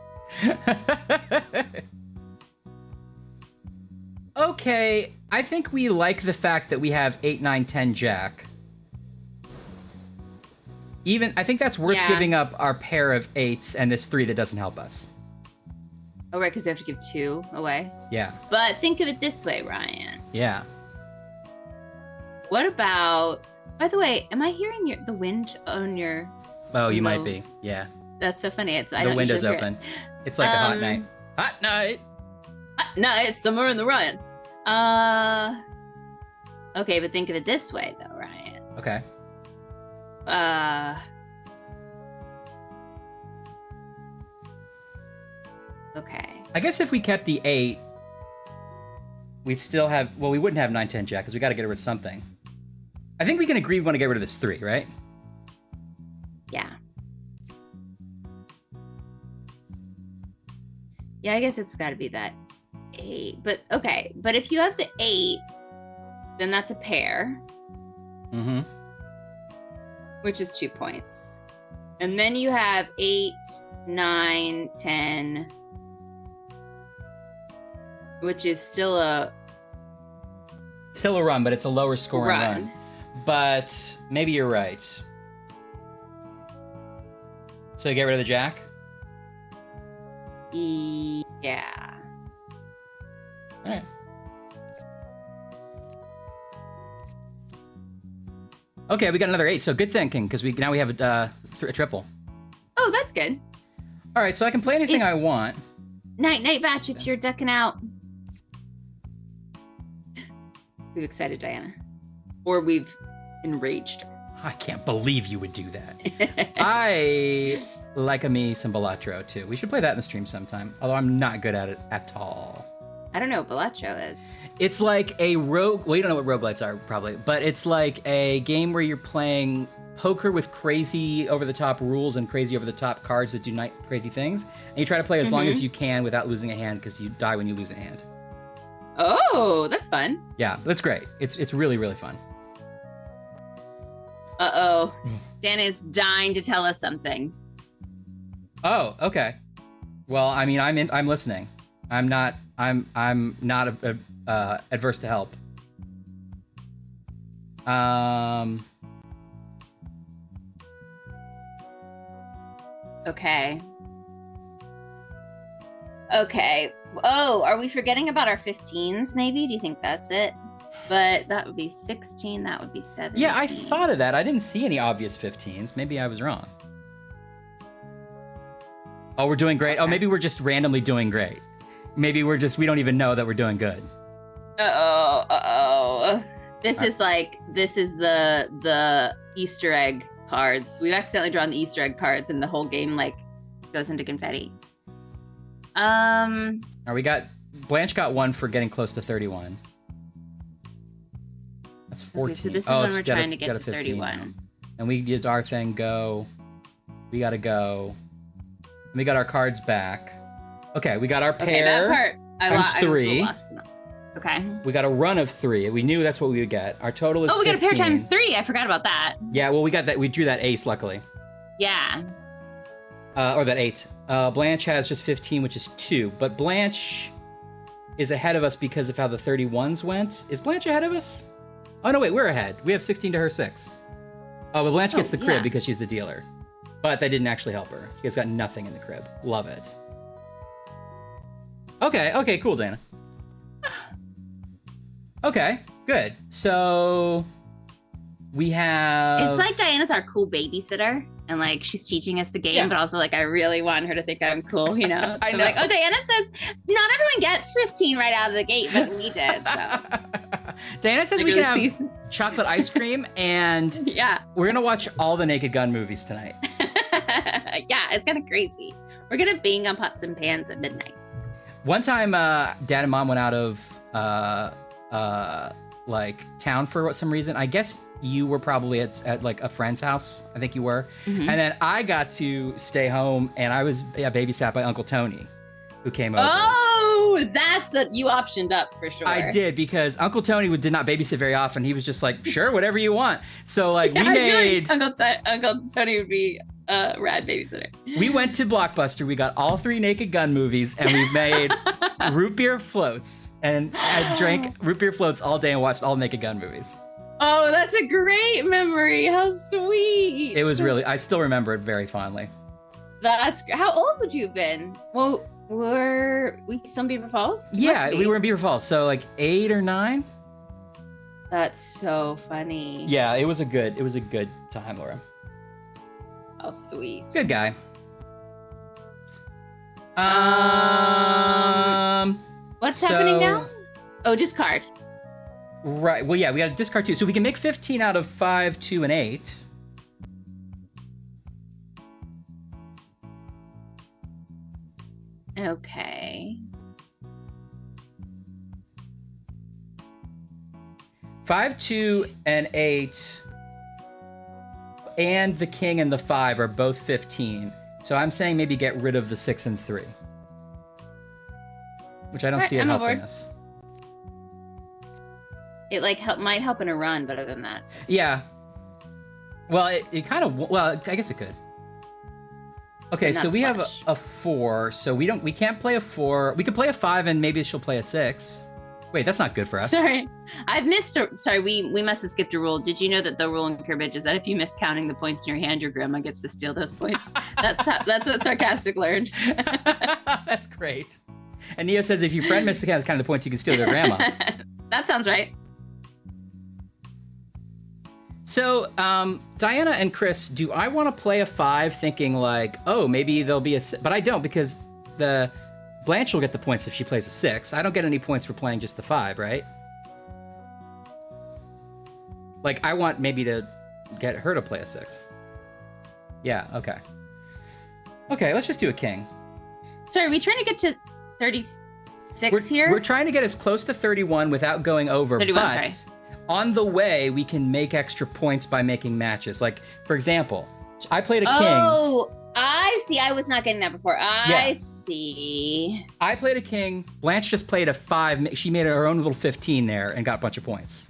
B: Okay, I think we like the fact that we have 8, 9, 10 jack. I think that's worth
G: Yeah.
B: giving up our pair of 8s and this 3 that doesn't help us.
G: Oh, right, because we have to give 2 away.
B: Yeah,
G: But think of it this way, Ryan.
B: yeah.
G: What about... By the way, am I hearing the wind on your...
B: Oh, you might
G: No.
B: be. Yeah.
G: That's so funny. I
B: The
G: don't
B: window's
G: usually hear
B: open. It's like a hot
G: Um,
B: night. Hot night!
G: it. No, it's somewhere in the Ryan. Okay, but think of it this way, though, Ryan.
B: Okay.
G: Okay.
B: I guess if we kept the 8, we'd still have... Well, we wouldn't have 9, 10 jack because we got to get rid of something. I think we can agree we want to get rid of this 3, right?
G: Yeah. Yeah, I guess it's got to be that 8. But, okay. But if you have the 8, then that's a pair,
B: Mm-hmm.
G: which is 2 points. And then you have 8, 9, 10, which is still a
B: Still a run, but it's a lower scoring run. But maybe you're right. So get rid of the jack?
G: Yeah.
B: All right. Okay, we got another 8, so good thinking, because now we have a triple.
G: Oh, that's good.
B: All right, so I can play anything
G: If-
B: I want.
G: Night batch if you're ducking out. We've excited Diana. Or we've enraged her.
B: I can't believe you would do that. I like me some Balatro, too. We should play that in the stream sometime, although I'm not good at it at all.
G: I don't know what Balacho is.
B: It's like a rogue... Well, you don't know what roguelites are, probably. But it's like a game where you're playing poker with crazy over-the-top rules and crazy over-the-top cards that do crazy things. And you try to play as long as you can without losing a hand, because you die when you lose a hand.
G: Oh, that's fun.
B: Yeah, that's great. It's really, really fun.
G: Uh-oh. Dana is dying to tell us something.
B: Oh, okay. Well, I mean, I'm listening. I'm not adverse to help.
G: Okay. Okay. Oh, are we forgetting about our 15s maybe? Do you think that's it? But that would be 16, that would be 17.
B: Yeah, I thought of that. I didn't see any obvious 15s. Maybe I was wrong. Oh, we're doing great. Oh, maybe we're just randomly doing great. Maybe we don't even know that we're doing good.
G: Uh-oh. This is the Easter egg cards. We've accidentally drawn the Easter egg cards and the whole game goes into confetti.
B: Blanche got 1 for getting close to 31. That's 14.
G: Okay, so this is when we're trying to get to
B: 15
G: 31.
B: now. And we did our thing go. We gotta go. And we got our cards back. Okay, we got our
G: Okay,
B: pair.
G: that part I
B: times
G: was
B: 3.
G: lost. Okay.
B: We got a run of 3. We knew that's what we would get. Our total is
G: Oh, we got a pair
B: 15.
G: times 3. I forgot about that.
B: Yeah, well, we got that. We drew that ace, luckily.
G: Yeah.
B: Or that 8. Blanche has just 15, which is 2. But Blanche is ahead of us because of how the 31s went. Is Blanche ahead of us? Oh, no, wait, we're ahead. We have 16 to her 6. Oh, but Blanche gets the crib because she's the dealer. But that didn't actually help her. She has got nothing in the crib. Love it. Okay, cool, Dana. Okay, good. So we have...
G: It's like Diana's our cool babysitter. And like she's teaching us the game, but also like I really want her to think I'm cool, you know?
B: I
G: So
B: know.
G: I'm like, oh, Diana says not everyone gets 15 right out of the gate, but we did. So
B: Diana says we
G: really
B: can
G: pleased.
B: have chocolate ice cream, and
G: yeah.
B: we're gonna watch all the Naked Gun movies tonight.
G: Yeah, it's kind of crazy. We're gonna bang on pots and pans at midnight.
B: One time, Dad and Mom went out of like town for some reason. I guess you were probably at like a friend's house. I think you were.
G: Mm-hmm.
B: And then I got to stay home, and I was babysat by Uncle Tony, who came over.
G: Oh, that's what you optioned up for sure.
B: I did, because Uncle Tony did not babysit very often. He was just like, sure, whatever you want. So like we
G: I feel
B: made...
G: like Uncle Tony would be a rad babysitter.
B: We went to Blockbuster. We got all 3 Naked Gun movies, and we made root beer floats. And I drank root beer floats all day and watched all Naked Gun movies.
G: Oh, that's a great memory. How sweet.
B: It was really, I still remember it very fondly.
G: How old would you have been? Well, were we still in Beaver Falls?
B: Yeah, we were in Beaver Falls, so like 8 or 9.
G: That's so funny.
B: Yeah, it was a good time, Laura.
G: How sweet.
B: Good guy.
G: What's happening now? Oh, just card.
B: Right. Well, yeah, we got to discard 2, so we can make 15 out of 5, 2, and 8.
G: Okay.
B: 5, 2, and 8, and the king and the 5 are both 15. So I'm saying maybe get rid of the 6 and 3, which I don't see it
G: I'm
B: helping
G: aboard.
B: us.
G: It like might help in a run, but other than that.
B: Yeah. Well, it kind of, well, I guess it could. Okay,
G: But
B: so
G: not
B: we have
G: flush.
B: a 4, so we can't play a 4. We could play a 5 and maybe she'll play a 6. Wait, that's not good for us.
G: Sorry, I've missed. Sorry, we must have skipped a rule. Did you know that the rule in cribbage is that if you miss counting the points in your hand, your grandma gets to steal those points? That's what Sarcastic learned.
B: That's great. And Neo says if your friend misses count the points, you can steal their grandma.
G: That sounds right.
B: So, Diana and Chris, do I want to play a 5 thinking like, oh, maybe there'll be a... But I don't, because the Blanche will get the points if she plays a 6. I don't get any points for playing just the 5, right? Like, I want maybe to get her to play a 6. Yeah, okay. Okay, let's just do a king.
G: Sorry, are we trying to get to 36 here?
B: We're trying to get as close to 31 without going over,
G: 31,
B: but
G: sorry.
B: on the way, we can make extra points by making matches. Like, for example, I played a king.
G: Oh, I see. I was not getting that before. I
B: Yeah.
G: see.
B: I played a king. Blanche just played a 5. She made her own little 15 there and got a bunch of points.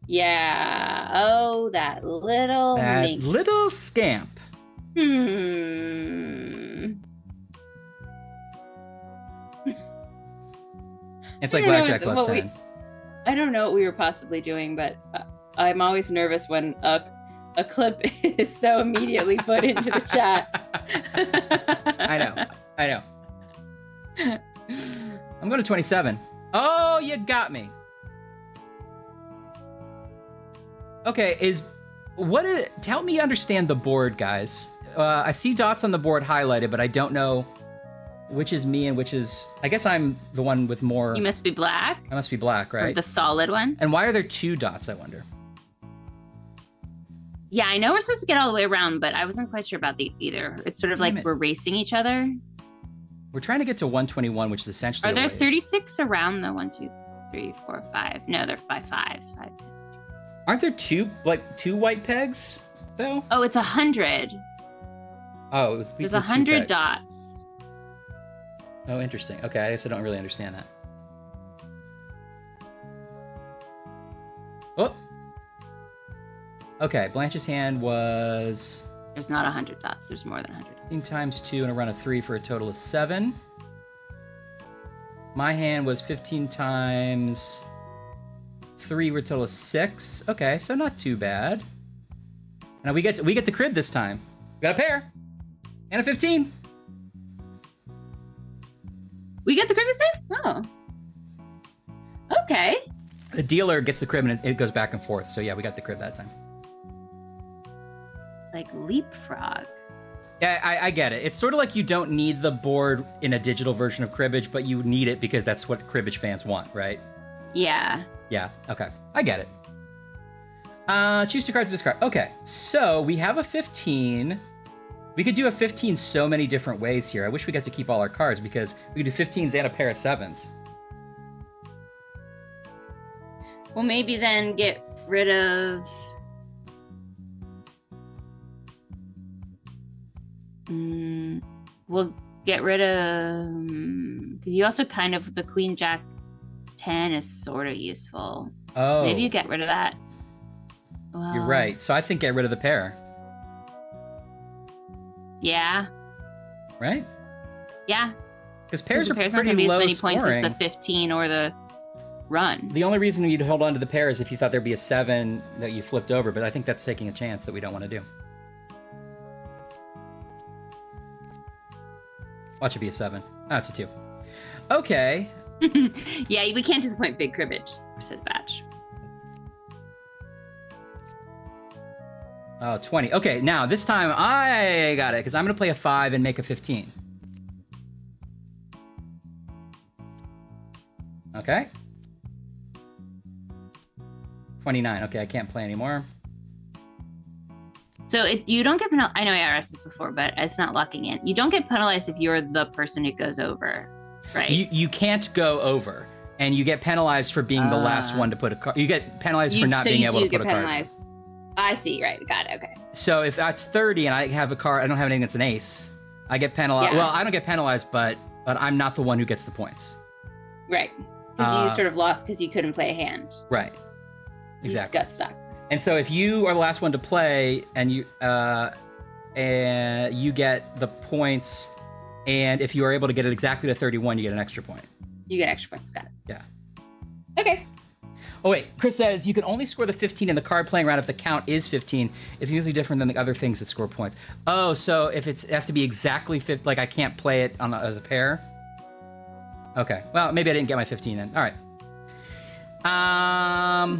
G: Yeah. Oh, that little
B: That
G: minx.
B: little scamp. It's like
G: I don't know
B: blackjack plus
G: what
B: 10.
G: I don't know what we were possibly doing, but I'm always nervous when a clip is so immediately put into the chat.
B: I know. I'm going to 27. Oh, you got me. Okay, help me understand the board, guys. I see dots on the board highlighted, but I don't know which is me and which is... I guess I'm the one with more...
G: You must be black.
B: I must be black,
G: Or
B: right?
G: the solid one.
B: And why are there 2 dots, I wonder?
G: Yeah, I know we're supposed to get all the way around, but I wasn't quite sure about the either. It's sort of
B: Damn
G: like
B: it.
G: we're racing each other.
B: We're trying to get to 121, which is essentially
G: Are
B: a
G: there
B: wave.
G: 36 around the 1, 2, 3, 4, 5? No, they're 5 5s. 5.
B: Aren't there two white pegs, though?
G: Oh, it's 100.
B: Oh,
G: There's
B: two
G: 100
B: pegs.
G: dots.
B: Oh, interesting. Okay, I guess I don't really understand that. Oh. Okay, Blanche's hand was
G: There's not 100 dots. There's more than 100.
B: 15 times 2 and a run of 3 for a total of 7. My hand was 15 times 3, we're total of 6. Okay, so not too bad. Now we get the crib this time. We got a pair and a 15.
G: We get the crib this time? Oh. Okay.
B: The dealer gets the crib and it goes back and forth. So yeah, we got the crib that time.
G: Like leapfrog.
B: Yeah, I get it. It's sort of like you don't need the board in a digital version of cribbage, but you need it because that's what cribbage fans want, right?
G: Yeah.
B: Yeah, okay. I get it. Choose 2 cards to discard. Okay, so we have a 15. We could do a 15 so many different ways here. I wish we got to keep all our cards because we could do 15s and a pair of 7s.
G: Well, maybe then get rid of... we'll get rid of... Because you also kind of... The Queen Jack 10 is sort of useful.
B: Oh.
G: So maybe you get rid of that. Well,
B: You're right. So I think get rid of the pair.
G: Yeah.
B: Right?
G: Yeah.
B: Because pairs are
G: not
B: pretty
G: going to be as
B: low
G: many
B: scoring.
G: points as the 15 or the run.
B: The only reason you'd hold on to the pair is if you thought there'd be a 7 that you flipped over, but I think that's taking a chance that we don't want to do. Watch it be a 7. Oh, it's a 2. Okay.
G: Yeah, we can't disappoint Big Cribbage, says Batch.
B: Oh, 20. Okay, now this time I got it because I'm going to play a 5 and make a 15. Okay. 29. Okay, I can't play anymore.
G: So you don't get penalized. I know I asked this before, but it's not locking in. You don't get penalized if you're the person who goes over, right?
B: You can't go over, and you get penalized for being the last one to put a card. You get penalized for not being able to put a card.
G: I see. Right. Got it. Okay.
B: So if that's 30 and I have a card, I don't have anything that's an ace. I get penalized.
G: Yeah.
B: Well, I don't get penalized, but I'm not the one who gets the points.
G: Right. Because you sort of lost because you couldn't play a hand.
B: Right.
G: You just got stuck.
B: And so if you are the last one to play and you get the points, and if you are able to get it exactly to 31, you get an extra point.
G: You get extra points. Got it.
B: Yeah.
G: Okay.
B: Oh wait, Chris says you can only score the 15 in the card playing round if the count is 15. It's usually different than the other things that score points. Oh, so if it has to be exactly 50, like I can't play it as a pair? Okay, well, maybe I didn't get my 15 then. All right.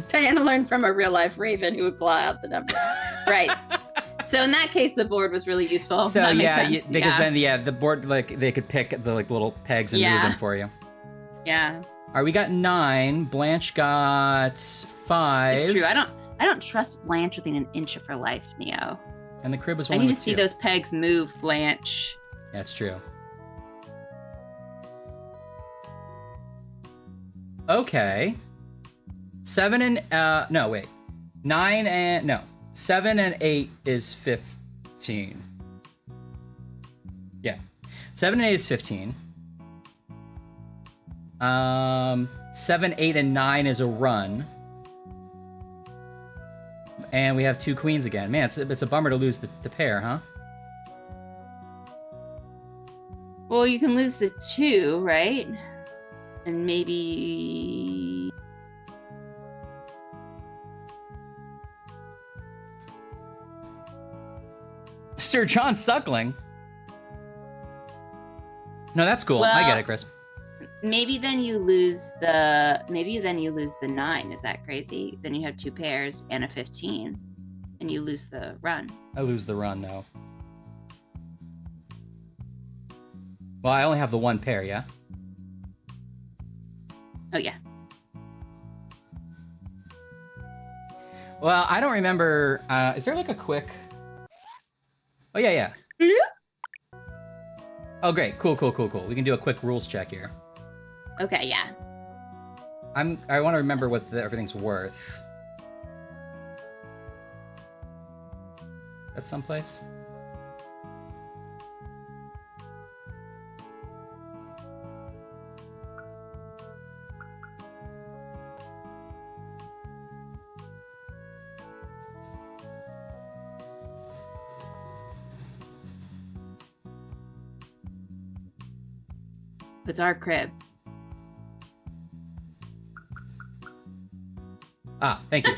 A: Diana learned from a real life raven who would claw out the number.
G: Right. So in that case, the board was really useful.
B: So
G: That makes
B: yeah,
G: sense.
B: because then the board, like they could pick the little pegs and move them for you.
G: Yeah.
B: All right, we got 9. Blanche got 5.
G: It's true. I don't trust Blanche within an inch of her life, Neo.
B: And the crib was
G: I
B: one
G: need
B: with
G: to see
B: 2.
G: those pegs move, Blanche.
B: That's true. Okay. 7 and 9 and 7 and 8 is 15. Yeah. 7 and 8 is 15. 7, 8, and 9 is a run. And we have 2 queens again. Man, it's a bummer to lose the pair, huh?
G: Well, you can lose the 2, right? And maybe...
B: Sir John Suckling. No, that's cool. I get it, Chris.
G: Maybe then you lose the 9. Is that crazy? Then you have 2 pairs and a 15, and you lose the run.
B: I lose the run, though. Well, I only have the 1 pair, yeah?
G: Oh yeah.
B: Well, I don't remember. Is there like a quick... Oh, yeah. Oh, great. Cool. We can do a quick rules check here.
G: Okay, yeah.
B: I want to remember what everything's worth. That's someplace?
G: It's our crib.
B: Ah, thank you.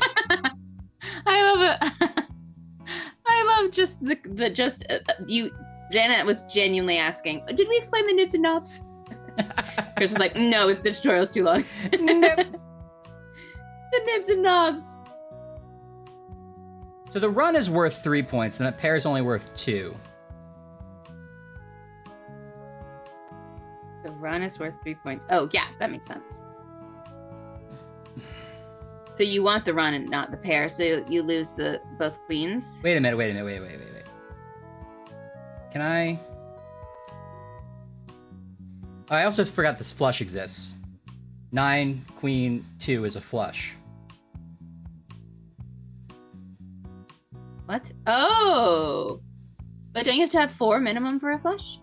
G: I love it. I love just you. Janet was genuinely asking, "Did we explain the nibs and knobs?" Chris was like, "No, the tutorial's too long." The nibs and knobs.
B: So the run is worth 3 points, and that pair is only worth 2.
G: The run is worth 3 points. Oh, yeah, that makes sense. So you want the run and not the pair, so you lose the both queens.
B: Wait a minute. Wait. Can I? Oh, I also forgot this flush exists. 9, queen, 2 is a flush.
G: What? Oh! But don't you have to have 4 minimum for a flush?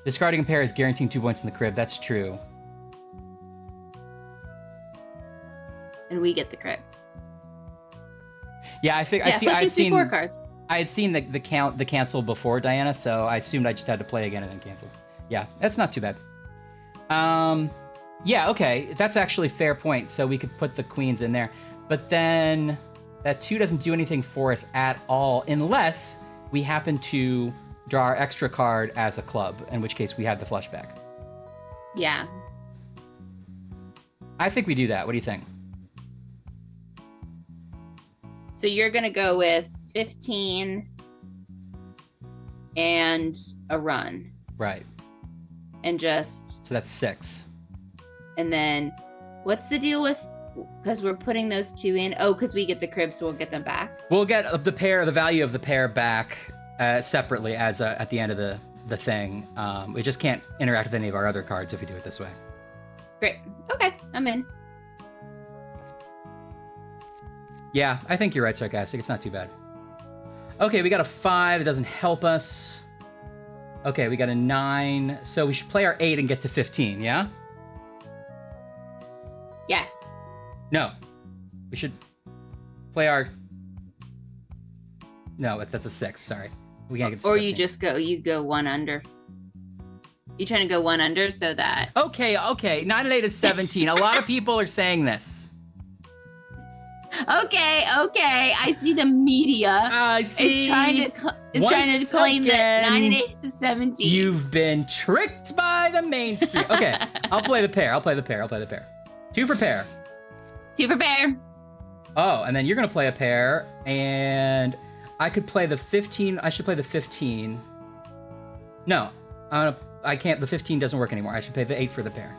B: Discarding a pair is guaranteeing 2 points in the crib. That's true.
G: And we get the crib.
B: Yeah,
G: I'd seen 4 cards.
B: I had seen the cancel before Diana, so I assumed I just had to play again and then cancel. Yeah, that's not too bad. Yeah, okay, that's actually fair point. So we could put the queens in there, but then that 2 doesn't do anything for us at all unless we happen to draw our extra card as a club, in which case we have the flush back.
G: Yeah.
B: I think we do that. What do you think?
G: So you're gonna go with 15 and a run.
B: Right.
G: And just...
B: So that's 6.
G: And then what's the deal with... Because we're putting those 2 in. Oh, because we get the crib, so we'll get them back.
B: We'll get the value of the pair back separately as at the end of the thing. We just can't interact with any of our other cards if we do it this way.
G: Great. Okay, I'm in.
B: Yeah, I think you're right, Sarcastic. It's not too bad. Okay, we got a 5. It doesn't help us. Okay, we got a 9. So we should play our 8 and get to 15, yeah?
G: Yes.
B: No. We should play our... No, that's a 6, sorry. We can't get to
G: Or
B: 15.
G: you go 1 under. You trying to go 1 under so that...
B: Okay. 9 and 8 is 17. A lot of people are saying this.
G: Okay. I see the media.
B: I see.
G: It's trying to claim that 9 and 8 is 17.
B: You've been tricked by the mainstream. Okay, I'll play the pair. 2 for pair.
G: 2 for pair.
B: Oh, and then you're gonna play a pair, and I could play the 15. I should play the 15. No, I can't. The 15 doesn't work anymore. I should play the 8 for the pair.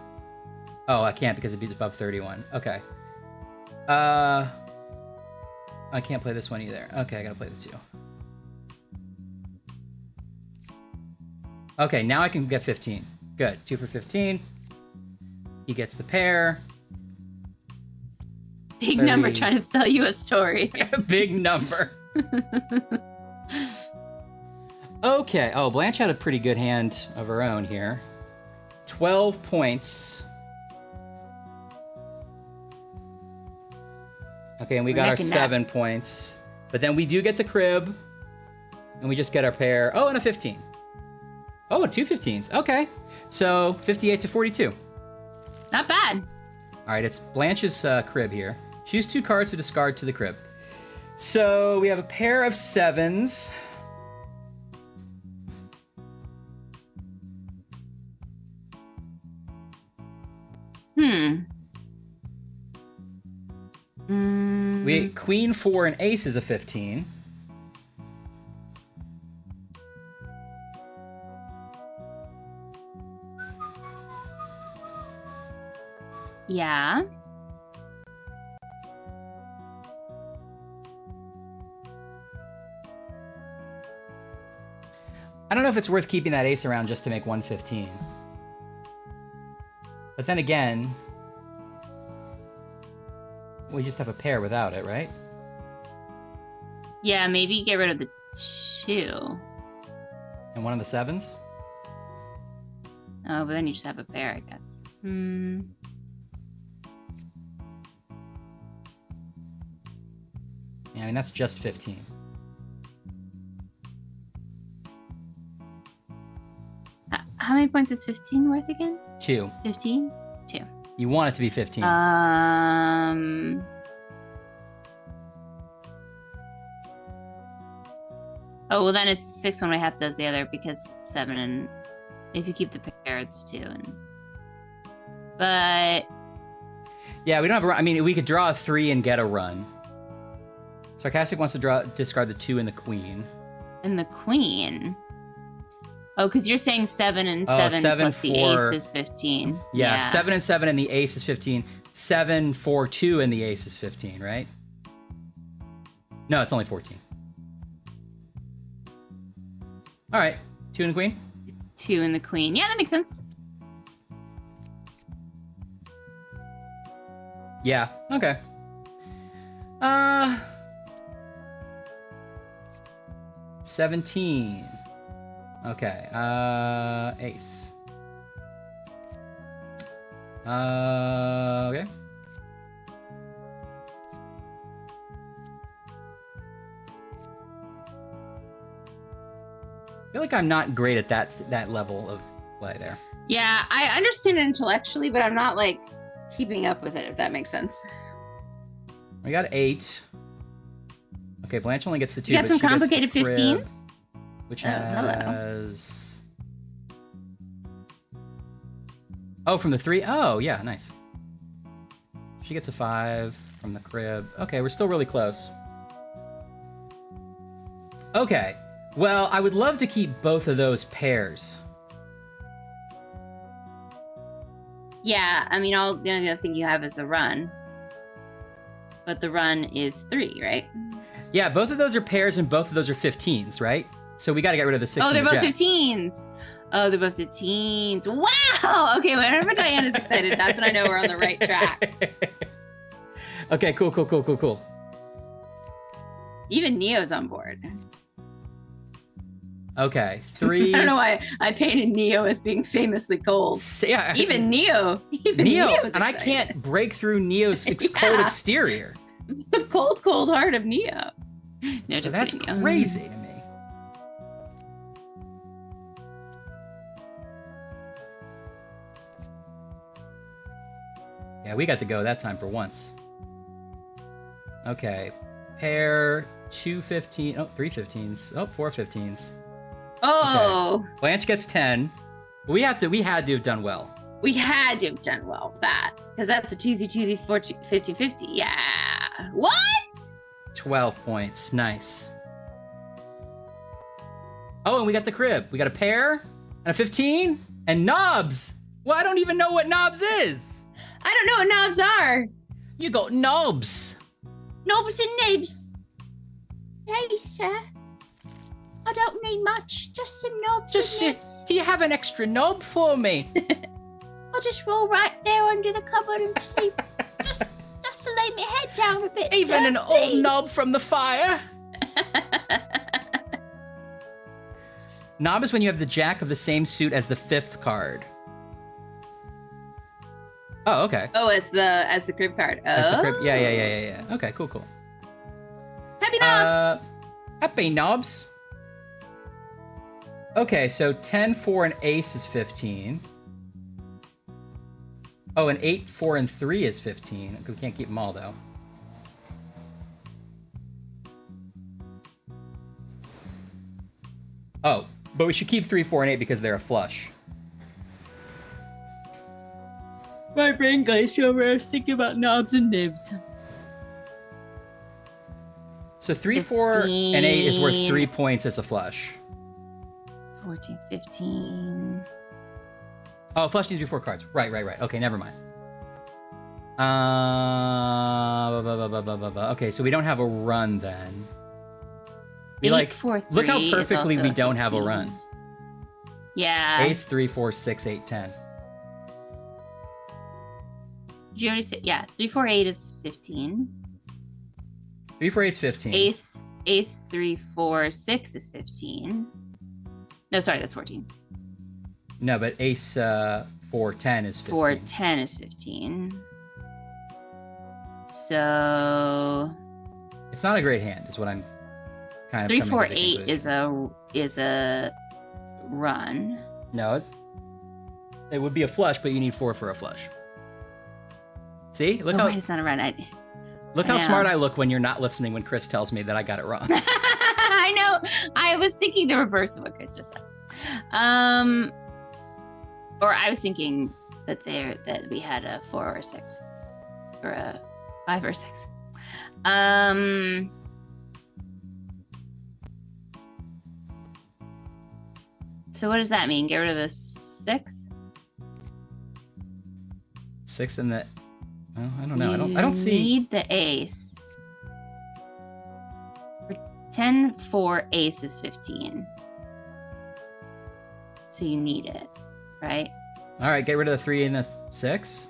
B: Oh, I can't because it beats above 31. Okay. I can't play this one either. Okay, I gotta play the 2. Okay, now I can get 15. Good. 2 for 15. He gets the pair.
G: Big
B: 30.
G: number trying to sell you a story.
B: Big number. Okay. Oh, Blanche had a pretty good hand of her own here. 12 points. Okay, and we got our 7 points. But then we do get the crib. And we just get our pair. Oh, and a 15. Oh, 2 15s. Okay. So 58 to 42.
G: Not bad.
B: All right, it's Blanche's crib here. Choose 2 cards to discard to the crib. So we have a pair of 7s. We queen 4 and ace is a 15.
G: Yeah.
B: I don't know if it's worth keeping that ace around just to make 115. But then again, we just have a pair without it, right?
G: Yeah, maybe get rid of the 2.
B: And one of the 7s?
G: Oh, but then you just have a pair, I guess.
B: Yeah, I mean, that's just 15.
G: How many points is 15 worth again?
B: 2.
G: 15? 2.
B: You want it to be 15.
G: Oh, well, then it's 6 when my half does the other because 7 and if you keep the pair, it's 2. But
B: Yeah, we don't have a run. I mean, we could draw a 3 and get a run. Sarcastic wants to discard the 2 and the queen.
G: and the queen. Oh, because you're saying 7 and 7,
B: 7
G: plus the
B: for-
G: ace is 15.
B: Yeah, 7 and 7 and the ace is 15. 7, 4, 2 and the ace is 15, right? No, it's only 14. All right, 2 and the queen.
G: 2 and the queen. Yeah, that makes sense.
B: Yeah, okay. 17. Okay, ace. Okay. I feel like I'm not great at that level of play there.
A: Yeah, I understand it intellectually, but I'm not like keeping up with it, if that makes sense.
B: We got 8. Okay, Blanche only gets the 2.
G: You got
B: but
G: some
B: she gets the
G: complicated
B: crib,
G: 15s?
B: which
G: hello.
B: has... Oh, from the 3? Oh, yeah, nice. She gets a 5 from the crib. Okay, we're still really close. Okay, well, I would love to keep both of those pairs.
G: Yeah, I mean, the only other thing you have is the run. But the run is 3, right?
B: Yeah, both of those are pairs and both of those are 15s, right? So we got to get rid of the 6
G: Oh,
B: and
G: they're
B: the
G: both
B: jack.
G: 15s. Oh, they're both 15s. Wow! Okay, whenever Diana's excited, that's when I know we're on the right track.
B: Okay, cool.
G: Even Neo's on board.
B: Okay, 3.
G: I don't know why I painted Neo as being famously cold.
B: Yeah,
G: Even Neo. Even
B: Neo,
G: Neo's
B: and I
G: excited.
B: can't break through Neo's cold exterior.
G: The cold heart of Neo. No,
B: So
G: just
B: that's
G: kidding.
B: crazy to me. Yeah, we got to go that time for once. Okay, pair 2 15. Oh, 3 15s. Oh, 4 15s.
G: Oh,
B: Blanche gets 10. We had to have done well.
G: we had to have done well with that. Because that's a 2-2, 50-50. Yeah. What?
B: 12 points. Nice. Oh, and we got the crib. We got a pair and a 15 and knobs. Well, I don't even know what knobs is.
G: I don't know what knobs are.
B: You got knobs.
G: Knobs and nibs. Hey, sir. I don't need much. Just some knobs
B: Just,
G: and nibs.
B: do you have an extra knob for me?
G: I'll just roll right there under the cupboard and sleep. just to lay my head down a bit,
B: Even
G: sir,
B: an old
G: please.
B: knob from the fire? Knob is when you have the jack of the same suit as the 5th card. Oh, okay.
G: Oh, as the crib card. Oh.
B: As the crib. Yeah. Okay, cool.
G: Happy knobs.
B: Happy knobs. Okay, so 10, 4, and ace is 15. Oh, and 8, 4, and 3 is 15. We can't keep them all, though. Oh, but we should keep 3, 4, and 8 because they're a flush.
A: My brain glazed over. I was thinking about knobs and nibs.
B: So 3, 4, and 8 is worth 3 points as a flush.
G: 14, 15.
B: Oh, flush these before cards. Right. Okay, never mind. Okay, so we don't have a run then. We
G: 8, 4, 3
B: look how
G: is
B: perfectly
G: also
B: we don't have a
G: 15.
B: run.
G: Yeah.
B: Ace 3, 4, 6, 8, 10.
G: Did you already say? Yeah. 3, 4, 8 is 15.
B: 3, 4, 8 is 15.
G: Ace 3, 4, 6 is 15. No, sorry, that's 14.
B: No, but ace 4, 10 is 15.
G: 4, 10 is 15. So
B: It's not a great hand, is what I'm kind of
G: 3,
B: coming
G: 4,
B: to the
G: 8
B: conclusion.
G: is a run.
B: No, it would be a flush, but you need 4 for a flush. See? Look
G: Oh,
B: how
G: wait, it's not a run.
B: look how
G: know.
B: smart I look when you're not listening when Chris tells me that I got it wrong.
G: I I know. I was thinking the reverse of what Chris just said. Or I was thinking that we had a 4 or 6, or a 5 or 6. So what does that mean? Get rid of the 6?
B: 6 and the. Well, I don't know. I don't see.
G: Need the ace. For 10, 4, ace is 15. So you need it, right?
B: All right, get rid of the 3 and the 6.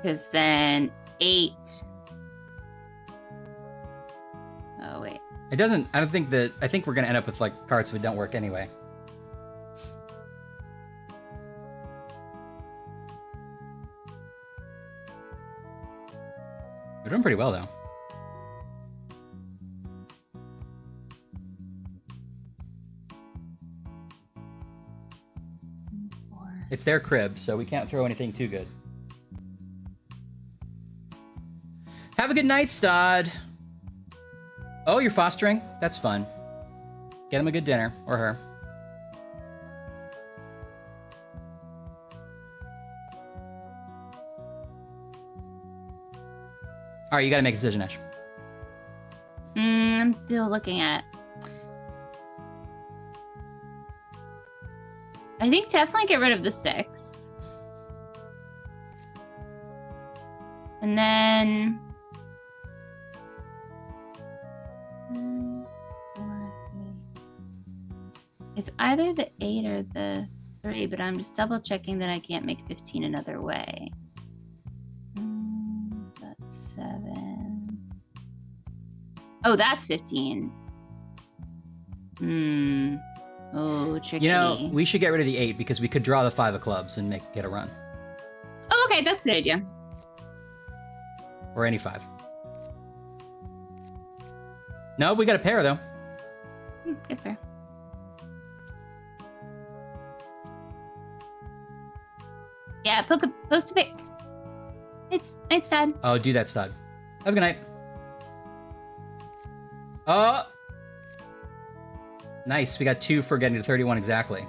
G: Because then 8. Oh wait.
B: It doesn't. I don't think that. I think we're gonna end up with like cards that don't work anyway. We're doing pretty well though. It's their crib, so we can't throw anything too good. Have a good night, Stod. Oh, you're fostering? That's fun. Get him a good dinner, or her. All right, you gotta make a decision, Ash.
G: I'm still looking at. I think definitely get rid of the 6. And then... It's either the 8 or the 3, but I'm just double checking that I can't make 15 another way. That's 7. Oh, that's 15. Oh, tricky.
B: You know, we should get rid of the 8 because we could draw the 5 of clubs and get a run.
G: Oh, okay, that's a good idea.
B: Or any 5. No, we got a pair though.
G: Good fair. Yeah, post a pic. It's Dad.
B: Oh, do that, Stud. Have a good night. Oh! Nice, we got 2 for getting to 31 exactly.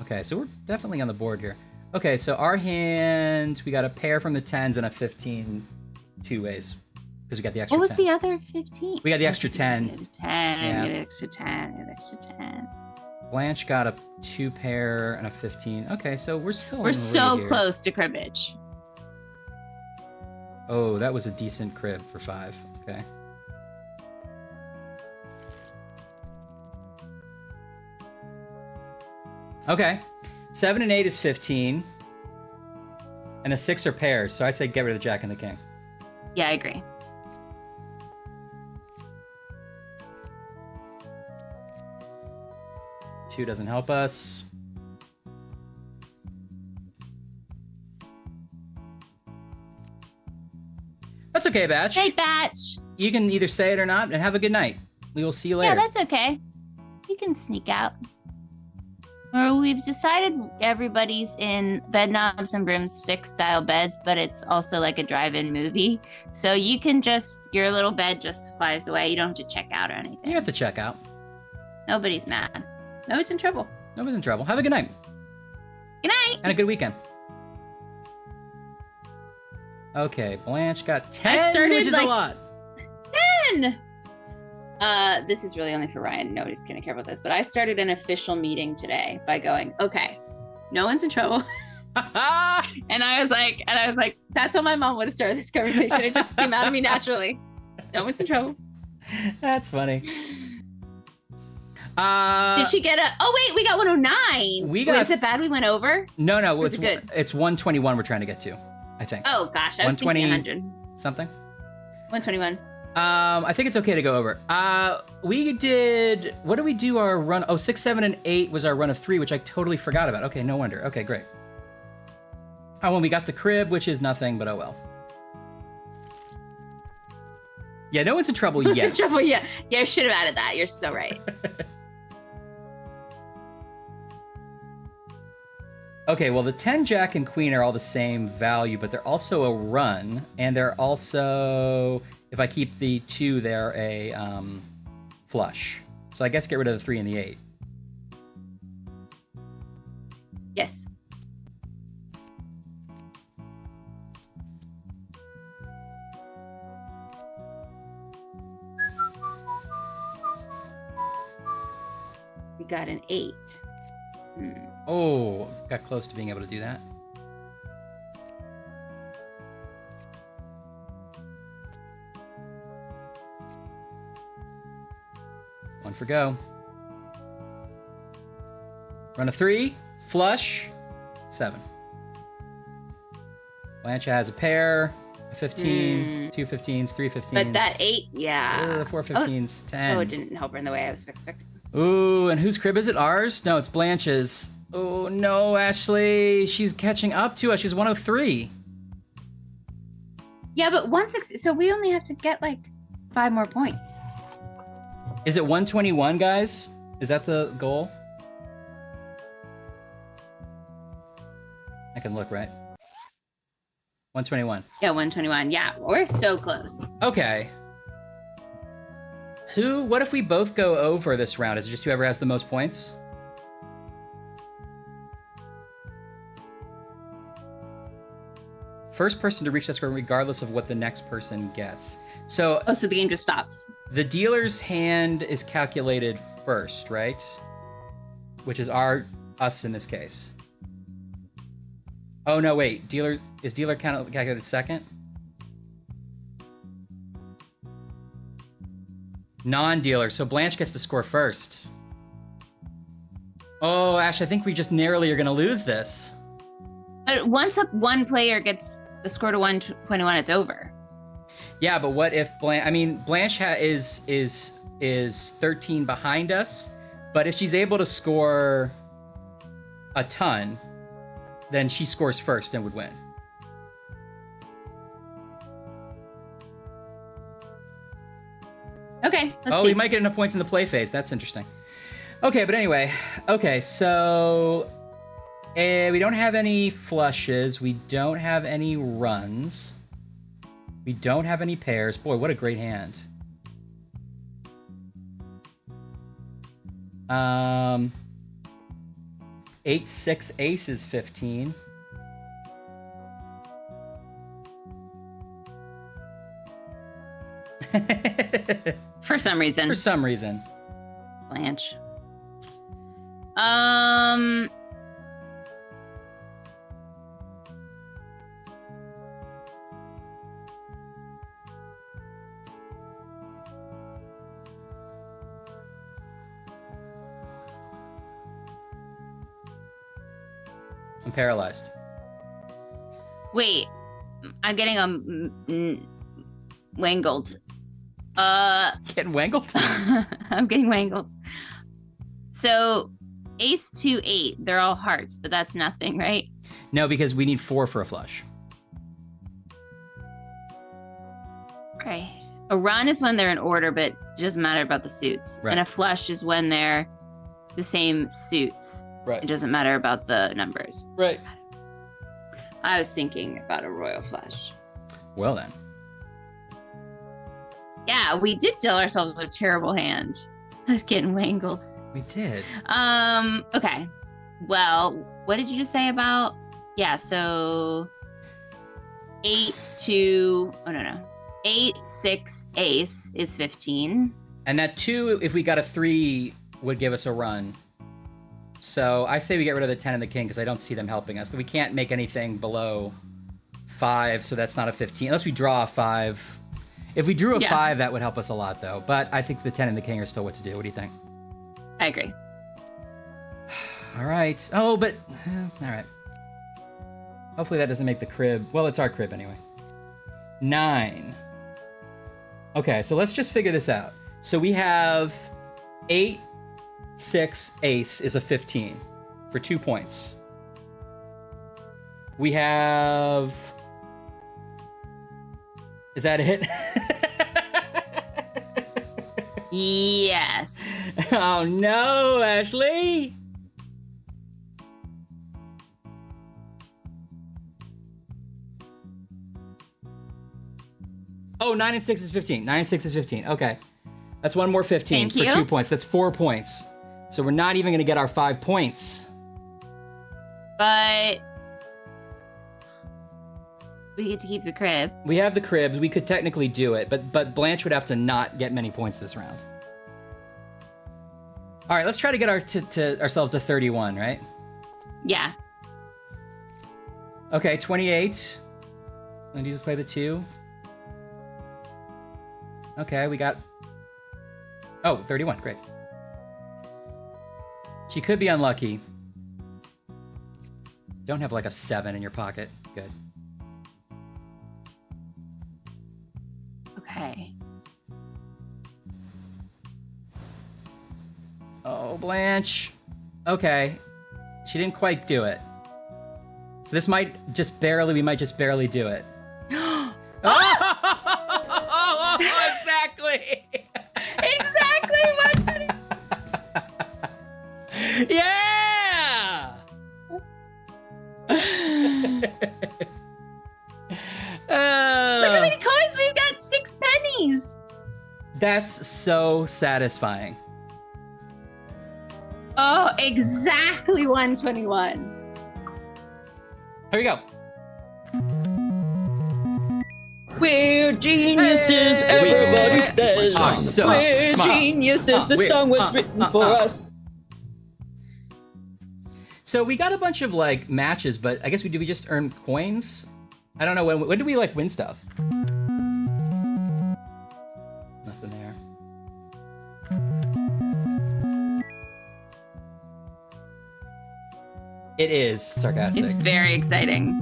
B: Okay, so we're definitely on the board here. Okay, so our hand, we got a pair from the 10s and a 15 two ways. Because we got the extra 10.
G: What was the other 15?
B: We got the extra 10.
G: Get
B: Yeah.
G: an extra 10, get an extra 10.
B: Blanche got a 2 pair and a 15. Okay, so we're still
G: We're
B: in the lead
G: so
B: here.
G: close to cribbage.
B: Oh, that was a decent crib for 5. Okay. Okay. 7 and 8 is 15. And a 6 are pairs, so I'd say get rid of the Jack and the King.
G: Yeah, I agree.
B: Two doesn't help us. That's okay, Batch.
G: Hey, Batch.
B: You can either say it or not, and have a good night. We will see you later.
G: Yeah, that's okay. You can sneak out. Or we've decided everybody's in Bed Knobs and Broomstick style beds, but it's also like a drive-in movie. So you can just, your little bed just flies away. You don't have to check out or anything.
B: You have to check out.
G: Nobody's mad. Nobody's in trouble.
B: Nobody's in trouble. Have a good night.
G: Good night.
B: And a good weekend. Okay, Blanche got 10,
G: started,
B: which is
G: like,
B: a lot.
G: 10! This is really only for Ryan. Nobody's gonna care about this, but I started an official meeting today by going, okay, no one's in trouble. And I was like, that's how my mom would have started this conversation. It just came out of me naturally. No one's in trouble.
B: That's funny.
G: Did she get a? Oh wait, we got 109.
B: We got.
G: Wait, is it bad we went over?
B: No,
G: Was it good?
B: It's 121 we're trying to get to, I think.
G: Oh gosh, I was thinking 100.
B: Something.
G: 121.
B: I think it's okay to go over. We did. What did we do our run? Oh, 6, 7, and 8 was our run of 3, which I totally forgot about. Okay, no wonder. Okay, great. Oh, when we got the crib, which is nothing, but oh well. Yeah, no one's in trouble yet.
G: In trouble, yeah. Yeah, I should have added that. You're so right.
B: Okay, well, the 10, Jack, and Queen are all the same value, but they're also a run, and they're also, if I keep the 2, they're a flush. So I guess get rid of the 3 and the 8.
G: Yes. We got an 8.
B: Oh, got close to being able to do that. One for go. Run a 3, flush, 7. Blanche has a pair, a 15, 2 15s, 3 15s.
G: But that 8, yeah.
B: 4 15s, 10.
G: Oh, it didn't help her in the way I was expecting.
B: Ooh, and whose crib is it? Ours? No, it's Blanche's. Oh, no, Ashley. She's catching up to us. She's 103.
G: Yeah, but 160. So we only have to get like 5 more points.
B: Is it 121, guys? Is that the goal? I can look, right? 121.
G: Yeah, 121. Yeah, we're so close.
B: Okay. What if we both go over this round? Is it just whoever has the most points? First person to reach that score regardless of what the next person gets. So,
G: so the game just stops.
B: The dealer's hand is calculated first, right? Which is us in this case. Oh no, wait. Is dealer calculated second? Non-dealer, so Blanche gets to score first. Oh, Ash, I think we just narrowly are gonna lose this.
G: But once one player gets the score to 121, it's over.
B: Yeah, but what if Blanche is 13 behind us, but if she's able to score a ton, then she scores first and would win.
G: Okay, let's see.
B: We might get enough points in the play phase. That's interesting. Okay, but anyway. Okay, so we don't have any flushes. We don't have any runs. We don't have any pairs. Boy, what a great hand. 8, 6, ace is 15.
G: For some reason.
B: For some reason.
G: Blanche.
B: I'm paralyzed.
G: Wait, I'm getting wangled.
B: Getting wangled?
G: I'm getting wangled. So, ace 2, 8, they're all hearts, but that's nothing, right?
B: No, because we need 4 for a flush.
G: Right. A run is when they're in order, but it doesn't matter about the suits.
B: Right.
G: And a flush is when they're the same suits.
B: Right.
G: It doesn't matter about the numbers.
B: Right.
G: I was thinking about a royal flush.
B: Well then.
G: Yeah, we did deal ourselves a terrible hand. I was getting wangled.
B: We did.
G: Okay. Well, what did you just say about? Yeah, so 8 to, oh no. 8, 6, ace is 15.
B: And that 2, if we got a 3, would give us a run. So I say we get rid of the 10 and the king because I don't see them helping us. We can't make anything below 5, so that's not a 15. Unless we draw a 5. If we drew a 5, that would help us a lot, though. But I think the 10 and the king are still what to do. What do you think?
G: I agree.
B: All right. Oh, but... all right. Hopefully that doesn't make the crib... Well, it's our crib anyway. 9. Okay, so let's just figure this out. So we have 8, 6, ace is a 15 for 2 points. We have... Is that it?
G: Yes.
B: Oh no, Ashley! Oh, 9 and 6 is 15. 9 and 6 is 15. Okay. That's one more 15
G: Thank
B: for
G: you.
B: 2 points. That's 4 points. So we're not even going to get our 5 points.
G: But we get to keep the crib.
B: We have the cribs. We could technically do it, but Blanche would have to not get many points this round. All right, let's try to get ourselves to 31, right?
G: Yeah.
B: Okay, 28. And you just play the 2. Okay, we got... Oh, 31, great. She could be unlucky. Don't have like a 7 in your pocket. Good.
G: Okay.
B: Oh, Blanche. Okay. She didn't quite do it. So this might just barely, we might just barely do it. Oh, exactly.
G: Exactly. 120.
B: Yeah.
G: Look how many coins we've got. 6 pennies.
B: That's so satisfying.
G: Oh, exactly 121.
B: Here we go.
A: We're geniuses, everybody says.
B: Awesome.
A: We're
B: Smart.
A: geniuses, the
B: We're-
A: song was written for us.
B: So we got a bunch of like matches, but I guess do we just earn coins? I don't know, when do we like win stuff? Nothing there. It is sarcastic.
G: It's very exciting.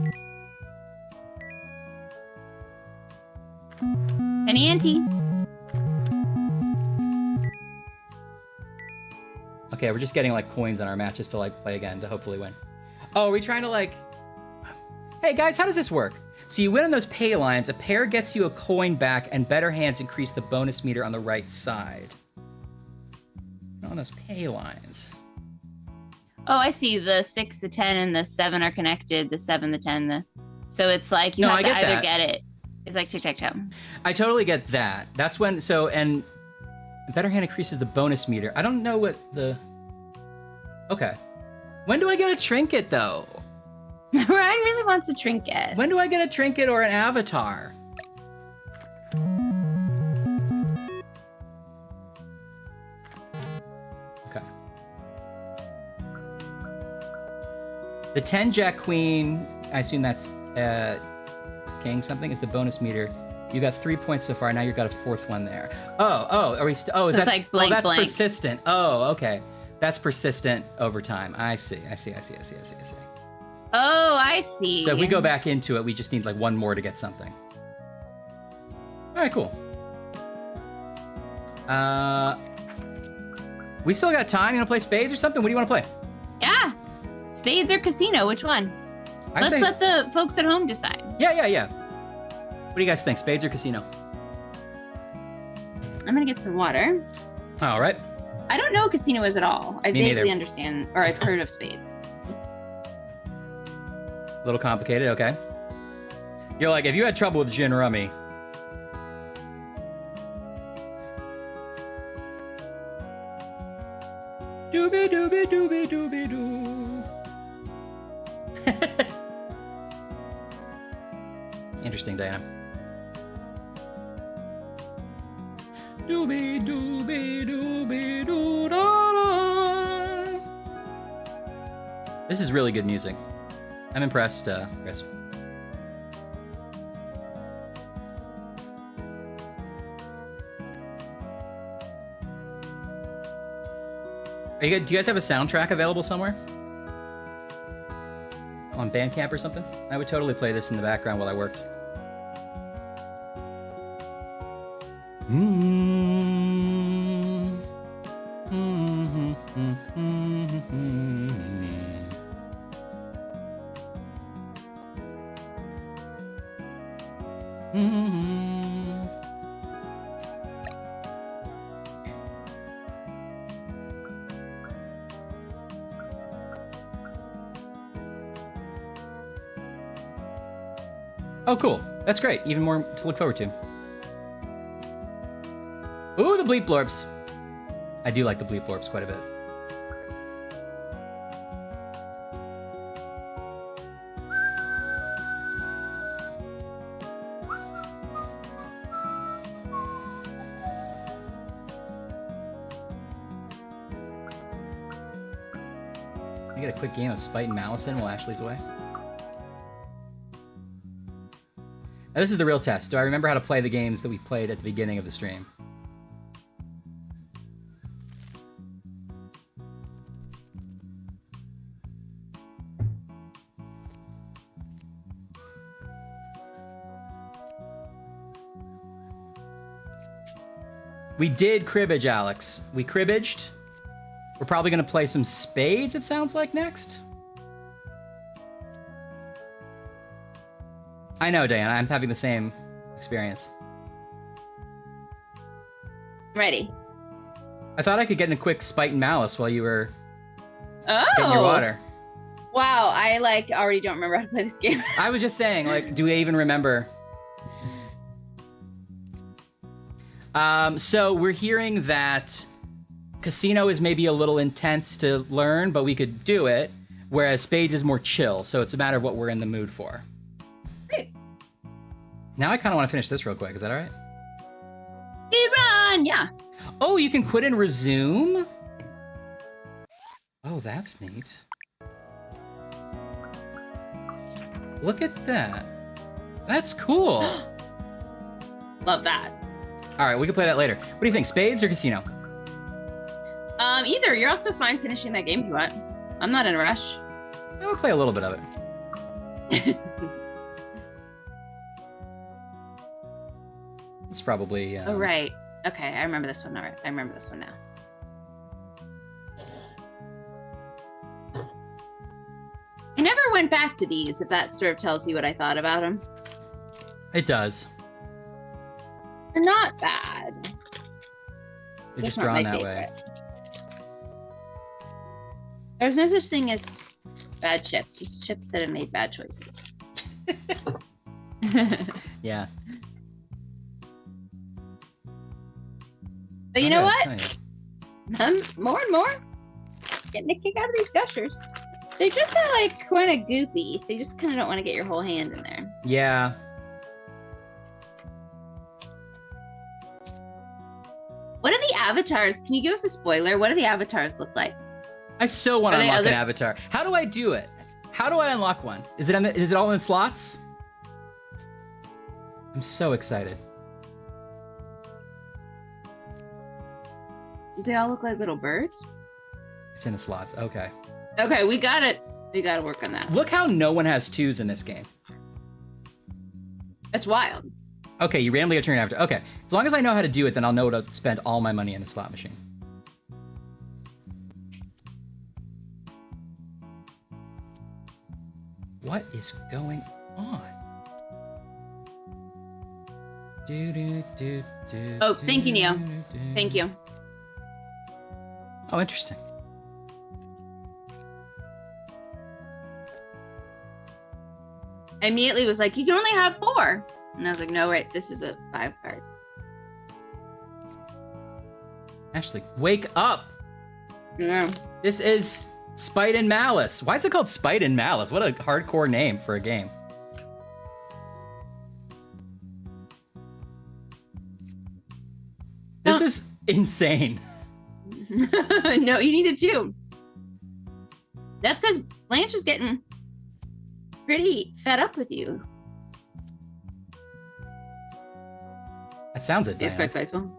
G: Penny ante.
B: Okay, we're just getting like coins on our matches to like play again to hopefully win. Oh, are we trying to like... Hey guys, how does this work? So you win on those pay lines, a pair gets you a coin back, and better hands increase the bonus meter on the right side. On those pay lines.
G: Oh, I see. The 6, the 10, and the 7 are connected. The 7, the 10, so it's like you
B: No,
G: have
B: I
G: to
B: get
G: either
B: that.
G: get it. It's like tic-tac-toe.
B: I totally get that. That's when, so, and better hand increases the bonus meter. I don't know what the... Okay. When do I get a trinket, though?
G: Ryan really wants a trinket.
B: When do I get a trinket or an avatar? Okay. The 10 Jack Queen, I assume that's King something, is the bonus meter. You got 3 points so far. Now you've got a 4th one there. Oh, are we? Is
G: So
B: that
G: it's like blank,
B: Oh, that's
G: blank.
B: persistent. Oh, okay. That's persistent over time. I see.
G: Oh, I see.
B: So if we go back into it, we just need like one more to get something. All right, cool. We still got time. You want to play spades or something? What do you want to play?
G: Yeah. Spades or casino? Which one? Let's let the folks at home decide.
B: Yeah. What do you guys think? Spades or casino?
G: I'm gonna get some water.
B: All right.
G: I don't know what casino is at all. I
B: Me
G: vaguely
B: neither.
G: understand, or I've heard of spades.
B: A little complicated. Okay. You're like, if you had trouble with gin rummy. Doobie doobie doobie doobie doo. Interesting, Diana. Doobie doobie doobie doo da da. This is really good music. I'm impressed, Chris. Do you guys have a soundtrack available somewhere? On Bandcamp or something? I would totally play this in the background while I worked. Oh, cool. That's great. Even more to look forward to. Ooh, the bleep blorps. I do like the bleep blorps quite a bit. Can I get a quick game of Spite and Malice in while Ashley's away? Now, this is the real test. Do I remember how to play the games that we played at the beginning of the stream? We did cribbage, Alex. We cribbaged. We're probably going to play some spades, it sounds like, next. I know, Diana. I'm having the same experience.
G: Ready.
B: I thought I could get in a quick Spite and Malice while you were
G: Oh.
B: getting your water.
G: Wow, I already don't remember how to play this game.
B: I was just saying, like, do we even remember? So we're hearing that Casino is maybe a little intense to learn, but we could do it, whereas Spades is more chill, so it's a matter of what we're in the mood for.
G: Great.
B: Now I kind of want to finish this real quick. Is that all right?
G: Speed run, yeah.
B: Oh, you can quit and resume? Oh, that's neat. Look at that. That's cool.
G: Love that.
B: All right, we can play that later. What do you think, Spades or Casino?
G: Either. You're also fine finishing that game if you want. I'm not in a rush.
B: We'll play a little bit of it. It's probably...
G: Oh, right. Okay, I remember this one. All right, I remember this one now. I never went back to these, if that sort of tells you what I thought about them.
B: It does.
G: They're not bad.
B: They're just
G: not
B: drawn
G: my
B: that way.
G: favorite. There's no such thing as bad chips, just chips that have made bad choices.
B: Yeah.
G: But you know
B: I
G: what?
B: gotta
G: I'm more and more getting a kick out of these gushers. They're just like kind of goopy, so you just kind of don't want to get your whole hand in there.
B: Yeah.
G: What are the avatars? Can you give us a spoiler? What do the avatars look like?
B: I so want
G: Are
B: to
G: they
B: unlock an
G: other-
B: avatar. How do I do it? How do I unlock one? Is it all in slots? I'm so excited.
G: Do they all look like little birds?
B: It's in the slots. Okay.
G: Okay, we got it. We got to work on that.
B: Look how no one has twos in this game.
G: That's wild.
B: Okay, you randomly get turned after. Okay, as long as I know how to do it, then I'll know to spend all my money in the slot machine. What is going on?
G: Oh, thank you, Neo. Thank you.
B: Oh, interesting.
G: I immediately was like, you can only have 4. And I was like, no, right, this is a 5 card.
B: Ashley, wake up!
G: Yeah.
B: This is Spite and Malice. Why is it called Spite and Malice? What a hardcore name for a game. This is insane.
G: No, you needed 2. That's because Blanche is getting pretty fed up with you.
B: That sounds it,
G: It's
B: Diana.
G: quite spiteful.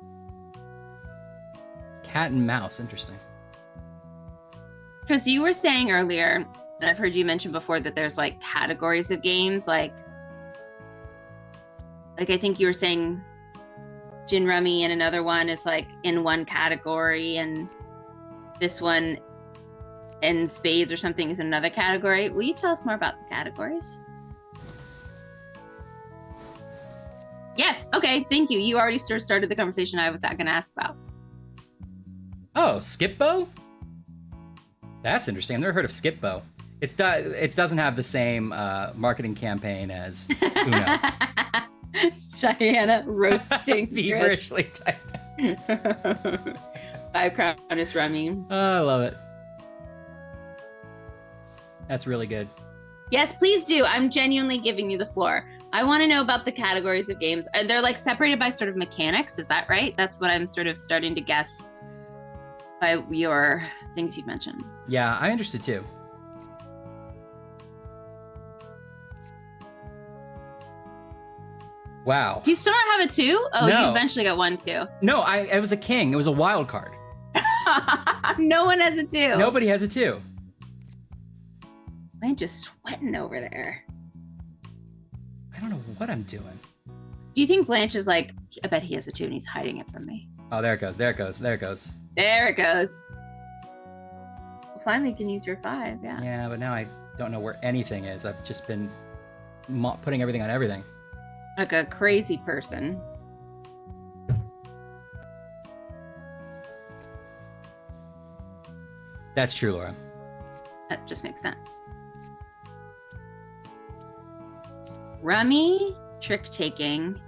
B: Cat and mouse, interesting.
G: Because you were saying earlier, and I've heard you mention before, that there's like categories of games, like I think you were saying Gin Rummy and another one is like in one category, and this one in Spades or something is another category. Will you tell us more about the categories? Yes. Okay. Thank you. You already started the conversation I was going to ask about.
B: Oh, Skipbo? That's interesting. I've never heard of Skipbo. It doesn't have the same marketing campaign as Uno.
G: Diana roasting Chris.
B: Feverishly typing.
G: 5 crown is rummy.
B: Oh, I love it. That's really good.
G: Yes, please do. I'm genuinely giving you the floor. I want to know about the categories of games. They're like separated by sort of mechanics. Is that right? That's what I'm sort of starting to guess by your things you've mentioned.
B: Yeah, I'm interested too. Wow.
G: Do you still not have a 2? Oh,
B: No.
G: you eventually got 1 too.
B: No, it was a king. It was a wild card.
G: No one has a 2.
B: Nobody has a 2.
G: Blanche is sweating over there.
B: I don't know what I'm doing.
G: Do you think Blanche is like, I bet he has a 2 and he's hiding it from me?
B: Oh, there it goes. There it goes. There it goes.
G: There it goes. Well, finally, you can use your 5. Yeah.
B: Yeah, but now I don't know where anything is. I've just been putting everything on everything.
G: Like a crazy person.
B: That's true, Laura.
G: That just makes sense. Rummy, trick taking,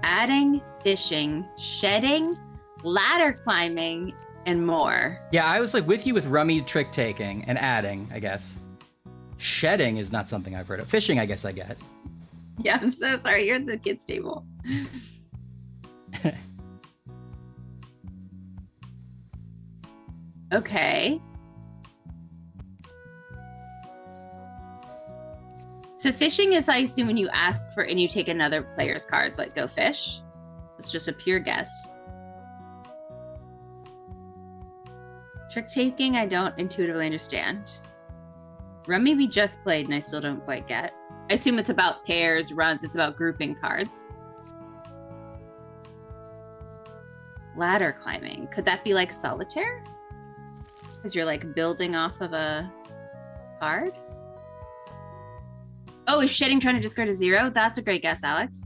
G: adding, fishing, shedding, ladder climbing, and more.
B: Yeah, I was like with you with rummy, trick taking, and adding, I guess. Shedding is not something I've heard of. Fishing, I guess I get.
G: Yeah, I'm so sorry. You're at the kids' table. Okay. So fishing is, I assume, when you ask for and you take another player's cards, like go fish. It's just a pure guess. Trick taking, I don't intuitively understand. Rummy we just played and I still don't quite get. I assume it's about pairs, runs, it's about grouping cards. Ladder climbing. Could that be like solitaire? Because you're like building off of a card? Oh, is shedding trying to discard a 0? That's a great guess, Alex.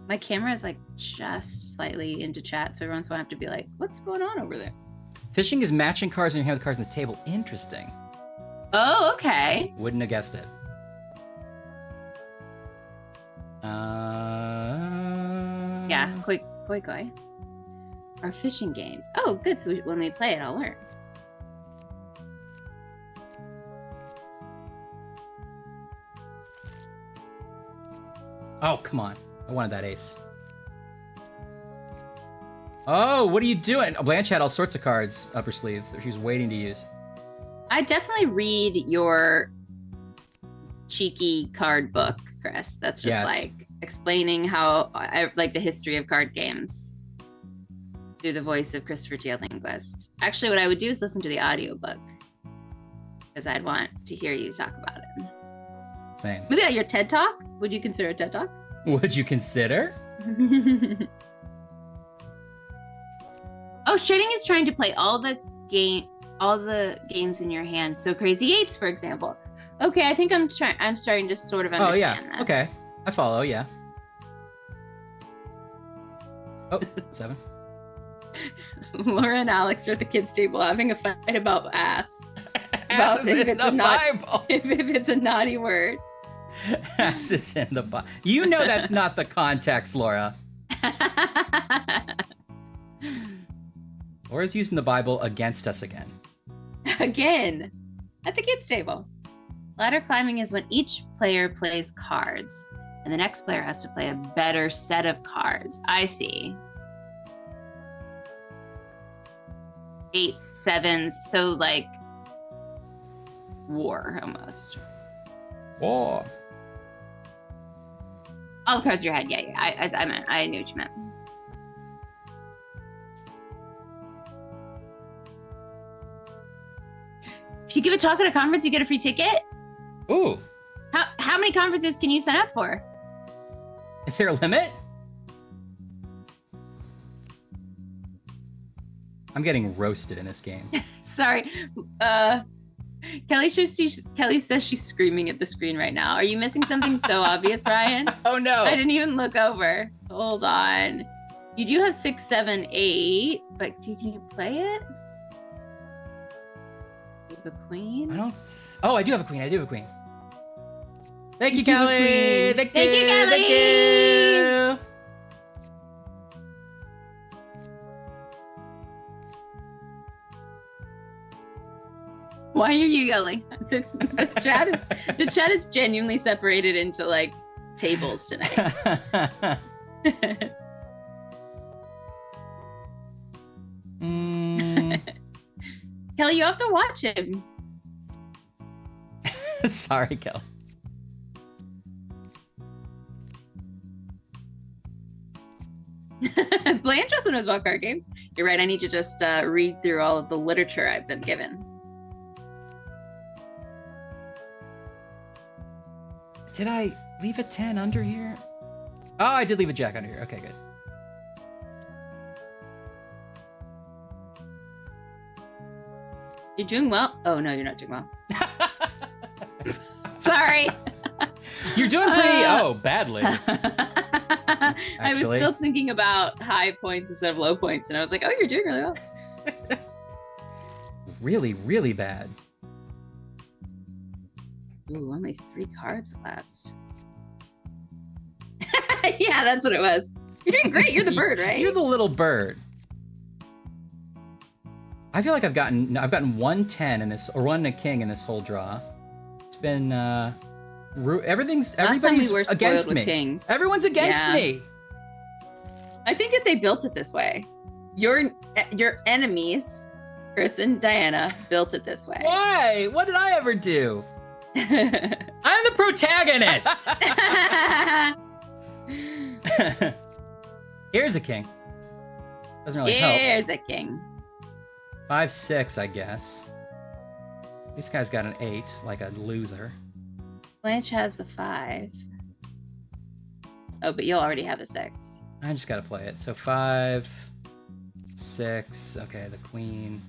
G: My camera is like just slightly into chat, so everyone's gonna have to be like, what's going on over there?
B: Fishing is matching cards in your hand with cards on the table. Interesting.
G: Oh, okay.
B: Wouldn't have guessed it.
G: Yeah, koi. Our fishing games. Oh, good. So when we play it, I'll learn.
B: Oh, come on. I wanted that ace. Oh, what are you doing? Blanche had all sorts of cards up her sleeve that she was waiting to use.
G: I definitely read your cheeky card book, Chris. That's just
B: Yes.
G: like explaining how I like the history of card games through the voice of Christopher J. Lindquist. Actually, what I would do is listen to the audiobook because I'd want to hear you talk about it.
B: Same.
G: Maybe at your TED Talk? Would you consider a TED Talk?
B: Would you consider?
G: Oh, shedding is trying to play all the games in your hand. So Crazy Eights, for example. Okay, I think I'm starting to sort of understand this.
B: Okay. I follow, yeah. Oh, 7.
G: Laura and Alex are at the kids' table having a fight about ass.
B: Ass
G: About
B: is
G: if
B: in
G: it's
B: the
G: a not-
B: Bible.
G: If it's a naughty word.
B: Ass is in the Bible. You know that's not the context, Laura. Laura's using the Bible against us again.
G: Again, at the kids' table. Ladder climbing is when each player plays cards, and the next player has to play a better set of cards. I see. 8s, 7s, so like war almost.
B: War.
G: All the cards in your head, yeah. I knew what you meant. If you give a talk at a conference, you get a free ticket.
B: Ooh.
G: How many conferences can you sign up for?
B: Is there a limit? I'm getting roasted in this game.
G: Sorry. Kelly says she's screaming at the screen right now. Are you missing something so obvious, Ryan?
B: Oh no.
G: I didn't even look over. Hold on. You do have 6, 7, 8, but can you play it? You have a queen?
B: I don't. Oh, I do have a queen. Thank you,
G: You were
B: Kelly.
G: queen.
B: Thank
G: Thank you,
B: you,
G: Kelly.
B: Thank you.
G: Why are you yelling? The chat is genuinely separated into like tables tonight. Kelly, you have to watch him.
B: Sorry, Kel.
G: Blanche also knows about card games. You're right. I need to just read through all of the literature I've been given.
B: Did I leave a 10 under here? Oh, I did leave a jack under here. Okay, good.
G: You're doing well. Oh no, you're not doing well. Sorry.
B: You're doing pretty. Badly.
G: I was still thinking about high points instead of low points, and I was like, "Oh, you're doing really well."
B: Really, really bad.
G: Ooh, only 3 cards left. Yeah, that's what it was. You're doing great. You're the bird, right?
B: You're the little bird. I feel like I've gotten 1 10 in this, or 1 king in this whole draw. It's been everybody's
G: we were spoiled
B: against
G: with
B: me.
G: kings.
B: Everyone's against
G: Yeah.
B: me.
G: I think that they built it this way. Your enemies, Chris and Diana, built it this way.
B: Why? What did I ever do? I'm the protagonist. Here's a king. Doesn't really help.
G: Here's a king.
B: 5 6, I guess. This guy's got an 8, like a loser.
G: Blanche has a 5. Oh, but you'll already have a 6.
B: I just gotta play it. So 5, 6. Okay, the queen.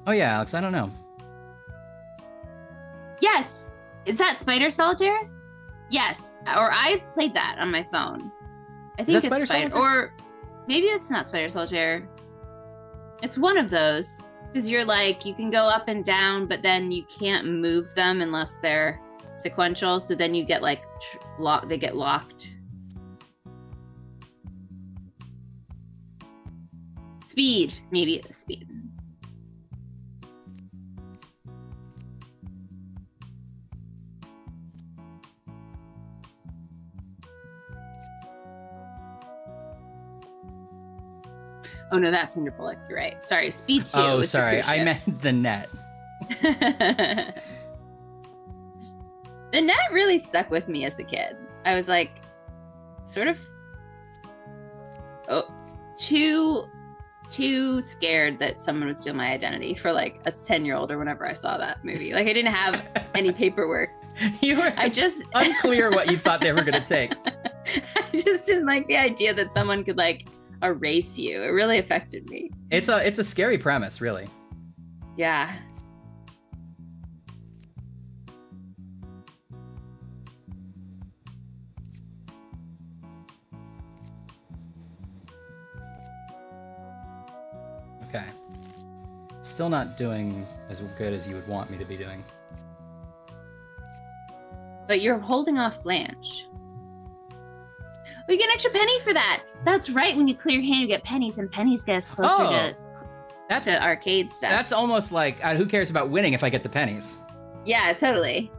B: Oh yeah, Alex, I don't know.
G: Yes. Is that Spider Solitaire? Yes. Or I've played that on my phone. I think
B: that
G: it's
B: Spider
G: Spider. Or maybe it's not Spider Solitaire. It's one of those. Because you're like, you can go up and down, but then you can't move them unless they're sequential. So then you get like, they get locked. Speed. Maybe it's speed. Oh no, that's Cinderbullock. You're right. Sorry, Speed 2.
B: Oh,
G: is the
B: sorry,
G: cruise
B: I
G: ship.
B: meant the net.
G: The net really stuck with me as a kid. I was like, sort of, too scared that someone would steal my identity for like a 10-year-old or whenever I saw that movie. Like I didn't have any paperwork.
B: You were unclear what you thought they were gonna take.
G: I just didn't like the idea that someone could like erase you. It really affected me.
B: It's a scary premise, really.
G: Yeah.
B: Okay. Still not doing as good as you would want me to be doing.
G: But you're holding off Blanche. We get an extra penny for that. That's right. When you clear your hand, you get pennies, and pennies get us closer to arcade stuff.
B: That's almost like, who cares about winning if I get the pennies?
G: Yeah, totally.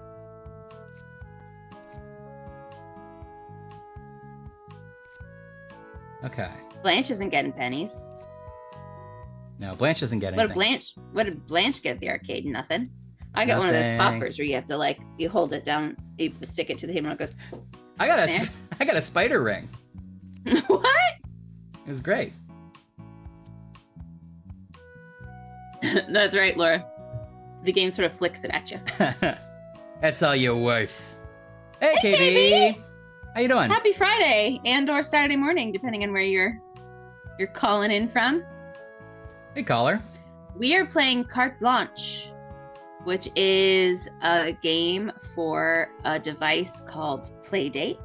B: Okay.
G: Blanche isn't getting pennies.
B: No, Blanche doesn't get anything.
G: What did Blanche get at the arcade? Nothing. I got one of those
B: Nothing.
G: poppers where you have to like, you hold it down, you stick it to the table and it goes.
B: I got a spider ring.
G: What?
B: It was great.
G: That's right, Laura. The game sort of flicks it at you.
B: That's all you're worth. Hey,
G: Hey,
B: KB. How you doing?
G: Happy Friday and/or Saturday morning, depending on where you're calling in from.
B: Hey, caller.
G: We are playing Carte Blanche, which is a game for a device called Playdate.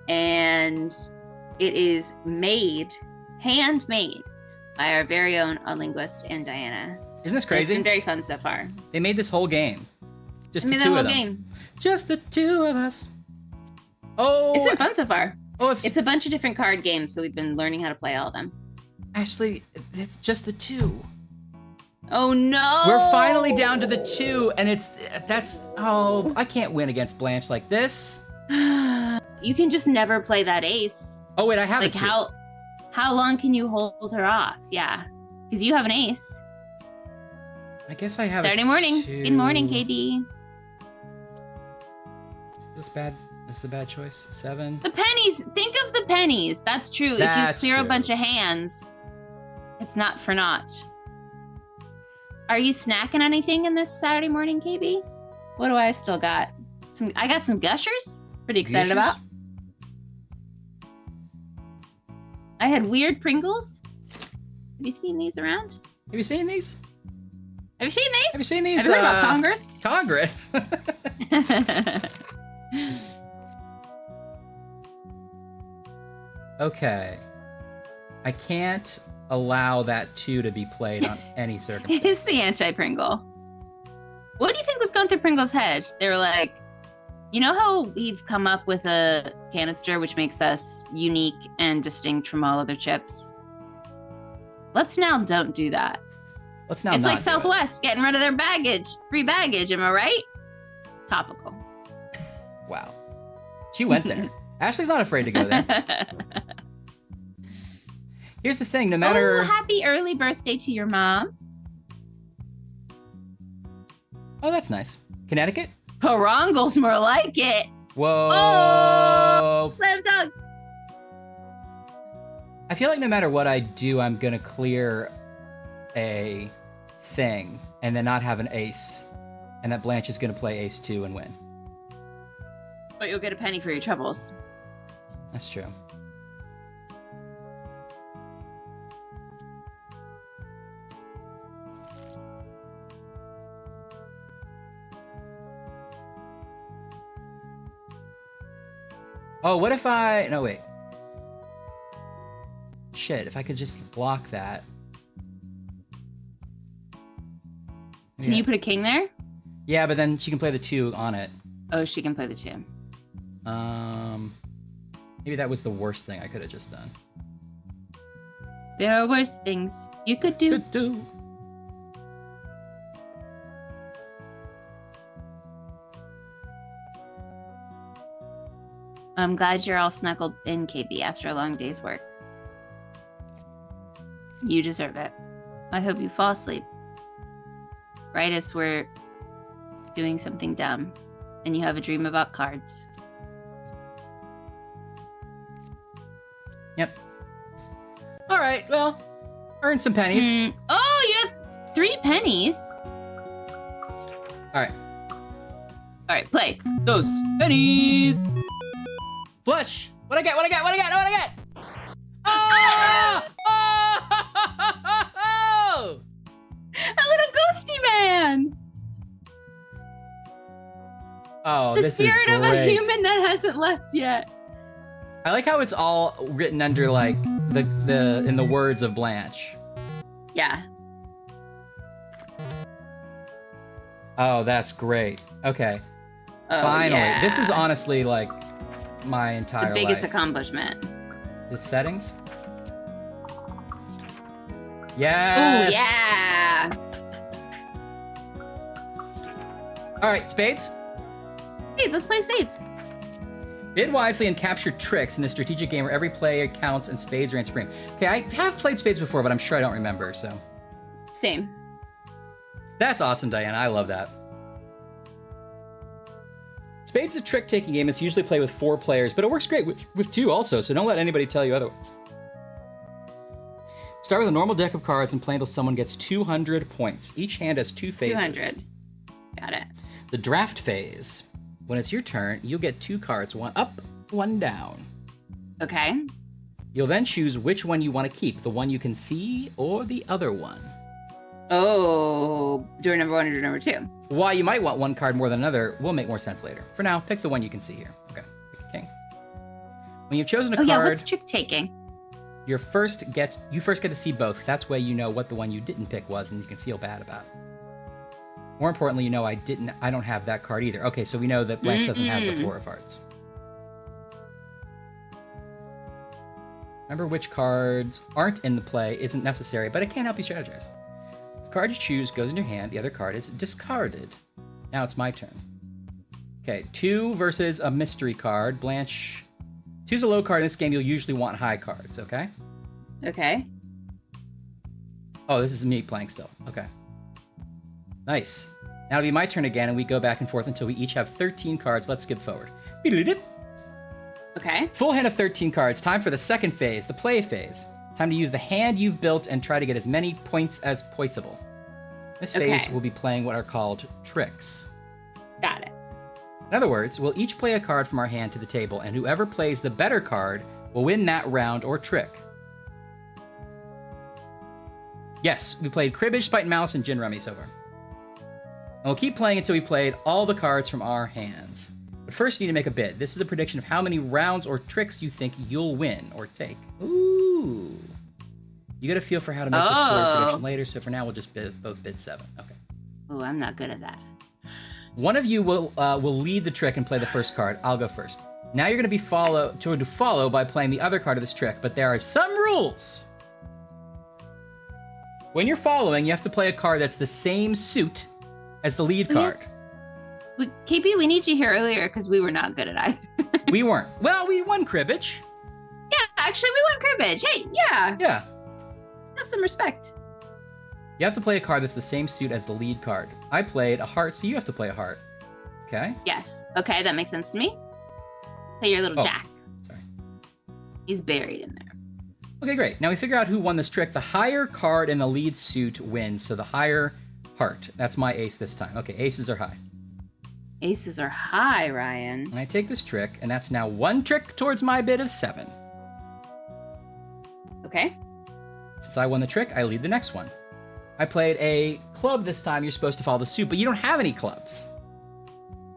G: And it is handmade by our very own linguist and Diana.
B: Isn't this
G: It's
B: crazy?
G: been very fun so far.
B: They made this whole game. Just
G: I
B: the
G: mean,
B: two
G: the
B: of
G: whole
B: them.
G: game.
B: Just the two of us. Oh,
G: It's been fun so far.
B: oh, if
G: It's a bunch of different card games, so we've been learning how to play all of them.
B: Ashley, it's just the two.
G: Oh no!
B: We're finally down to the two, and oh, I can't win against Blanche like this.
G: You can just never play that ace.
B: Oh wait, I have
G: Like
B: a two.
G: how long can you hold her off? Yeah, because you have an ace.
B: I guess I have
G: Saturday
B: a
G: morning.
B: two.
G: Good morning, KB.
B: This bad. This is a bad choice. 7.
G: The pennies. Think of the pennies. That's true.
B: That's
G: if you clear
B: true.
G: a bunch of hands, it's not for naught. Are you snacking anything in this Saturday morning, KB? What do I still got? I got some Gushers. Pretty excited
B: Gushers?
G: about. I had weird Pringles. Have you seen these around?
B: Have you seen these?
G: Have you seen these?
B: Have you seen these?
G: Have you heard about Congress?
B: Congress. Okay. I can't allow that 2 to be played on any circumstance.
G: It is the anti-Pringle. What do you think was going through Pringle's head? They were like, you know how we've come up with a canister which makes us unique and distinct from all other chips? Let's now don't do that.
B: Let's now
G: It's
B: not
G: like
B: do
G: Southwest getting rid of their baggage, free baggage, am I right? Topical.
B: it. Wow. She went there. Ashley's not afraid to go there. Here's the thing, no matter...
G: Oh, happy early birthday to your mom.
B: Oh, that's nice. Connecticut?
G: Parongle's more like it.
B: Whoa.
G: Oh, slam dunk.
B: I feel like no matter what I do, I'm gonna clear a thing and then not have an ace. And that Blanche is gonna play ace 2 and win.
G: But you'll get a penny for your troubles.
B: That's true. Oh, what if I... No, wait. Shit, if I could just block that.
G: Can you put a king there?
B: Yeah, but then she can play the 2 on it.
G: Oh, she can play the 2.
B: Maybe that was the worst thing I could have just done.
G: There are worse things you could do.
B: Could do.
G: I'm glad you're all snuggled in, KB, after a long day's work. You deserve it. I hope you fall asleep right as we're doing something dumb and you have a dream about cards.
B: Yep. All right, well, earn some pennies.
G: Oh, you have 3 pennies.
B: All right.
G: All right, play those pennies.
B: Flush! What I get? What I get? What I get? What I get? Oh! Oh!
G: A little ghosty man.
B: Oh,
G: The
B: this is
G: spirit of a
B: great.
G: human that hasn't left yet.
B: I like how it's all written under like the in the words of Blanche.
G: Yeah.
B: Oh, that's great. Okay.
G: Oh,
B: Finally.
G: yeah.
B: This is honestly like my entire
G: the biggest
B: life.
G: accomplishment.
B: The settings?
G: Oh,
B: Yes.
G: yeah.
B: All right, spades.
G: Spades, let's play spades.
B: Bid wisely and capture tricks in a strategic game where every player counts and spades reign supreme. Okay, I have played spades before, but I'm sure I don't remember, so.
G: Same.
B: That's awesome, Diana. I love that. Spades is a trick-taking game. It's usually played with 4 players, but it works great with 2 also, so don't let anybody tell you otherwise. Start with a normal deck of cards and play until someone gets 200 points. Each hand has 2 phases.
G: 200. Got it.
B: The draft phase. When it's your turn, you'll get 2 cards, one up, one down.
G: Okay.
B: You'll then choose which one you want to keep, the one you can see or the other one.
G: Oh, door number 1 or door number 2?
B: Why you might want one card more than another will make more sense later. For now, pick the one you can see here. Okay, pick a king. When you've chosen a card,
G: yeah, what's trick taking?
B: you first get to see both. That's way you know what the one you didn't pick was, and you can feel bad about it. More importantly, you know I don't have that card either. Okay, so we know that Blanche doesn't have the 4 of hearts. Remember which cards aren't in the play isn't necessary, but it can help you strategize. The card you choose goes in your hand, the other card is discarded. Now it's my turn. Okay, 2 versus a mystery card. Blanche, 2's a low card in this game, you'll usually want high cards, okay?
G: Okay.
B: Oh, this is me playing still. Okay. Nice. Now it'll be my turn again, and we go back and forth until we each have 13 cards. Let's skip forward.
G: Okay.
B: Full hand of 13 cards. Time for the second phase, the play phase. Time to use the hand you've built and try to get as many points as possible. This phase will be playing what are called tricks.
G: Got it.
B: In other words, we'll each play a card from our hand to the table, and whoever plays the better card will win that round or trick. Yes, we played Cribbage, Spite and Malice, and Gin Rummy so far. And we'll keep playing until we played all the cards from our hands. But first, you need to make a bid. This is a prediction of how many rounds or tricks you think you'll win or take. Ooh. You get a feel for how to make the sword prediction later, so for now, we'll just both bid 7. Okay.
G: Oh, I'm not good at that.
B: One of you will lead the trick and play the first card. I'll go first. Now you're going to be to follow by playing the other card of this trick, but there are some rules. When you're following, you have to play a card that's the same suit as the lead card.
G: KP, we need you here earlier because we were not good at either.
B: We weren't. Well, we won cribbage.
G: Yeah, actually, we won cribbage. Hey, yeah.
B: Yeah.
G: Have some respect.
B: You have to play a card that's the same suit as the lead card. I played a heart, so you have to play a heart. Okay?
G: Yes. Okay, that makes sense to me. Play your little jack.
B: Sorry.
G: He's buried in there.
B: Okay, great. Now we figure out who won this trick. The higher card in the lead suit wins, so the higher heart. That's my ace this time. Okay, aces are high.
G: Aces are high, Ryan.
B: And I take this trick, and that's now 1 trick towards my bid of 7.
G: Okay.
B: Since I won the trick, I lead the next one. I played a club this time. You're supposed to follow the suit, but you don't have any clubs.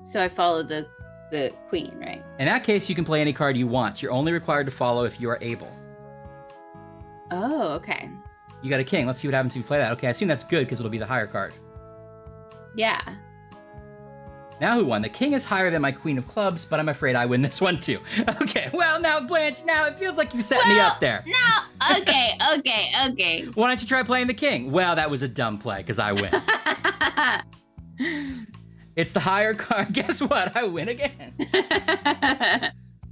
G: So I followed the queen, right?
B: In that case, you can play any card you want. You're only required to follow if you are able.
G: Oh, okay.
B: You got a king. Let's see what happens if you play that. Okay, I assume that's good because it'll be the higher card.
G: Yeah.
B: Now who won? The king is higher than my queen of clubs, but I'm afraid I win this one too. Okay, well now, Blanche, now it feels like you set me up there.
G: No, okay.
B: Why don't you try playing the king? Well, that was a dumb play because I win. It's the higher card. Guess what? I win again.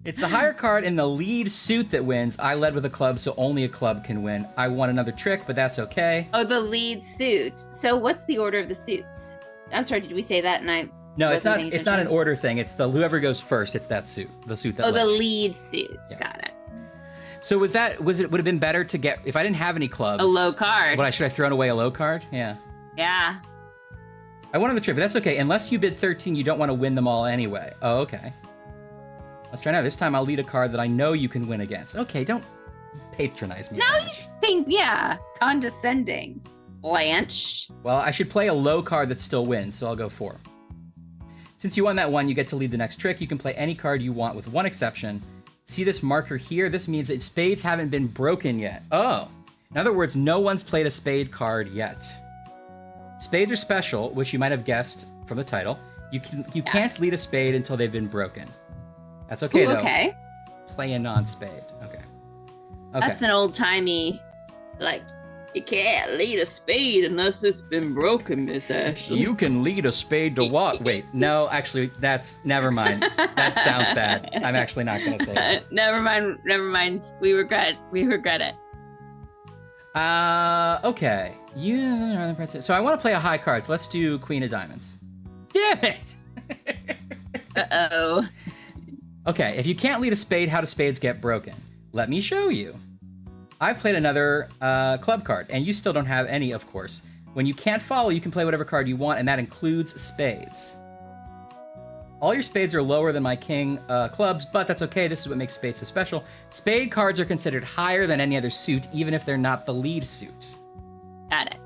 B: It's the higher card in the lead suit that wins. I led with a club, so only a club can win. I won another trick, but that's okay.
G: Oh, the lead suit. So what's the order of the suits? I'm sorry, did we say that? And
B: No, it's not. It's not an order thing. It's whoever goes first. It's that suit, the suit that.
G: Oh, the lead suit. Yeah. Got it.
B: So would have been better to get if I didn't have any clubs?
G: A low card.
B: Should I thrown away a low card? Yeah.
G: Yeah.
B: I won on the trip, but that's okay. Unless you bid 13, you don't want to win them all anyway. Oh, okay. Let's try now. This time I'll lead a card that I know you can win against. Okay, don't patronize me.
G: No, you think, condescending. Blanche.
B: Well, I should play a low card that still wins, so I'll go 4. Since you won that one, you get to lead the next trick. You can play any card you want with one exception. See this marker here? This means that spades haven't been broken yet. Oh. In other words, no one's played a spade card yet. Spades are special, which you might have guessed from the title. You can't lead a spade until they've been broken. That's okay, though.
G: Okay.
B: Play a non-spade. Okay.
G: That's an old-timey, you can't lead a spade unless it's been broken, Miss Ashley.
B: You can lead a spade to what? Wait, no, actually, never mind. That sounds bad. I'm actually not going to say that.
G: Never mind. We regret it.
B: Okay. So I want to play a high card, so let's do Queen of Diamonds. Damn it!
G: Uh-oh.
B: Okay, if you can't lead a spade, how do spades get broken? Let me show you. I played another club card, and you still don't have any, of course. When you can't follow, you can play whatever card you want, and that includes spades. All your spades are lower than my king clubs, but that's okay. This is what makes spades so special. Spade cards are considered higher than any other suit, even if they're not the lead suit.
G: Got it.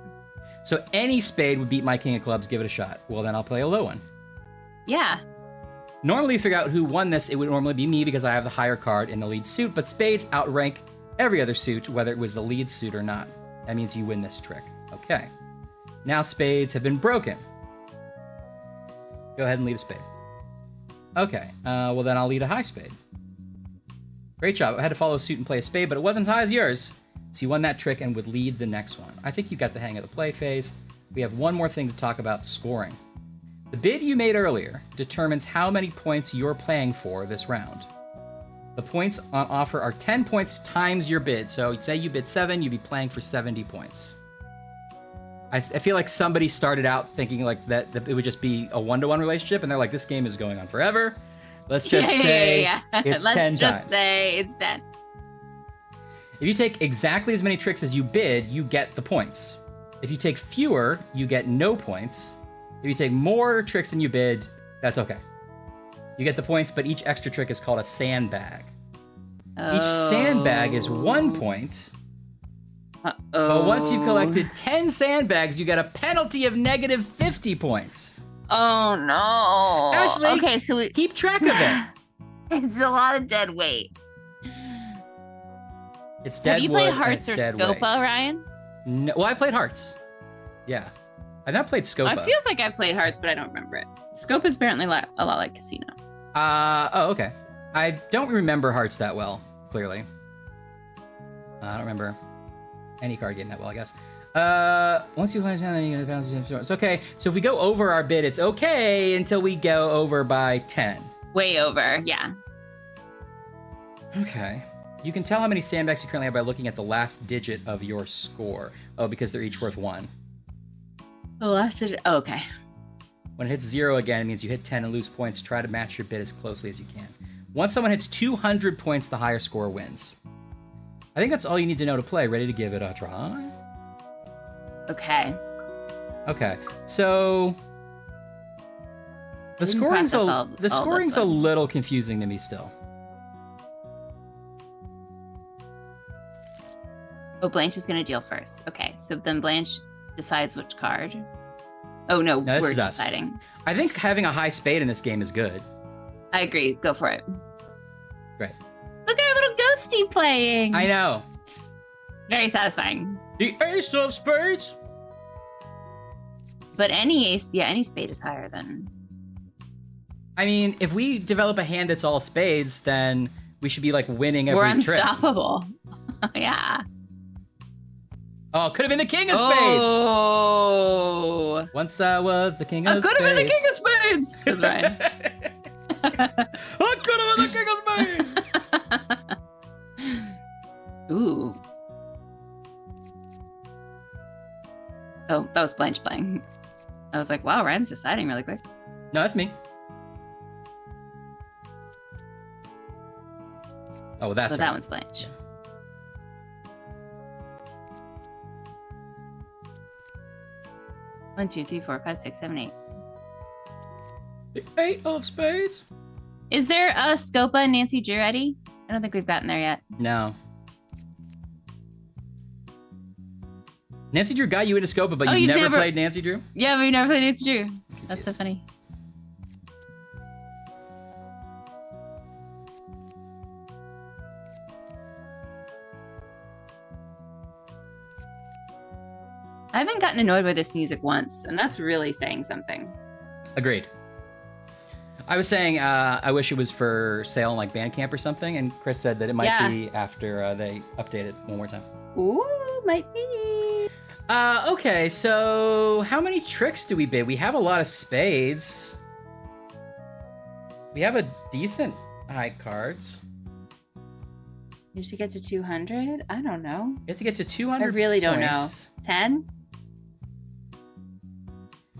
B: So any spade would beat my king of clubs. Give it a shot. Well, then I'll play a low one.
G: Yeah.
B: Normally, to figure out who won this, it would normally be me because I have the higher card in the lead suit, but spades outrank every other suit, whether it was the lead suit or not. That means you win this trick. Okay. Now spades have been broken. Go ahead and lead a spade. Okay. Well, then I'll lead a high spade. Great job. I had to follow suit and play a spade, but it wasn't as high as yours. So you won that trick and would lead the next one. I think you got the hang of the play phase. We have one more thing to talk about, scoring. The bid you made earlier determines how many points you're playing for this round. The points on offer are 10 points times your bid. So say you bid 7, you'd be playing for 70 points. I feel like somebody started out thinking like that it would just be a one-to-one relationship, and they're like, this game is going on forever. Let's just say it's 10 times.
G: Let's just say it's 10.
B: If you take exactly as many tricks as you bid, you get the points. If you take fewer, you get no points. If you take more tricks than you bid, that's okay. You get the points, but each extra trick is called a sandbag.
G: Oh.
B: Each sandbag is 1 point. But once you've collected 10 sandbags, you get a penalty of negative 50 points.
G: Oh no.
B: Ashley,
G: okay, so
B: keep track of it.
G: It's a lot of dead weight.
B: It's dead
G: Have you
B: wood
G: played
B: and
G: Hearts
B: it's
G: or
B: dead
G: Scopa,
B: weight.
G: Ryan?
B: No, well, I played Hearts. Yeah. I've not played Scopa.
G: It feels like I played Hearts, but I don't remember it. Scopa is apparently a lot like Casino.
B: Oh, okay. I don't remember Hearts that well, clearly. I don't remember any card game that well, I guess. Once you play 10, then you get a penalty. It's okay. So if we go over our bid, it's okay until we go over by 10.
G: Way over, yeah.
B: Okay. You can tell how many sandbags you currently have by looking at the last digit of your score. Oh, because they're each worth 1.
G: The last digit. Oh, okay.
B: When it hits 0 again, it means you hit 10 and lose points. Try to match your bid as closely as you can. Once someone hits 200 points, the higher score wins. I think that's all you need to know to play. Ready to give it a try?
G: Okay.
B: Okay. So the scoring's a little confusing to me still.
G: Oh, Blanche is gonna deal first. Okay, so then Blanche decides which card. Oh no,
B: No, this
G: we're
B: is us.
G: deciding.
B: I think having a high spade in this game is good.
G: I agree. Go for it.
B: Great.
G: Look at our little ghosty playing.
B: I know.
G: Very satisfying.
B: The ace of spades.
G: But any ace, yeah, any spade is higher than.
B: I mean, if we develop a hand that's all spades, then we should be like winning every
G: We're
B: trick.
G: unstoppable. Yeah.
B: Oh, could have been the king of spades.
G: Oh.
B: Once I was the king of spades.
G: I could have been the king of spades. That's right.
B: I could have been the king of spades.
G: Ooh. Oh, that was Blanche playing. I was like, wow, Ryan's deciding really quick.
B: No, that's me. Oh, well, that's
G: So
B: right.
G: that one's Blanche. One, two, three, four, five, six, seven, eight.
B: The 8 of spades.
G: Is there a Scopa and Nancy Drew Eddie? I don't think we've gotten there yet.
B: No. Nancy Drew got you into Scopa, but
G: Oh,
B: you've
G: you've
B: never
G: never-
B: played Nancy Drew?
G: Yeah, we've never played Nancy Drew. That's so funny. I haven't gotten annoyed by this music once, and that's really saying something.
B: Agreed. I was saying I wish it was for sale on like Bandcamp or something, and Chris said that it might be after they update it one more time.
G: Ooh, might be.
B: Okay, so how many tricks do we bid? We have a lot of spades. We have a decent high cards.
G: If she gets to 200, I don't know.
B: You have to get to 200
G: I really don't know.
B: points.
G: 10?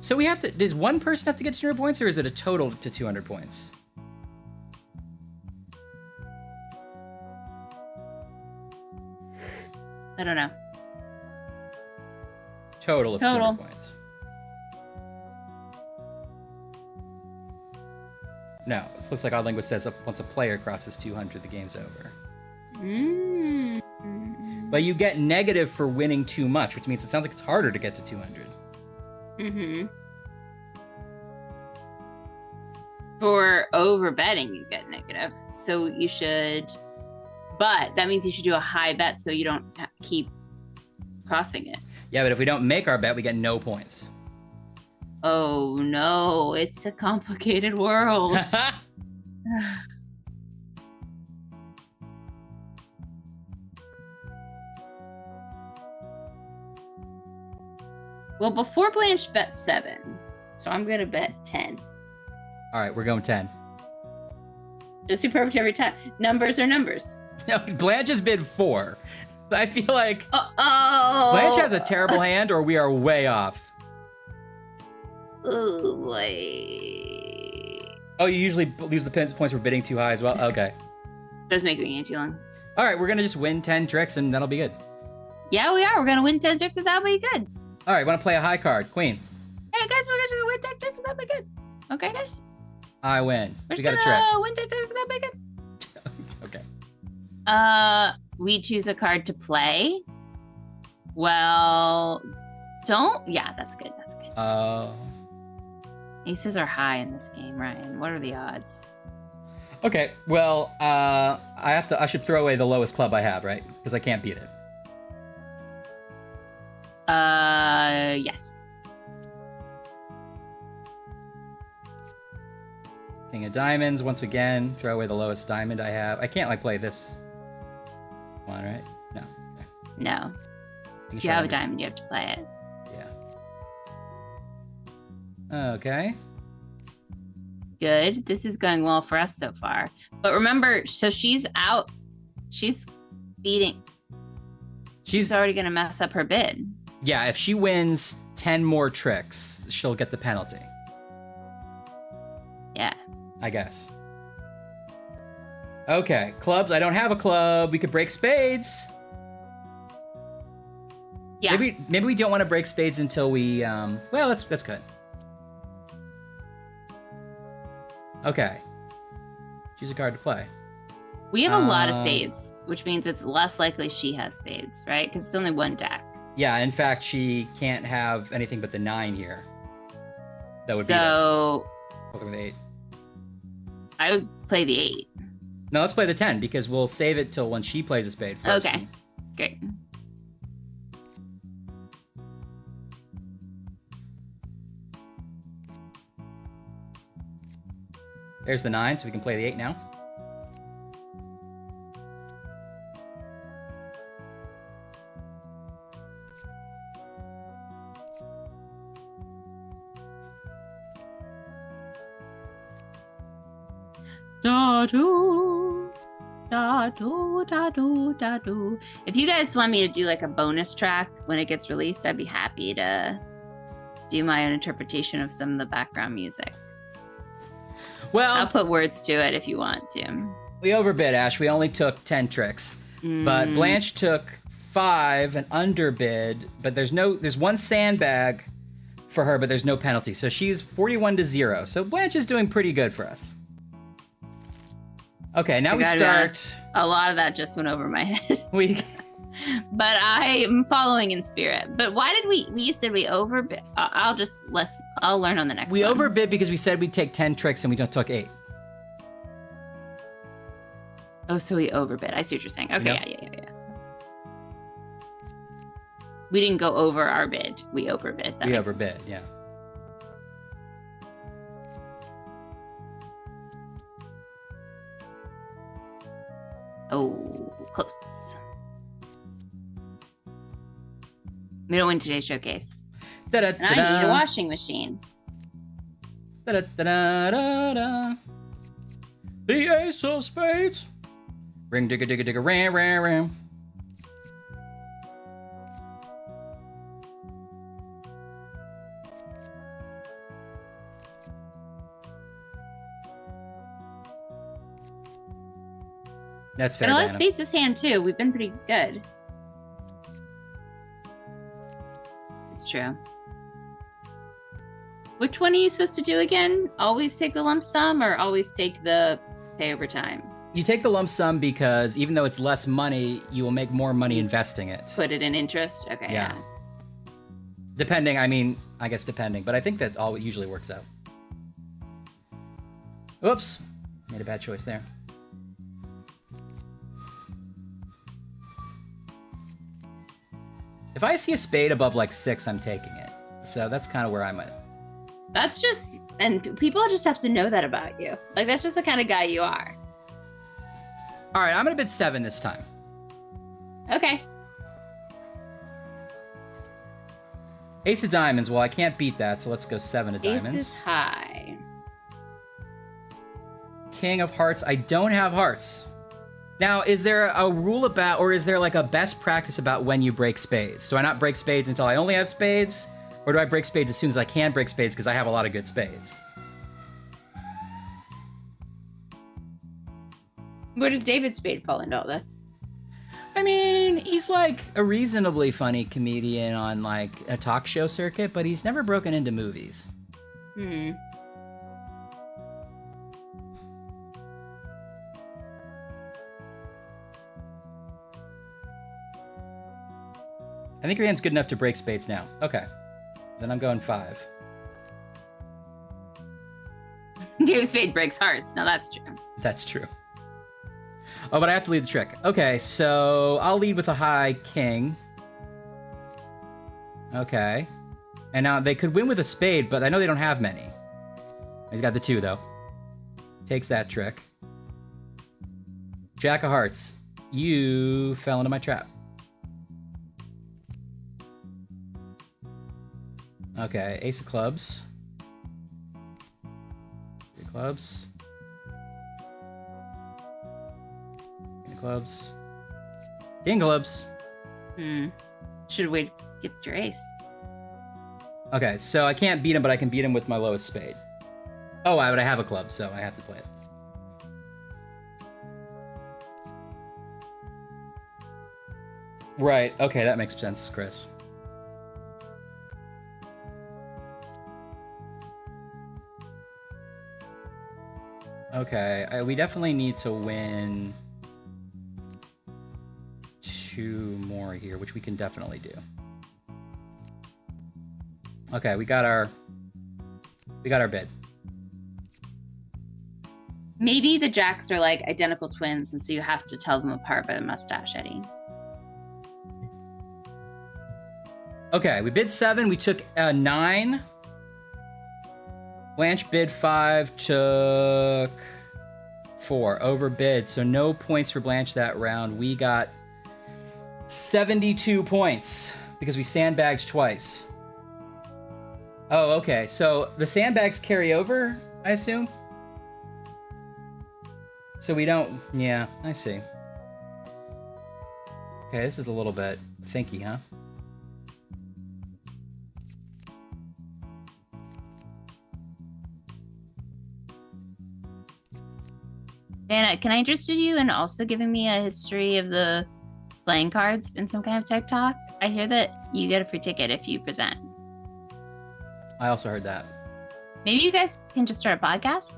B: So we have to, does one person have to get 200 points, or is it a total to 200 points?
G: I don't know.
B: Total of
G: Total.
B: 200 points. No, it looks like Odd Linguist says once a player crosses 200, the game's over. but you get negative for winning too much, which means it sounds like it's harder to get to 200.
G: Mm-hmm. For over betting, you get negative. So you should, but that means you should do a high bet so you don't keep crossing it.
B: Yeah, but if we don't make our bet, we get no points.
G: Oh no, it's a complicated world. Well, before Blanche bet 7, so I'm gonna bet 10.
B: All right, we're going 10.
A: Just be perfect every time. Numbers are numbers.
B: No, Blanche has bid 4. I feel like
G: Oh,
B: Blanche has a terrible hand, or we are way off.
G: Oh boy.
B: Oh, you usually lose the points for bidding too high as well? Okay.
G: Does make the game too long.
B: All right, we're going to just win 10 tricks, and that'll be good.
G: Yeah, we are. We're gonna win 10 tricks and that'll be good.
B: All right, want to play a high card. Queen.
G: Hey guys, we're gonna win 10 tricks and that'll be good. Okay, guys.
B: I win.
G: We're
B: We
G: just
B: got a trick.
G: gonna win 10 tricks and that'll be good.
B: Okay.
G: We choose a card to play. Well, don't. Yeah, that's good. That's good. Aces are high in this game, Ryan. What are the odds?
B: Okay, well, I should throw away the lowest club I have, right? Because I can't beat it.
G: Yes.
B: King of diamonds, once again, throw away the lowest diamond I have. I can't, like, play this one, right? No. Okay.
G: No.
B: Making
G: If
B: sure
G: you
B: I
G: have a
B: understand.
G: diamond, you have to play it.
B: Yeah. Okay.
G: Good. This is going well for us so far. But remember, so she's out. She's beating. She's already going to mess up her bid.
B: Yeah, if she wins 10 more tricks, she'll get the penalty,
G: Yeah.
B: I guess. Okay, clubs. I don't have a club. We could break spades.
G: Yeah.
B: Maybe we don't want to break spades until we well, that's good. Okay. Choose a card to play.
G: We have a lot of spades, which means it's less likely she has spades, right? Because it's only one deck.
B: Yeah, in fact, she can't have anything but the 9 here. That would
G: So
B: beat us. With the 8.
G: I would play the 8.
B: No, let's play the 10 because we'll save it till when she plays a spade first.
G: Okay. Great.
B: There's the 9, so we can play the 8 now.
G: Da do, da do, da do, da do. If you guys want me to do like a bonus track when it gets released, I'd be happy to do my own interpretation of some of the background music.
B: Well,
G: I'll put words to it if you want to.
B: we overbid, Ash. We only took 10 tricks. But Blanche took 5 and underbid, but there's one sandbag for her, but there's no penalty. So she's 41-0. So Blanche is doing pretty good for us. Okay, now we start.
G: A lot of that just went over my head.
B: We
G: But I am following in spirit. But why did you said we overbid? I'll learn on the next one.
B: we overbid because we said we'd take 10 tricks and we took 8.
G: Oh, so we overbid. I see what you're saying. Okay,
B: Yep.
G: yeah. We didn't go over our bid. We overbid. That
B: We
G: makes
B: overbid,
G: sense.
B: yeah.
G: Oh, close. We don't win today's showcase. And I need a washing machine.
B: Da-da-da-da-da-da. The ace of spades. Ring digga digga digga ram ram ram. That's fair.
G: But a lot of
B: Dana.
G: spades this hand too. We've been pretty good. It's true. Which one are you supposed to do again? Always take the lump sum or always take the pay over time?
B: You take the lump sum because even though it's less money, you will make more money investing it.
G: Put it in interest. Okay.
B: Yeah. Depending, I guess depending, but I think that all usually works out. Oops, made a bad choice there. If I see a spade above like 6, I'm taking it. So that's kind of where I'm at.
G: That's just, and people just have to know that about you. Like, that's just the kind of guy you are.
B: All right, I'm gonna bid 7 this time.
G: Okay.
B: Ace of diamonds. Well, I can't beat that, so let's go 7 of diamonds.
G: Ace is high.
B: King of hearts. I don't have hearts. Now, is there a rule about, or is there like a best practice about when you break spades? Do I not break spades until I only have spades? Or do I break spades as soon as I can break spades because I have a lot of good spades?
G: Where does David Spade fall into all this?
B: I mean, he's like a reasonably funny comedian on like a talk show circuit, but he's never broken into movies. I think your hand's good enough to break spades now. Okay. Then I'm going 5.
G: David Spade breaks hearts. Now that's true.
B: That's true. Oh, but I have to lead the trick. Okay, so I'll lead with a high king. Okay. And now they could win with a spade, but I know they don't have many. He's got the 2, though. Takes that trick. Jack of hearts. You fell into my trap. Okay, ace of clubs. 3 clubs. King of clubs. King clubs.
G: Should we get your ace?
B: Okay, so I can't beat him, but I can beat him with my lowest spade. Oh, but I have a club, so I have to play it. Right, okay, that makes sense, Chris. Okay, we definitely need to win 2 more here, which we can definitely do. Okay, we got our bid.
G: Maybe the jacks are like identical twins, and so you have to tell them apart by the mustache, Eddie.
B: Okay, we bid 7, we took 9. Blanche bid 5, took 4. Overbid, so no points for Blanche that round. We got 72 points because we sandbagged twice. Oh, okay, so the sandbags carry over, I assume? So we don't... Yeah, I see. Okay, this is a little bit thinky, huh?
G: Anna, can I interest you in also giving me a history of the playing cards in some kind of TikTok? I hear that you get a free ticket if you present.
B: I also heard that.
G: Maybe you guys can just start a podcast?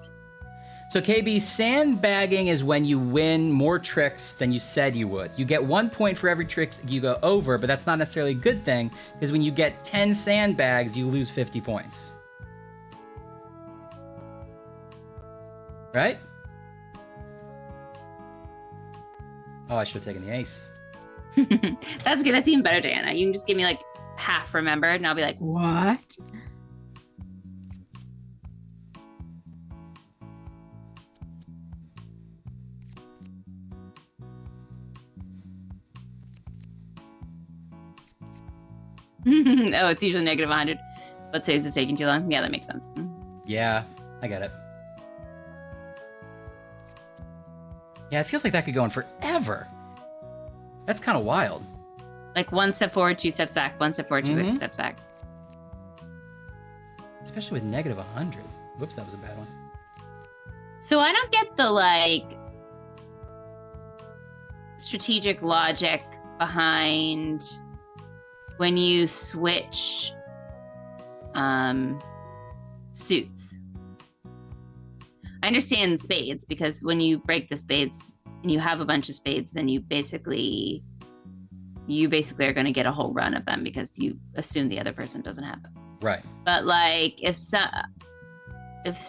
B: So KB, sandbagging is when you win more tricks than you said you would. You get 1 point for every trick you go over, but that's not necessarily a good thing, because when you get 10 sandbags, you lose 50 points. Right? Oh, I should have taken the ace.
G: That's good. That's even better, Diana. You can just give me like half remembered, and I'll be like, what? Oh, it's usually negative 100. Let's say it's taking too long. Yeah, that makes sense.
B: Yeah, I get it. Yeah, it feels like that could go on forever. That's kind of wild.
G: Like 1 step forward, 2 steps back. 1 step forward, 2 steps back.
B: Especially with negative 100. Whoops, that was a bad one.
G: So I don't get the like strategic logic behind when you switch suits. I understand spades, because when you break the spades and you have a bunch of spades, then you basically are going to get a whole run of them because you assume the other person doesn't have them.
B: Right.
G: But like if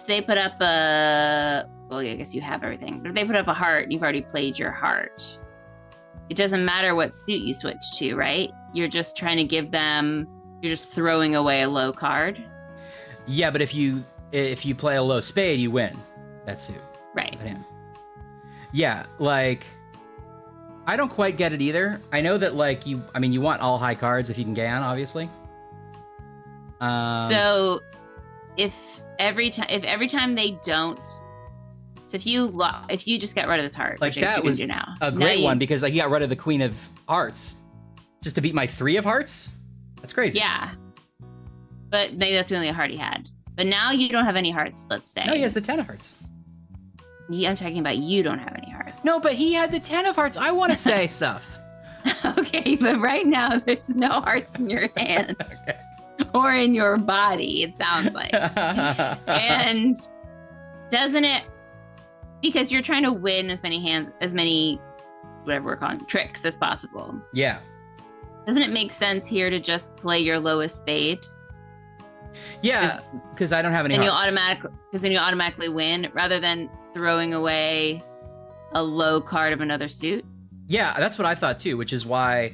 G: they put up well, I guess you have everything. But if they put up a heart and you've already played your heart, it doesn't matter what suit you switch to, right? You're just trying to give them, you're just throwing away a low card.
B: Yeah, but if you play a low spade, you win that suit.
G: Right.
B: Yeah, like, I don't quite get it either. I know that, like, you want all high cards if you can gan, obviously.
G: So if every time they don't, so if you just get rid of this heart,
B: like,
G: which
B: that was
G: do now,
B: a great one, because like, you got rid of the queen of hearts just to beat my 3 of hearts. That's crazy.
G: Yeah, but maybe that's the only heart he had. But now you don't have any hearts, let's say.
B: No, he has the 10 of hearts.
G: Yeah, I'm talking about you don't have any hearts.
B: No, but he had the 10 of hearts. I want to say stuff.
G: Okay, but right now there's no hearts in your hand.
B: Okay.
G: Or in your body, it sounds like. And doesn't it, because you're trying to win as many whatever we're calling tricks as possible.
B: Yeah.
G: Doesn't it make sense here to just play your lowest spade?
B: Yeah, because I don't have any hearts.
G: Then you automatically win, rather than throwing away a low card of another suit.
B: Yeah, that's what I thought too, which is why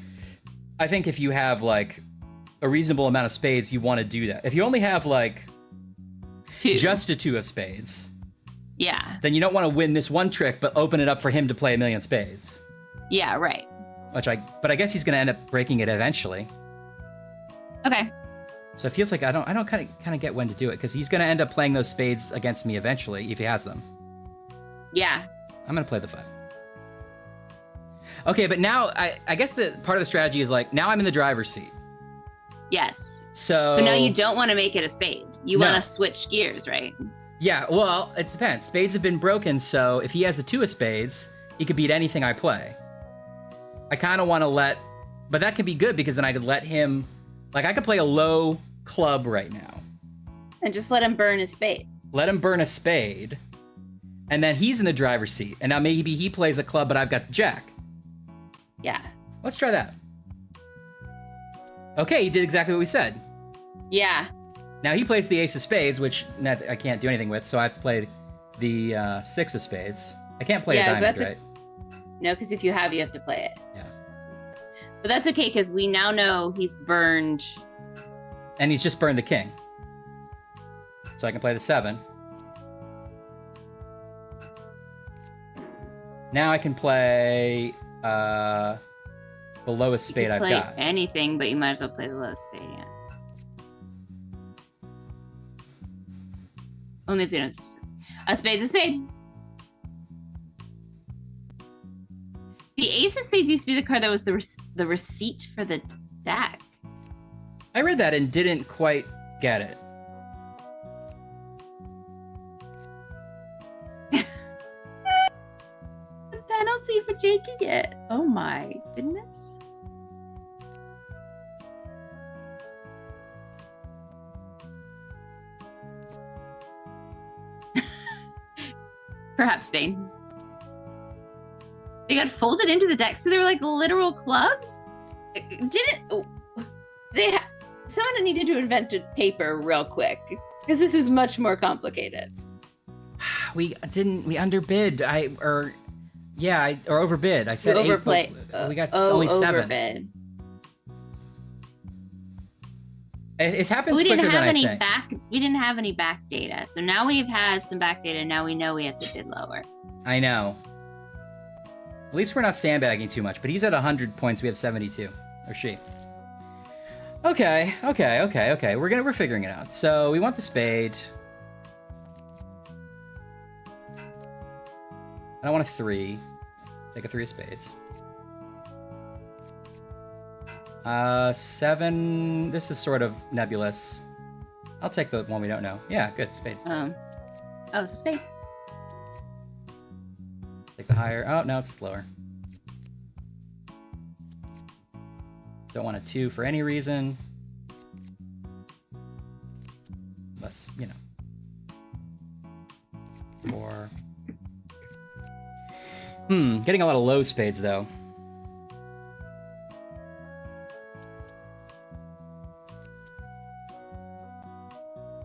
B: I think if you have like a reasonable amount of spades, you want to do that. If you only have like
G: 2.
B: just a 2 of spades,
G: yeah,
B: then you don't want to win this one trick, but open it up for him to play a million spades.
G: Yeah, right.
B: But I guess he's going to end up breaking it eventually.
G: Okay.
B: So it feels like I don't kind of get when to do it, because he's going to end up playing those spades against me eventually if he has them.
G: Yeah.
B: I'm going to play the 5. Okay, but now I guess the part of the strategy is like, now I'm in the driver's seat.
G: Yes.
B: So
G: now you don't want to make it a spade. You
B: No.
G: want to switch gears, right?
B: Yeah, well, it depends. Spades have been broken, so if he has the 2 of spades, he could beat anything I play. I kind of want to but that could be good, because then I could let him, like, I could play a low club right now.
G: And just let him burn his spade.
B: Let him burn a spade, and then he's in the driver's seat. And now maybe he plays a club, but I've got the jack.
G: Yeah.
B: Let's try that. Okay, he did exactly what we said.
G: Yeah.
B: Now he plays the ace of spades, which I can't do anything with, so I have to play the 6 of spades. I can't play a diamond, right?
G: No, because if you have to play it.
B: Yeah.
G: But that's okay, because we now know he's burned.
B: And he's just burned the king. So I can play the 7. Now I can play the lowest spade I've
G: play
B: got.
G: Anything, but you might as well play the lowest spade, yeah. Only if they don't. A spade's a spade. The ace of spades used to be the card that was the receipt for the deck.
B: I read that and didn't quite get it.
G: The penalty for taking it. Oh my goodness. Perhaps Spain. They got folded into the deck, so they were like literal clubs. Someone needed to invent paper real quick, because this is much more complicated.
B: We underbid. Or overbid. I said 8,
G: overplay.
B: We got only 7.
G: Overbid.
B: It happens
G: We
B: quicker
G: didn't have
B: than
G: any
B: I think.
G: We didn't have any back data, so now we've had some back data. Now we know we have to bid lower.
B: I know. At least we're not sandbagging too much, but he's at 100 points. We have 72. Or she. Okay. We're figuring it out. So we want the spade. I don't want a 3. Take a 3 of spades. 7. This is sort of nebulous. I'll take the one we don't know. Yeah, good. Spade.
G: It's a spade.
B: Take the higher. Oh, no, it's lower. Don't want a 2 for any reason. Unless, 4. Getting a lot of low spades, though.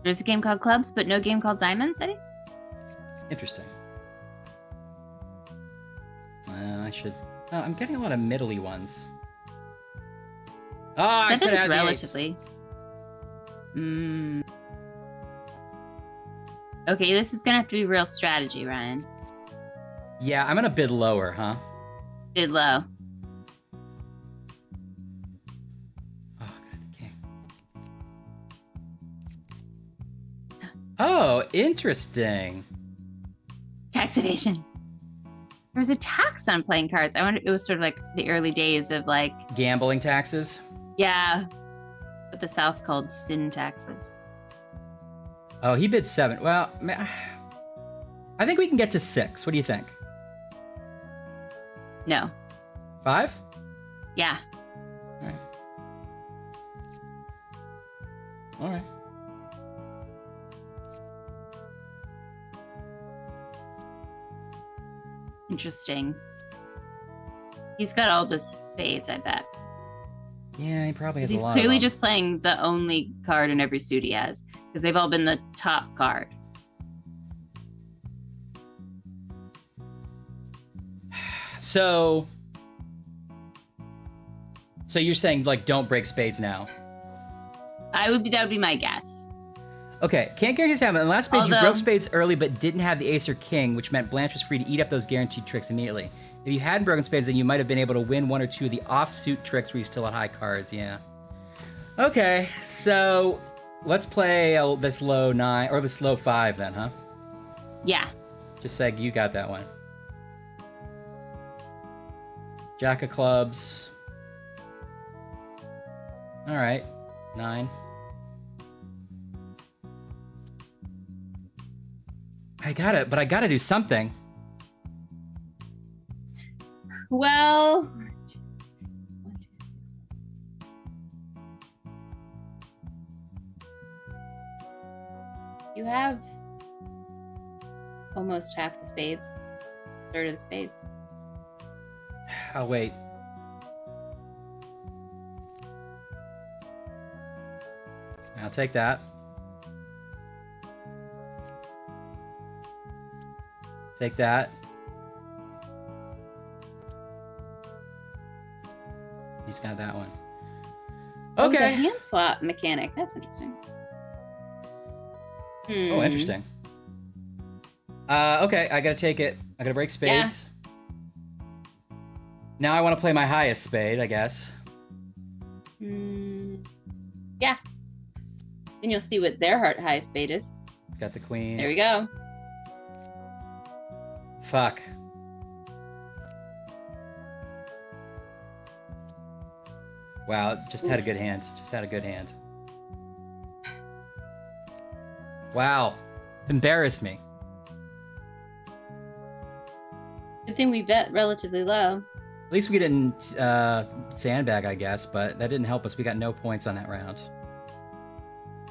G: There's a game called Clubs, but no game called Diamonds, Eddie?
B: Interesting. I should... Oh, I'm getting a lot of middly ones. Oh, I could
G: Seven's
B: have
G: relatively. Okay, this is gonna have to be real strategy, Ryan.
B: Yeah, I'm gonna bid lower, huh?
G: Bid low.
B: Oh, God, the king. Oh, interesting.
G: Tax evasion. There was a tax on playing cards. I wonder, it was sort of like the early days of like,
B: Gambling taxes?
G: yeah, what the South called sin taxes.
B: Oh, he bid 7. Well, I think we can get to 6. What do you think?
G: No.
B: 5?
G: Yeah.
B: All right. All right.
G: Interesting. He's got all the spades, I bet.
B: Yeah, he probably has
G: 'Cause
B: a
G: he's
B: lot
G: clearly
B: of them.
G: just playing the only card in every suit he has, because they've all been the top card.
B: So you're saying, like, don't break spades now?
G: That would be my guess.
B: Okay, can't guarantee this happened. In the last page, you
G: Although-
B: broke spades early but didn't have the ace or king, which meant Blanche was free to eat up those guaranteed tricks immediately. If you hadn't broken spades, then you might have been able to win 1 or 2 of the offsuit tricks where you still had high cards, yeah. Okay, so let's play this low 9, or this low 5 then, huh?
G: Yeah.
B: Just like you got that one. Jack of clubs. All right, 9. I got it, but I got to do something.
G: Well, you have almost half the spades, third of the spades.
B: I'll wait. I'll take that. Take that. He's got that one.
G: Oh, the
B: Okay.
G: hand swap mechanic. That's interesting.
B: Oh, interesting. Okay, I gotta take it. I gotta break spades. Now I want to play my highest spade, I guess.
G: Yeah. Then you'll see what their highest spade is.
B: It's got the queen.
G: There we go.
B: Fuck. Wow, just had a good hand. Just had a good hand. Wow. Embarrassed me.
G: Good thing we bet relatively low.
B: At least we didn't sandbag, I guess, but that didn't help us. We got no points on that round.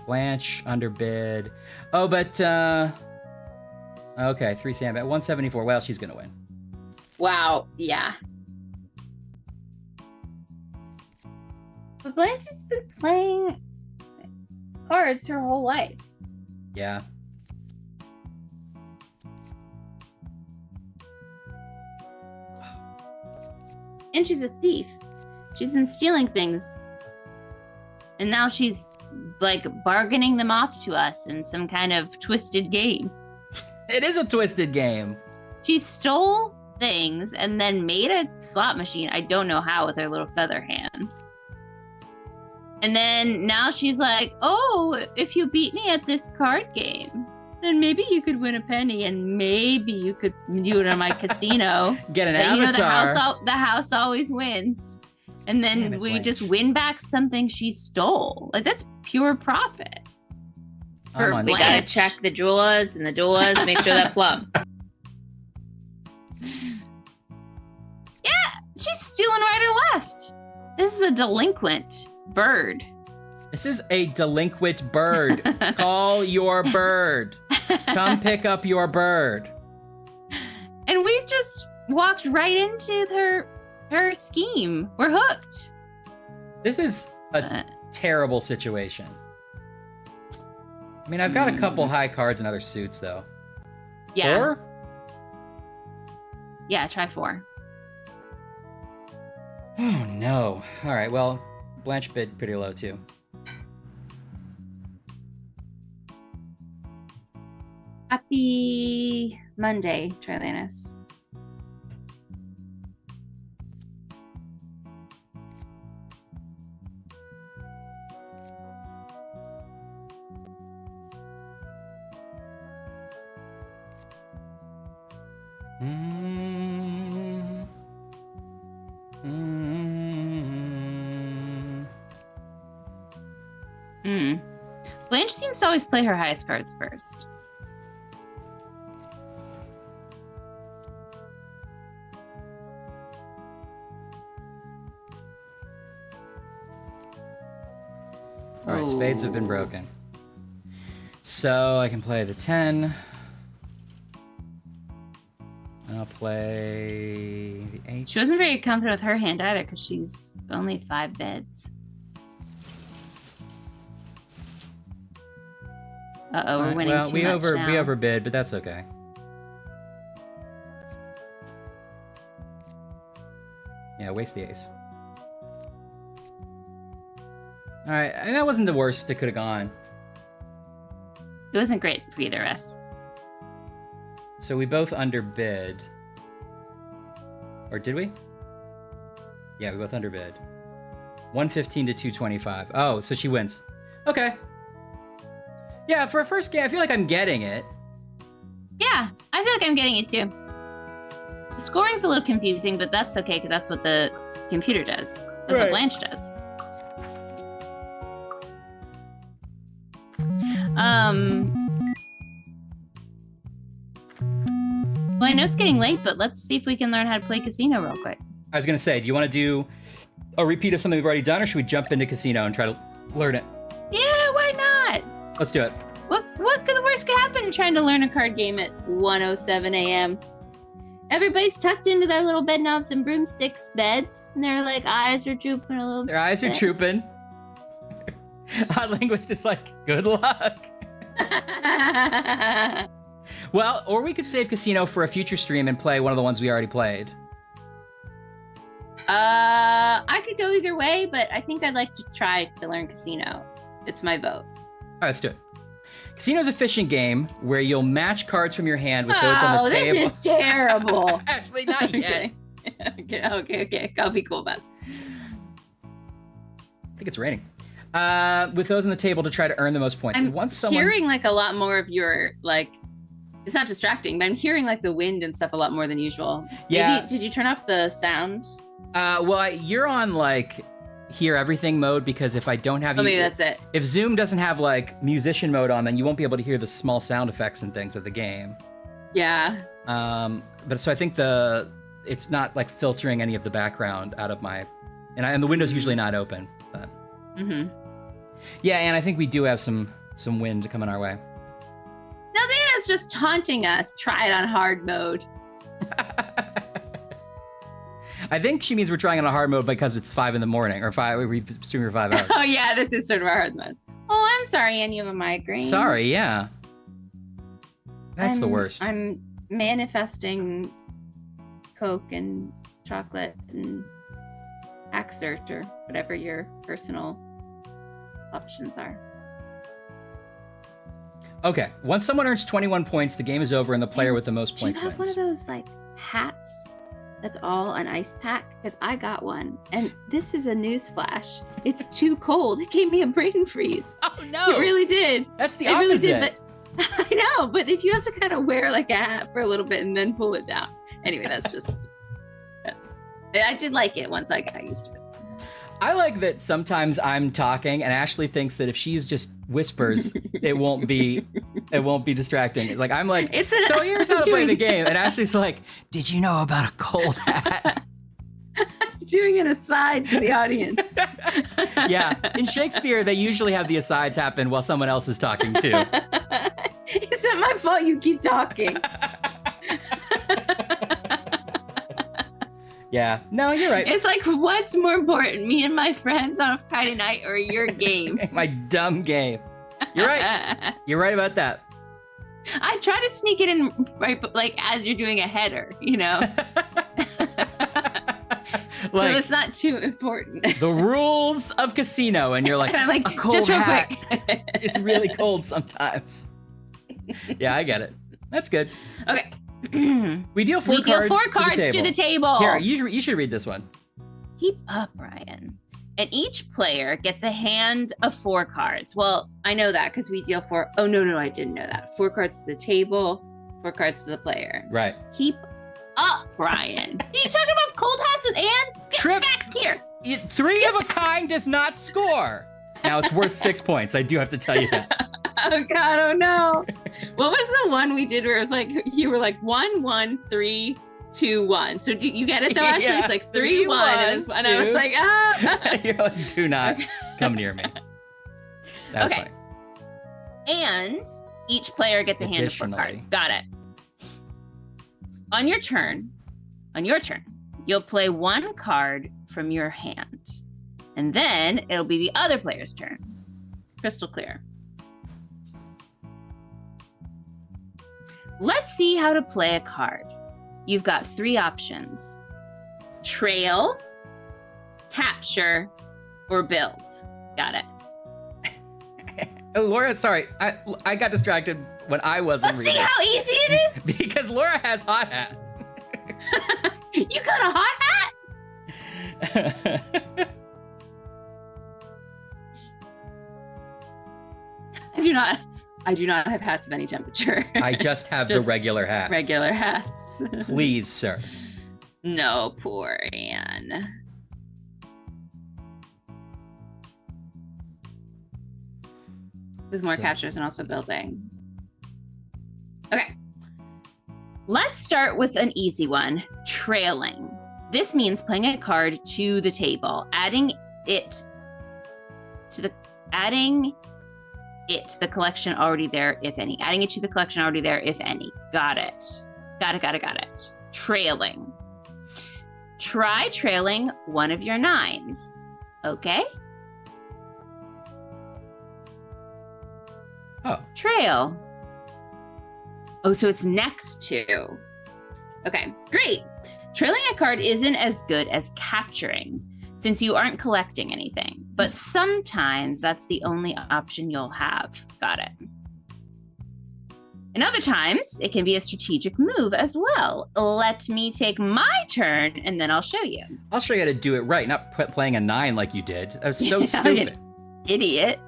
B: Blanche, underbid. Oh, but... okay, 3 sandbag. 174. Well, she's going to win.
G: Wow. Yeah. But Blanche has been playing cards her whole life.
B: Yeah.
G: And she's a thief. She's been stealing things. And now she's like bargaining them off to us in some kind of twisted game.
B: It is a twisted game.
G: She stole things and then made a slot machine. I don't know how with her little feather hands. And then now she's like, oh, if you beat me at this card game, then maybe you could win a penny and maybe you could do it on my casino.
B: Get an
G: But, you know,
B: avatar.
G: the house always wins. And
B: Damn
G: then
B: it,
G: we
B: Blanche.
G: just win back something she stole. Like, that's pure profit.
B: I'm on
G: We gotta
B: Blanche.
G: check the drawers and the doors, make sure they're plumb. Yeah, she's stealing right or left. This is a delinquent bird.
B: This is a delinquent bird. Call your bird. Come pick up your bird.
G: And we've just walked right into her scheme. We're hooked.
B: This is a terrible situation. I mean, I've got a couple high cards and other suits, though.
G: Yeah.
B: 4?
G: Yeah, try 4.
B: Oh, no. All right, well, Blanche bid pretty low, too.
G: Happy Monday, Trilanus. Blanche seems to always play her highest cards first.
B: All right, spades have been broken. So I can play the 10. And I'll play the 8.
G: She wasn't very confident with her hand either because she's only 5 bids. Uh-oh, we're winning
B: well,
G: too
B: we
G: much now.
B: we overbid, but that's okay. Yeah, waste the ace. All right, and that wasn't the worst it could have gone.
G: It wasn't great for either of us.
B: So we both underbid. Or did we? Yeah, we both underbid. 115 to 225. Oh, so she wins. Okay. Yeah, for a first game, I feel like I'm getting it.
G: Yeah, I feel like I'm getting it too. The scoring's a little confusing, but that's okay because that's what the computer does. That's what Blanche does. Well, I know it's getting late, but let's see if we can learn how to play casino real quick.
B: I was gonna say, do you want to do a repeat of something we've already done, or should we jump into casino and try to learn it?
G: Yeah, why not?
B: Let's do it.
G: What could the worst could happen trying to learn a card game at 1:07 a.m.? Everybody's tucked into their little bed knobs and broomsticks beds, and their like eyes are drooping a little bit.
B: Their eyes are drooping. Hot Linguist is like, good luck. Well, or we could save casino for a future stream and play one of the ones we already played.
G: I could go either way, but I think I'd like to try to learn casino. It's my vote.
B: All right, let's do it. Casino is a fishing game where you'll match cards from your hand with those on the table.
G: Oh, this is terrible.
B: Actually, not yet.
G: Okay. I'll be cool about it.
B: I think it's raining. With those on the table to try to earn the most points.
G: I'm
B: Once someone...
G: hearing like a lot more of your like. It's not distracting, but I'm hearing like the wind and stuff a lot more than usual.
B: Yeah.
G: Maybe, did you turn off the sound?
B: Well, you're on like hear everything mode because if I don't have you,
G: maybe that's it.
B: If Zoom doesn't have like musician mode on, then you won't be able to hear the small sound effects and things of the game.
G: Yeah.
B: But so I think it's not like filtering any of the background out of my, and the window's usually not open. But yeah, and I think we do have some wind coming our way.
G: Now Xana's just taunting us. Try it on hard mode.
B: I think she means we're trying on a hard mode because it's 5 a.m. or 5. We stream for 5 hours.
G: Oh yeah, this is sort of a hard mode. Oh, I'm sorry, Anne, you have a migraine.
B: Sorry, yeah. That's the worst.
G: I'm manifesting Coke and chocolate and Axert or whatever your personal options are.
B: Okay, once someone earns 21 points, the game is over and the player with the most points
G: Do you have
B: wins.
G: one of those like hats that's all an ice pack? Because I got one, and this is a news flash. It's too cold. It gave me a brain freeze.
B: Oh no!
G: It really did.
B: That's the
G: It
B: opposite.
G: really did, but I know. But if you have to kind of wear like a hat for a little bit and then pull it down. Anyway, that's just. I did like it once I got used to it.
B: I like that sometimes I'm talking and Ashley thinks that if she's just whispers, it won't be distracting. Like I'm like, so here's how to play the game, and Ashley's like, did you know about a cold hat?
G: Doing an aside to the audience.
B: Yeah, in Shakespeare, they usually have the asides happen while someone else is talking too.
G: Is
A: isn't my fault you keep talking.
B: Yeah. No, you're right.
G: It's like, what's more important, me and my friends on a Friday night or your game?
B: My dumb game. You're right. You're right about that.
G: I try to sneak it in right, like as you're doing a header, you know. So it's not too important.
B: The rules of casino, and you're like,
G: And I'm like,
B: a cold
G: just real
B: hat.
G: quick.
B: It's really cold sometimes. Yeah, I get it. That's good.
G: Okay.
B: We deal four
G: We deal
B: cards,
G: four cards to the table.
B: Here, you should read this one.
G: Keep up, Ryan. And each player gets a hand of 4 cards. Well, I know that because we deal 4. Oh, no, I didn't know that. 4 cards to the table, 4 cards to the player.
B: Right.
G: Keep up, Ryan. Are you talking about cold hats with Anne? Get
B: Trip.
G: back here.
B: 3 of a kind does not score. Now it's worth 6 points. I do have to tell you that.
G: Oh, God, oh, no. What was the one we did where it was like, you were like 1, 1, 3, 2, 1. So do you get it though, Ashley?
B: Yeah.
G: It's like 3, 1. And I was like,
B: You're like, do not come near me. That's
G: Okay.
B: fine.
G: And each player gets a hand of 4
B: Additionally.
G: cards. Got it. On your turn, you'll play 1 card from your hand. And then it'll be the other player's turn. Crystal clear. Let's see how to play a card. You've got 3 options: trail, capture, or build. Got it.
B: Oh, Laura, sorry. I got distracted when I wasn't
G: Let's
B: reading.
G: see how easy it is.
B: Because Laura has hot hat.
G: You got a hot hat? I do not have hats of any temperature.
B: I just have the regular hats.
G: Regular hats.
B: Please, sir.
G: No, poor Anne. With more
B: Still.
G: captures and also building. Okay. Let's start with an easy one, trailing. This means playing a card to the table, adding it to the collection already there, if any. Adding it to the collection already there, if any. Got it. Got it. Trailing. Try trailing one of your 9s. Okay?
B: Oh.
G: Trail. Oh, so it's next to. Okay, great. Trailing a card isn't as good as capturing, since you aren't collecting anything. But sometimes that's the only option you'll have. Got it. And other times, it can be a strategic move as well. Let me take my turn, and then I'll show you.
B: I'll show you how to do it right, not playing a 9 like you did. That was so
G: Yeah,
B: stupid.
G: Idiot.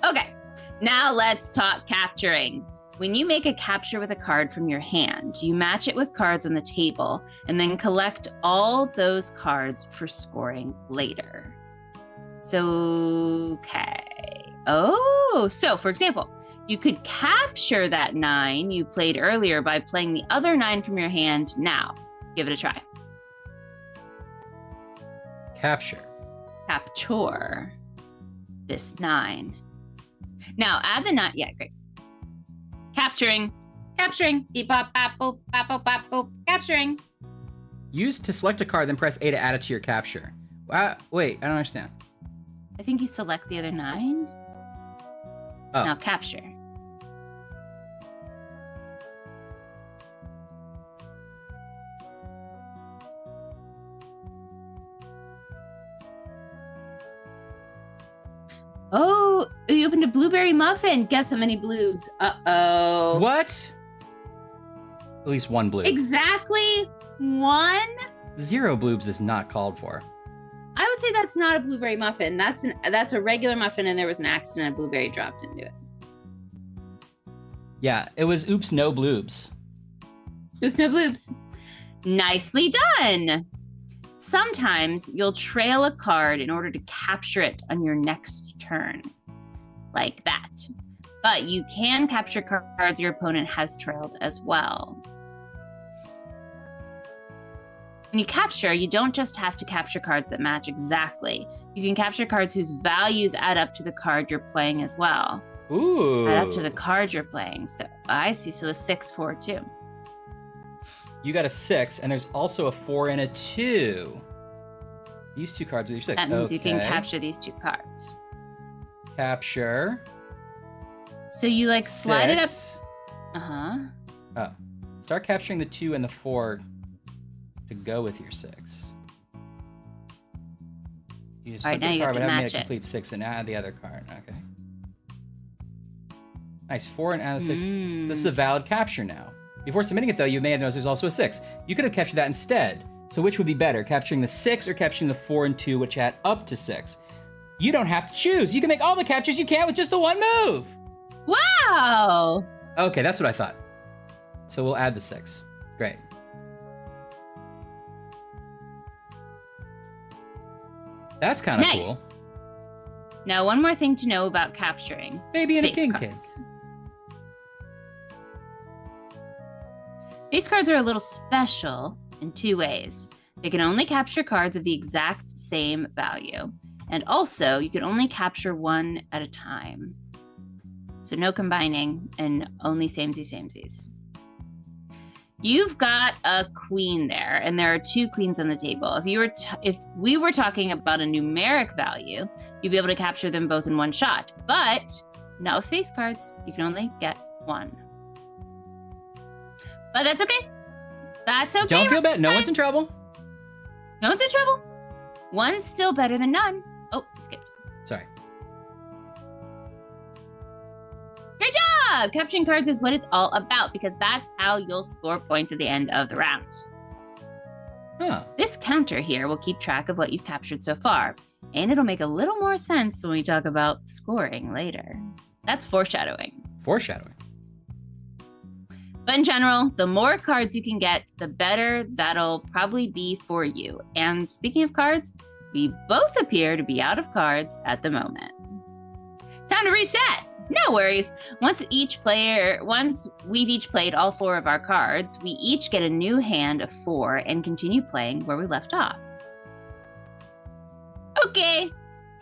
G: Okay, now let's talk capturing. When you make a capture with a card from your hand, you match it with cards on the table and then collect all those cards for scoring later. So, okay. Oh, so for example, you could capture that 9 you played earlier by playing the other 9 from your hand now. Give it a try.
B: Capture.
G: Capture this 9. Now add the 9. Yeah, great. Capturing. Beep, bop, bop, boop, bop, boop, bop, boop. Capturing.
B: Use to select a card, then press A to add it to your capture. Wait, I don't understand.
G: I think you select the other 9.
B: Oh.
G: Now capture. Oh, you opened a blueberry muffin. Guess how many bloobs? Uh-oh.
B: What? At least 1 bloob.
G: Exactly 1?
B: 0 bloobs is not called for.
G: I would say that's not a blueberry muffin. That's a regular muffin, and there was an accident. A blueberry dropped into it.
B: Yeah, it was oops, no bloobs.
G: Oops, no bloobs. Nicely done. Sometimes you'll trail a card in order to capture it on your next turn, like that. But you can capture cards your opponent has trailed as well. When you capture, you don't just have to capture cards that match exactly. You can capture cards whose values add up to the card you're playing as well.
B: Ooh.
G: Add up to the card you're playing. So I see. So the 6, 4, 2.
B: You got a 6, and there's also a 4 and a 2. These 2 cards are your 6.
G: That means you can capture these 2 cards.
B: Capture.
G: So you like slide it up.
B: 6.
G: Uh-huh.
B: Start capturing the 2 and the 4 to go with your 6. You just
G: All right, now you have to
B: but I haven't
G: match
B: made a
G: it.
B: complete 6 and add the other card. Okay. Nice. 4 and add a 6. So this is a valid capture now. Before submitting it, though, you may have noticed there's also a 6. You could have captured that instead. So which would be better, capturing the 6 or capturing the 4 and 2, which add up to 6? You don't have to choose. You can make all the captures you can with just the one move.
G: Wow.
B: Okay, that's what I thought. So we'll add the 6. Great. That's kind of
G: Nice.
B: cool.
G: Now, one more thing to know about capturing.
B: Baby and a
G: face
B: king,
G: cards.
B: kids.
G: Face cards are a little special in 2 ways. They can only capture cards of the exact same value. And also, you can only capture one at a time. So no combining and only samesies. You've got a queen there, and there are 2 queens on the table. If we were talking about a numeric value, you'd be able to capture them both in one shot. But not with face cards. You can only get one. But that's okay. That's okay.
B: Don't feel bad. No one's in trouble.
G: No one's in trouble. One's still better than none. Oh, skipped.
B: Sorry.
G: Great job! Capturing cards is what it's all about because that's how you'll score points at the end of the round.
B: Huh.
G: This counter here will keep track of what you've captured so far, and it'll make a little more sense when we talk about scoring later. That's foreshadowing.
B: Foreshadowing.
G: But in general, the more cards you can get, the better that'll probably be for you. And speaking of cards, we both appear to be out of cards at the moment. Time to reset! No worries. Once we've each played all 4 of our cards, we each get a new hand of 4 and continue playing where we left off. Okay,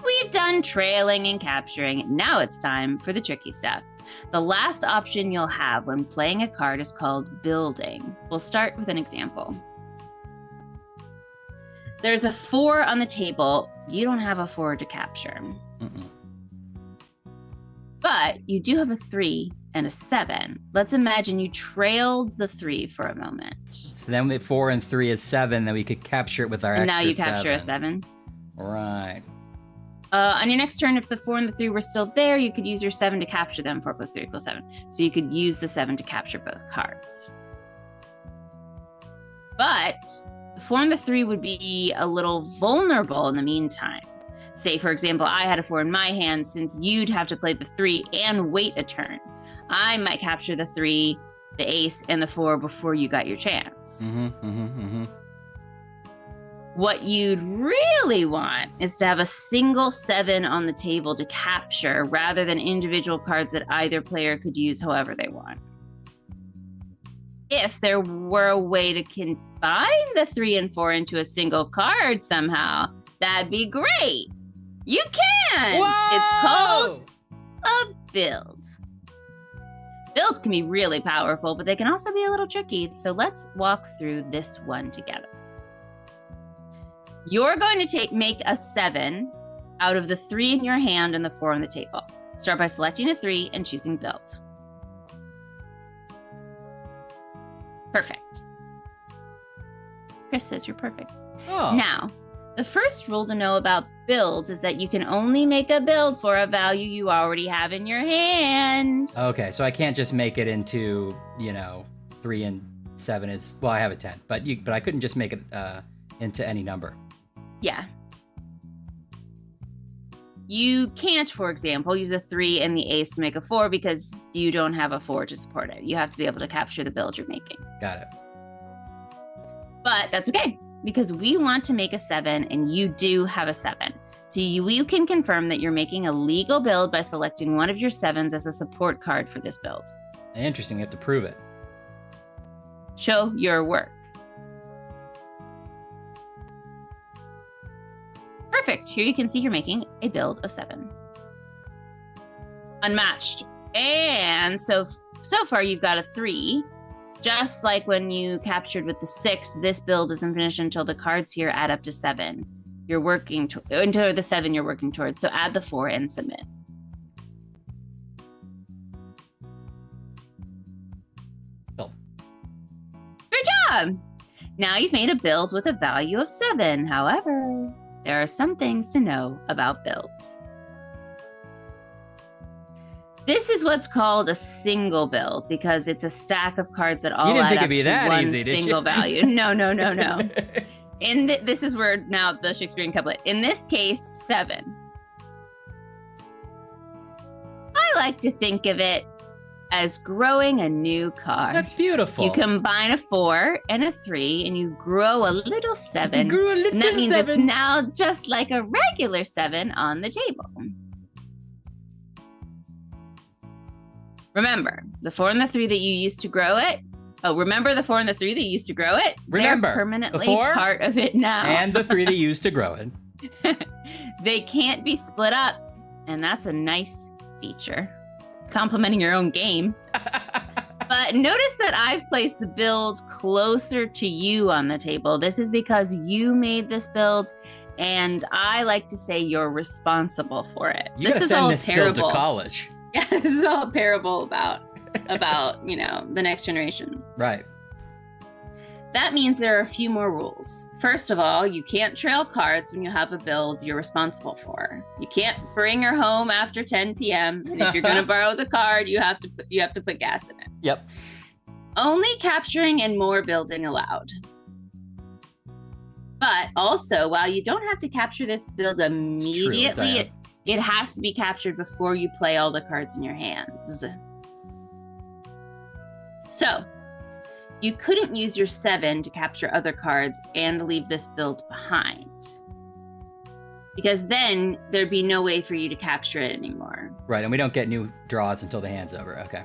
G: we've done trailing and capturing. Now it's time for the tricky stuff. The last option you'll have when playing a card is called building. We'll start with an example. There's a 4 on the table. You don't have a 4 to capture. But you do have a 3 and a 7. Let's imagine you trailed the 3 for a moment.
B: So then the 4 and 3 is 7, then we could capture it with our
G: And
B: extra
G: now you capture
B: 7.
G: a 7.
B: Right.
G: On your next turn, if the 4 and the 3 were still there, you could use your 7 to capture them. 4 plus 3 equals 7. So you could use the 7 to capture both cards. But the 4 and the 3 would be a little vulnerable in the meantime. Say, for example, I had a 4 in my hand. Since you'd have to play the 3 and wait a turn, I might capture the 3, the ace, and the 4 before you got your chance. What you'd really want is to have a single 7 on the table to capture rather than individual cards that either player could use however they want. If there were a way to combine the 3 and 4 into a single card somehow, that'd be great. You can!
B: Whoa!
G: It's called a build. Builds can be really powerful, but they can also be a little tricky. So let's walk through this one together. You're going to make a 7 out of the 3 in your hand and the 4 on the table. Start by selecting a 3 and choosing build. Perfect. Chris says you're perfect.
B: Oh.
G: Now, the first rule to know about builds is that you can only make a build for a value you already have in your hand.
B: Okay, so I can't just make it into, 3 and 7 is, well, I have a 10, but I couldn't just make it into any number.
G: Yeah. You can't, for example, use a 3 and the ace to make a 4 because you don't have a 4 to support it. You have to be able to capture the build you're making.
B: Got it.
G: But that's okay, because we want to make a 7 and you do have a 7. So you can confirm that you're making a legal build by selecting one of your 7s as a support card for this build.
B: Interesting, you have to prove it.
G: Show your work. Perfect. Here you can see you're making a build of 7. unmatched. And so far you've got a 3. Just like when you captured with the 6, this build isn't finished until the cards here add up to 7. You're working into the 7 you're working towards. So add the 4 and submit.
B: Build.
G: Good job. Now you've made a build with a value of 7. However, there are some things to know about builds. This is what's called a single build because it's a stack of cards that all add up to one single value. No. This is where now the Shakespearean couplet. In this case, 7. I like to think of it as growing a new card.
B: That's beautiful.
G: You combine a 4 and a 3, and you grow a little 7.
B: You grew a little
G: and that means
B: 7.
G: it's now just like a regular 7 on the table. Remember, the 4 and the 3 that you used to grow it. Oh, remember the 4 and the 3 that you used to grow it?
B: Remember,
G: they're permanently
B: the 4
G: part of it now.
B: And the 3 that you used to grow it.
G: They can't be split up, and that's a nice feature. Complimenting your own game. But notice that I've placed the build closer to you on the table. This is because you made this build, and I like to say you're responsible for it.
B: You gotta send this build to college.
G: Yeah, this is all a parable about the next generation.
B: Right.
G: That means there are a few more rules. First of all, you can't trail cards when you have a build you're responsible for. You can't bring her home after 10 p.m. And if you're going to borrow the card, you have to put gas in it.
B: Yep.
G: Only capturing and more building allowed. But also, while you don't have to capture this build immediately, it has to be captured before you play all the cards in your hands. So, you couldn't use your 7 to capture other cards and leave this build behind. Because then there'd be no way for you to capture it anymore.
B: Right, and we don't get new draws until the hand's over. Okay.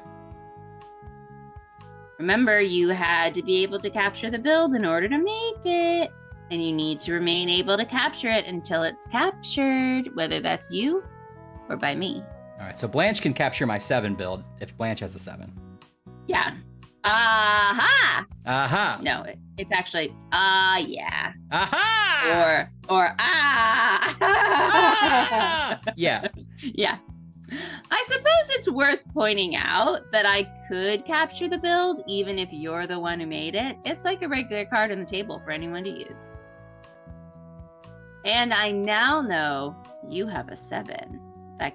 G: Remember, you had to be able to capture the build in order to make it. And you need to remain able to capture it until it's captured, whether that's you or by me.
B: All right, so Blanche can capture my 7 build if Blanche has a 7.
G: Yeah. Aha!
B: Aha!
G: No, it's actually, yeah.
B: Aha!
G: Or
B: Ah! Yeah.
G: Yeah. I suppose it's worth pointing out that I could capture the build even if you're the one who made it. It's like a regular card on the table for anyone to use. And I now know you have a 7 I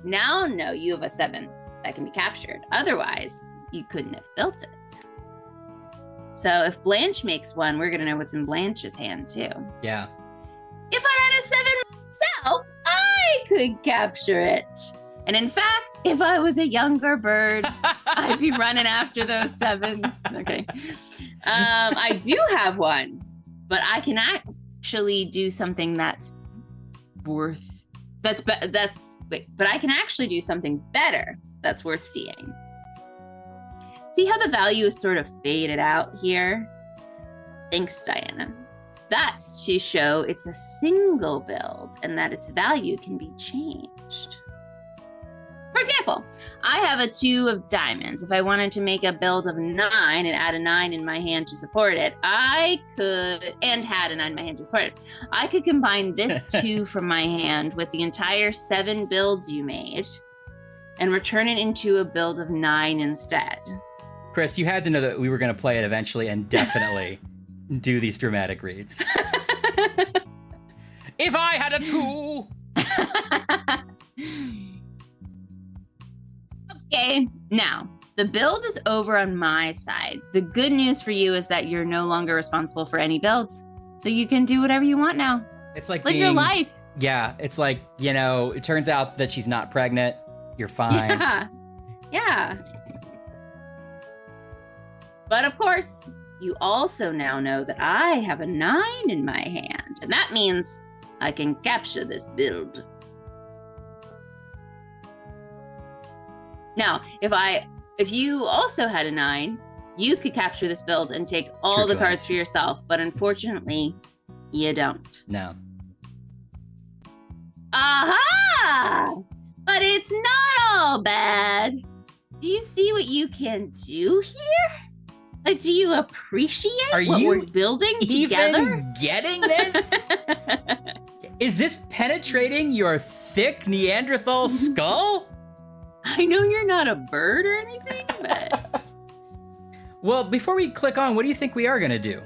G: now know you have a 7 that can be captured. Otherwise, you couldn't have built it. So if Blanche makes one, we're going to know what's in Blanche's hand too.
B: Yeah.
G: If I had a 7 myself, I could capture it. And in fact, if I was a younger bird, I'd be running after those 7s. Okay. I do have one, but I can actually do something but I can actually do something better that's worth seeing. See how the value is sort of faded out here? Thanks, Diana. That's to show it's a single build and that its value can be changed. For example, I have a 2 of diamonds. If I wanted to make a build of 9 and add a 9 in my hand to support it, I could combine this 2 from my hand with the entire 7 builds you made and return it into a build of 9 instead.
B: Chris, you had to know that we were going to play it eventually and definitely do these dramatic reads. If I had a 2!
G: Okay, now, the build is over on my side. The good news for you is that you're no longer responsible for any builds. So you can do whatever you want now.
B: It's like
G: live your life.
B: Yeah, it's like, it turns out that she's not pregnant. You're fine.
G: Yeah. But of course, you also now know that I have a 9 in my hand. And that means I can capture this build. Now, if you also had a 9, you could capture this build and take all the cards for yourself, but unfortunately, you don't.
B: No.
G: Aha! But it's not all bad. Do you see what you can do here? Like, do you appreciate what we're building together?
B: Even getting this? Is this penetrating your thick Neanderthal skull?
G: I know you're not a bird or anything, but...
B: Well, before we click on, what do you think we are going to do?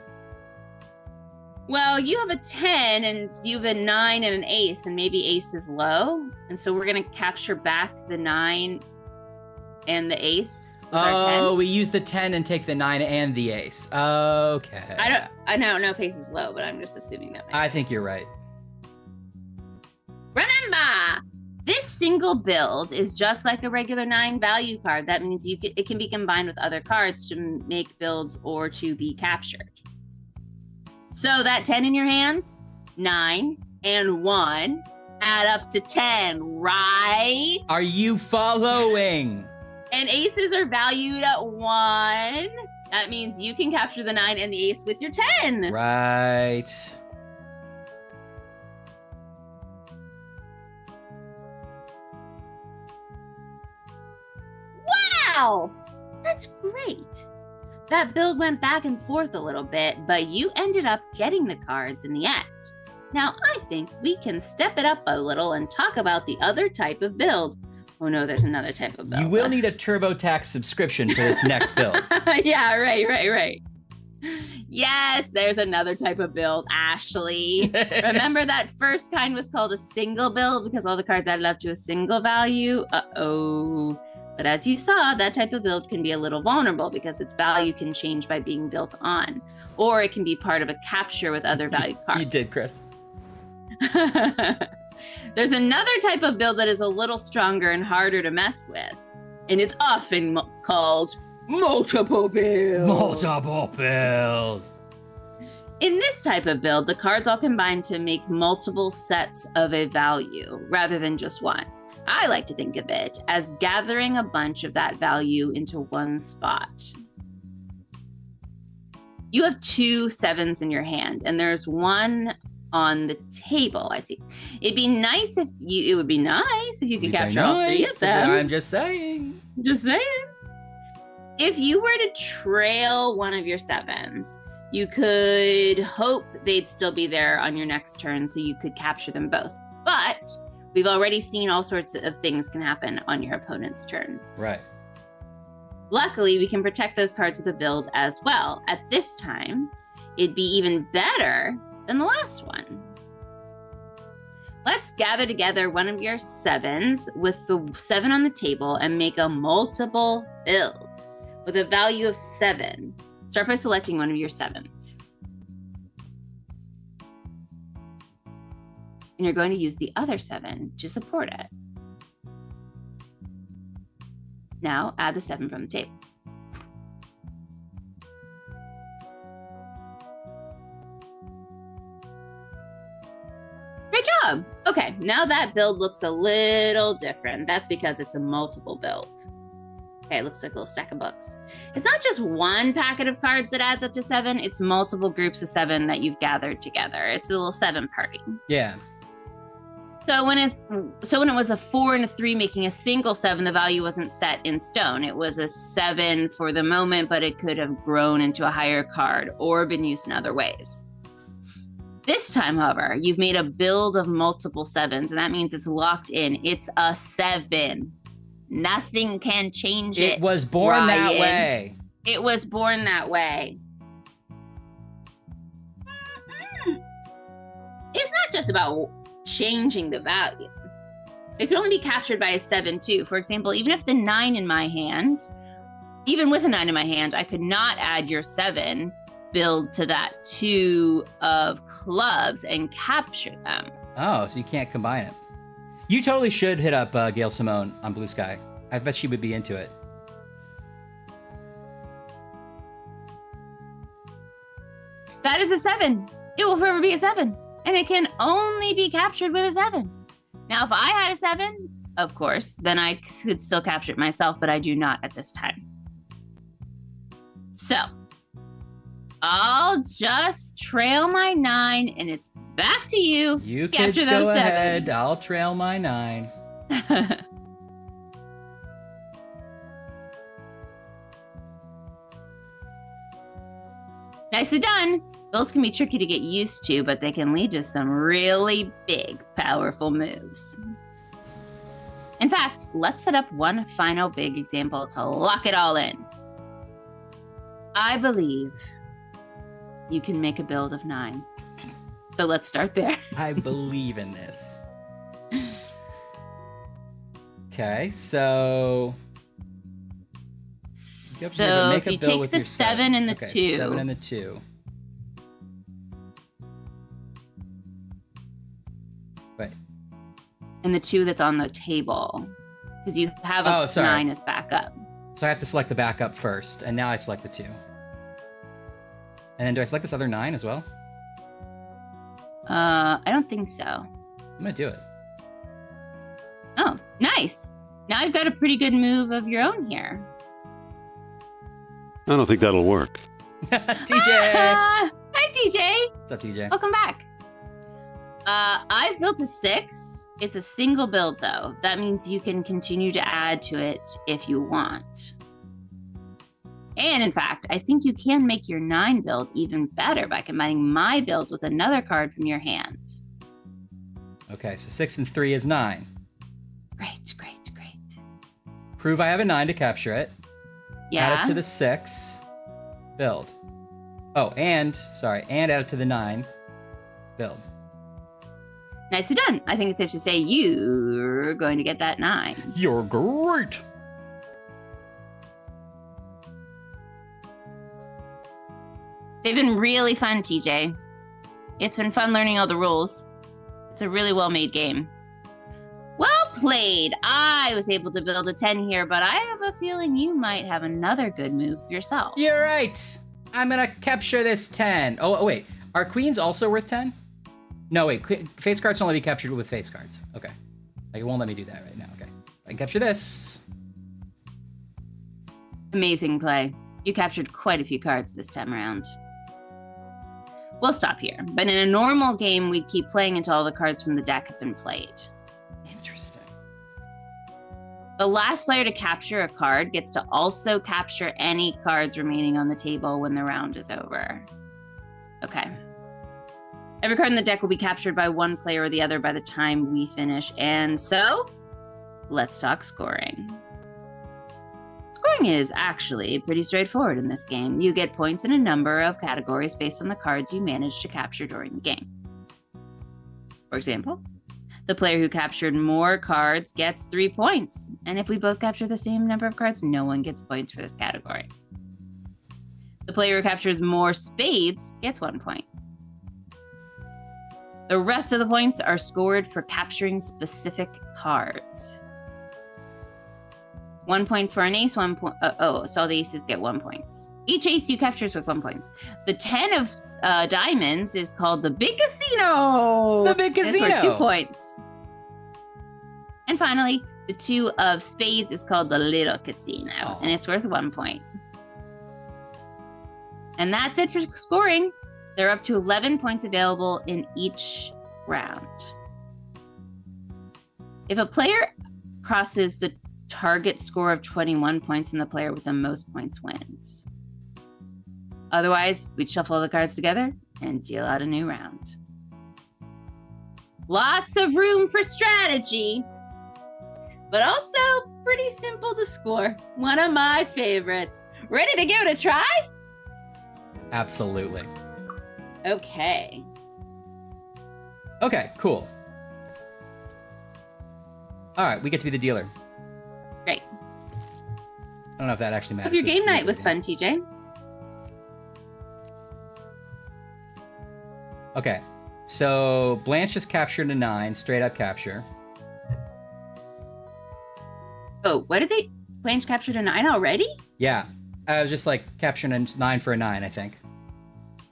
G: Well, you have a 10, and you have a 9 and an ace, and maybe ace is low. And so we're going to capture back the 9 and the ace with our 10.
B: Oh, we use the 10 and take the 9 and the ace. Okay.
G: I don't know if ace is low, but I'm just assuming that.
B: I think you're right.
G: Remember, this single build is just like a regular 9 value card. That means it can be combined with other cards to make builds or to be captured. So that 10 in your hand, 9 and 1 add up to 10, right?
B: Are you following?
G: And aces are valued at 1. That means you can capture the 9 and the ace with your 10.
B: Right.
G: Wow! That's great. That build went back and forth a little bit, but you ended up getting the cards in the end. Now, I think we can step it up a little and talk about the other type of build. Oh no, there's another type of build.
B: You will need a TurboTax subscription for this next build.
G: Yeah, right. Yes, there's another type of build, Ashley. Remember that first kind was called a single build because all the cards added up to a single value? Uh-oh. But as you saw, that type of build can be a little vulnerable because its value can change by being built on, or it can be part of a capture with other value cards.
B: You did, Chris.
G: There's another type of build that is a little stronger and harder to mess with, and it's often called multiple build.
B: Multiple build.
G: In this type of build, the cards all combine to make multiple sets of a value rather than just one. I like to think of it as gathering a bunch of that value into one spot. You have 2 7s in your hand, and there's one on the table. I see. It would be nice if you could capture all 3 of them.
B: I'm just saying.
G: If you were to trail one of your 7s, you could hope they'd still be there on your next turn so you could capture them both. But we've already seen all sorts of things can happen on your opponent's turn.
B: Right.
G: Luckily, we can protect those cards with a build as well. At this time, it'd be even better than the last one. Let's gather together one of your 7s with the 7 on the table and make a multiple build with a value of 7. Start by selecting one of your 7s. And you're going to use the other 7 to support it. Now add the 7 from the table. Great job. Okay, now that build looks a little different. That's because it's a multiple build. Okay, it looks like a little stack of books. It's not just one packet of cards that adds up to 7, it's multiple groups of 7 that you've gathered together. It's a little 7 party.
B: Yeah.
G: So when it was a 4 and a 3 making a single 7, the value wasn't set in stone. It was a 7 for the moment, but it could have grown into a higher card or been used in other ways. This time, however, you've made a build of multiple 7s, and that means it's locked in. It's a 7. Nothing can change it.
B: It was born that way.
G: It was born that way. It's not just about changing the value. It can only be captured by a 7 too. For example, even if the 9 in my hand, even with a 9 in my hand, I could not add your 7 build to that 2 of clubs and capture them.
B: Oh, so you can't combine it. You totally should hit up Gail Simone on Blue Sky. I bet she would be into it.
G: That is a 7. It will forever be a 7. And it can only be captured with a 7. Now, if I had a 7, of course, then I could still capture it myself, but I do not at this time. So, I'll just trail my 9, and it's back to you.
B: You
G: Capture
B: kids
G: those
B: go ahead.
G: 7s.
B: I'll trail my 9.
G: Nicely done. Builds can be tricky to get used to, but they can lead to some really big, powerful moves. In fact, let's set up one final big example to lock it all in. I believe you can make a build of 9. So let's start there.
B: I believe in this. Okay, so...
G: So if you take the 7 and the 2.
B: 7 and the 2. Wait.
G: And the 2 that's on the table. Because you have a 9 as backup.
B: So I have to select the backup first, and now I select the 2. And then do I select this other 9 as well?
G: I don't think so.
B: I'm gonna do it.
G: Oh, nice. Now you've got a pretty good move of your own here.
H: I don't think that'll work.
B: TJ!
G: Hi, TJ.
B: What's up, TJ?
G: Welcome back. I've built a 6. It's a single build, though. That means you can continue to add to it if you want. And in fact, I think you can make your 9 build even better by combining my build with another card from your hand.
B: Okay, so 6 and 3 is 9.
G: Great, great, great.
B: Prove I have a 9 to capture it.
G: Yeah.
B: Add it to the 6. Build. Oh, and add it to the 9. Build.
G: Nicely done. I think it's safe to say you're going to get that 9.
B: You're great.
G: They've been really fun, TJ. It's been fun learning all the rules. It's a really well-made game. Well played. I was able to build a 10 here, but I have a feeling you might have another good move yourself.
B: You're right. I'm gonna capture this 10. Oh, wait. Are queens also worth 10? No, wait. Face cards can only be captured with face cards. Okay. Like, it won't let me do that right now. Okay. I can capture this.
G: Amazing play. You captured quite a few cards this time around. We'll stop here, but in a normal game, we'd keep playing until all the cards from the deck have been played.
B: Interesting.
G: The last player to capture a card gets to also capture any cards remaining on the table when the round is over. Okay. Every card in the deck will be captured by one player or the other by the time we finish, and so, let's talk scoring. Scoring is actually pretty straightforward in this game. You get points in a number of categories based on the cards you managed to capture during the game. For example, the player who captured more cards gets 3 points. And if we both capture the same number of cards, no one gets points for this category. The player who captures more spades gets 1 point. The rest of the points are scored for capturing specific cards. 1 point for an ace, 1 point. So all the aces get 1 point. Each ace you capture is worth 1 point. The 10 of diamonds is called the Big Casino.
B: The Big Casino.
G: It's worth 2 points. And finally, the 2 of spades is called the Little Casino, and it's worth 1 point. And that's it for scoring. There are up to 11 points available in each round. If a player crosses the target score of 21 points, and the player with the most points wins. Otherwise, we'd shuffle the cards together and deal out a new round. Lots of room for strategy, but also pretty simple to score. One of my favorites. Ready to give it a try?
B: Absolutely.
G: Okay.
B: Okay, cool. All right, we get to be the dealer.
G: Great.
B: I don't know if that actually matters.
G: Hope your game night was fun, TJ.
B: Okay, so Blanche just captured a 9, straight up capture.
G: Oh, what did they? Blanche captured a 9 already?
B: Yeah, I was just like capturing a 9 for a 9, I think.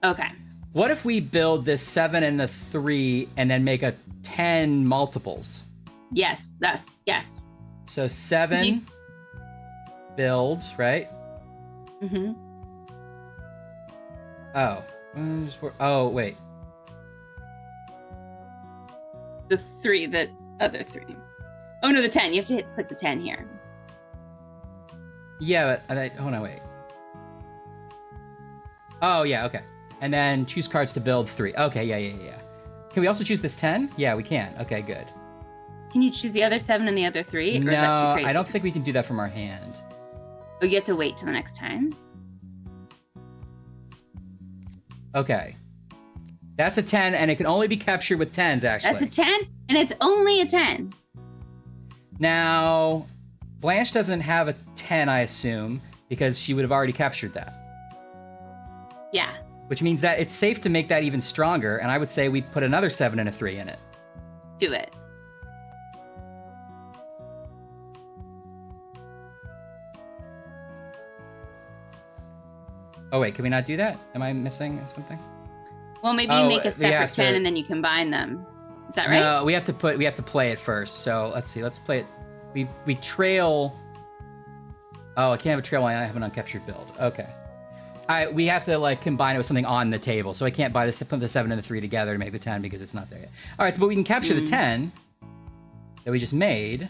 G: Okay.
B: What if we build this 7 and the 3 and then make a 10 multiples?
G: Yes, yes.
B: So 7 build, right?
G: Mm-hmm.
B: Oh. Oh, wait.
G: The other 3. Oh no, the 10. You have to click the 10 here.
B: Yeah, but hold on, wait. Oh, yeah, okay. And then choose cards to build 3. Okay, yeah. Can we also choose this 10? Yeah, we can. Okay, good.
G: Can you choose the other 7 and the other 3? Or
B: No,
G: is that too crazy?
B: I don't think we can do that from our hand.
G: Oh, you have to wait till the next time?
B: Okay. That's a 10, and it can only be captured with 10s, actually.
G: That's a 10, and it's only a 10.
B: Now, Blanche doesn't have a 10, I assume, because she would have already captured that.
G: Yeah.
B: Which means that it's safe to make that even stronger, and I would say we put another 7 and a 3 in it.
G: Do it.
B: Oh, wait, can we not do that? Am I missing something?
G: Well, maybe you make a separate 10 and then you combine them. Is that right?
B: No, we have to play it first. So let's see, let's play it. We trail. Oh, I can't have a trail when I have an uncaptured build. Okay. We have to like combine it with something on the table. So I can't put the 7 and the 3 together to make the 10 because it's not there yet. All right, but we can capture the 10 that we just made.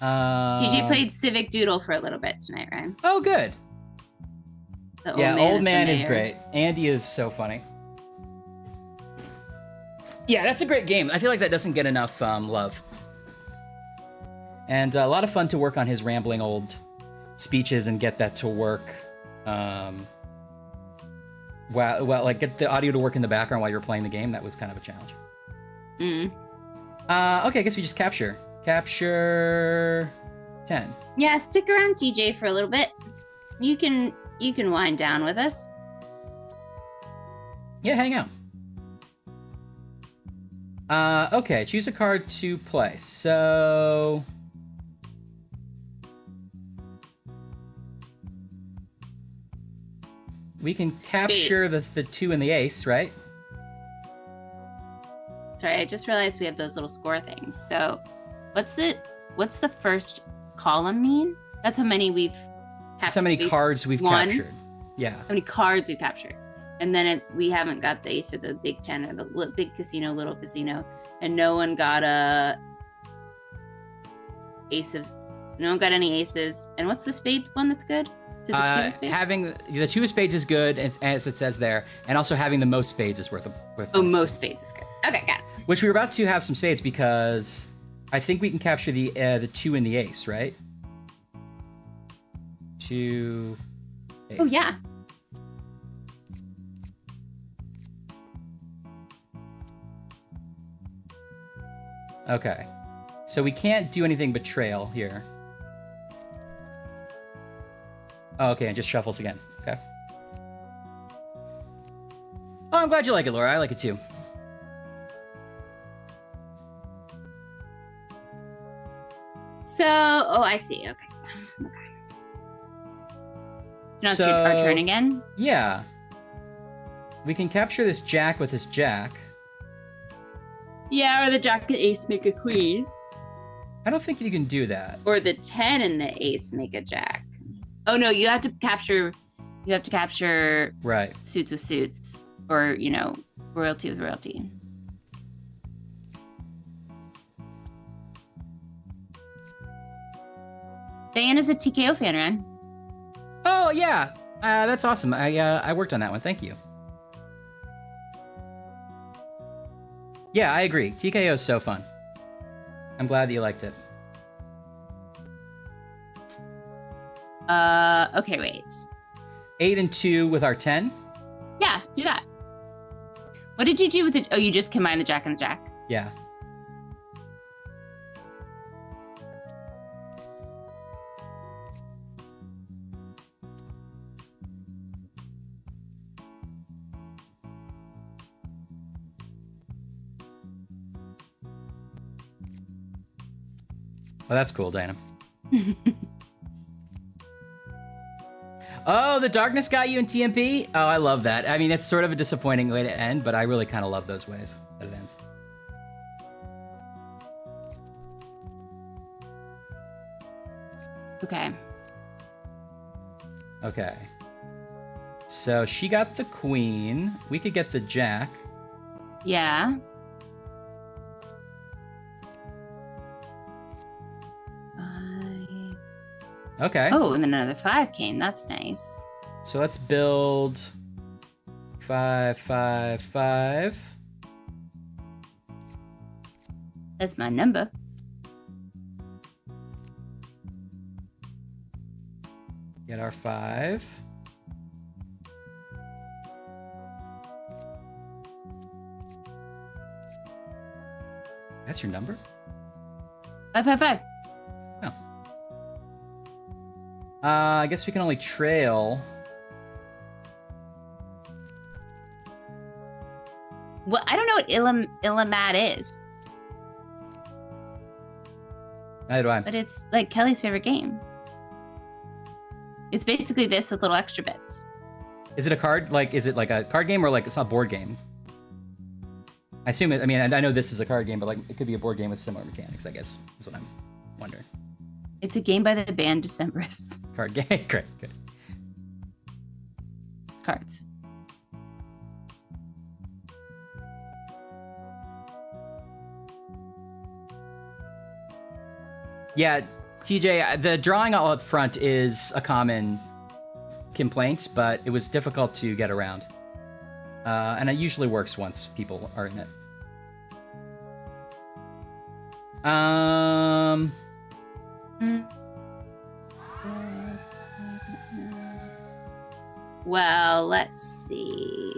G: TJ played Civic Doodle for a little bit tonight, right?
B: Oh, good. Old man is
G: the
B: great. Andy is so funny. Yeah, that's a great game. I feel like that doesn't get enough love. And a lot of fun to work on his rambling old speeches and get that to work. Like get the audio to work in the background while you're playing the game. That was kind of a challenge. Okay, I guess we just capture 10.
G: Yeah, stick around, TJ, for a little bit. You can wind down with us.
B: Yeah, hang out. Okay, choose a card to play. So we can capture the 2 and the ace, right?
G: Sorry, I just realized we have those little score things. So what's the first column mean? That's how many we've captured.
B: That's how many cards we've captured. Yeah.
G: How many cards we've captured. And then we haven't got the ace or the big 10 or the big casino, little casino. And no one got no one got any aces. And what's the spade one that's good? Is it the 2 of spades?
B: Having the 2 of spades is good, as it says there. And also having the most spades is worth
G: most spades is good. Okay, got it.
B: Which we were about to have some spades because I think we can capture the 2 and the ace, right? 2 ace.
G: Oh, yeah.
B: Okay. So we can't do anything but trail here. Oh, okay, and just shuffles again. Okay. Oh, I'm glad you like it, Laura. I like it too.
G: So, I see. Okay. Now it's our turn again?
B: Yeah. We can capture this jack with this jack.
G: Yeah, or the jack and ace make a queen.
B: I don't think you can do that.
G: Or the 10 and the ace make a jack. Oh no, you have to capture
B: right
G: suits with suits, or royalty with royalty. Diana's a TKO fan, Ren.
B: Oh yeah, that's awesome. I worked on that one. Thank you. Yeah, I agree. TKO is so fun. I'm glad that you liked it.
G: Okay, wait.
B: 8 and 2 with our 10.
G: Yeah, do that. What did you do with it? Oh, you just combined the jack and the jack.
B: Yeah. Oh, that's cool, Diana. Oh, the darkness got you in TMP? Oh, I love that. I mean, it's sort of a disappointing way to end, but I really kind of love those ways that it ends.
G: Okay.
B: Okay. So she got the queen. We could get the jack.
G: Yeah.
B: Okay.
G: Oh, and then another 5 came. That's nice.
B: So let's build 5, 5, 5.
G: That's my number.
B: Get our 5. That's your number?
G: 5, 5, 5.
B: Oh. I guess we can only trail.
G: Well, I don't know what Ilamat is,
B: Neither do I.
G: but it's like Kelly's favorite game. It's basically this with little extra bits.
B: Is it a card? Like, is it like a card game or like it's not a board game? I assume it. I mean, I know this is a card game, but like it could be a board game with similar mechanics. I guess is what I'm wondering.
G: It's a game by the band Decemberists.
B: Card game. Great. Good.
G: Cards.
B: Yeah, TJ, the drawing all up front is a common complaint, but it was difficult to get around. And it usually works once people are in it.
G: Well, let's see.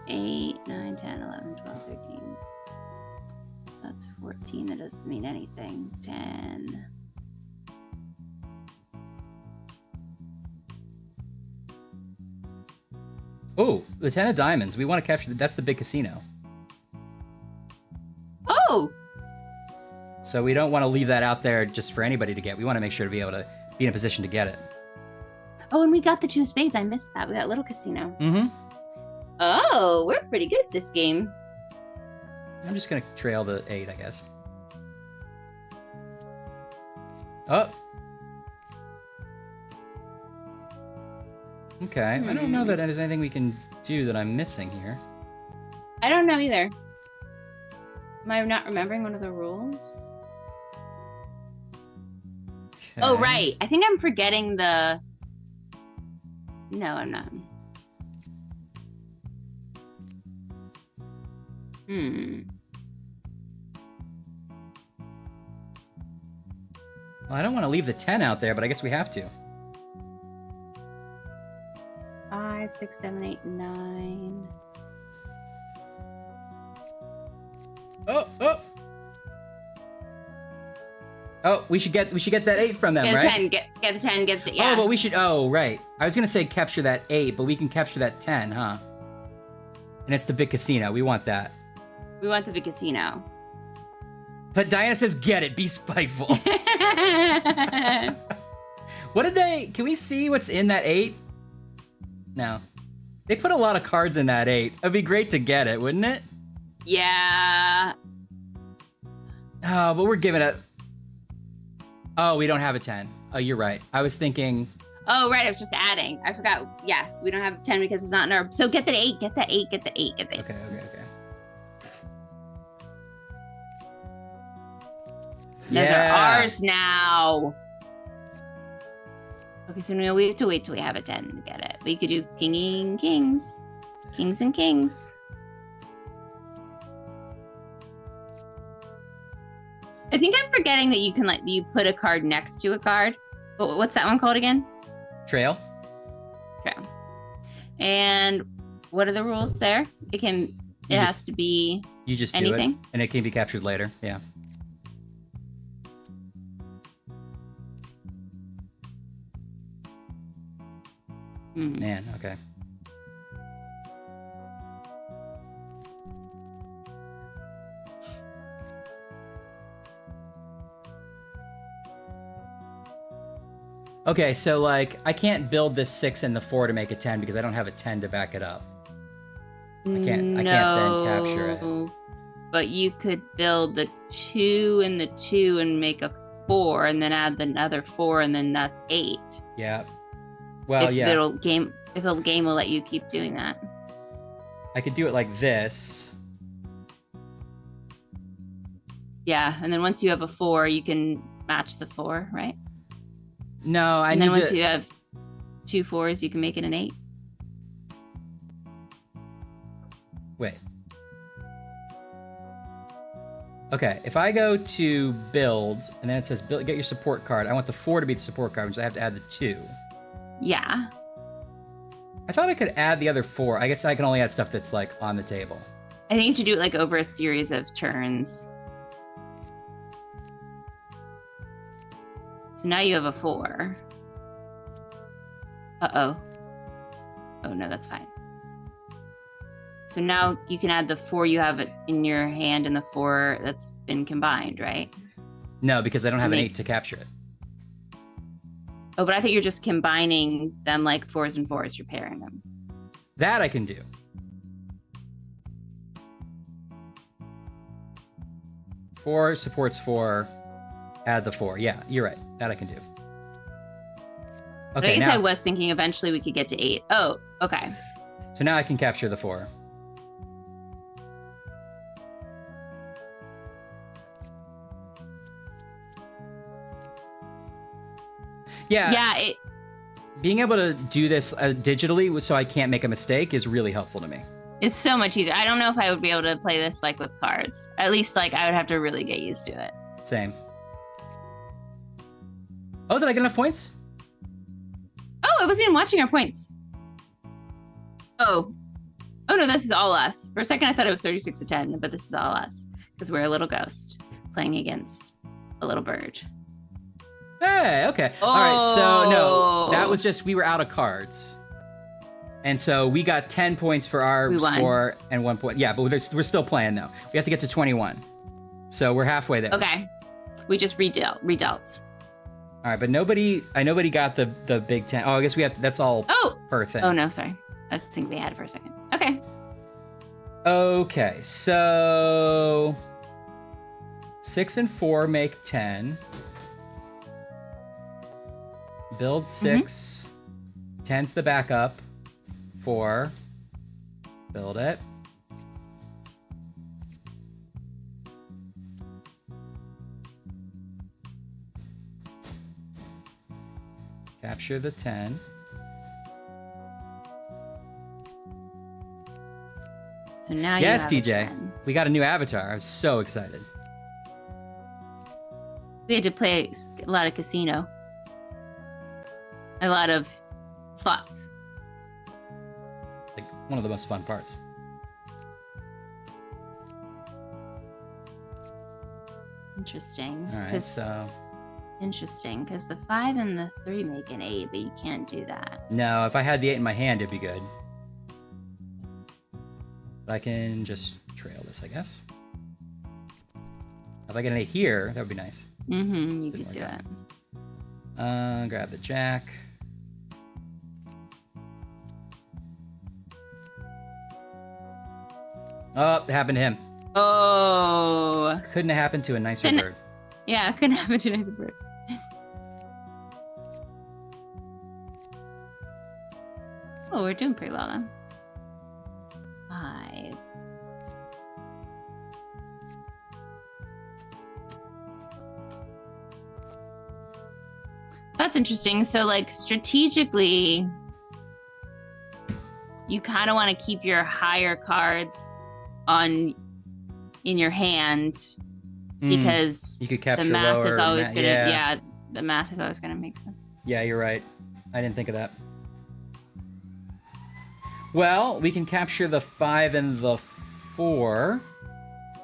G: 8, 9, 10, 11, 12, 13. That's 14. That doesn't mean anything. 10.
B: Oh, the 10 of diamonds. We want to capture that's the big casino.
G: Oh!
B: So we don't want to leave that out there just for anybody to get. We want to make sure to be able to be in a position to get it.
G: Oh, and we got the 2 of spades. I missed that. We got Little Casino.
B: Mm-hmm.
G: Oh, we're pretty good at this game.
B: I'm just going to trail the 8, I guess. Oh. Okay. I don't know that there's anything we can do that I'm missing here.
G: I don't know either. Am I not remembering one of the rules?
B: Okay.
G: Oh, right. I think I'm forgetting the... No, I'm not.
B: Well, I don't want to leave the 10 out there, but I guess we have to.
G: 5, 6, 7, 8, 9.
B: Oh! Oh, we should get that 8 from them,
G: Get the
B: right?
G: 10. Get the 10. Get the... Yeah.
B: Oh, but we should... Oh, right. I was going to say capture that 8, but we can capture that 10, huh? And it's the big casino. We want that.
G: We want the big casino.
B: But Diana says, get it. Be spiteful. What did they... Can we see what's in that 8? No. They put a lot of cards in that 8. It'd be great to get it, wouldn't it?
G: Yeah.
B: Oh, but we're giving it... Oh, we don't have a 10. Oh, you're right. I was thinking...
G: Oh, right. I was just adding. I forgot. Yes, we don't have 10 because it's not in our... So get that 8. Get that 8. Get the 8. Get the 8.
B: Okay.
G: Those are ours now. Okay, so we have to wait till we have a 10 to get it. We could do king and kings. Kings and kings. I think I'm forgetting that you can you put a card next to a card. What's that one called again?
B: Trail.
G: Trail. And what are the rules there? It has to be
B: You just do
G: anything.
B: it, and it can be captured later. Yeah. Man, okay. Okay, so like I can't build this 6 and the 4 to make a 10 because I don't have a 10 to back it up. I can't then capture it.
G: But you could build the 2 and the 2 and make a 4 and then add another 4 and then that's 8.
B: Yeah. Well,
G: if if a game will let you keep doing that.
B: I could do it like this.
G: Yeah, and then once you have a 4, you can match the 4, right?
B: No,
G: And then once you have 2 4s, you can make it an 8.
B: Wait. Okay, if I go to build, and then it says build, get your support card, I want the 4 to be the support card, which I have to add the 2.
G: Yeah.
B: I thought I could add the other 4. I guess I can only add stuff that's like on the table.
G: I think you have to do it like over a series of turns. So now you have a 4. Uh-oh. Oh, no, that's fine. So now you can add the 4 you have in your hand and the 4 that's been combined, right?
B: No, because I don't have an 8 to capture it.
G: Oh, but I think you're just combining them like 4s and 4s. You're pairing them.
B: That I can do. Four supports 4. Add the 4. Yeah, you're right. That I can do.
G: But
B: Okay,
G: I guess
B: now,
G: I was thinking eventually we could get to 8. Oh, okay.
B: so now I can capture the 4. Yeah.
G: Yeah,
B: Being able to do this digitally so I can't make a mistake is really helpful to me.
G: it's so much easier. I don't know if I would be able to play this like with cards. At least like I would have to really get used to it.
B: Same. Oh, did I get enough points?
G: Oh, I wasn't even watching our points. Oh. Oh no, this is all us. For a second I thought it was 36 to 10, but this is all us. Because we're a little ghost playing against a little bird.
B: Hey, okay. All right, so no, that
G: Oh.
B: was just, we were out of cards. And so we got 10 points for our
G: We won.
B: score and 1 point. Yeah, but we're still playing though. We have to get to 21. So we're halfway there.
G: Okay. We just redealt.
B: All right, but nobody got the Big 10. Oh, I guess we have, that's all
G: Oh!
B: per thing.
G: Oh no, sorry. I was thinking we had it for a second. Okay.
B: Okay, so 6 and 4 make 10. Build 6. 10's the backup. 4. Build it. Capture the 10.
G: So now
B: Yes,
G: you have a
B: DJ.
G: 10.
B: We got a new avatar. I was so excited.
G: We had to play a lot of casino. A lot of slots.
B: Like one of the most fun parts.
G: Interesting.
B: All right,
G: 'Cause-
B: so
G: Interesting, because the 5 and the 3 make an 8, but you can't do that.
B: no, if I had the 8 in my hand, it'd be good. But I can just trail this, I guess. If I get an 8 here, that would be nice.
G: Mm-hmm, you
B: Didn't
G: could do
B: work
G: it.
B: out. Grab the jack. Oh, it happened to him.
G: Oh.
B: Couldn't have happened to a nicer
G: Then-
B: bird.
G: Yeah, couldn't happen to a nice bird. Oh, we're doing pretty well then. 5. That's interesting. So, like, strategically, you kind of want to keep your higher cards in your hand because
B: You could capture
G: the math is
B: lower
G: always gonna
B: yeah.
G: the math is always gonna make sense.
B: Yeah, you're right. I didn't think of that. Well, we can capture the 5 and the 4.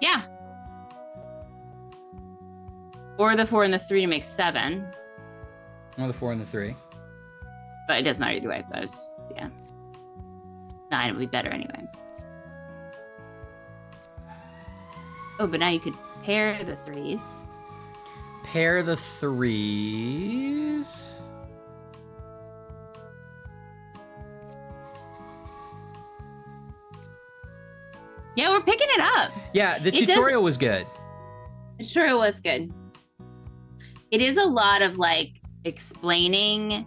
G: Yeah. Or the 4 and the 3 to make 7.
B: Or the 4 and the 3.
G: But it doesn't matter either way. But yeah. 9 would be better anyway. Oh, but now you could pair the 3s.
B: Pair the 3s.
G: Yeah, we're picking it up.
B: Yeah, the
G: It does-
B: tutorial was good.
G: Sure, it was good. It is a lot of like explaining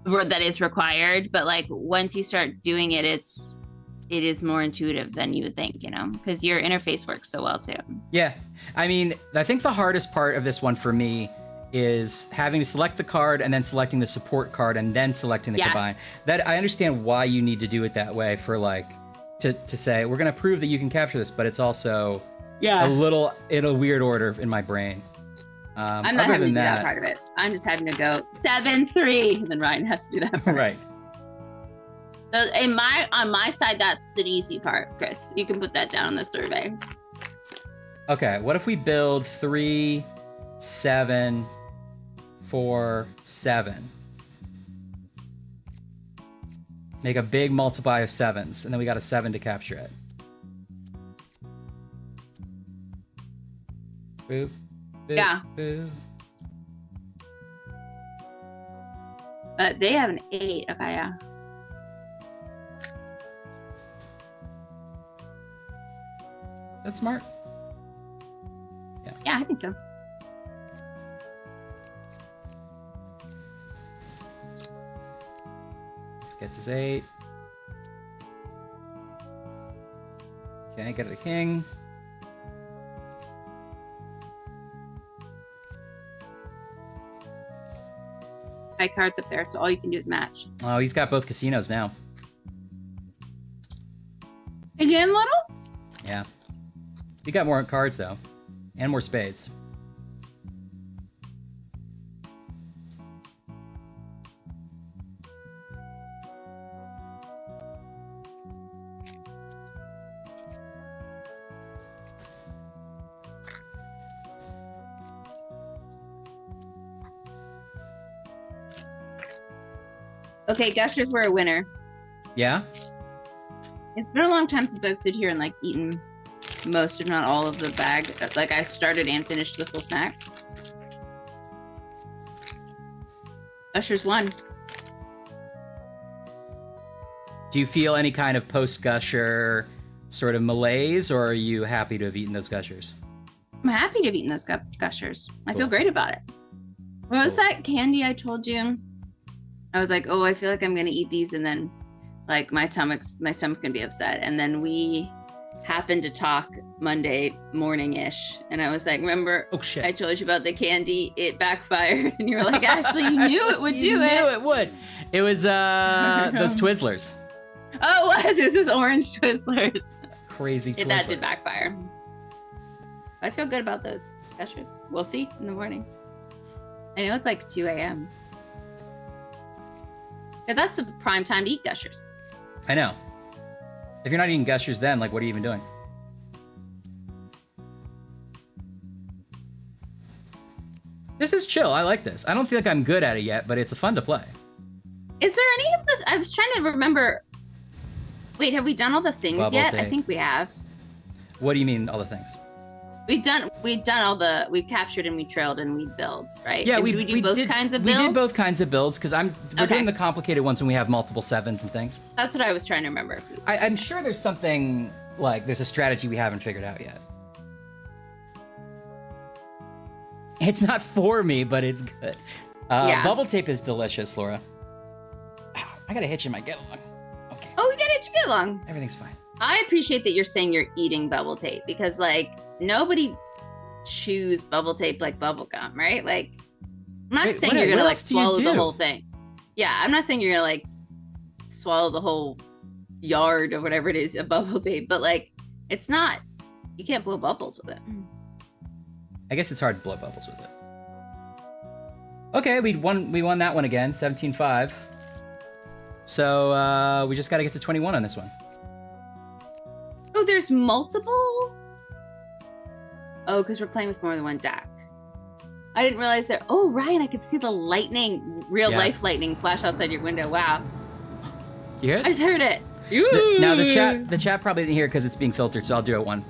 G: that is required, but like once you start doing it, it is more intuitive than you would think, because your interface works so well too.
B: Yeah. I mean, I think the hardest part of this one for me is having to select the card and then selecting the support card and then selecting the combine. That I understand why you need to do it that way for like to say we're gonna prove that you can capture this, but it's also a little in a weird order in my brain.
G: I'm not having to do that part of it. I'm just having to go 7-3, and then Ryan has to do that part.
B: Right.
G: So on my side, that's the easy part, Chris. You can put that down on the survey.
B: Okay, what if we build 3, 7, 4, 7? Make a big multiply of 7s, and then we got a 7 to capture it. Boop. Boop,
G: Yeah.
B: Boop.
G: They have an 8. Okay, yeah.
B: That's smart.
G: Yeah, I think so.
B: Gets his 8. Okay, get the king.
G: My card's up there, so all you can do is match.
B: Oh, he's got both casinos now.
G: Again, little?
B: Yeah. He got more cards, though. And more spades.
G: Okay, gushers were a winner.
B: Yeah?
G: It's been a long time since I've stood here and like eaten most, if not all, of the bag. Like I started and finished the full snack. Gushers won.
B: Do you feel any kind of post-gusher sort of malaise, or are you happy to have eaten those gushers?
G: I'm happy to have eaten those gushers. I feel
B: Cool.
G: great about it. What was
B: Cool.
G: that candy I told you? I was like, oh, I feel like I'm gonna eat these, and then like my stomach's gonna be upset. And then we happened to talk Monday morning-ish, and I was like, remember,
B: Oh, shit.
G: I told you about the candy, it backfired. And you were like, Ashley, you knew it would
B: You
G: do it.
B: knew it would. It was those Twizzlers.
G: Oh, it was his orange Twizzlers.
B: Crazy Twizzlers.
G: That did backfire. I feel good about those gushers. We'll see in the morning. I know it's like 2 a.m. Yeah, that's the prime time to eat gushers.
B: I know. If you're not eating gushers then, like, what are you even doing? This is chill. I like this. I don't feel like I'm good at it yet, but it's fun to play.
G: Is there any of this? I was trying to remember. Wait, have we done all the things
B: Bubble
G: yet? I
B: tape.
G: think we have.
B: What do you mean, all the things?
G: We've done we've captured and we trailed and we build, right?
B: Yeah,
G: And
B: we
G: did we do both
B: did,
G: kinds of
B: we
G: builds?
B: did both kinds of builds, because we're
G: Okay.
B: doing the complicated ones when we have multiple 7s and things.
G: That's what I was trying to remember.
B: I'm sure there's something, like, there's a strategy we haven't figured out yet. It's not for me, but it's good.
G: Yeah.
B: Bubble tape is delicious, Laura. Ow, I got a hitch in my get along. Okay,
G: Oh, we got it to get along.
B: everything's fine.
G: I appreciate that you're saying you're eating bubble tape, because like nobody chews bubble tape like bubble gum, right? Like I'm not
B: Wait,
G: saying
B: what-
G: you're gonna
B: what
G: like
B: else do you
G: swallow the
B: do?
G: whole thing. Yeah, I'm not saying you're gonna like swallow the whole yard or whatever it is of bubble tape, but like it's not, you can't blow bubbles with it.
B: I guess it's hard to blow bubbles with it. Okay, we won that one again, 17-5. So we just got to get to 21 on this one.
G: Oh, there's multiple? Oh, because we're playing with more than one deck. I didn't realize there. Oh, Ryan, I could see the lightning, real
B: Yeah.
G: life lightning flash outside your window. Wow.
B: You hear it?
G: I just heard it.
B: Now the chat probably didn't hear it because it's being filtered, so I'll do it one.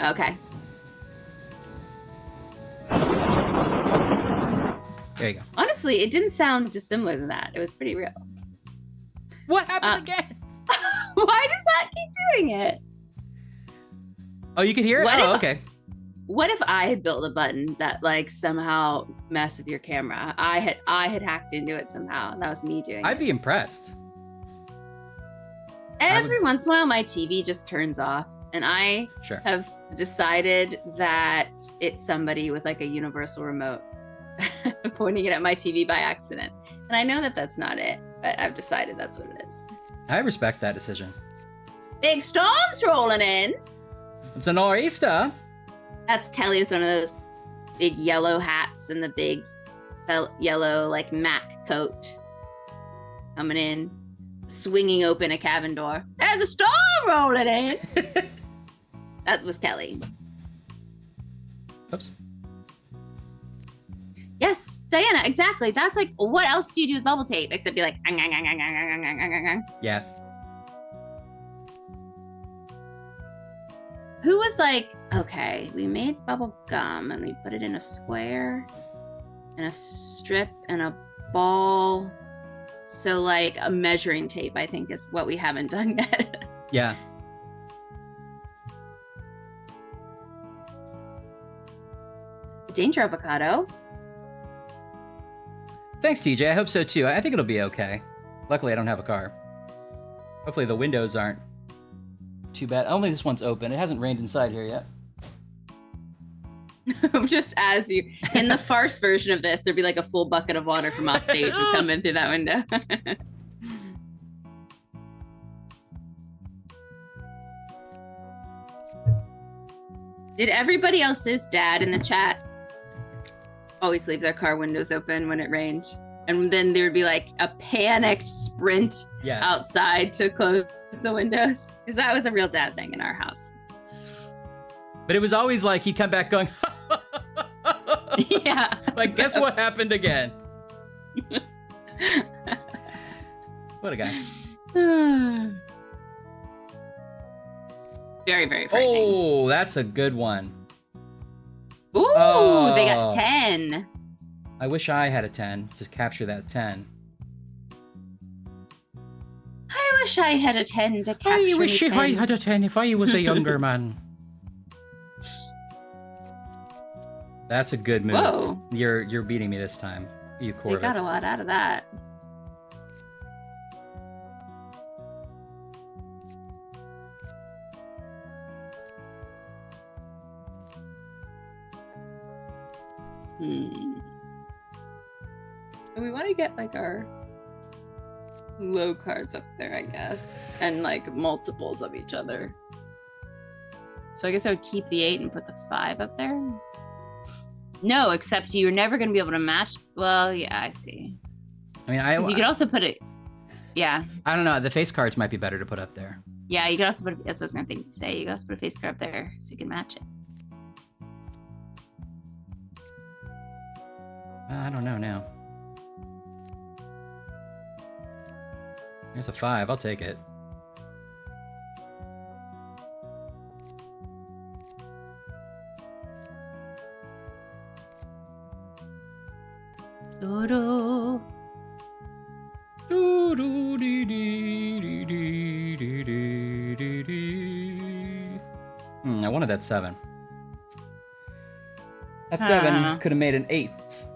G: Okay.
B: There you go.
G: Honestly, it didn't sound dissimilar than that. It was pretty real.
B: What happened again?
G: Why does that keep doing it?
B: Oh, you can hear it?
G: What
B: Oh,
G: if-
B: okay.
A: What if I had built a button that like somehow messed with your camera? I had hacked into it somehow. That was me doing
B: I'd
A: it.
B: be impressed.
A: Every once in a while, my TV just turns off, and I
B: Sure.
A: have decided that it's somebody with like a universal remote pointing it at my TV by accident. And I know that that's not it, but I've decided that's what it is.
B: I respect that decision.
A: Big storms rolling in.
B: It's a nor'easter.
A: That's Kelly with one of those big yellow hats and the big yellow like Mac coat coming in, swinging open a cabin door. There's a storm rolling in. That was Kelly.
B: Oops.
A: Yes, Diana, exactly. That's like, what else do you do with bubble tape except be like, "Ang, ang, ang, ang, ang, ang, ang, ang, ang."
B: Yeah.
A: Who was like, okay, we made bubble gum and we put it in a square and a strip and a ball. So like a measuring tape, I think, is what we haven't done yet.
B: Yeah.
A: Danger avocado.
B: Thanks, TJ. I hope so too. I think it'll be okay. Luckily, I don't have a car. Hopefully, the windows aren't too bad. Only this one's open. It hasn't rained inside here yet.
A: Just as you, in the farce version of this, there'd be like a full bucket of water from off stage would come in through that window. Did everybody else's dad in the chat always leave their car windows open when it rained? And then there would be like a panicked sprint
B: Yes.
A: outside to close the windows. Because that was a real dad thing in our house.
B: But it was always like he'd come back going,
A: Yeah.
B: like, guess what happened again? What a guy.
A: Very, very frightening.
B: Oh, that's a good one.
A: Ooh,
B: Oh.
A: they got 10.
B: I wish I had a 10 to capture that 10.
A: I wish I had a 10 to capture
F: I wish
A: the 10.
F: I had a 10 if I was a younger man.
B: That's a good move.
A: Whoa.
B: You're beating me this time. You
A: They
B: Corvette.
A: got a lot out of that. So we want to get like our low cards up there, I guess, and like multiples of each other. So I guess I would keep the 8 and put the 5 up there. No, except you're never going to be able to match. Well, yeah, I see.
B: I mean,
A: 'Cause you could also put it. Yeah,
B: I don't know. The face cards might be better to put up there.
A: yeah. You could also put. That's what I was going to say. You could also put a face card up there so you can match it.
B: I don't know now. Here's a 5. I'll take it.
A: Dodo.
B: I wanted that 7. That
A: Huh.
B: 7 could have made an 8.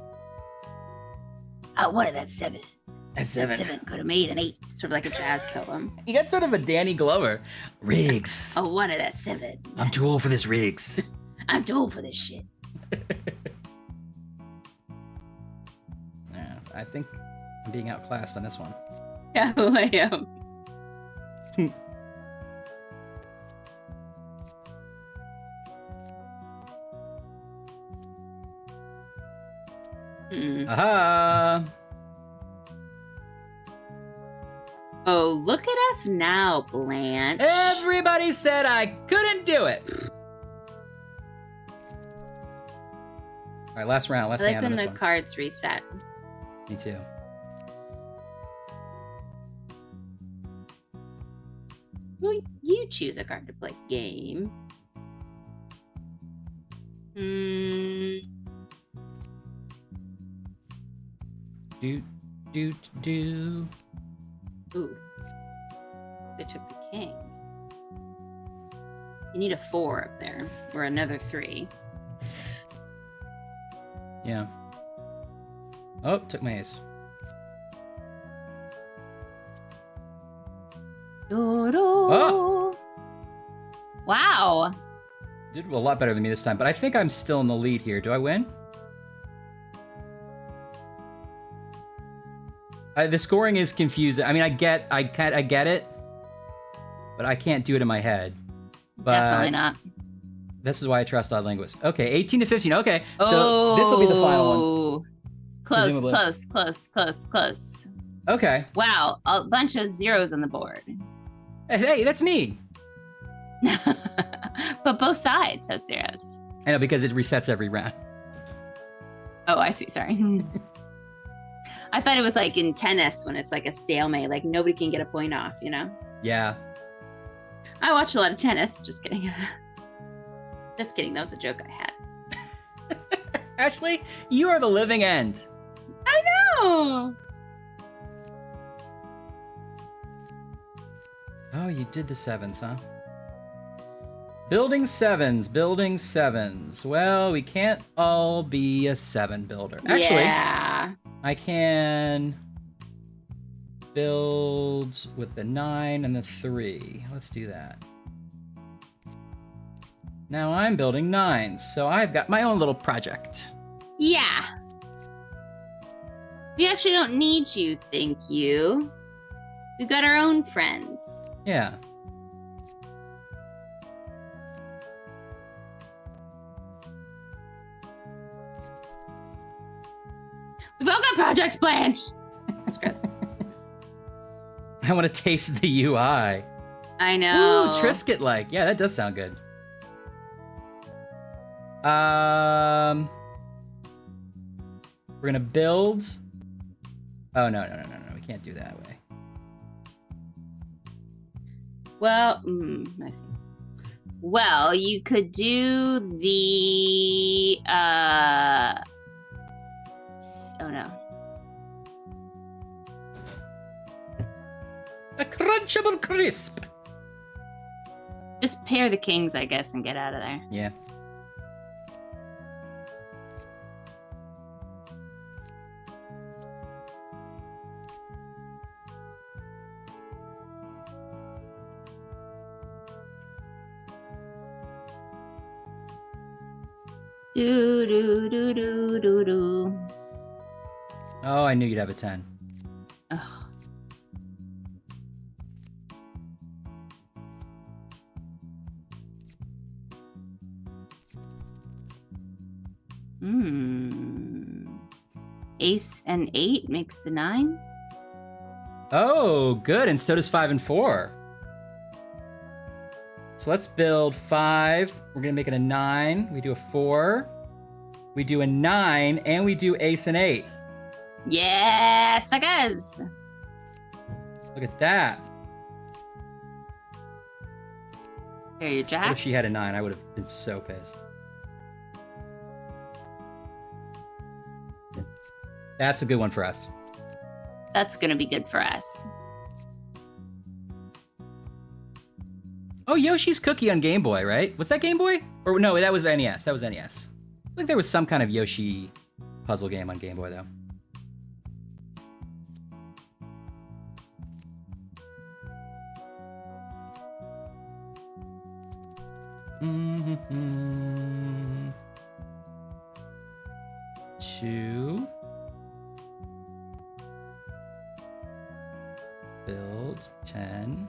A: I wanted that 7.
B: A
A: That 7 could have made an 8, sort of like a jazz poem.
B: You got sort of a Danny Glover. Riggs.
A: I wanted that 7.
B: I'm too old for this, Riggs.
A: I'm too old for this shit.
B: Yeah, I think I'm being outclassed on this one.
A: Yeah, I am.
B: Aha!
A: Oh, look at us now, Blanche.
B: Everybody said I couldn't do it. All right, last round. Last
A: I like
B: hand on
A: when
B: this
A: the
B: one.
A: cards reset.
B: Me too.
A: Well, you choose a card to play game.
B: Do, do, do.
A: Ooh. They took the king. You need a 4 up there, or another 3.
B: Yeah. Oh, took my ace. Oh!
G: Wow.
B: Did a lot better than me this time, but I think I'm still in the lead here. Do I win? The scoring is confusing. I mean, I get it, but I can't do it in my head. But
G: Definitely not.
B: This is why I trust Odd Linguist. Okay, 18 to 15. Okay, so this will be the final one. Presumably.
G: Close.
B: Okay.
G: Wow, a bunch of zeros on the board.
B: Hey, that's me.
G: But both sides have zeros.
B: I know, because it resets every round.
G: Oh, I see. Sorry. I thought it was like in tennis when it's like a stalemate, like nobody can get a point off, you know?
B: Yeah.
G: I watch a lot of tennis. Just kidding. Just kidding. That was a joke I had.
B: Ashley, you are the living end.
G: I know.
B: Oh, you did the sevens, huh? Building sevens. Well, we can't all be a 7 builder. Actually,
G: yeah.
B: I can build with the 9 and the 3. Let's do that. Now I'm building 9s, so I've got my own little project.
G: Yeah. We actually don't need you, thank you. We've got our own friends.
B: Yeah.
G: We've all got projects, Blanche. That's gross.
B: I want to taste the UI.
G: I know.
B: Ooh, Triscuit-like. Yeah, that does sound good. We're gonna build. Oh no! We can't do that way.
G: Well, I see. Well, you could do the oh no.
B: A crunchable crisp.
G: Just pair the kings, I guess, and get out of there.
B: Yeah.
G: Do.
B: Oh, I knew you'd have a 10.
G: Ugh. Ace and 8 makes the 9.
B: Oh, good. And so does 5 and 4. So let's build 5. We're going to make it a 9. We do a 4. We do a 9. And we do ace and 8.
G: Yes, I guess.
B: Look at that.
G: Here, your jacks.
B: What if she had a 9? I would have been so pissed. That's a good one for us.
G: That's going to be good for us.
B: Oh, Yoshi's Cookie on Game Boy, right? Was that Game Boy? Or no, that was NES. That was NES. I think there was some kind of Yoshi puzzle game on Game Boy, though. Mm-hmm. 2. Build 10.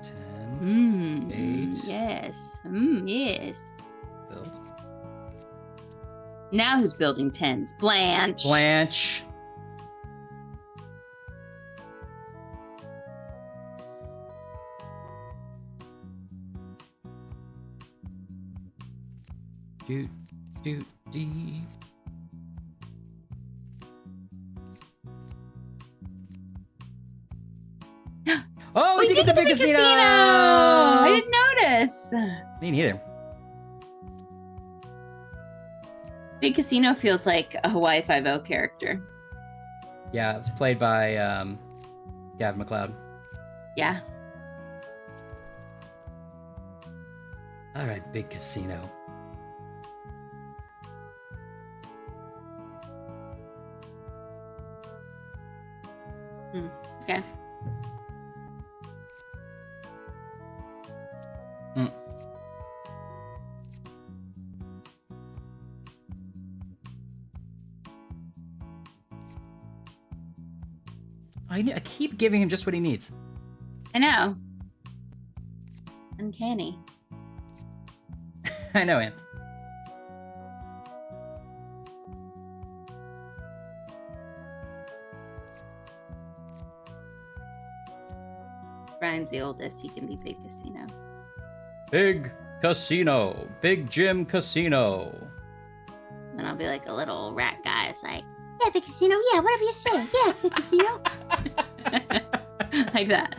B: 10. 8.
G: Yes. Yes.
B: Build.
G: Now who's building 10s? Blanche.
B: Blanche. Doot, doot, dee. Oh, we did get the big casino!
G: I didn't notice.
B: Me neither.
G: Big Casino feels like a Hawaii Five-0 character.
B: Yeah, it was played by Gavin McLeod.
G: Yeah.
B: All right, big casino.
G: Okay.
B: I keep giving him just what he needs.
G: I know. Uncanny.
B: I know, Ann.
G: Brian's the oldest. He can be big casino.
B: Big casino. Big Jim Casino.
G: And I'll be like a little rat guy. It's like,
H: Yeah, big casino. Yeah, whatever you say. Yeah, big casino.
G: like that.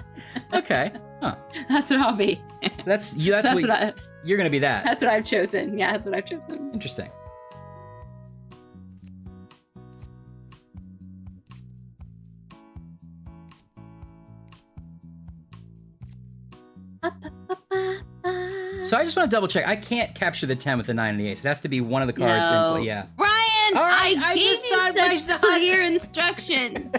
B: Okay. Huh.
G: That's what I'll be.
B: That's you. That's,
G: That's
B: what you're gonna be.
G: That's what I've chosen. Yeah, that's what I've chosen.
B: Interesting. So I just want to double check. I can't capture the 10 with the 9 and the 8. So it has to be one of the cards.
G: No.
B: Yeah.
G: Brian,
B: All right,
G: I gave
B: just
G: you
B: thought
G: such
B: my-
G: clear instructions.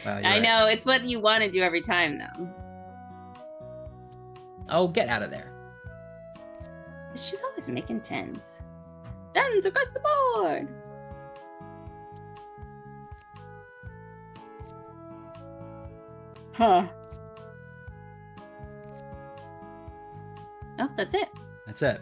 B: Wow, you're
G: I
B: right.
G: know, it's what you want to do every time, though.
B: Oh, get out of there.
G: She's always making 10s. 10s across the board. Huh. Oh, that's it.
B: That's it.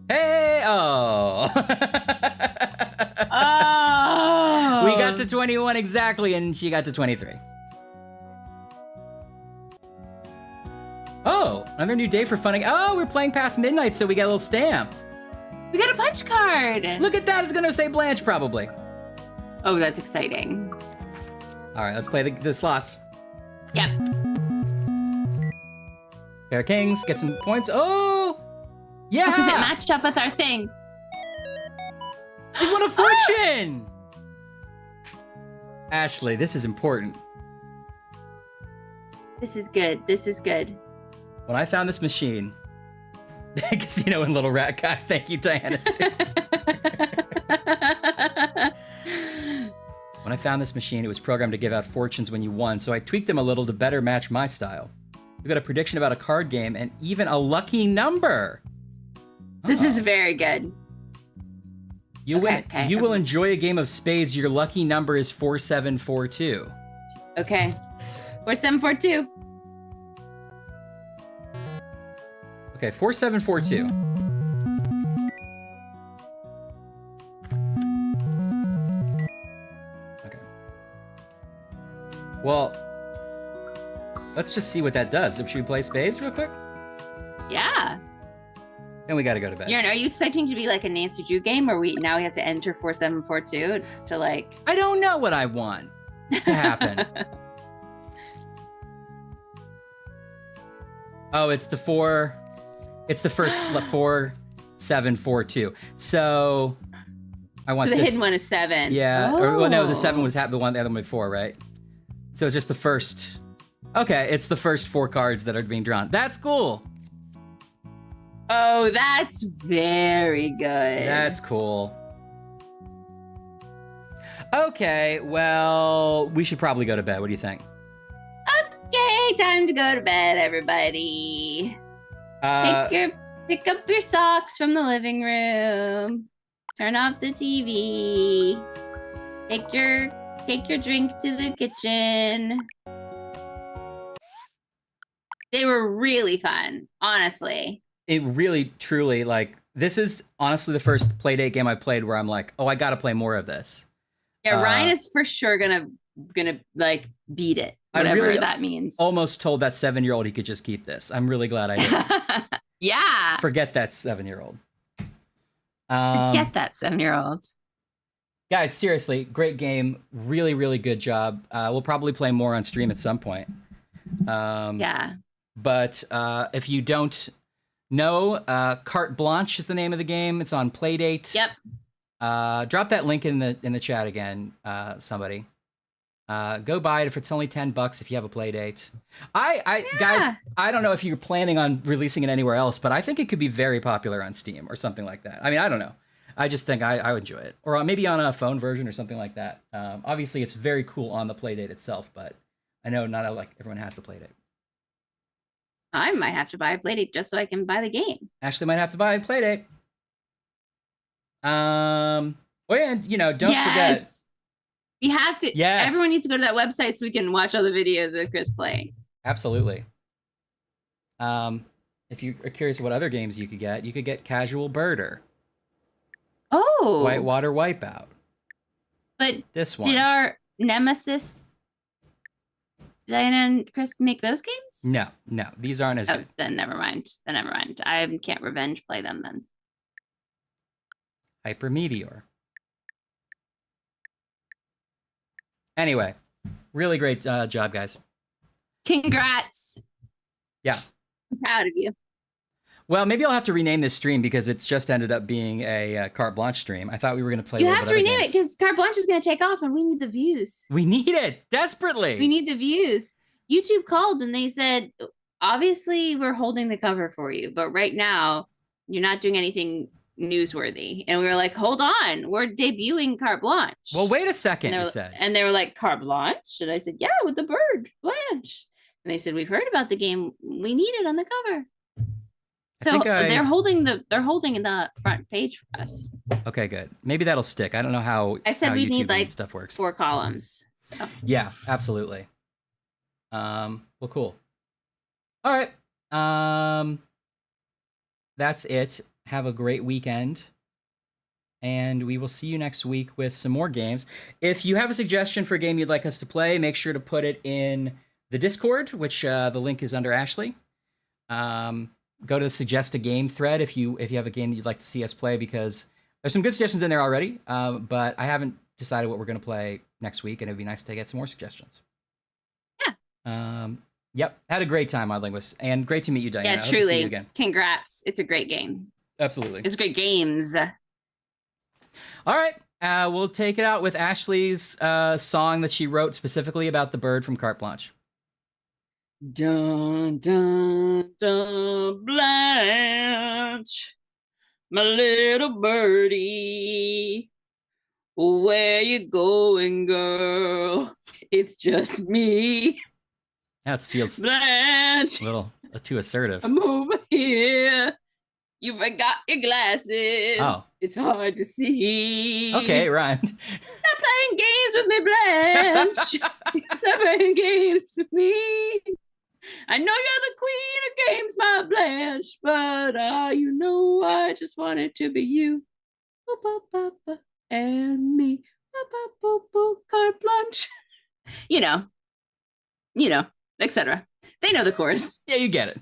B: Hey! Oh!
G: Oh!
B: We got to 21 exactly, and she got to 23. Oh, another new day for funning. Oh, we're playing past midnight, so we get a little stamp.
G: We got a punch card.
B: Look at that. It's going to say Blanche, probably.
G: Oh, that's exciting.
B: All right, let's play the slots.
G: Yep.
B: Pair of kings, get some points. Oh! Yeah!
G: Because it matched up with our thing.
B: We won a fortune! Ashley, this is important.
G: This is good. This is good.
B: When I found this machine, Casino and Little Rat Guy, thank you, Diana, too. When I found this machine, it was programmed to give out fortunes when you won, so I tweaked them a little to better match my style. We got a prediction about a card game and even a lucky number.
G: This is very good.
B: You
G: Okay.
B: You will enjoy a game of spades. Your lucky number is 4742.
G: Okay. 4742.
B: Okay, 4742. Okay. Well, let's just see what that does. Should we play spades real quick?
G: Yeah.
B: Then we gotta go to bed.
G: Are you expecting to be like a Nancy Drew game where we have to enter 4742 to like
B: I don't know what I want to happen. Oh, it's the first 4742. So I want
G: so the
B: this.
G: hidden one is 7.
B: Yeah. Or, well, no, the
G: Oh.
B: 7 was the other one before, right? So it's just the first. Okay, it's the first 4 cards that are being drawn. That's cool.
G: Oh, that's very good.
B: That's cool. Okay, well, we should probably go to bed. What do you think?
G: Okay, time to go to bed, everybody. Pick up your socks from the living room. Turn off the TV. Take your drink to the kitchen. They were really fun, honestly.
B: It really, truly, like, this is honestly the first Playdate game I played where I'm like, oh, I gotta play more of this.
G: Yeah, Ryan is for sure gonna like beat it, whatever
B: really
G: that means.
B: Almost told that 7-year-old he could just keep this. I'm really glad I did.
G: Yeah.
B: Forget that 7-year-old.
G: Forget that 7-year-old.
B: Guys, seriously, great game. Really, really good job. We'll probably play more on stream at some point.
G: Yeah.
B: But if you don't know, Carte Blanche is the name of the game. It's on Playdate.
G: Yep.
B: Drop that link in the chat again, somebody. Go buy it if it's only $10 if you have a play date. Guys, I don't know if you're planning on releasing it anywhere else, but I think it could be very popular on Steam or something like that. I mean, I don't know. I just think I would enjoy it, or maybe on a phone version or something like that. Obviously, it's very cool on the play date itself, but I know not like everyone has the play date.
G: I might have to buy a playdate just so I can buy the game.
B: Ashley might have to buy a play date. Well, and don't forget.
G: We have to.
B: Yes.
G: Everyone needs to go to that website so we can watch all the videos of Chris playing.
B: Absolutely. If you are curious what other games you could get Casual Birder.
G: Oh.
B: Whitewater Wipeout.
G: But
B: this one.
G: Did our Nemesis Diana and Chris make those games?
B: No. These aren't as good.
G: Then never mind. I can't revenge play them then.
B: Hyper Meteor. Anyway, really great job, guys.
G: Congrats.
B: Yeah.
G: I'm proud of you.
B: Well, maybe I'll have to rename this stream because it's just ended up being a Carte Blanche stream. I thought we were going to play.
G: You have to rename it because Carte Blanche is going to take off, and we need the views.
B: We need it desperately.
G: We need the views. YouTube called and they said, obviously, we're holding the cover for you, but right now you're not doing anything newsworthy. And we were like, hold on, we're debuting Carte Blanche.
B: Well, wait a second, you said.
G: And they were like, Carte Blanche? And I said, yeah, with the bird, Blanche. And they said, we've heard about the game. We need it on the cover. So they're holding the front page for us.
B: Okay, good. Maybe that'll stick. I don't know how
G: I said we need like
B: stuff works.
G: 4 columns. So
B: yeah, absolutely. Well, cool. All right. That's it. Have a great weekend. And we will see you next week with some more games. If you have a suggestion for a game you'd like us to play, make sure to put it in the Discord, which the link is under Ashley. Go to the suggest a game thread if you have a game that you'd like to see us play, because there's some good suggestions in there already. But I haven't decided what we're going to play next week, and it'd be nice to get some more suggestions.
G: Yeah.
B: Yep. Had a great time, Odd Linguist, and great to meet you, Diana.
G: Yeah,
B: I hope to see
G: truly.
B: you again.
G: Congrats. It's a great game.
B: Absolutely.
G: It's great games.
B: All right. We'll take it out with Ashley's song that she wrote specifically about the bird from Carte Blanche.
A: Dun, dun, dun, Blanche, my little birdie, where you going, girl? It's just me.
B: That feels
A: Blanche,
B: a little too assertive.
A: I'm over here. You forgot your glasses.
B: Oh.
A: It's hard to see.
B: Okay, it rhymed.
A: Stop playing games with me, Blanche. Stop playing games with me. I know you're the queen of games, my Blanche, but I just want it to be you. And me. Carte Blanche.
G: You know, etc. They know the chorus.
B: Yeah, you get it.